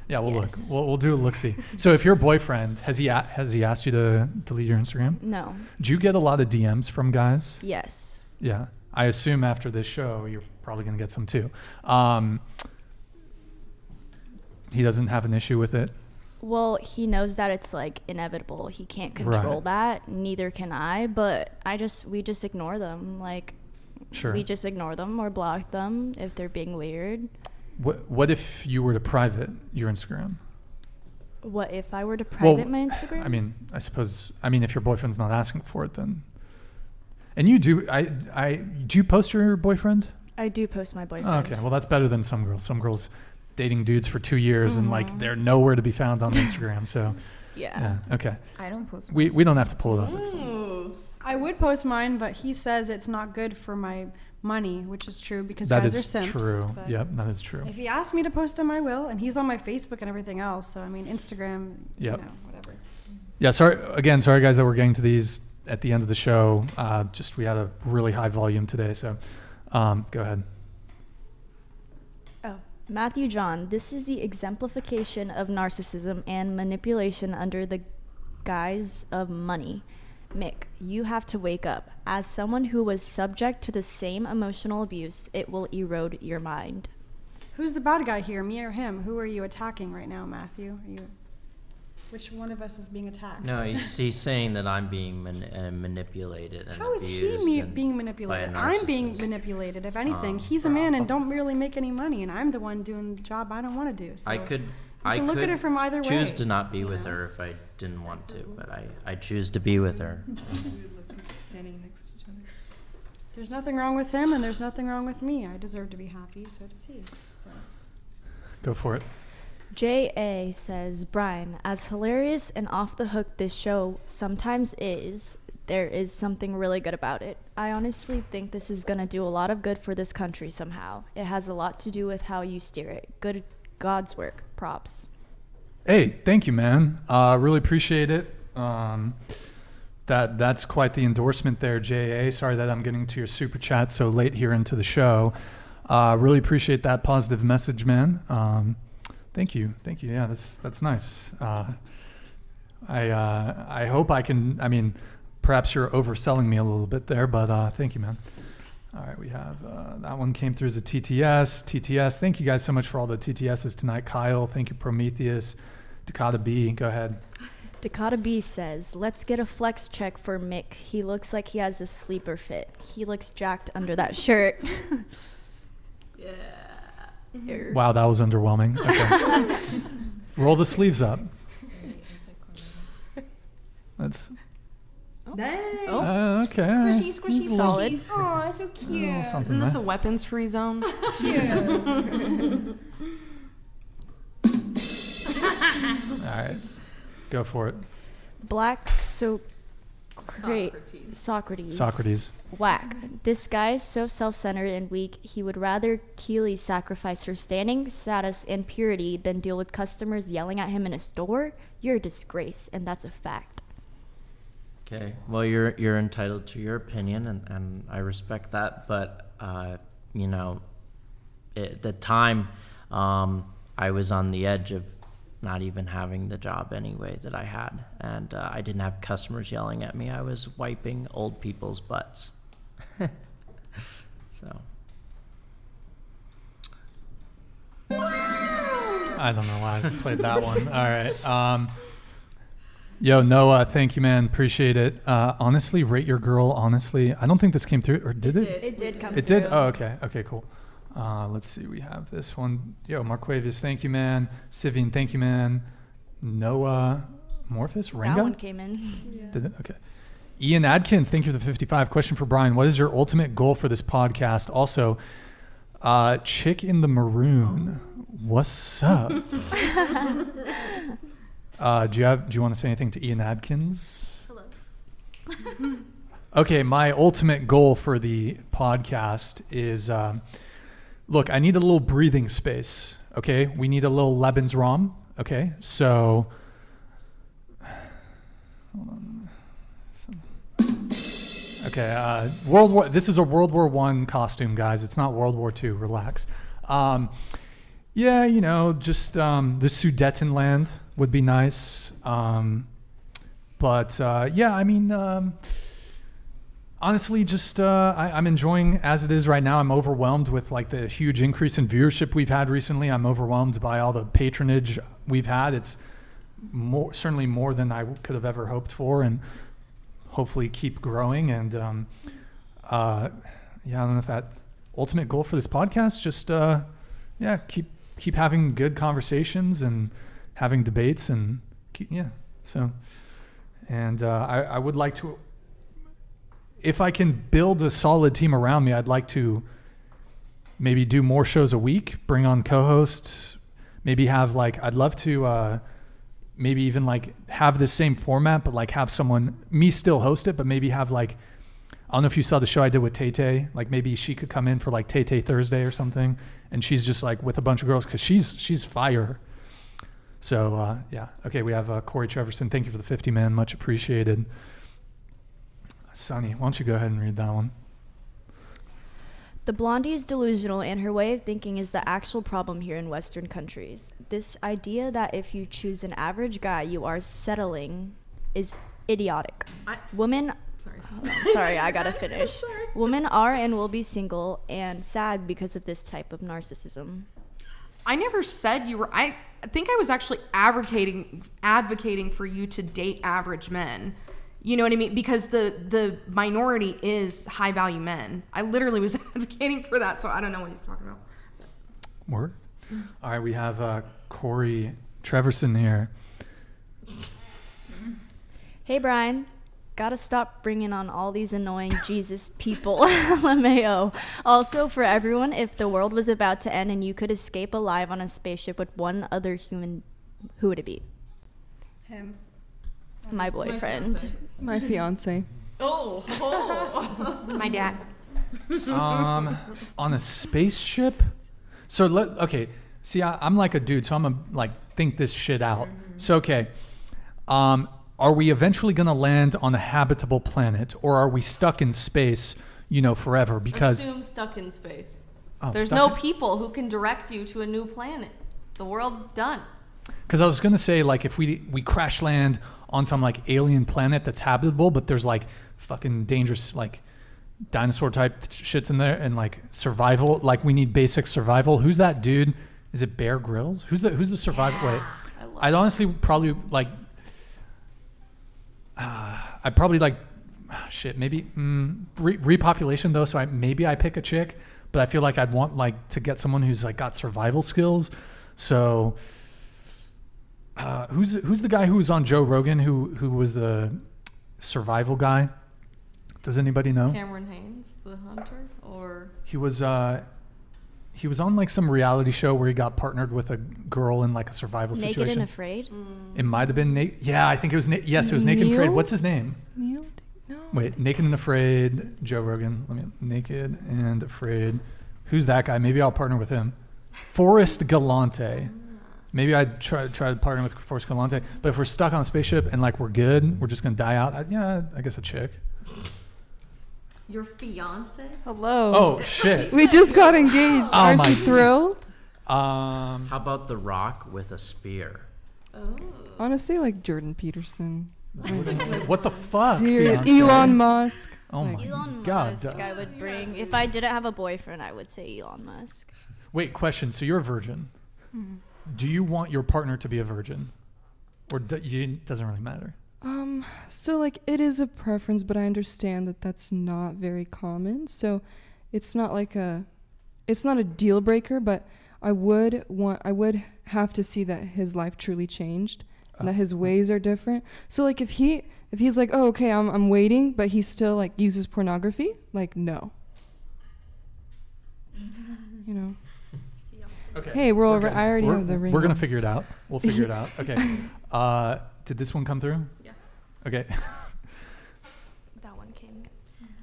Yeah, we'll Yes. look. We'll do a look-see. So if your boyfriend has he asked you to delete your Instagram? No. Do you get a lot of DMs from guys? Yes. Yeah. I assume after this show you're probably going to get some too. He doesn't have an issue with it. Well, he knows that it's like inevitable. He can't control Right. that. Neither can I. But we just ignore them. Like, Sure. we just ignore them or block them if they're being weird. What if you were to private your Instagram? What if I were to private my Instagram? I mean, I suppose. I mean, if your boyfriend's not asking for it, then. And you do. Do you post your boyfriend? I do post my boyfriend. Oh, okay, well that's better than some girls. Some girls dating dudes for 2 years and like they're nowhere to be found on Instagram. So. Yeah. Okay. I don't post. We don't have to pull it up. It's fine. I would post mine, but he says it's not good for my money, which is true because That guys is are simps. true. but Yep, that is true. If he asks me to post him, I will, and he's on my Facebook and everything else. So I mean, Instagram, Yep. you know, whatever. Yeah, sorry guys that we're getting to these at the end of the show. Just we had a really high volume today, so go ahead. Oh, Matthew John, this is the exemplification of narcissism and manipulation under the guise of money. Mick, you have to wake up. As someone who was subject to the same emotional abuse, it will erode your mind. Who's the bad guy here, me or him? Who are you attacking right now, Matthew? Which one of us is being attacked? No, he's saying that I'm being manipulated and How is abused. he and being by a manipulated? I'm being narcissist. manipulated. If anything, he's a man and don't really make any money, and I'm the one doing the job I don't want to do. So I could look at it from either way. choose to not be with her if I didn't want to, but I choose to be with her. Standing next to each other. There's nothing wrong with him, and there's nothing wrong with me. I deserve to be happy, so does he. So. Go for it. J.A. says, Brian, as hilarious and off the hook this show sometimes is, there is something really good about it. I honestly think this is going to do a lot of good for this country somehow. It has a lot to do with how you steer it. Good God's work. Props. Hey, thank you, man. Really appreciate it. That's quite the endorsement there, J.A. Sorry that I'm getting to your super chat so late here into the show. Really appreciate that positive message, man. Thank you. Yeah, that's nice. I hope I can. I mean, perhaps you're overselling me a little bit there, but thank you, man. All right, we have that one came through as a TTS. Thank you guys so much for all the TTSs tonight. Kyle, thank you. Prometheus, Dakota B, go ahead. Dakota B says, let's get a flex check for Mick. He looks like he has a sleeper fit. He looks jacked under that shirt. Yeah. Wow, that was underwhelming. Okay. Roll the sleeves up. Let's. Oh. Okay. Squishy, solid. Oh, so cute. Isn't this a weapons-free zone? Yeah. All right. Go for it. Black Socrates. Whack. This guy is so self-centered and weak, he would rather Keely sacrifice her standing, status, and purity than deal with customers yelling at him in a store. You're a disgrace, and that's a fact. Okay. Well, you're entitled to your opinion, and I respect that. But you know, at the time, I was on the edge of not even having the job anyway that I had, and I didn't have customers yelling at me. I was wiping old people's butts. So. I don't know why I played that one. All right. Yo, Noah, thank you, man. Appreciate it. Honestly, rate your girl. Honestly, I don't think this came through, or did it? It did come through. It did? Oh, okay. Okay, cool. Let's see. We have this one. Yo, Marquavius, thank you, man. Sivian, thank you, man. Noah, Morphus, Ringo? That one came in. Yeah. Did it? Okay. Ian Adkins, thank you for the 55. Question for Brian. What is your ultimate goal for this podcast? Also, Chick in the Maroon, what's up? Do you want to say anything to Ian Adkins? Hello. Okay, my ultimate goal for the podcast is, look, I need a little breathing space. Okay, we need a little Lebensraum. Okay, so hold on. Okay, this is a World War I costume, guys. It's not World War II. Relax. Yeah, you know, just the Sudetenland would be nice. But yeah, I mean, honestly, just I'm enjoying as it is right now. I'm overwhelmed with like the huge increase in viewership we've had recently. I'm overwhelmed by all the patronage we've had. It's certainly more than I could have ever hoped for, and hopefully keep growing. And yeah, I don't know if that ultimate goal for this podcast, just yeah, keep having good conversations and having debates and so. And I would like to, if I can build a solid team around me, I'd like to maybe do more shows a week, bring on co-hosts, maybe have like, I'd love to maybe even like have the same format, but like have me still host it, but maybe have like, I don't know if you saw the show I did with Tate, like maybe she could come in for like Tate Thursday or something, and she's just like with a bunch of girls, because she's fire. So yeah, okay, we have Corey Treverson. Thank you for the 50, man, much appreciated. Sonny, why don't you go ahead and read that one? The blondie is delusional, and her way of thinking is the actual problem here in Western countries. This idea that if you choose an average guy, you are settling is idiotic. Sorry, I gotta finish. Women are and will be single and sad because of this type of narcissism. I never said you were. I think I was actually advocating for you to date average men. You know what I mean? Because the minority is high value men. I literally was advocating for that, so I don't know what he's talking about. Word. All right, we have Corey Treverson here. Hey, Brian. Gotta stop bringing on all these annoying Jesus people. LMAO. Also, for everyone, if the world was about to end and you could escape alive on a spaceship with one other human, who would it be? Him. My boyfriend. My fiancé. Oh. My dad. On a spaceship? So okay. See, I'm like a dude, so I'm gonna like think this shit out. So okay, are we eventually gonna land on a habitable planet, or are we stuck in space, forever? Because assume stuck in space. Oh, there's no people who can direct you to a new planet. the world's done. Because I was gonna say, like, if we crash land on some like alien planet that's habitable, but there's like fucking dangerous like dinosaur type shits in there, and like survival, like we need basic survival. Who's that dude? Is it Bear Grylls? Who's the survival? Yeah, Wait, I'd honestly probably like. I'd probably like, shit, maybe repopulation though. So maybe I pick a chick, but I feel like I'd want like to get someone who's like got survival skills. So who's the guy who was on Joe Rogan who was the survival guy? Does anybody know? Cameron Haynes, the hunter, or he was on like some reality show where he got partnered with a girl in like a survival situation. Naked and Afraid? It might have been Yeah, I think it was. Yes, it was Naked and Afraid. What's his name? Neil? No. Wait, Naked and Afraid, Joe Rogan. Naked and Afraid. Who's that guy? Maybe I'll partner with him. Forrest Galante. Maybe I'd try to partner with Forrest Galante. But if we're stuck on a spaceship and like we're good, we're just gonna die out. I guess a chick. your fiance? Hello. Oh shit. We just got engaged. Aren't you thrilled? How about The Rock with a spear? Oh. Honestly, like Jordan Peterson. What the fuck? Elon Musk. Oh my Elon god. Musk I would bring. If I didn't have a boyfriend, I would say Elon Musk. Wait, question. So you're a virgin. Do you want your partner to be a virgin? Or it doesn't really matter? So like it is a preference, but I understand that that's not very common. So it's not a deal breaker, but I would have to see that his life truly changed and that his ways are different. So like if he's like, oh, okay, I'm waiting, but he still like uses pornography, like no. You know. Okay. Hey, I already have the ring. We're gonna figure it out. We'll figure it out. Okay. Did this one come through? Yeah. Okay. That one came.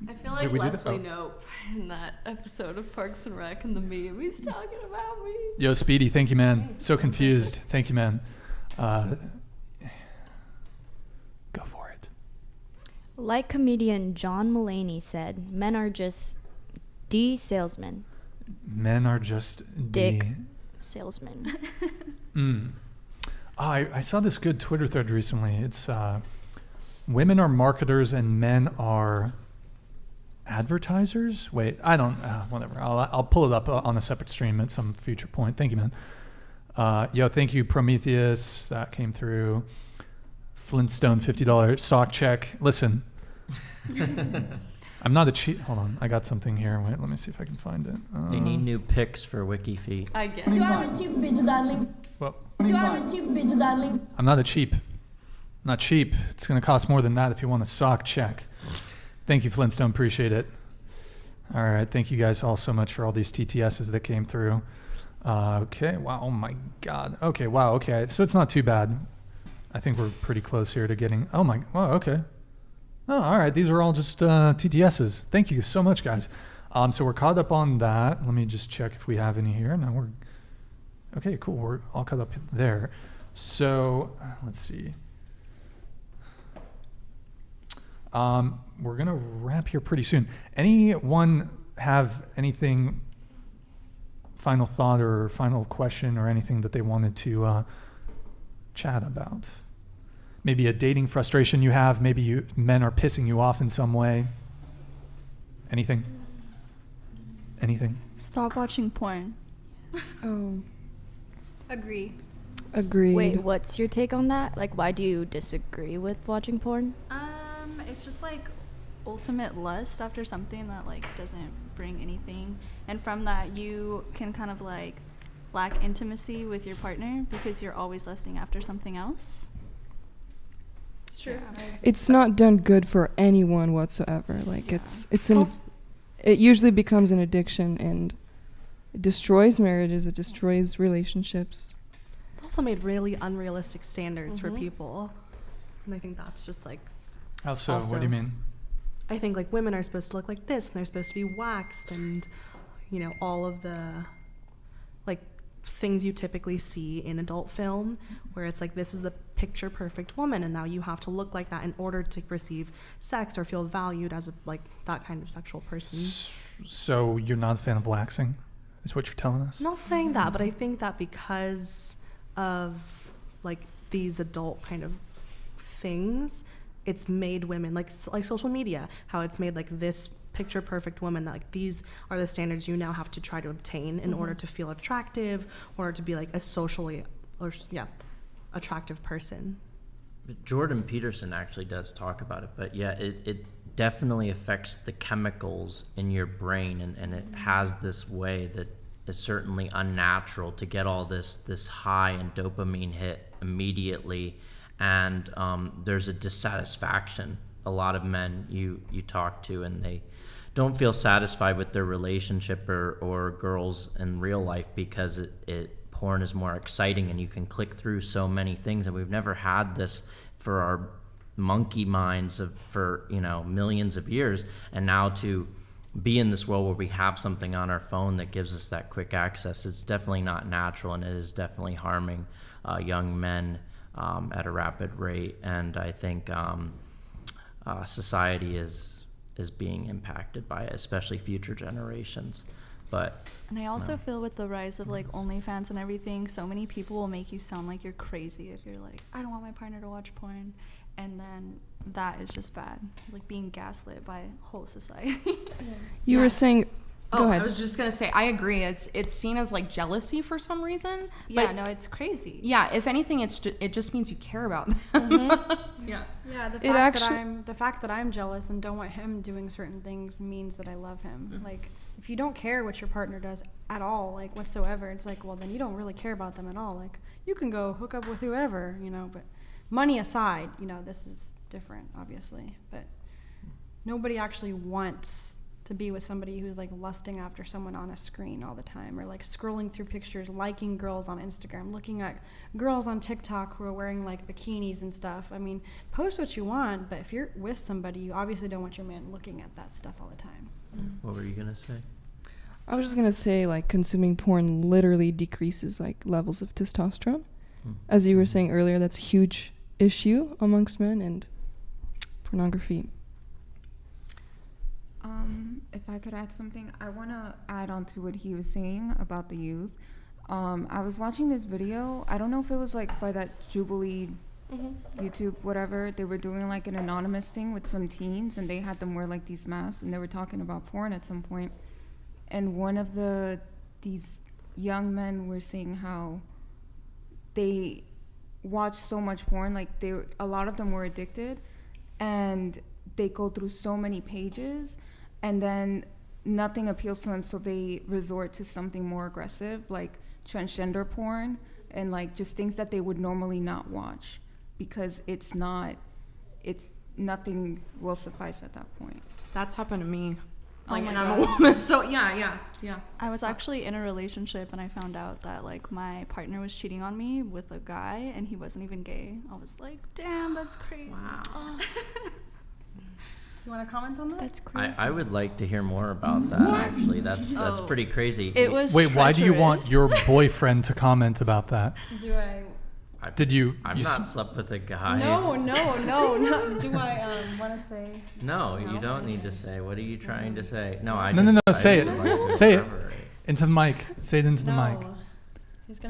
I feel like Leslie Knope in that episode of Parks and Rec and the meme. He's talking about me. Yo, Speedy, thank you, man. So confused. Thank you, man. Go for it. Like comedian John Mulaney said, men are just salesmen. Men are just dick salesmen. I saw this good Twitter thread recently. It's women are marketers and men are advertisers. Wait, I don't. Whatever. I'll pull it up on a separate stream at some future point. Thank you, man. Yo, thank you, Prometheus. That came through. Flintstone $50 sock check. Listen. I'm not a cheat. Hold on, I got something here. Wait, let me see if I can find it. They need new pics for WikiFeet. I guess. You are a cheap bitch, darling. Well, You are a cheap bitch, darling. I'm not not cheap. It's gonna cost more than that if you want a sock check. Thank you, Flintstone. Appreciate it. All right, thank you guys all so much for all these TTSs that came through. Okay. Wow. Oh my God. Okay. Wow. Okay. So it's not too bad. I think we're pretty close here to getting. Oh my. Wow. Okay. Oh, all right. These are all just TTSs. Thank you so much, guys. So we're caught up on that. Let me just check if we have any here. No, we're okay. Cool. We're all caught up there. So let's see. We're gonna wrap here pretty soon. Anyone have anything? Final thought or final question or anything that they wanted to chat about? Maybe a dating frustration you have. Maybe men are pissing you off in some way. Anything? Stop watching porn. Oh. Agree. Agreed. Wait, what's your take on that? Like, why do you disagree with watching porn? It's just like ultimate lust after something that like doesn't bring anything, and from that you can kind of like lack intimacy with your partner because you're always lusting after something else. It's true. Yeah. It's not done good for anyone whatsoever. Like it usually becomes an addiction and it destroys marriages. It destroys relationships. It's also made really unrealistic standards for people, and I think that's just like. How so? What do you mean? I think like women are supposed to look like this, and they're supposed to be waxed, and all of the like things you typically see in adult film, where it's like this is the picture perfect woman, and now you have to look like that in order to receive sex or feel valued as that kind of sexual person. So you're not a fan of waxing? is what you're telling us? Not saying that, but I think that because of like these adult kind of things, it's made women like social media, how it's made like this picture perfect woman that like these are the standards you now have to try to obtain in order to feel attractive, or to be like a socially attractive person. Jordan Peterson actually does talk about it, but yeah, it definitely affects the chemicals in your brain, and it has this way that is certainly unnatural to get all this high and dopamine hit immediately, and there's a dissatisfaction. A lot of men you talk to, and they don't feel satisfied with their relationship or girls in real life because porn is more exciting and you can click through so many things, and we've never had this for our monkey minds for millions of years, and now to be in this world where we have something on our phone that gives us that quick access, it's definitely not natural, and it is definitely harming young men at a rapid rate. And I think society is being impacted by it, especially future generations. And I also feel with the rise of like OnlyFans and everything, so many people will make you sound like you're crazy if you're like, I don't want my partner to watch porn, and then that is just bad, like being gaslit by whole society. You were saying, go ahead. I was just gonna say, I agree. It's seen as like jealousy for some reason. Yeah, no, it's crazy. Yeah, if anything, it just means you care about them. Yeah, the fact that I'm jealous and don't want him doing certain things means that I love him. Like, if you don't care what your partner does at all, like whatsoever, it's like, well, then you don't really care about them at all. Like, you can go hook up with whoever, but money aside, this is different, obviously. But nobody actually wants to be with somebody who's like lusting after someone on a screen all the time, or like scrolling through pictures, liking girls on Instagram, looking at girls on TikTok who are wearing like bikinis and stuff. I mean, post what you want, but if you're with somebody, you obviously don't want your man looking at that stuff all the time. What were you gonna say? I was just gonna say, like, consuming porn literally decreases like levels of testosterone. As you were saying earlier, that's a huge issue amongst men, and pornography. If I could add something, I want to add on to what he was saying about the youth. I was watching this video. I don't know if it was like by that Jubilee YouTube, whatever. They were doing like an anonymous thing with some teens, and they had them wear like these masks, and they were talking about porn at some point. And one of these young men were saying how they watch so much porn, like a lot of them were addicted, and they go through so many pages, and then nothing appeals to them, so they resort to something more aggressive, like transgender porn, and like just things that they would normally not watch, because nothing will suffice at that point. That's happened to me. Like, and I'm a woman, so yeah. I was actually in a relationship, and I found out that like my partner was cheating on me with a guy, and he wasn't even gay. I was like, damn, that's crazy. Wow. You want to comment on that? That's crazy. I would like to hear more about that. Actually, that's pretty crazy. It was. Wait, why do you want your boyfriend to comment about that? Do I? Did you? I've not slept with a guy. No. Do I want to say? No, you don't need to say. What are you trying to say? No, No. Say it. Say it into the mic. Say it into the mic. He's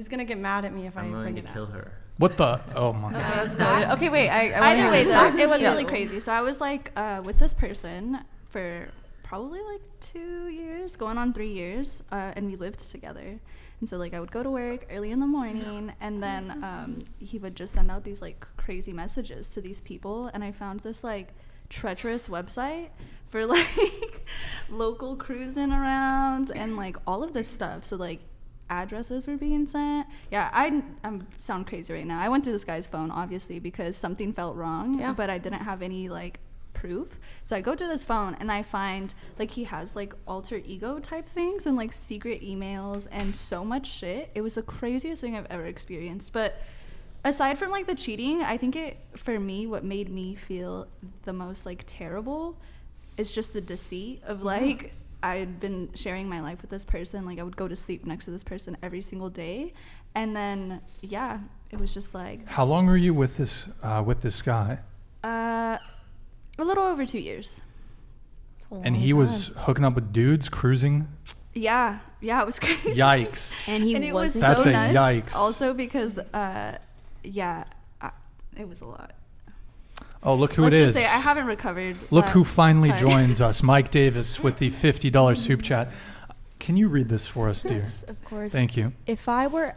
gonna get mad at me if I bring it up. I'm going to kill her. What the? Oh my God. Okay, wait. Either way, though, it was really crazy. So I was like with this person for probably like 2 years, going on 3 years, and we lived together. And so like I would go to work early in the morning, and then he would just send out these like crazy messages to these people, and I found this like treacherous website for like local cruising around and like all of this stuff. So like addresses were being sent. Yeah, I sound crazy right now. I went through this guy's phone obviously because something felt wrong, but I didn't have any like proof. So I go through this phone, and I find like he has like alter ego type things and like secret emails and so much shit. It was the craziest thing I've ever experienced. But aside from like the cheating, I think for me, what made me feel the most like terrible is just the deceit of like I'd been sharing my life with this person. Like I would go to sleep next to this person every single day, and then it was just like. How long were you with this guy? A little over 2 years. And he was hooking up with dudes, cruising? Yeah. Yeah, it was crazy. Yikes. And it was That's so a nuts. yikes. Also because, it was a lot. Oh, look who Let's it just is. say I haven't recovered. Look who finally time. joins us, Mike Davis with the $50 soup chat. Can you read this for us, dear? Yes, of course. Thank you. If I were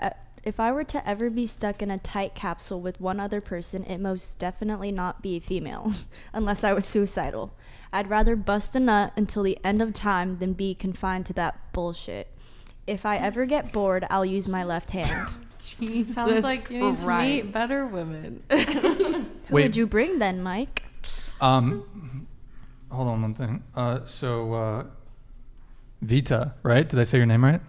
to ever be stuck in a tight capsule with one other person, it most definitely not be a female, unless I was suicidal. I'd rather bust a nut until the end of time than be confined to that bullshit. If I ever get bored, I'll use my left hand. Jesus Sounds like you need to Christ. meet better women. Who would you bring then, Mike? Hold on one thing. Vita, right? Did I say your name right?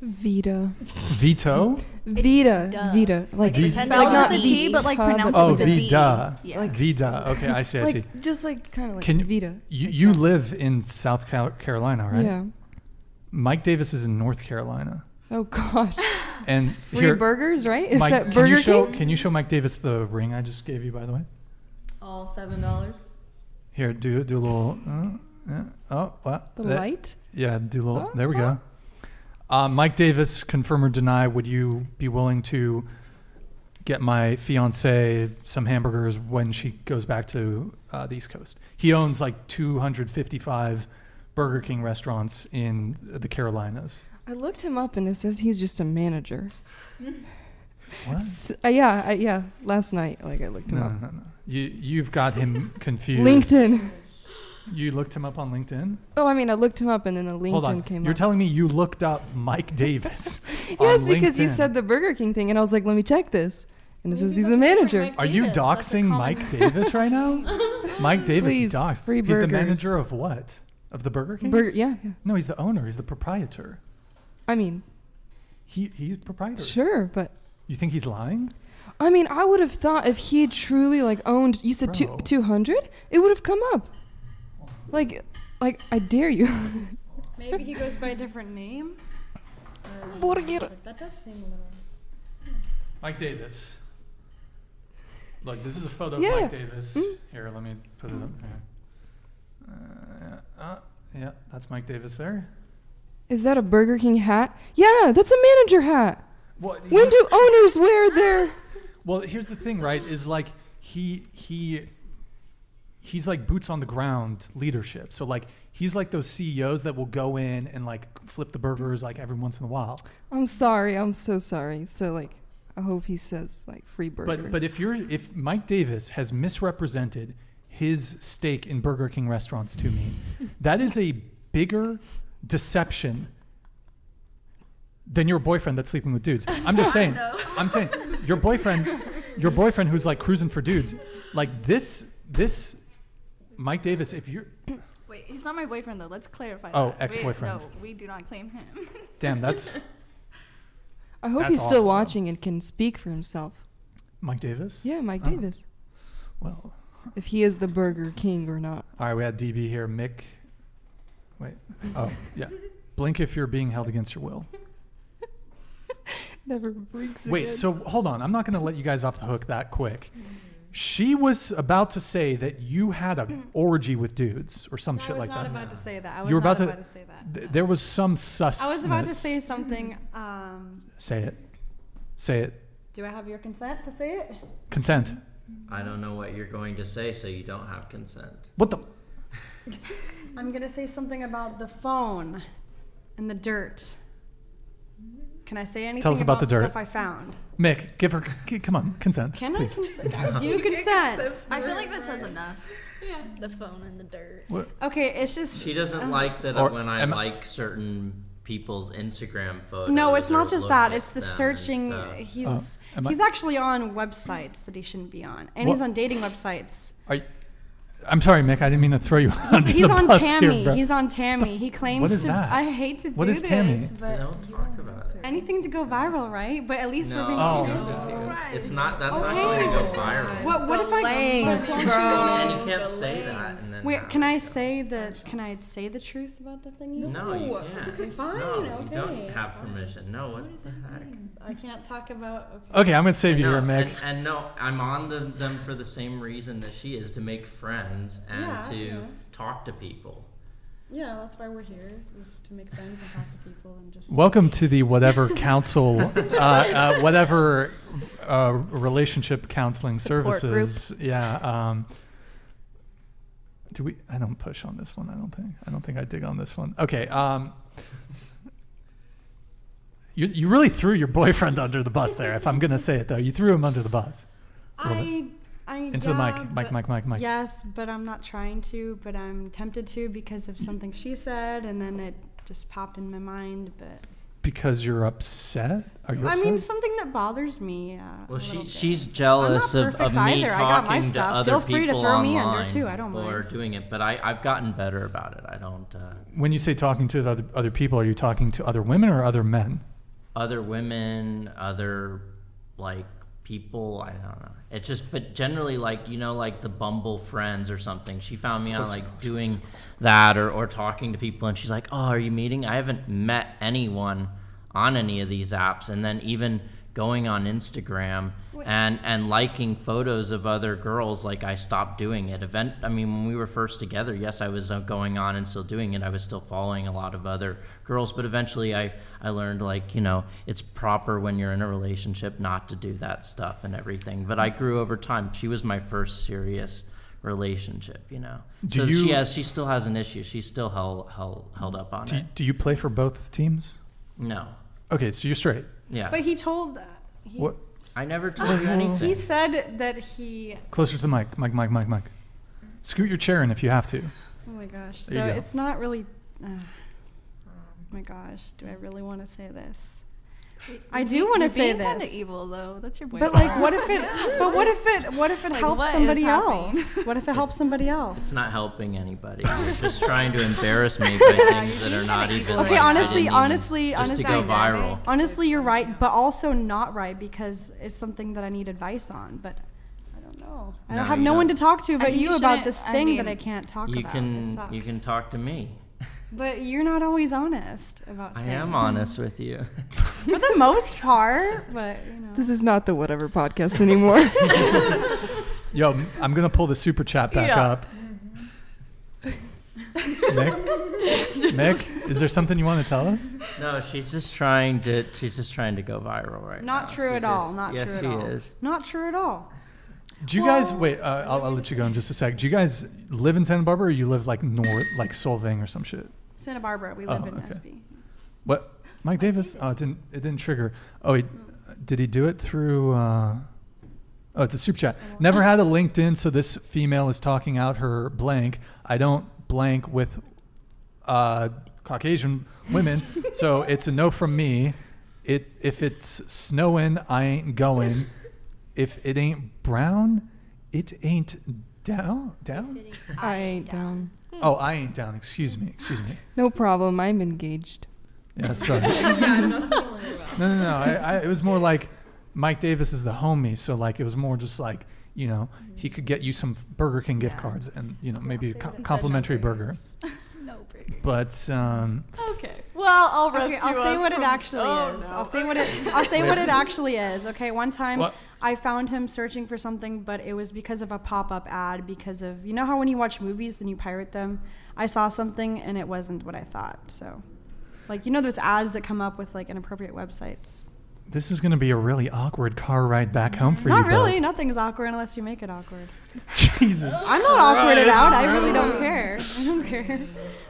Vita. Vito? Vita. Like Spelled not with a T, but like pronounced Oh, with a D. Vida. Yeah. Like- Vida. Okay, I see. I see. just like kind of like Can Vita. You live in South Carolina, right? Yeah. Mike Davis is in North Carolina. Oh gosh. And Free burgers, right? Is Mike, that can Burger you show, King? Can you show Mike Davis the ring I just gave you, by the way? All $7. Here, do a little. Yeah. Oh, what? The light? Yeah, do a little. There we go. Mike Davis, confirm or deny, would you be willing to get my fiancé some hamburgers when she goes back to the East Coast? He owns like 255 Burger King restaurants in the Carolinas. I looked him up and it says he's just a manager. What? Yeah. Last night, like I looked him up. No. You've got him confused. LinkedIn. You looked him up on LinkedIn? Oh, I mean, I looked him up and then the Hold on. LinkedIn came You're up. telling me you looked up Mike Davis? Yes, on because you LinkedIn. said the Burger King thing, and I was like, let me check this. And it says he's a manager. Are you doxing Mike Davis right now? Mike Davis Please, doxed. free He's the burgers. manager of what? Of the Burger King? Yeah. No, he's the owner. He's the proprietor. I mean, he's proprietor. Sure, but You think he's lying? I mean, I would have thought if he truly like owned, you said 200, it would have come up. Like I dare you. Maybe he goes by a different name. Burger. That does seem a little. Mike Davis. Look, this is a photo Yeah. of Mike Davis. Here, let me put it up here. Yeah, that's Mike Davis there. Is that a Burger King hat? Yeah, that's a manager hat. What? When do owners wear their? Well, here's the thing, right? Is like he's like boots on the ground leadership. So like he's like those CEOs that will go in and like flip the burgers like every once in a while. I'm sorry. I'm so sorry. So like, I hope he says like free burgers. But if Mike Davis has misrepresented his stake in Burger King restaurants to me, that is a bigger deception than your boyfriend that's sleeping with dudes. I'm just saying. I'm saying your boyfriend who's like cruising for dudes, like this Mike Davis. If you're Wait, he's not my boyfriend though. Let's clarify. Oh, that. ex-boyfriend. No, we do not claim him. damn, that's I hope that's he's still awful. watching and can speak for himself. Mike Davis. Yeah, Mike Oh. Davis. Well, If he is the Burger King or not. all right, we had DB here. Mick. Wait. Oh, yeah. Blink if you're being held against your will. Never blinks Wait, again. so hold on. I'm not going to let you guys off the hook that quick. She was about to say that you had an orgy with dudes or some shit like that. I was not about to say that. I was You were not about to say that. There was some sus. I was about to say something. Say it. Say it. Do I have your consent to say it? Consent. I don't know what you're going to say, so you don't have consent. What the? I'm gonna say something about the phone and the dirt. Can I say anything Tell us about the dirt. stuff I found? Mick, come on, consent. Can please. I consent? Do you consent? I feel like this says enough. Yeah, the phone and the dirt. What? Okay, it's just. She doesn't like that Or when I am- like certain people's Instagram photos. No, it's or not just look that. at It's the them and searching. stuff. He's actually on websites that he shouldn't be on, and he's What? on dating websites. I'm sorry, Mick. I didn't mean to throw you under He's the on bus Tammy. here, bro. He's on Tammy. He claims what is to. that? I hate to What do is this, Tammy? but Don't talk about it. anything to go viral, right? But at least we're being Oh. honest. It's not. That's not going to go viral. What if I? And you can't say that. And then Wait, can I say the truth about the thingy? No, you can't. Okay, fine. No, okay. you don't have permission. No, what the heck? I can't talk about. Okay, I'm gonna save you No, here, Mick. And no, I'm on them for the same reason that she is, to make friends and Yeah, to yeah. talk to people. Yeah, that's why we're here, is to make friends and talk to people and just. Welcome to the whatever counsel, whatever relationship counseling Support services. Group. Yeah. Do we? I don't push on this one. I don't think I dig on this one. Okay. You really threw your boyfriend under the bus there. If I'm gonna say it though, you threw him under the bus. Into the mic. Yes, but I'm not trying to, but I'm tempted to because of something she said, and then it just popped in my mind. But because you're upset? Are you upset? I mean, something that bothers me. Well, she's jealous of me talking to other Feel free people to throw me online under too. I don't mind. or doing it, but I've gotten better about it. I don't. When you say talking to other people, are you talking to other women or other men? Other women, other like people. I don't know. It's just, but generally, like, you know, like the Bumble friends or something. She found me on like doing that or talking to people, and she's like, "Oh, are you meeting?" I haven't met anyone on any of these apps, and then even going on Instagram and liking photos of other girls, like I stopped doing it. I mean, when we were first together, yes, I was going on and still doing it. I was still following a lot of other girls, but eventually I learned, like, you know, it's proper when you're in a relationship not to do that stuff and everything. But I grew over time. She was my first serious relationship, you know. She still has an issue. She's still held up on it. Do you play for both teams? No. Okay, so you're straight. Yeah. But he told. What? I never told you anything. He said that he. Closer to the mic. Mic. Scoot your chair in if you have to. Oh my gosh. There you go. It's not really. Oh my gosh. Do I really want to say this? I do want to say this. Kind of evil though. That's your boyfriend. But like, what if it? But what if it like, helps somebody else? What if it helps somebody else? It's not helping anybody. You're just trying to embarrass me by things that are not even. Okay, like, honestly, just to go viral. Honestly, you're right, but also not right because it's something that I need advice on. But I don't know. I don't have no one to talk to but you about this thing that I can't talk about. You can talk to me. But you're not always honest about things. I am honest with you. For the most part, but you know. This is not the whatever podcast anymore. Yo, I'm gonna pull the super chat back up. Nick, is there something you want to tell us? No, she's just trying to go viral right now. Not true at all. Not true at all. Yes, she is. Not true at all. Do you guys wait? I'll let you go in just a sec. Do you guys live in Santa Barbara, or you live like north, like Solvang or some shit? Santa Barbara. We live in SB. What? Mike Davis? Oh, it didn't trigger. Oh, did he do it through? Oh, it's a super chat. Never had a LinkedIn, so this female is talking out her blank. I don't blank with Caucasian women, so it's a no from me. If it's snowing, I ain't going. If it ain't brown, it ain't down. I ain't down. Oh, I ain't down. Excuse me. No problem. I'm engaged. Yeah, sorry. No. It was more like Mike Davis is the homie, so like it was more just like, you know, he could get you some Burger King gift cards and, you know, maybe a complimentary burger. No burger. But okay. Well, I'll rescue us. I'll say what it actually is. No. I'll say what it actually is. Okay, one time I found him searching for something, but it was because of a pop-up ad. Because of, you know how when you watch movies and you pirate them, I saw something and it wasn't what I thought. So, like, you know those ads that come up with like inappropriate websites. This is going to be a really awkward car ride back home for you. Not really. Nothing's awkward unless you make it awkward. Jesus. I'm not awkwarded out. I really don't care. I don't care.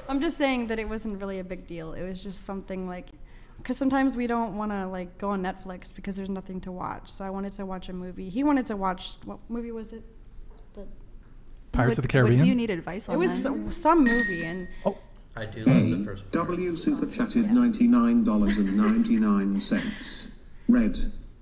I'm just saying that it wasn't really a big deal. It was just something like, because sometimes we don't want to like go on Netflix because there's nothing to watch. So I wanted to watch a movie. He wanted to watch, what movie was it? Pirates of the Caribbean? Do you need advice on it? It was some movie and. Oh. I do love the first part. W super chatted $99.99. Red.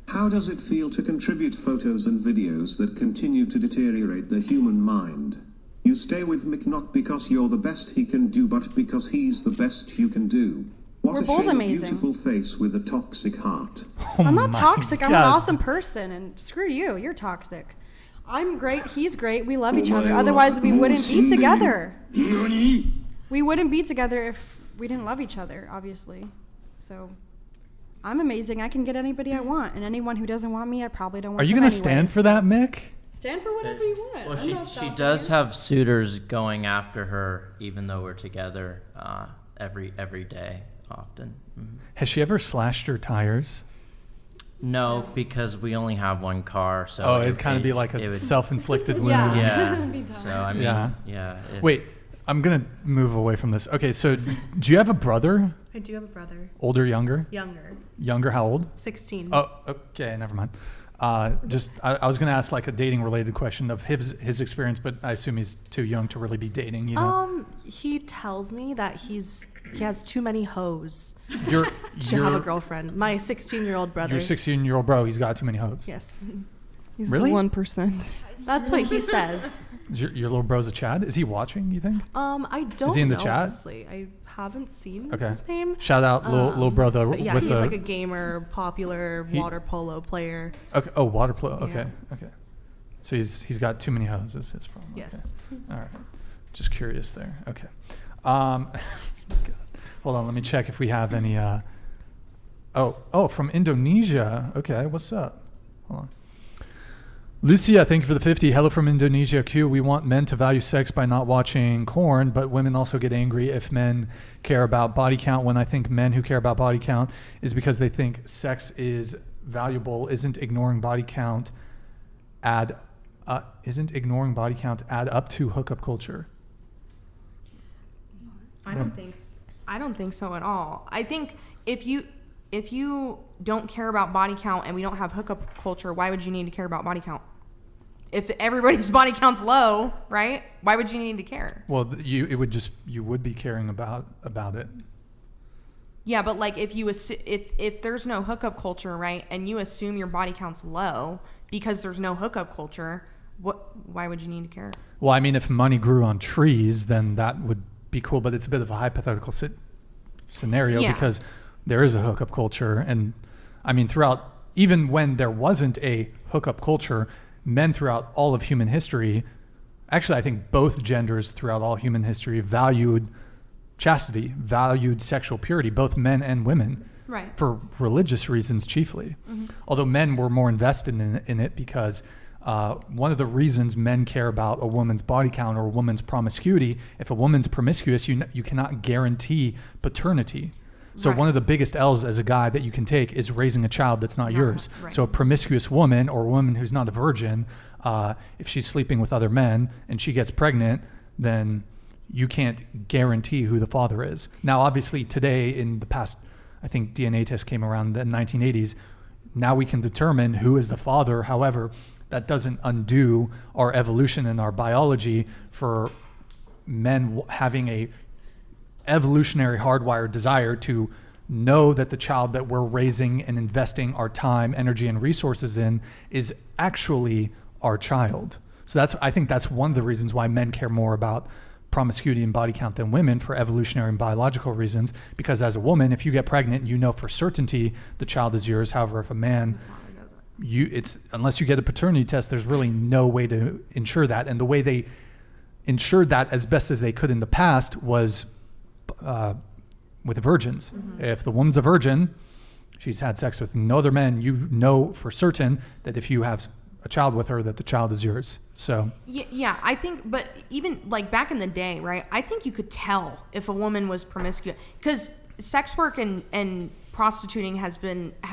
How does it feel to contribute photos and videos that continue to deteriorate the human mind? You stay with MICK not because you're the best he can do, but because he's the best you can do. What a shame, a beautiful face with a toxic heart. I'm not toxic. I'm an awesome person, and screw you. You're toxic. I'm great. He's great. We love each other. Otherwise, we wouldn't be together. We wouldn't be together if we didn't love each other, obviously. So, I'm amazing. I can get anybody I want, and anyone who doesn't want me, I probably don't want. Are you going to stand for that, Mick? Stand for whatever you want. Well, she does have suitors going after her, even though we're together every day, often. Mm-hmm. Has she ever slashed her tires? No, because we only have one car, so it'd kind of be like a self-inflicted wound. Yeah. So I mean, yeah. Wait, I'm gonna move away from this. Okay, so do you have a brother? I do have a brother. Older, younger? Younger. Younger, how old? 16. Oh, okay, never mind. I was gonna ask like a dating related question of his experience, but I assume he's too young to really be dating, you know? He tells me that he has too many hoes to have a girlfriend. My 16-year-old brother. Your 16-year-old bro, he's got too many hoes. Yes. He's really? the 1%. That's what he says. Is your little bro's a Chad? Is he watching, you think? I don't Is he in the know, chat? honestly. I haven't seen his name. Shout out little brother. But yeah, he's like a gamer, popular water polo player. Okay. Oh, water polo. Okay. Yeah. Okay. So he's got too many houses. His problem. Yes. Okay. All right. Just curious there. Okay. Hold on. Let me check if we have any. From Indonesia. Okay. What's up? Hold on. Lucia, thank you for the 50. Hello from Indonesia. Q, we want men to value sex by not watching porn, but women also get angry if men care about body count. When I think men who care about body count is because they think sex is valuable. Isn't ignoring body count add up to hookup culture? I don't think so at all. I think if you don't care about body count and we don't have hookup culture, why would you need to care about body count? If everybody's body count's low, right? Why would you need to care? Well, you would be caring about it. Yeah, but like if there's no hookup culture, right, and you assume your body count's low because there's no hookup culture, why would you need to care? Well, I mean, if money grew on trees, then that would be cool, but it's a bit of a hypothetical scenario because there is a hookup culture, and I mean, even when there wasn't a hookup culture, men throughout all of human history, actually I think both genders throughout all human history valued chastity, valued sexual purity, both men and women, right? For religious reasons chiefly. Mm-hmm. Although men were more invested in it because one of the reasons men care about a woman's body count or a woman's promiscuity, if a woman's promiscuous, you cannot guarantee paternity. So one of the biggest L's as a guy that you can take is raising a child that's not yours. Right. So a promiscuous woman or a woman who's not a virgin, if she's sleeping with other men and she gets pregnant, then you can't guarantee who the father is. Now, obviously today in the past, I think DNA test came around in the 1980s. Now we can determine who is the father. However, that doesn't undo our evolution and our biology for men having a evolutionary hardwired desire to know that the child that we're raising and investing our time, energy, and resources in is actually our child. So I think that's one of the reasons why men care more about promiscuity and body count than women, for evolutionary and biological reasons, because as a woman, if you get pregnant, you know for certainty the child is yours. However, if a man, unless you get a paternity test, there's really no way to ensure that. And the way they ensured that as best as they could in the past was with virgins. Mm-hmm. If the woman's a virgin, she's had sex with no other men, you know for certain that if you have a child with her, that the child is yours. So yeah, I think, but even like back in the day, right, I think you could tell if a woman was promiscuous, because sex work and prostituting has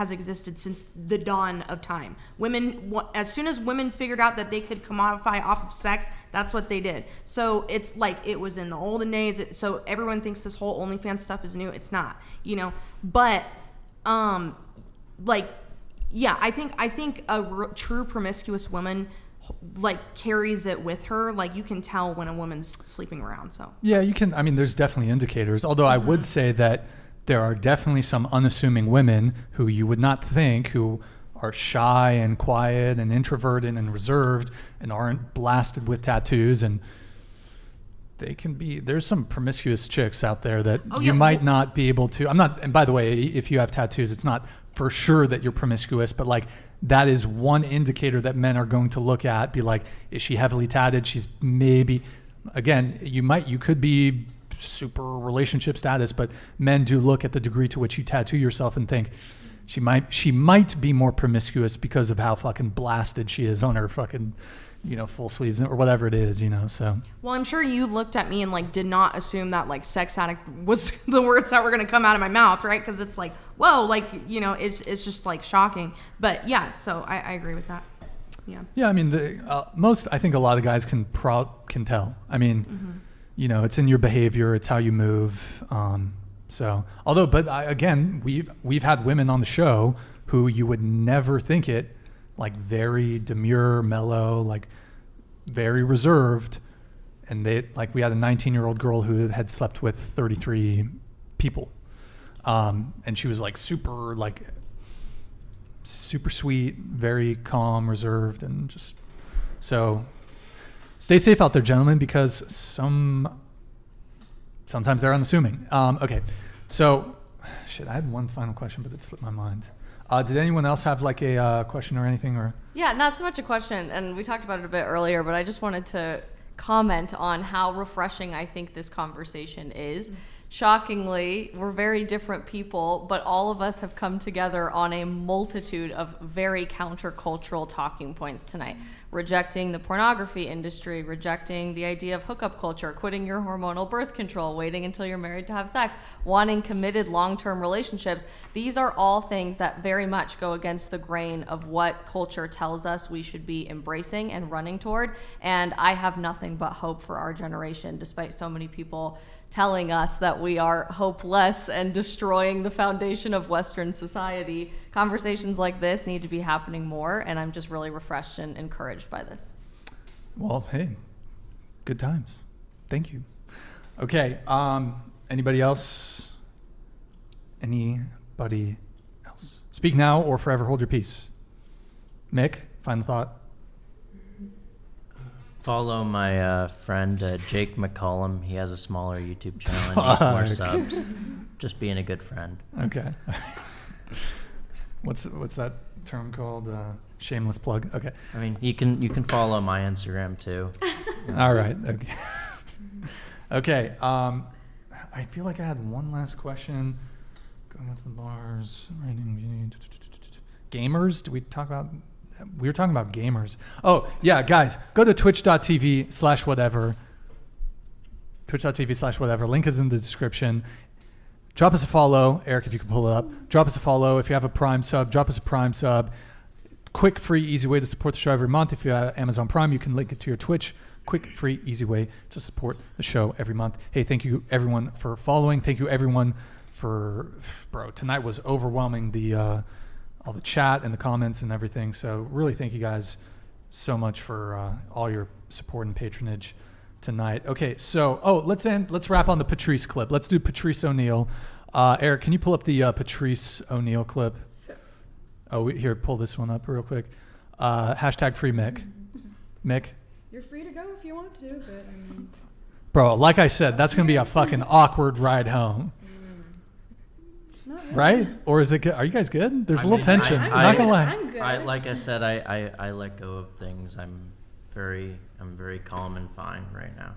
existed since the dawn of time. Women, as soon as women figured out that they could commodify off of sex, that's what they did. So it's like it was in the olden days. So everyone thinks this whole OnlyFans stuff is new. It's not, But I think a true promiscuous woman carries it with her. Like you can tell when a woman's sleeping around. So yeah, you can. I mean, there's definitely indicators. Although I would say that there are definitely some unassuming women who you would not think, who are shy and quiet and introverted and reserved and aren't blasted with tattoos, and they can be. There's some promiscuous chicks out there that might not be able to. And by the way, if you have tattoos, it's not for sure that you're promiscuous, but that is one indicator that men are going to look at, be like, is she heavily tatted? She's maybe, again, you could be super relationship status, but men do look at the degree to which you tattoo yourself and think, she might be more promiscuous because of how fucking blasted she is on her fucking, full sleeves or whatever it is, so. Well, I'm sure you looked at me and like did not assume that like sex addict was the words that were going to come out of my mouth, right? Because it's like, whoa, like, it's just like shocking. But yeah, so I agree with that. Yeah. Yeah, I mean, I think a lot of guys can tell. I mean, it's in your behavior, it's how you move. Again, we've had women on the show who you would never think it, like very demure, mellow, like very reserved. And we had a 19-year-old girl who had slept with 33 people. And she was like super sweet, very calm, reserved, and just so stay safe out there, gentlemen, because sometimes they're unassuming. Okay, so shit, I had one final question, but it slipped my mind. Did anyone else have like a question or anything? Or yeah, not so much a question, and we talked about it a bit earlier, but I just wanted to comment on how refreshing I think this conversation is. Shockingly, we're very different people, but all of us have come together on a multitude of very countercultural talking points tonight. Rejecting the pornography industry, rejecting the idea of hookup culture, quitting your hormonal birth control, waiting until you're married to have sex, wanting committed long-term relationships. These are all things that very much go against the grain of what culture tells us we should be embracing and running toward. And I have nothing but hope for our generation, despite so many people telling us that we are hopeless and destroying the foundation of Western society. Conversations like this need to be happening more, and I'm just really refreshed and encouraged by this. Well, hey, good times. Thank you. Okay, anybody else? Anybody else? Speak now or forever hold your peace. Mick, final thought. Follow my friend Jake McCollum. He has a smaller YouTube channel and needs more subs. Just being a good friend. Okay. What's that term called? Shameless plug. Okay. I mean, you can follow my Instagram too. All right. Okay. Okay. I feel like I had one last question. Going out to the bars, writing. Gamers? Did we talk about? We were talking about gamers. Oh, yeah, guys, go to twitch.tv/whatever. Twitch.tv/whatever. Link is in the description. Drop us a follow. Eric, if you can pull it up. Drop us a follow. If you have a Prime sub, drop us a Prime sub. Quick, free, easy way to support the show every month. If you have Amazon Prime, you can link it to your Twitch. Quick, free, easy way to support the show every month. Hey, thank you, everyone, for following. Thank you, everyone, tonight was overwhelming, all the chat and the comments and everything. So really thank you guys so much for all your support and patronage tonight. Okay, so let's wrap on the Patrice clip. Let's do Patrice O'Neal. Eric, can you pull up the Patrice O'Neal clip? Oh, here, pull this one up real quick. Hashtag free Mick. Mick? You're free to go if you want to, but I mean... Bro, like I said, that's going to be a fucking awkward ride home. Really. Right? Or is it good? Are you guys good? There's a little tension. I'm not gonna lie. I'm good. Like I said, I let go of things. I'm very calm and fine right now.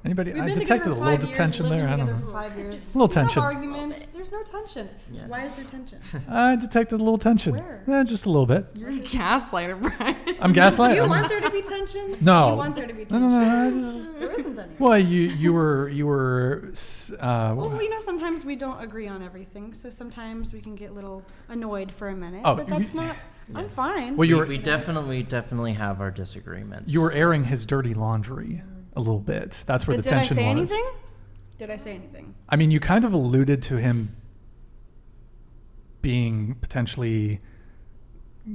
Anybody? I detected a little tension there. I don't know. 5 years. A little tension. Arguments. There's no tension. Yeah. Why is there tension? I detected a little tension. Where? Just a little bit. You're a gaslighter, Brian. I'm gaslighting. Do you want there to be tension? No. You want there to be tension? No. There isn't any. Well, you were. Well, sometimes we don't agree on everything, so sometimes we can get a little annoyed for a minute. But that's not. Yeah. I'm fine. Well, we definitely have our disagreements. You were airing his dirty laundry a little bit. That's where the tension was. Did I say anything? I mean, you kind of alluded to him being potentially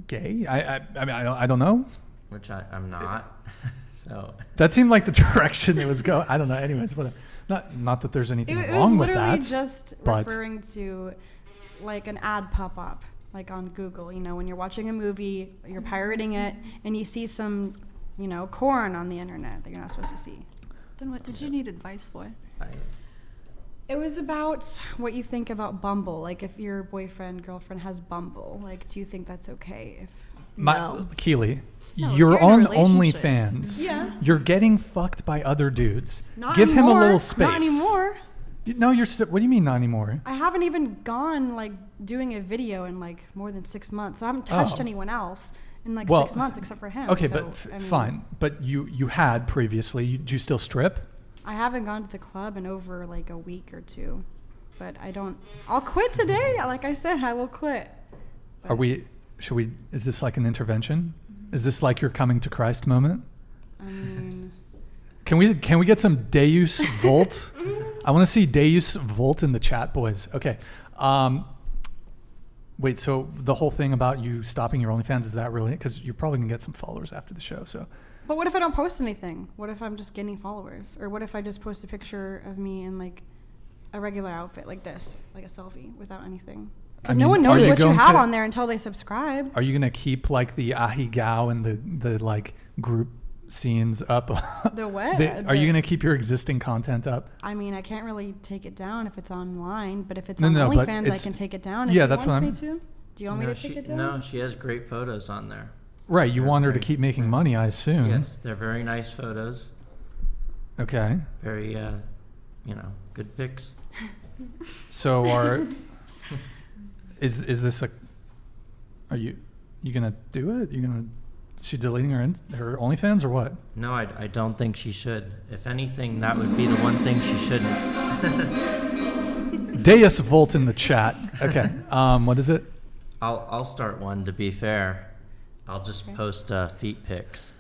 gay. I mean, I don't know. Which I'm not. So that seemed like the direction it was going. I don't know. Anyways, whatever. Not that there's anything wrong with that. It was literally just referring to like an ad pop up, like on Google. You know, when you're watching a movie, you're pirating it, and you see some, corn on the internet that you're not supposed to see. Then what did you need advice for? It was about what you think about Bumble. Like, if your boyfriend, girlfriend has Bumble, like, do you think that's okay? Keely, No, you're on in a relationship. OnlyFans. Yeah. You're getting fucked by other dudes. Not Give anymore. him a little space. Not anymore. No, what do you mean not anymore? I haven't even gone like doing a video in like more than 6 months. So I haven't touched anyone else in like 6 months except for him. Okay, so, but fine. But you had previously. Do you still strip? I haven't gone to the club in over like a week or 2. But I'll quit today. Like I said, I will quit. But is this like an intervention? Is this like your coming to Christ moment? I mean, can we get some Deus vult? I want to see Deus vult in the chat, boys. Okay. Wait, so the whole thing about you stopping your OnlyFans, is that really? Because you're probably gonna get some followers after the show. So. But what if I don't post anything? What if I'm just getting followers? Or what if I just post a picture of me in like a regular outfit like this, like a selfie without anything? Because no one knows what you have on there until they subscribe. Are you gonna keep like the ahigao and the like group scenes up? The what? Are you gonna keep your existing content up? I mean, I can't really take it down if it's online, but if it's on OnlyFans, I can take it down. If yeah, that's what I'm. Me to. Do you want me to take it down? No, she has great photos on there. Right, you want her to keep making money, I assume. Yes, they're very nice photos. Okay. Very, good pics. So is this are you gonna do it? Is she deleting her OnlyFans or what? No, I don't think she should. If anything, that would be the one thing she shouldn't. Deus Volt in the chat. Okay. What is it? I'll start one, to be fair. I'll just post feet pics.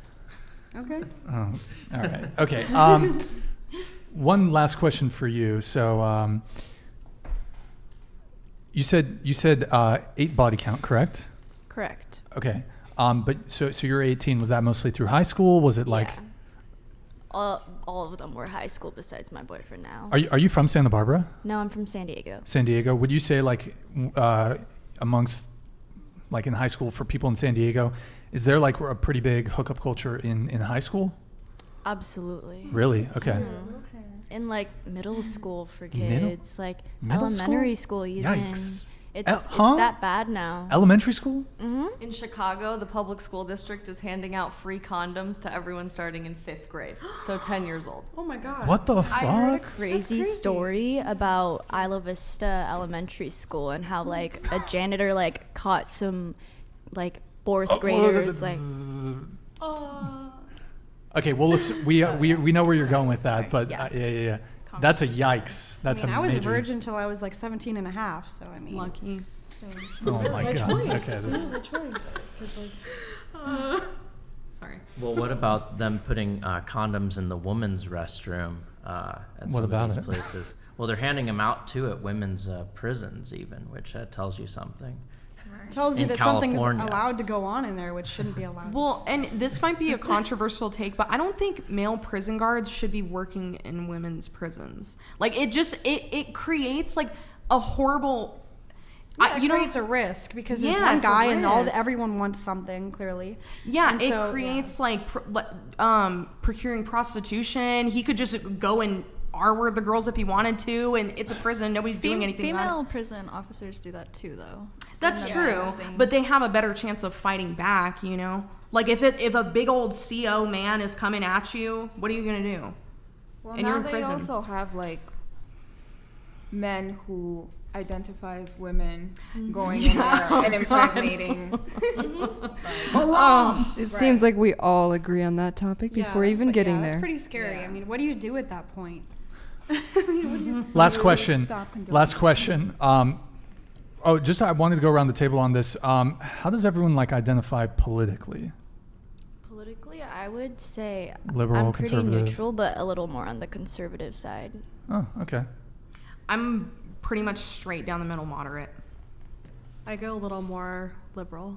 Okay. Oh, all right. Okay. One last question for you. So you said 8 body count, correct? Correct. Okay. But so you're 18. Was that mostly through high school? Was it like? All of them were high school besides my boyfriend now. Are you from Santa Barbara? No, I'm from San Diego. San Diego. Would you say like amongst like in high school for people in San Diego, is there like a pretty big hookup culture in high school? Absolutely. Really? Okay. Mm-hmm. In like middle school for kids, like elementary school even. Yikes. It's that bad now. Elementary school? Mm-hmm. In Chicago, the public school district is handing out free condoms to everyone starting in 5th grade, so 10 years old. Oh my God. What the fuck? I heard a crazy story about Isla Vista Elementary School and how like a janitor like caught some like 4th graders like. Okay, well we know where you're going with that, but yeah. That's a yikes. That's I was a virgin until I was like 17 and a half, so I mean. Lucky. So. Oh my God. Choice. Okay. My choice. Sorry. Well, what about them putting condoms in the women's restroom at some of these places? Well, they're handing them out too at women's prisons even, which tells you something. Tells you that something's allowed to go on in there, which shouldn't be allowed. Well, and this might be a controversial take, but I don't think male prison guards should be working in women's prisons. Like it creates like a horrible. It creates a risk because there's one guy and everyone wants something clearly. Yeah, and it creates like procuring prostitution. He could just go and R-word the girls if he wanted to, and it's a prison. Nobody's doing anything about it. Female prison officers do that too, though. That's true, but they have a better chance of fighting back, you know? Like if a big old CO man is coming at you, what are you going to do? Well, and now they also have like men who identify as women going in there and impregnating. It seems like we all agree on that topic before even getting there. It's pretty scary. I mean, what do you do at that point? Last question. I wanted to go around the table on this. How does everyone like identify politically? Politically, I would say liberal, I'm pretty conservative. neutral, but a little more on the conservative side. Oh, okay. I'm pretty much straight down the middle moderate. I go a little more liberal.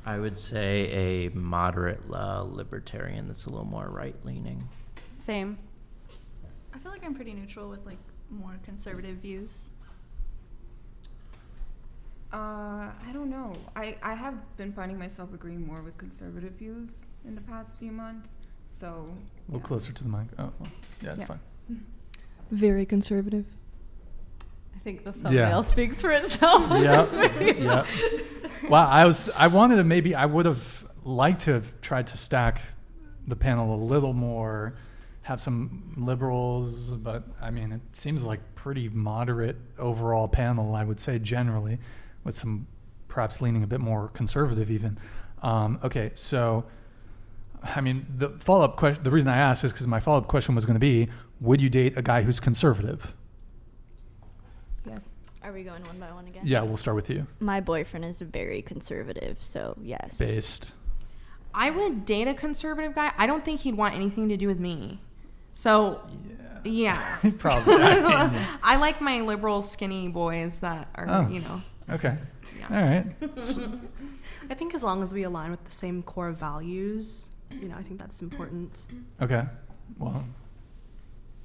I would say a moderate libertarian that's a little more right-leaning. Same. I feel like I'm pretty neutral with like more conservative views. I don't know. I have been finding myself agreeing more with conservative views in the past few months. So a little closer to the mic. Oh, well, yeah, it's fine. Very conservative. I think the thumbnail speaks for itself. Yeah. Wow, I would have liked to have tried to stack the panel a little more have some liberals, but I mean, it seems like pretty moderate overall panel, I would say generally, with some perhaps leaning a bit more conservative even. Okay, so, I mean, the follow-up question, the reason I asked is because my follow-up question was going to be, would you date a guy who's conservative? Yes. Are we going one by one again? Yeah, we'll start with you. My boyfriend is very conservative, so yes. Based. I would date a conservative guy. I don't think he'd want anything to do with me. So, yeah. Probably. I like my liberal skinny boys that are, you know. Okay. Yeah. All right. I think as long as we align with the same core values, you know, I think that's important. Okay. Well.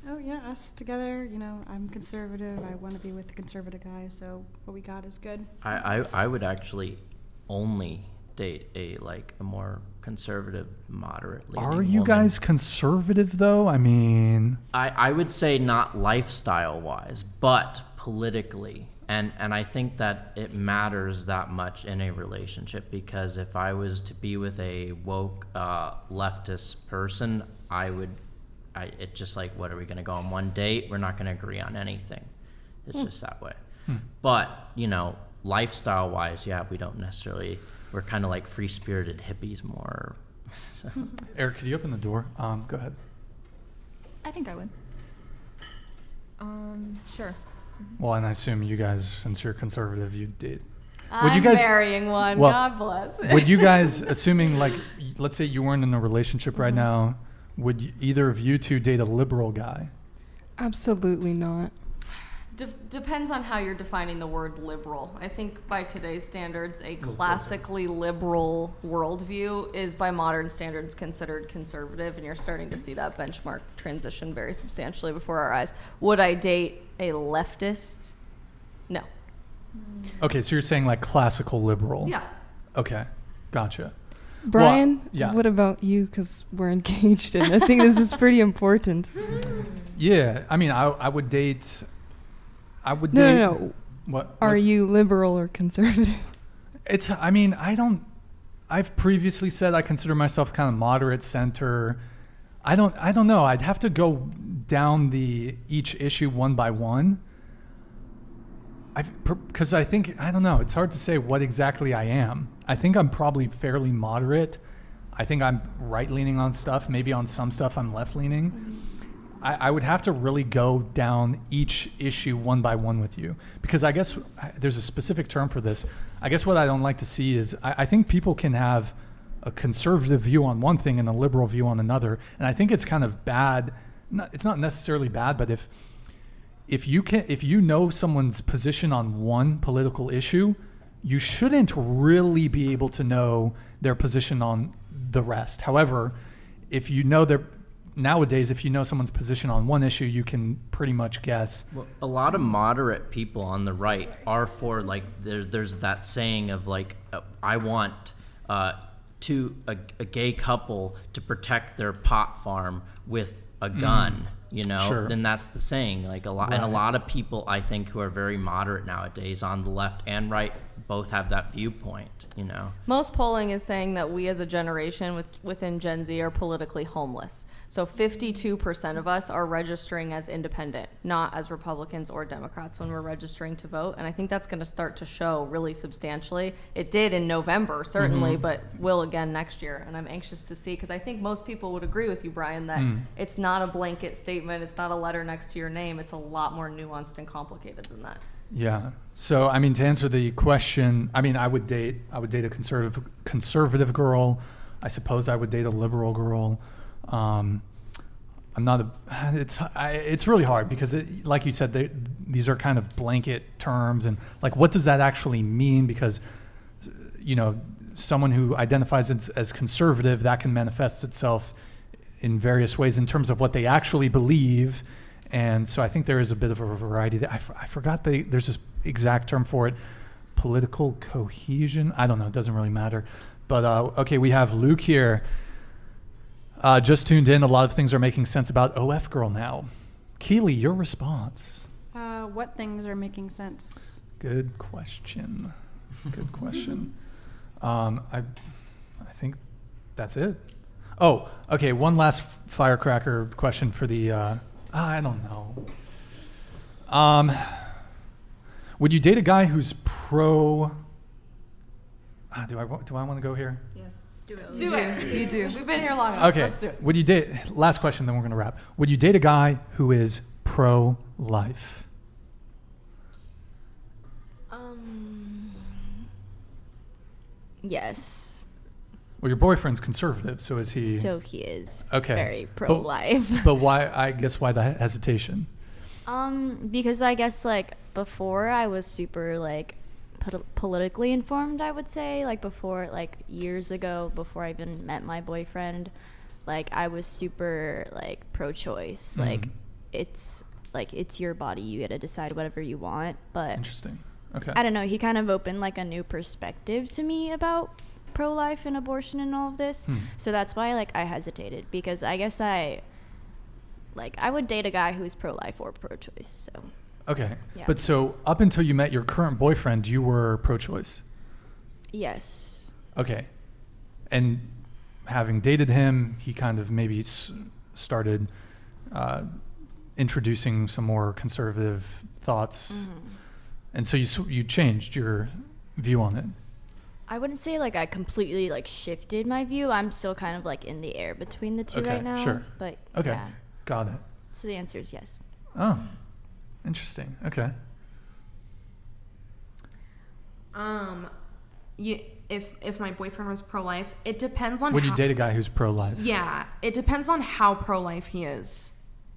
Oh yeah, us together. You know, I'm conservative. I want to be with a conservative guy. So what we got is good. I would actually only date a more conservative, moderate leaning Are you woman. guys conservative though? I mean, I would say not lifestyle wise, but politically. And I think that it matters that much in a relationship, because if I was to be with a woke leftist person, it's just like, what, are we going to go on one date? We're not going to agree on anything. It's just that way. But, you know, lifestyle wise, yeah, we don't necessarily, we're kind of like free-spirited hippies more. So. Eric, could you open the door? Go ahead. I think I would. Sure. Well, and I assume you guys, since you're conservative, you date. I'm marrying one. Well, God bless. Would you guys, assuming like, let's say you weren't in a relationship right now, would either of you two date a liberal guy? Absolutely not. Depends on how you're defining the word liberal. I think by today's standards, a classically liberal worldview is by modern standards considered conservative, and you're starting to see that benchmark transition very substantially before our eyes. Would I date a leftist? No. Okay, so you're saying like classical liberal? Yeah. Okay, gotcha. Brian, well, yeah. What about you? Because we're engaged, and I think this is pretty important. Yeah, I mean, I would date... No. What? Are you liberal or conservative? I mean, I've previously said I consider myself kind of moderate center. I don't know. I'd have to go down each issue one by one. Because I think, I don't know, it's hard to say what exactly I am. I think I'm probably fairly moderate. I think I'm right-leaning on stuff. Maybe on some stuff I'm left-leaning. I would have to really go down each issue one by one with you, because I guess there's a specific term for this. I guess what I don't like to see is I think people can have a conservative view on one thing and a liberal view on another, and I think it's kind of bad. It's not necessarily bad, but if you know someone's position on one political issue, you shouldn't really be able to know their position on the rest. However, if you know nowadays, if you know someone's position on one issue, you can pretty much guess. Well, a lot of moderate people on the right are for, like, there's that saying of like, I want a gay couple to protect their pot farm with a gun. You know, sure. Then that's the saying. Like a lot, right. And a lot of people, I think, who are very moderate nowadays, on the left and right, both have that viewpoint. You know, most polling is saying that we as a generation within Gen Z are politically homeless. So 52% of us are registering as independent, not as Republicans or Democrats when we're registering to vote. And I think that's going to start to show really substantially. It did in November, certainly, but will again next year. And I'm anxious to see, because I think most people would agree with you, Brian, that it's not a blanket statement. It's not a letter next to your name. It's a lot more nuanced and complicated than that. Yeah. So, I mean, to answer the question, I mean, I would date a conservative girl. I suppose I would date a liberal girl. It's really hard because like you said, these are kind of blanket terms, and like, what does that actually mean? Because, you know, someone who identifies as conservative, that can manifest itself in various ways in terms of what they actually believe. And so I think there is a bit of a variety. I forgot there's this exact term for it, political cohesion. I don't know. It doesn't really matter. But okay, we have Luke here. Just tuned in. A lot of things are making sense about OF Girl now. Keely, your response. What things are making sense? Good question. Good question. I think that's it. Oh, okay. One last firecracker question for the. I don't know. Would you date a guy who's pro? Do I want to go here? Yes. Do it. You do. We've been here long enough. Okay. Let's do it. Would you date? Last question, then we're gonna wrap. Would you date a guy who is pro-life? Yes. Well, your boyfriend's conservative, so is he? So he is Okay. very pro-life. But why? I guess why the hesitation? Because I guess like before I was super like politically informed, I would say, like before, like years ago, before I even met my boyfriend, like I was super like pro-choice. Like it's your body, you get to decide whatever you want. But Interesting. Okay. I don't know, he kind of opened like a new perspective to me about pro-life and abortion and all of this. So that's why like I hesitated, because I guess I would date a guy who's pro-life or pro-choice. So Okay. Yeah. But so up until you met your current boyfriend, you were pro-choice. yes. Okay. And having dated him, he kind of maybe started introducing some more conservative thoughts. And so you changed your view on it. I wouldn't say like I completely like shifted my view. I'm still kind of like in the air between the two right now. Sure. But Okay. yeah. Got it. So the answer is yes. Oh, interesting. Okay. If my boyfriend was pro-life, it depends on. Would you date a guy who's pro-life? Yeah, it depends on how pro-life he is.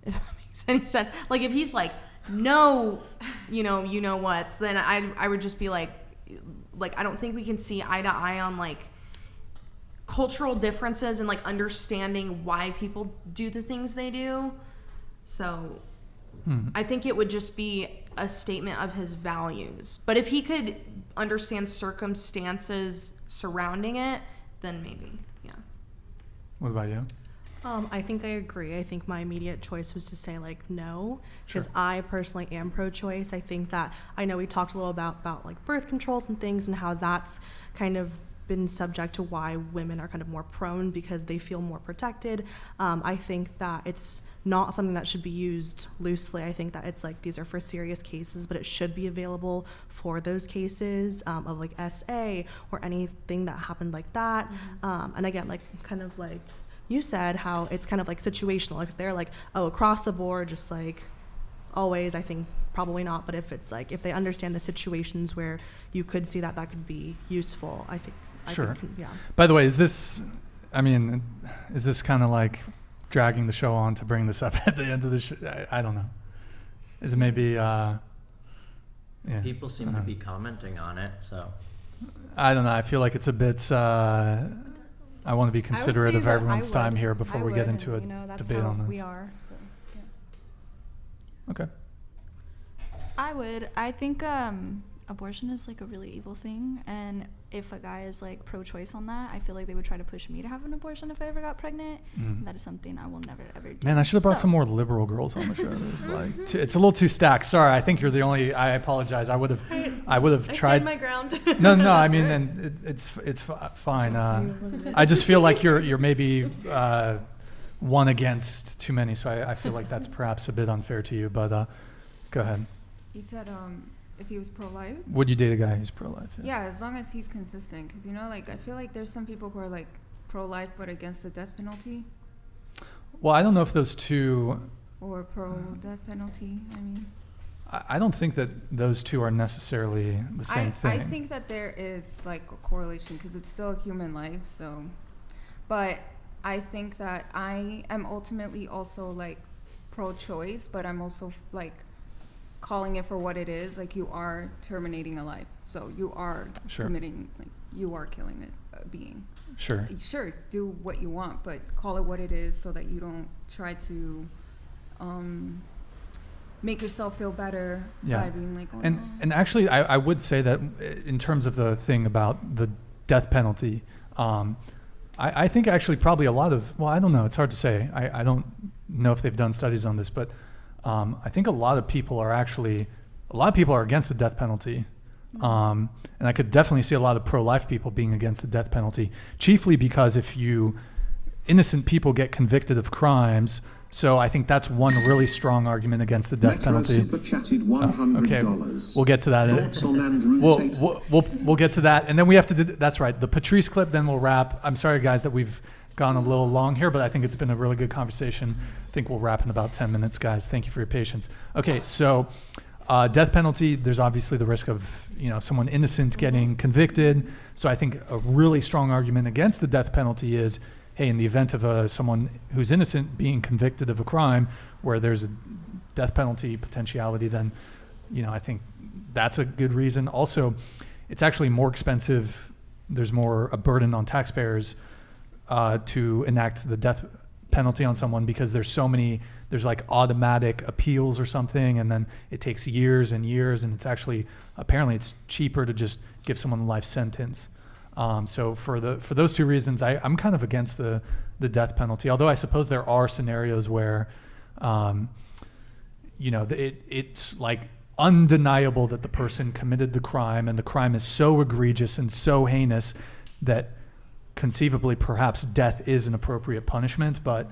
If that makes any sense. Like if he's like, no, you know what's, then I would just be like I don't think we can see eye to eye on like cultural differences and like understanding why people do the things they do. So I think it would just be a statement of his values. But if he could understand circumstances surrounding it, then maybe, yeah. What about you? I think I agree. I think my immediate choice was to say like no, because I personally am pro-choice. I think that, I know we talked a little about like birth controls and things and how that's kind of been subject to why women are kind of more prone because they feel more protected. I think that it's not something that should be used loosely. I think that it's like these are for serious cases, but it should be available for those cases of like SA or anything that happened like that. And again, like kind of like you said, how it's kind of like situational. Like if they're like, oh, across the board, just like always, I think probably not. But if it's like, if they understand the situations where you could see that could be useful, I think. Sure. Yeah. By the way, is this kind of like dragging the show on to bring this up at the end of the show? I don't know. Is it maybe, yeah. People seem to be commenting on it, so. I don't know. I feel like it's a bit, I want to be considerate of everyone's time here before we get into a debate on this. We are, so, yeah. Okay. I think abortion is like a really evil thing, and if a guy is like pro-choice on that, I feel like they would try to push me to have an abortion if I ever got pregnant. That is something I will never ever do. Man, I should have brought some more liberal girls on the show. It's a little too stacked. Sorry, I think you're the only. I apologize. I would have tried. I stand my ground. No. I mean, and it's fine. I just feel like you're maybe one against too many, so I feel like that's perhaps a bit unfair to you. But go ahead. You said if he was pro-life? Would you date a guy who's pro-life? Yeah, as long as he's consistent. Because, like, I feel like there's some people who are, like, pro-life but against the death penalty. Well, I don't know if those two... Or pro-death penalty, I mean. I don't think that those two are necessarily the same thing. I think that there is, like, a correlation because it's still a human life, so... But I think that I am ultimately also, like, pro-choice, but I'm also, like... calling it for what it is, like you are terminating a life, so you are committing, like you are killing a being. Sure, do what you want, but call it what it is so that you don't try to make yourself feel better by being like, and actually I would say that in terms of the thing about the death penalty, I think actually probably a lot of, well, I don't know, it's hard to say, I don't know if they've done studies on this, but I think a lot of people are against the death penalty. And I could definitely see a lot of pro-life people being against the death penalty, chiefly because if you innocent people get convicted of crimes. So I think that's one really strong argument against the death penalty. Super chatted $100. Okay, we'll get to that. Thoughts on Andrew Tate? We'll get to that, and then we have to do. That's right, the Patrice clip. Then we'll wrap. I'm sorry, guys, that we've gone a little long here, but I think it's been a really good conversation. I think we'll wrap in about 10 minutes, guys. Thank you for your patience. Okay, so death penalty. There's obviously the risk of someone innocent getting convicted. So I think a really strong argument against the death penalty is, hey, in the event of someone who's innocent being convicted of a crime where there's a death penalty potentiality, then, I think that's a good reason. Also, it's actually more expensive. There's more a burden on taxpayers to enact the death penalty on someone because there's like automatic appeals or something, and then it takes years and years, and it's actually, apparently it's cheaper to just give someone a life sentence. So for those two reasons, I'm kind of against the death penalty. Although I suppose there are scenarios where, it's like undeniable that the person committed the crime, and the crime is so egregious and so heinous that conceivably perhaps death is an appropriate punishment. But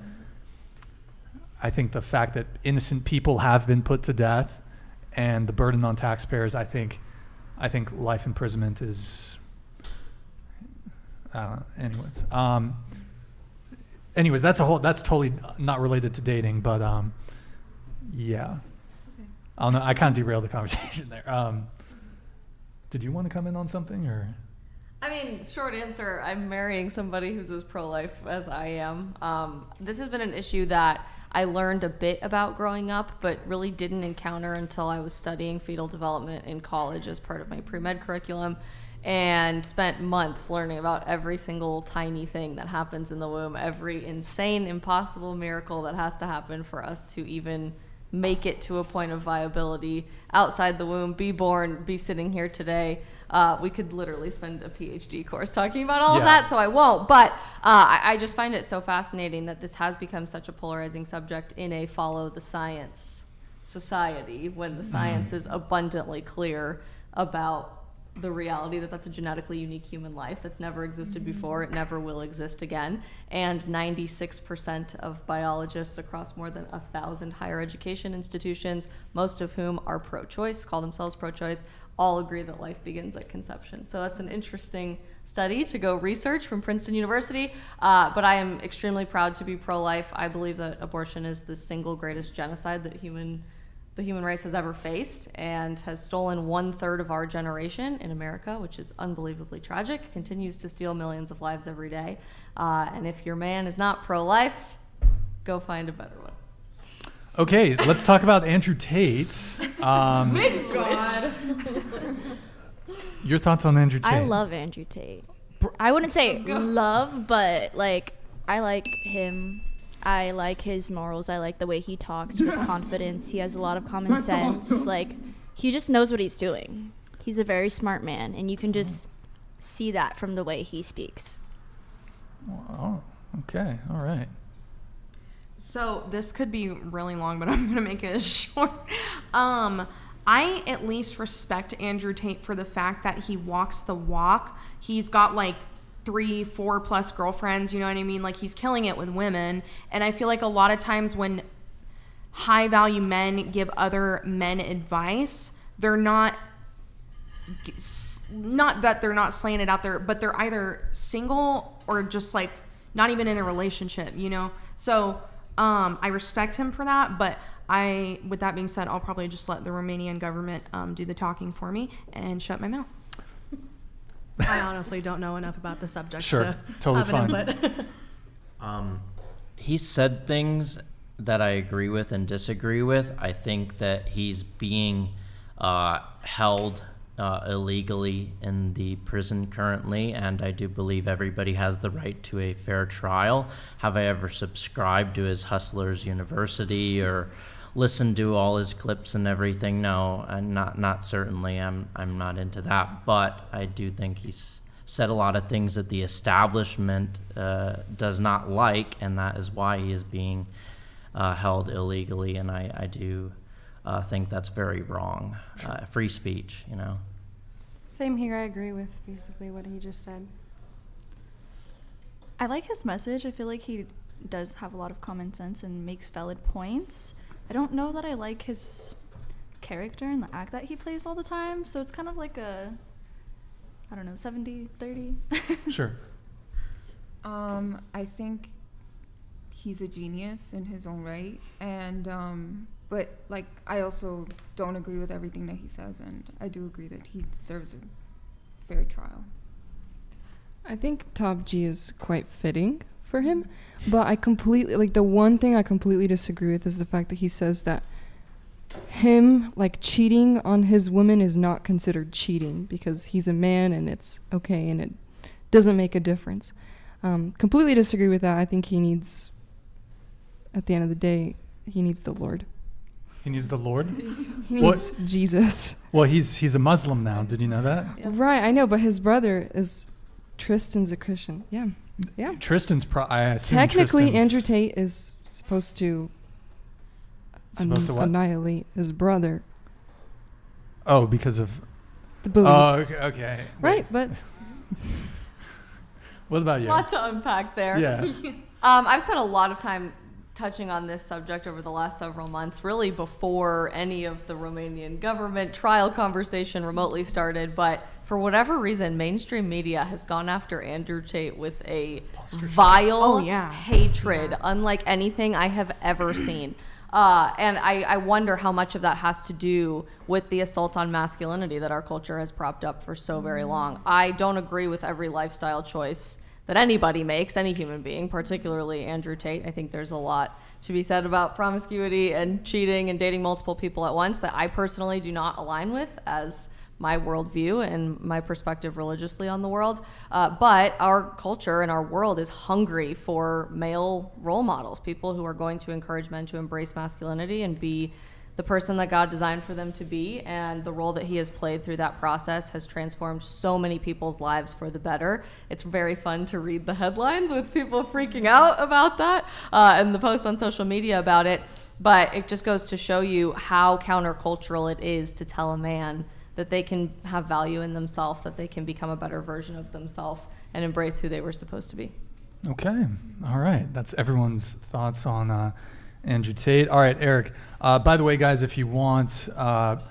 I think the fact that innocent people have been put to death and the burden on taxpayers, I think life imprisonment is. Anyways, that's totally not related to dating, but yeah. Okay. I don't know. I kind of derailed the conversation there. Did you want to come in on something, or? I mean, short answer, I'm marrying somebody who's as pro-life as I am. This has been an issue that I learned a bit about growing up, but really didn't encounter until I was studying fetal development in college as part of my pre-med curriculum, and spent months learning about every single tiny thing that happens in the womb, every insane, impossible miracle that has to happen for us to even make it to a point of viability outside the womb, be born, be sitting here today. We could literally spend a PhD course talking about all of that, so I won't. But I just find it so fascinating that this has become such a polarizing subject in a follow the science society, when the science is abundantly clear about the reality that that's a genetically unique human life that's never existed before. It never will exist again. And 96% of biologists across more than 1,000 higher education institutions, most of whom are pro-choice, call themselves pro-choice, all agree that life begins at conception. So that's an interesting study to go research from Princeton University. But I am extremely proud to be pro-life. I believe that abortion is the single greatest genocide that the human race has ever faced, and has stolen 1/3 of our generation in America, which is unbelievably tragic, continues to steal millions of lives every day. And if your man is not pro-life, go find a better one. Okay, let's talk about Andrew Tate. Big switch. Your thoughts on Andrew Tate? I love Andrew Tate. I wouldn't say love, but I like him. I like his morals. I like the way he talks with confidence. He has a lot of common sense. Awesome. He just knows what he's doing. He's a very smart man, and you can just see that from the way he speaks. Oh, okay. All right. So this could be really long, but I'm going to make it short. I at least respect Andrew Tate for the fact that he walks the walk. He's got 3, 4+ girlfriends, you know what I mean? He's killing it with women. And I feel like a lot of times when high value men give other men advice, they're not that they're not slaying it out there, but they're either single or just not even in a relationship, So I respect him for that, but with that being said, I'll probably just let the Romanian government do the talking for me and shut my mouth. I honestly don't know enough about the subject. Sure, totally fine. He said things that I agree with and disagree with. I think that he's being held illegally in the prison currently, and I do believe everybody has the right to a fair trial. Have I ever subscribed to his Hustlers University or listened to all his clips and everything? No, and not certainly. I'm not into that, but I do think he's said a lot of things that the establishment does not like, and that is why he is being held illegally, and I do think that's very wrong. Free speech, Same here. I agree with basically what he just said. I like his message. I feel like he does have a lot of common sense and makes valid points. I don't know that I like his character and the act that he plays all the time. So it's kind of like a, I don't know, 70-30. Sure. I think he's a genius in his own right, and but like I also don't agree with everything that he says, and I do agree that he deserves a fair trial. I think top G is quite fitting for him, but I completely, like, the one thing I completely disagree with is the fact that he says that him, like, cheating on his woman is not considered cheating because he's a man and it's okay and it doesn't make a difference. Completely disagree with that. I think he needs, at the end of the day, he needs the Lord. He needs the Lord? He needs Jesus. Well, he's a Muslim now. Did you know that? Yeah. Right, I know, but his brother is, Tristan's a Christian. Yeah. Yeah. Tristan's I assume technically Tristan's Andrew Tate is supposed to annihilate his brother. Oh, because of the beliefs. Oh, okay. Right, but what about you? A lot to unpack there. Yeah. I've spent a lot of time touching on this subject over the last several months, really before any of the Romanian government trial conversation remotely started. But for whatever reason, mainstream media has gone after Andrew Tate with a vile hatred, unlike anything I have ever seen. And I wonder how much of that has to do with the assault on masculinity that our culture has propped up for so very long. I don't agree with every lifestyle choice that anybody makes, any human being, particularly Andrew Tate. I think there's a lot to be said about promiscuity and cheating and dating multiple people at once that I personally do not align with as my worldview and my perspective religiously on the world. But our culture and our world is hungry for male role models, people who are going to encourage men to embrace masculinity and be the person that God designed for them to be. And the role that he has played through that process has transformed so many people's lives for the better. It's very fun to read the headlines with people freaking out about that and the posts on social media about it. But it just goes to show you how countercultural it is to tell a man that they can have value in themselves, that they can become a better version of themselves and embrace who they were supposed to be. Okay. All right. That's everyone's thoughts on Andrew Tate. All right, Eric. By the way, guys, if you want, we're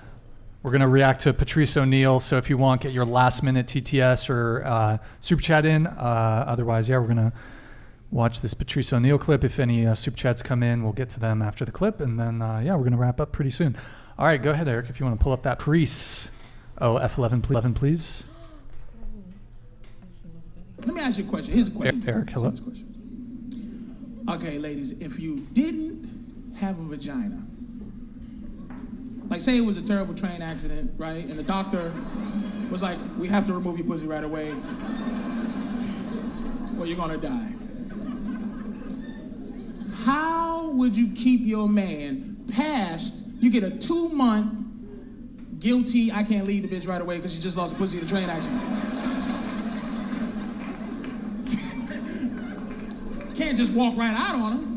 going to react to Patrice O'Neal. So if you want, get your last minute TTS or super chat in. Otherwise, we're going to watch this Patrice O'Neal clip. If any super chats come in, we'll get to them after the clip. And then, we're going to wrap up pretty soon. All right, go ahead, Eric, if you want to pull up that Patrice. Oh, F11, please. Let me ask you a question. Here's a question. Eric, hello. Okay, ladies, if you didn't have a vagina, like say it was a terrible train accident, right? And the doctor was like, we have to remove your pussy right away or you're gonna die. How would you keep your man past, you get a 2-month guilty, I can't leave the bitch right away because you just lost a pussy in a train accident. Can't just walk right out on him.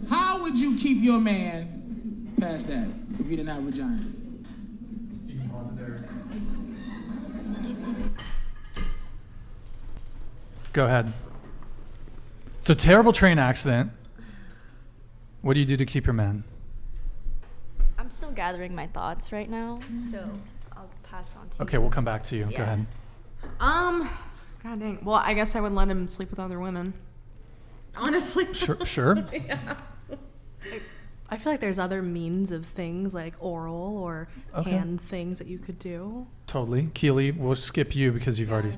How would you keep your man past that if you didn't have a vagina? You can pause it there. Go ahead. So terrible train accident. What do you do to keep your man? I'm still gathering my thoughts right now, so I'll pass on to you. Okay, we'll come back to you. Yeah. Go ahead. God dang. Well, I guess I would let him sleep with other women. Honestly. Sure. Yeah. I feel like there's other means of things like oral or Okay. hand things that you could do. Totally. Keely, we'll skip you because you've already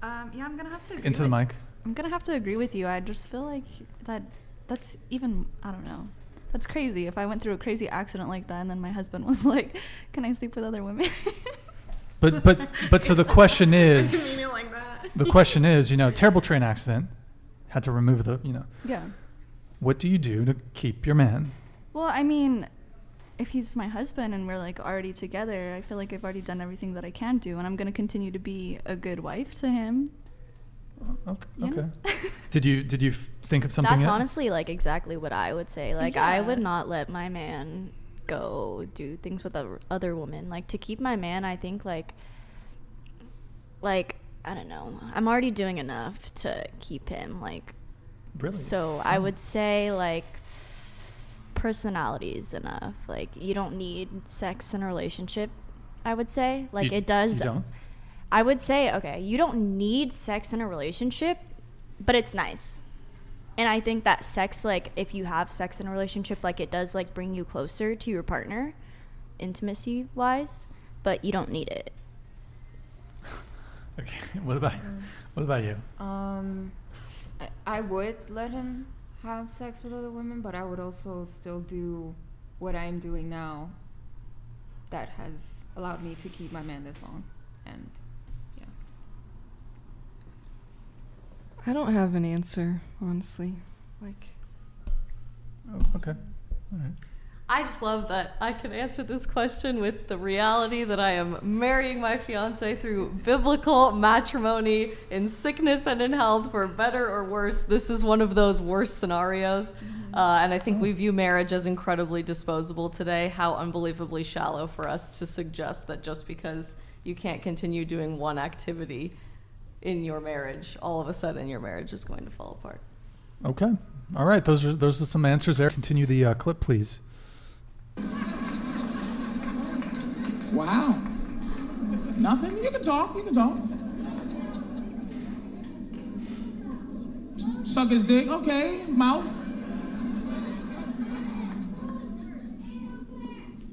I'm gonna have to agree into the mic. I'm gonna have to agree with you. I just feel like that's even, I don't know. That's crazy. If I went through a crazy accident like that and then my husband was like, "Can I sleep with other women?" But so the question is, I didn't mean it like that. The question is, terrible train accident, had to remove the, Yeah. What do you do to keep your man? Well, I mean, if he's my husband and we're like already together, I feel like I've already done everything that I can do, and I'm gonna continue to be a good wife to him. Okay. Did you think of something? That's yet? honestly like exactly what I would say. Like I would not let my man go do things with other women. Like to keep my man, I think like like, I don't know. I'm already doing enough to keep him, like. Really? So I would say, like, personality is enough. Like, you don't need sex in a relationship, I would say. Like, it does. You don't? I would say, okay, you don't need sex in a relationship, but it's nice. And I think that sex, like, if you have sex in a relationship, like, it does, like, bring you closer to your partner, intimacy-wise, but you don't need it. Okay. What about you? I would let him have sex with other women, but I would also still do what I'm doing now that has allowed me to keep my man this long. And yeah. I don't have an answer, honestly. Like. Oh, okay. All right. I just love that I can answer this question with the reality that I am marrying my fiance through biblical matrimony in sickness and in health, for better or worse. This is one of those worst scenarios. And I think we view marriage as incredibly disposable today. How unbelievably shallow for us to suggest that just because you can't continue doing one activity in your marriage, all of a sudden your marriage is going to fall apart. Okay. All right. Those are some answers there. Continue the clip, please. Wow. Nothing? You can talk. Suck his dick. Okay. Mouth.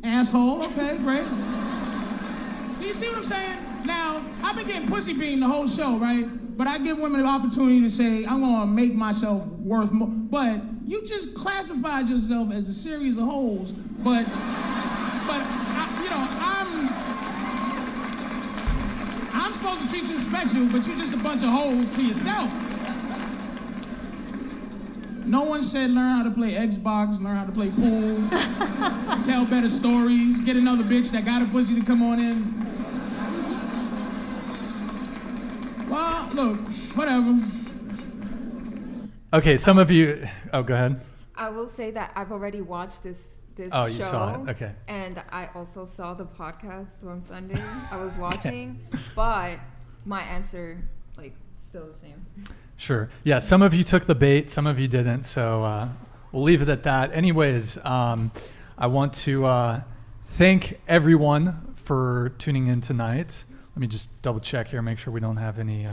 Asshole. Okay, great. Do you see what I'm saying? Now, I've been getting pussy beamed the whole show, right? But I give women the opportunity to say, I'm going to make myself worth more. But you just classified yourself as a series of hoes. But I'm supposed to treat you special, but you're just a bunch of hoes for yourself. No one said learn how to play Xbox, learn how to play pool, tell better stories, get another bitch that got a pussy to come on in. Well, look, whatever. Okay, some of you. Oh, go ahead. I will say that I've already watched this Oh, show. you saw it. Okay. And I also saw the podcast from Sunday. I was watching, but my answer, like, still the same. Sure. Yeah, some of you took the bait, some of you didn't. So we'll leave it at that. Anyways, I want to thank everyone for tuning in tonight. Let me just double check here, make sure we don't have any.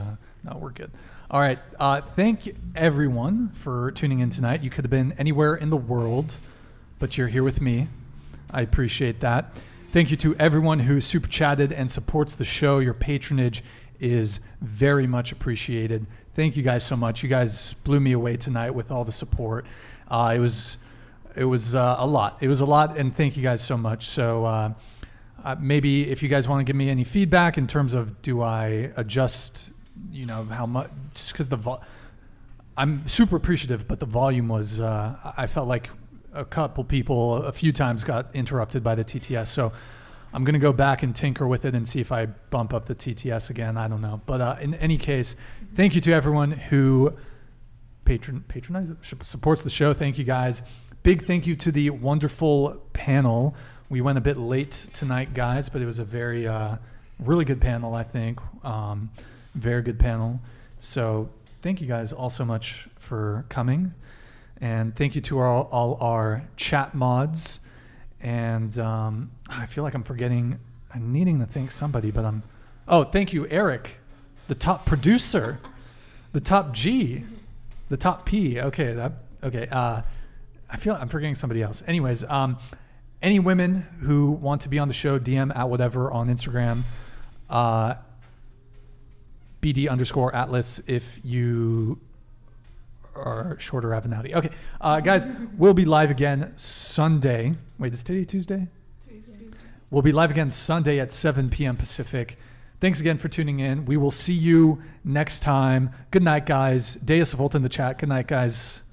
No, we're good. All right. Thank everyone for tuning in tonight. You could have been anywhere in the world, but you're here with me. I appreciate that. Thank you to everyone who super chatted and supports the show. Your patronage is very much appreciated. Thank you guys so much. You guys blew me away tonight with all the support. It was a lot. It was a lot, and thank you guys so much. So maybe if you guys want to give me any feedback in terms of do I adjust, how much, just because I'm super appreciative, but the volume was, I felt like a couple people a few times got interrupted by the TTS. So I'm going to go back and tinker with it and see if I bump up the TTS again. I don't know. But in any case, thank you to everyone who patronizes, supports the show. Thank you guys. Big thank you to the wonderful panel. We went a bit late tonight, guys, but it was a very, really good panel, I think. Very good panel. So thank you guys all so much for coming. And thank you to all our chat mods. And I feel like I'm needing to thank somebody, but thank you, Eric, the top producer, the top G, the top P. Okay, I feel I'm forgetting somebody else. Anyways, any women who want to be on the show, DM at whatever on Instagram, BD_Atlas if you are short or have an Audi. Okay, guys, we'll be live again Sunday. Wait, is today Tuesday? Today's Tuesday. We'll be live again Sunday at 7 p.m. Pacific. Thanks again for tuning in. We will see you next time. Good night, guys. Deus Vult in the chat. Good night, guys.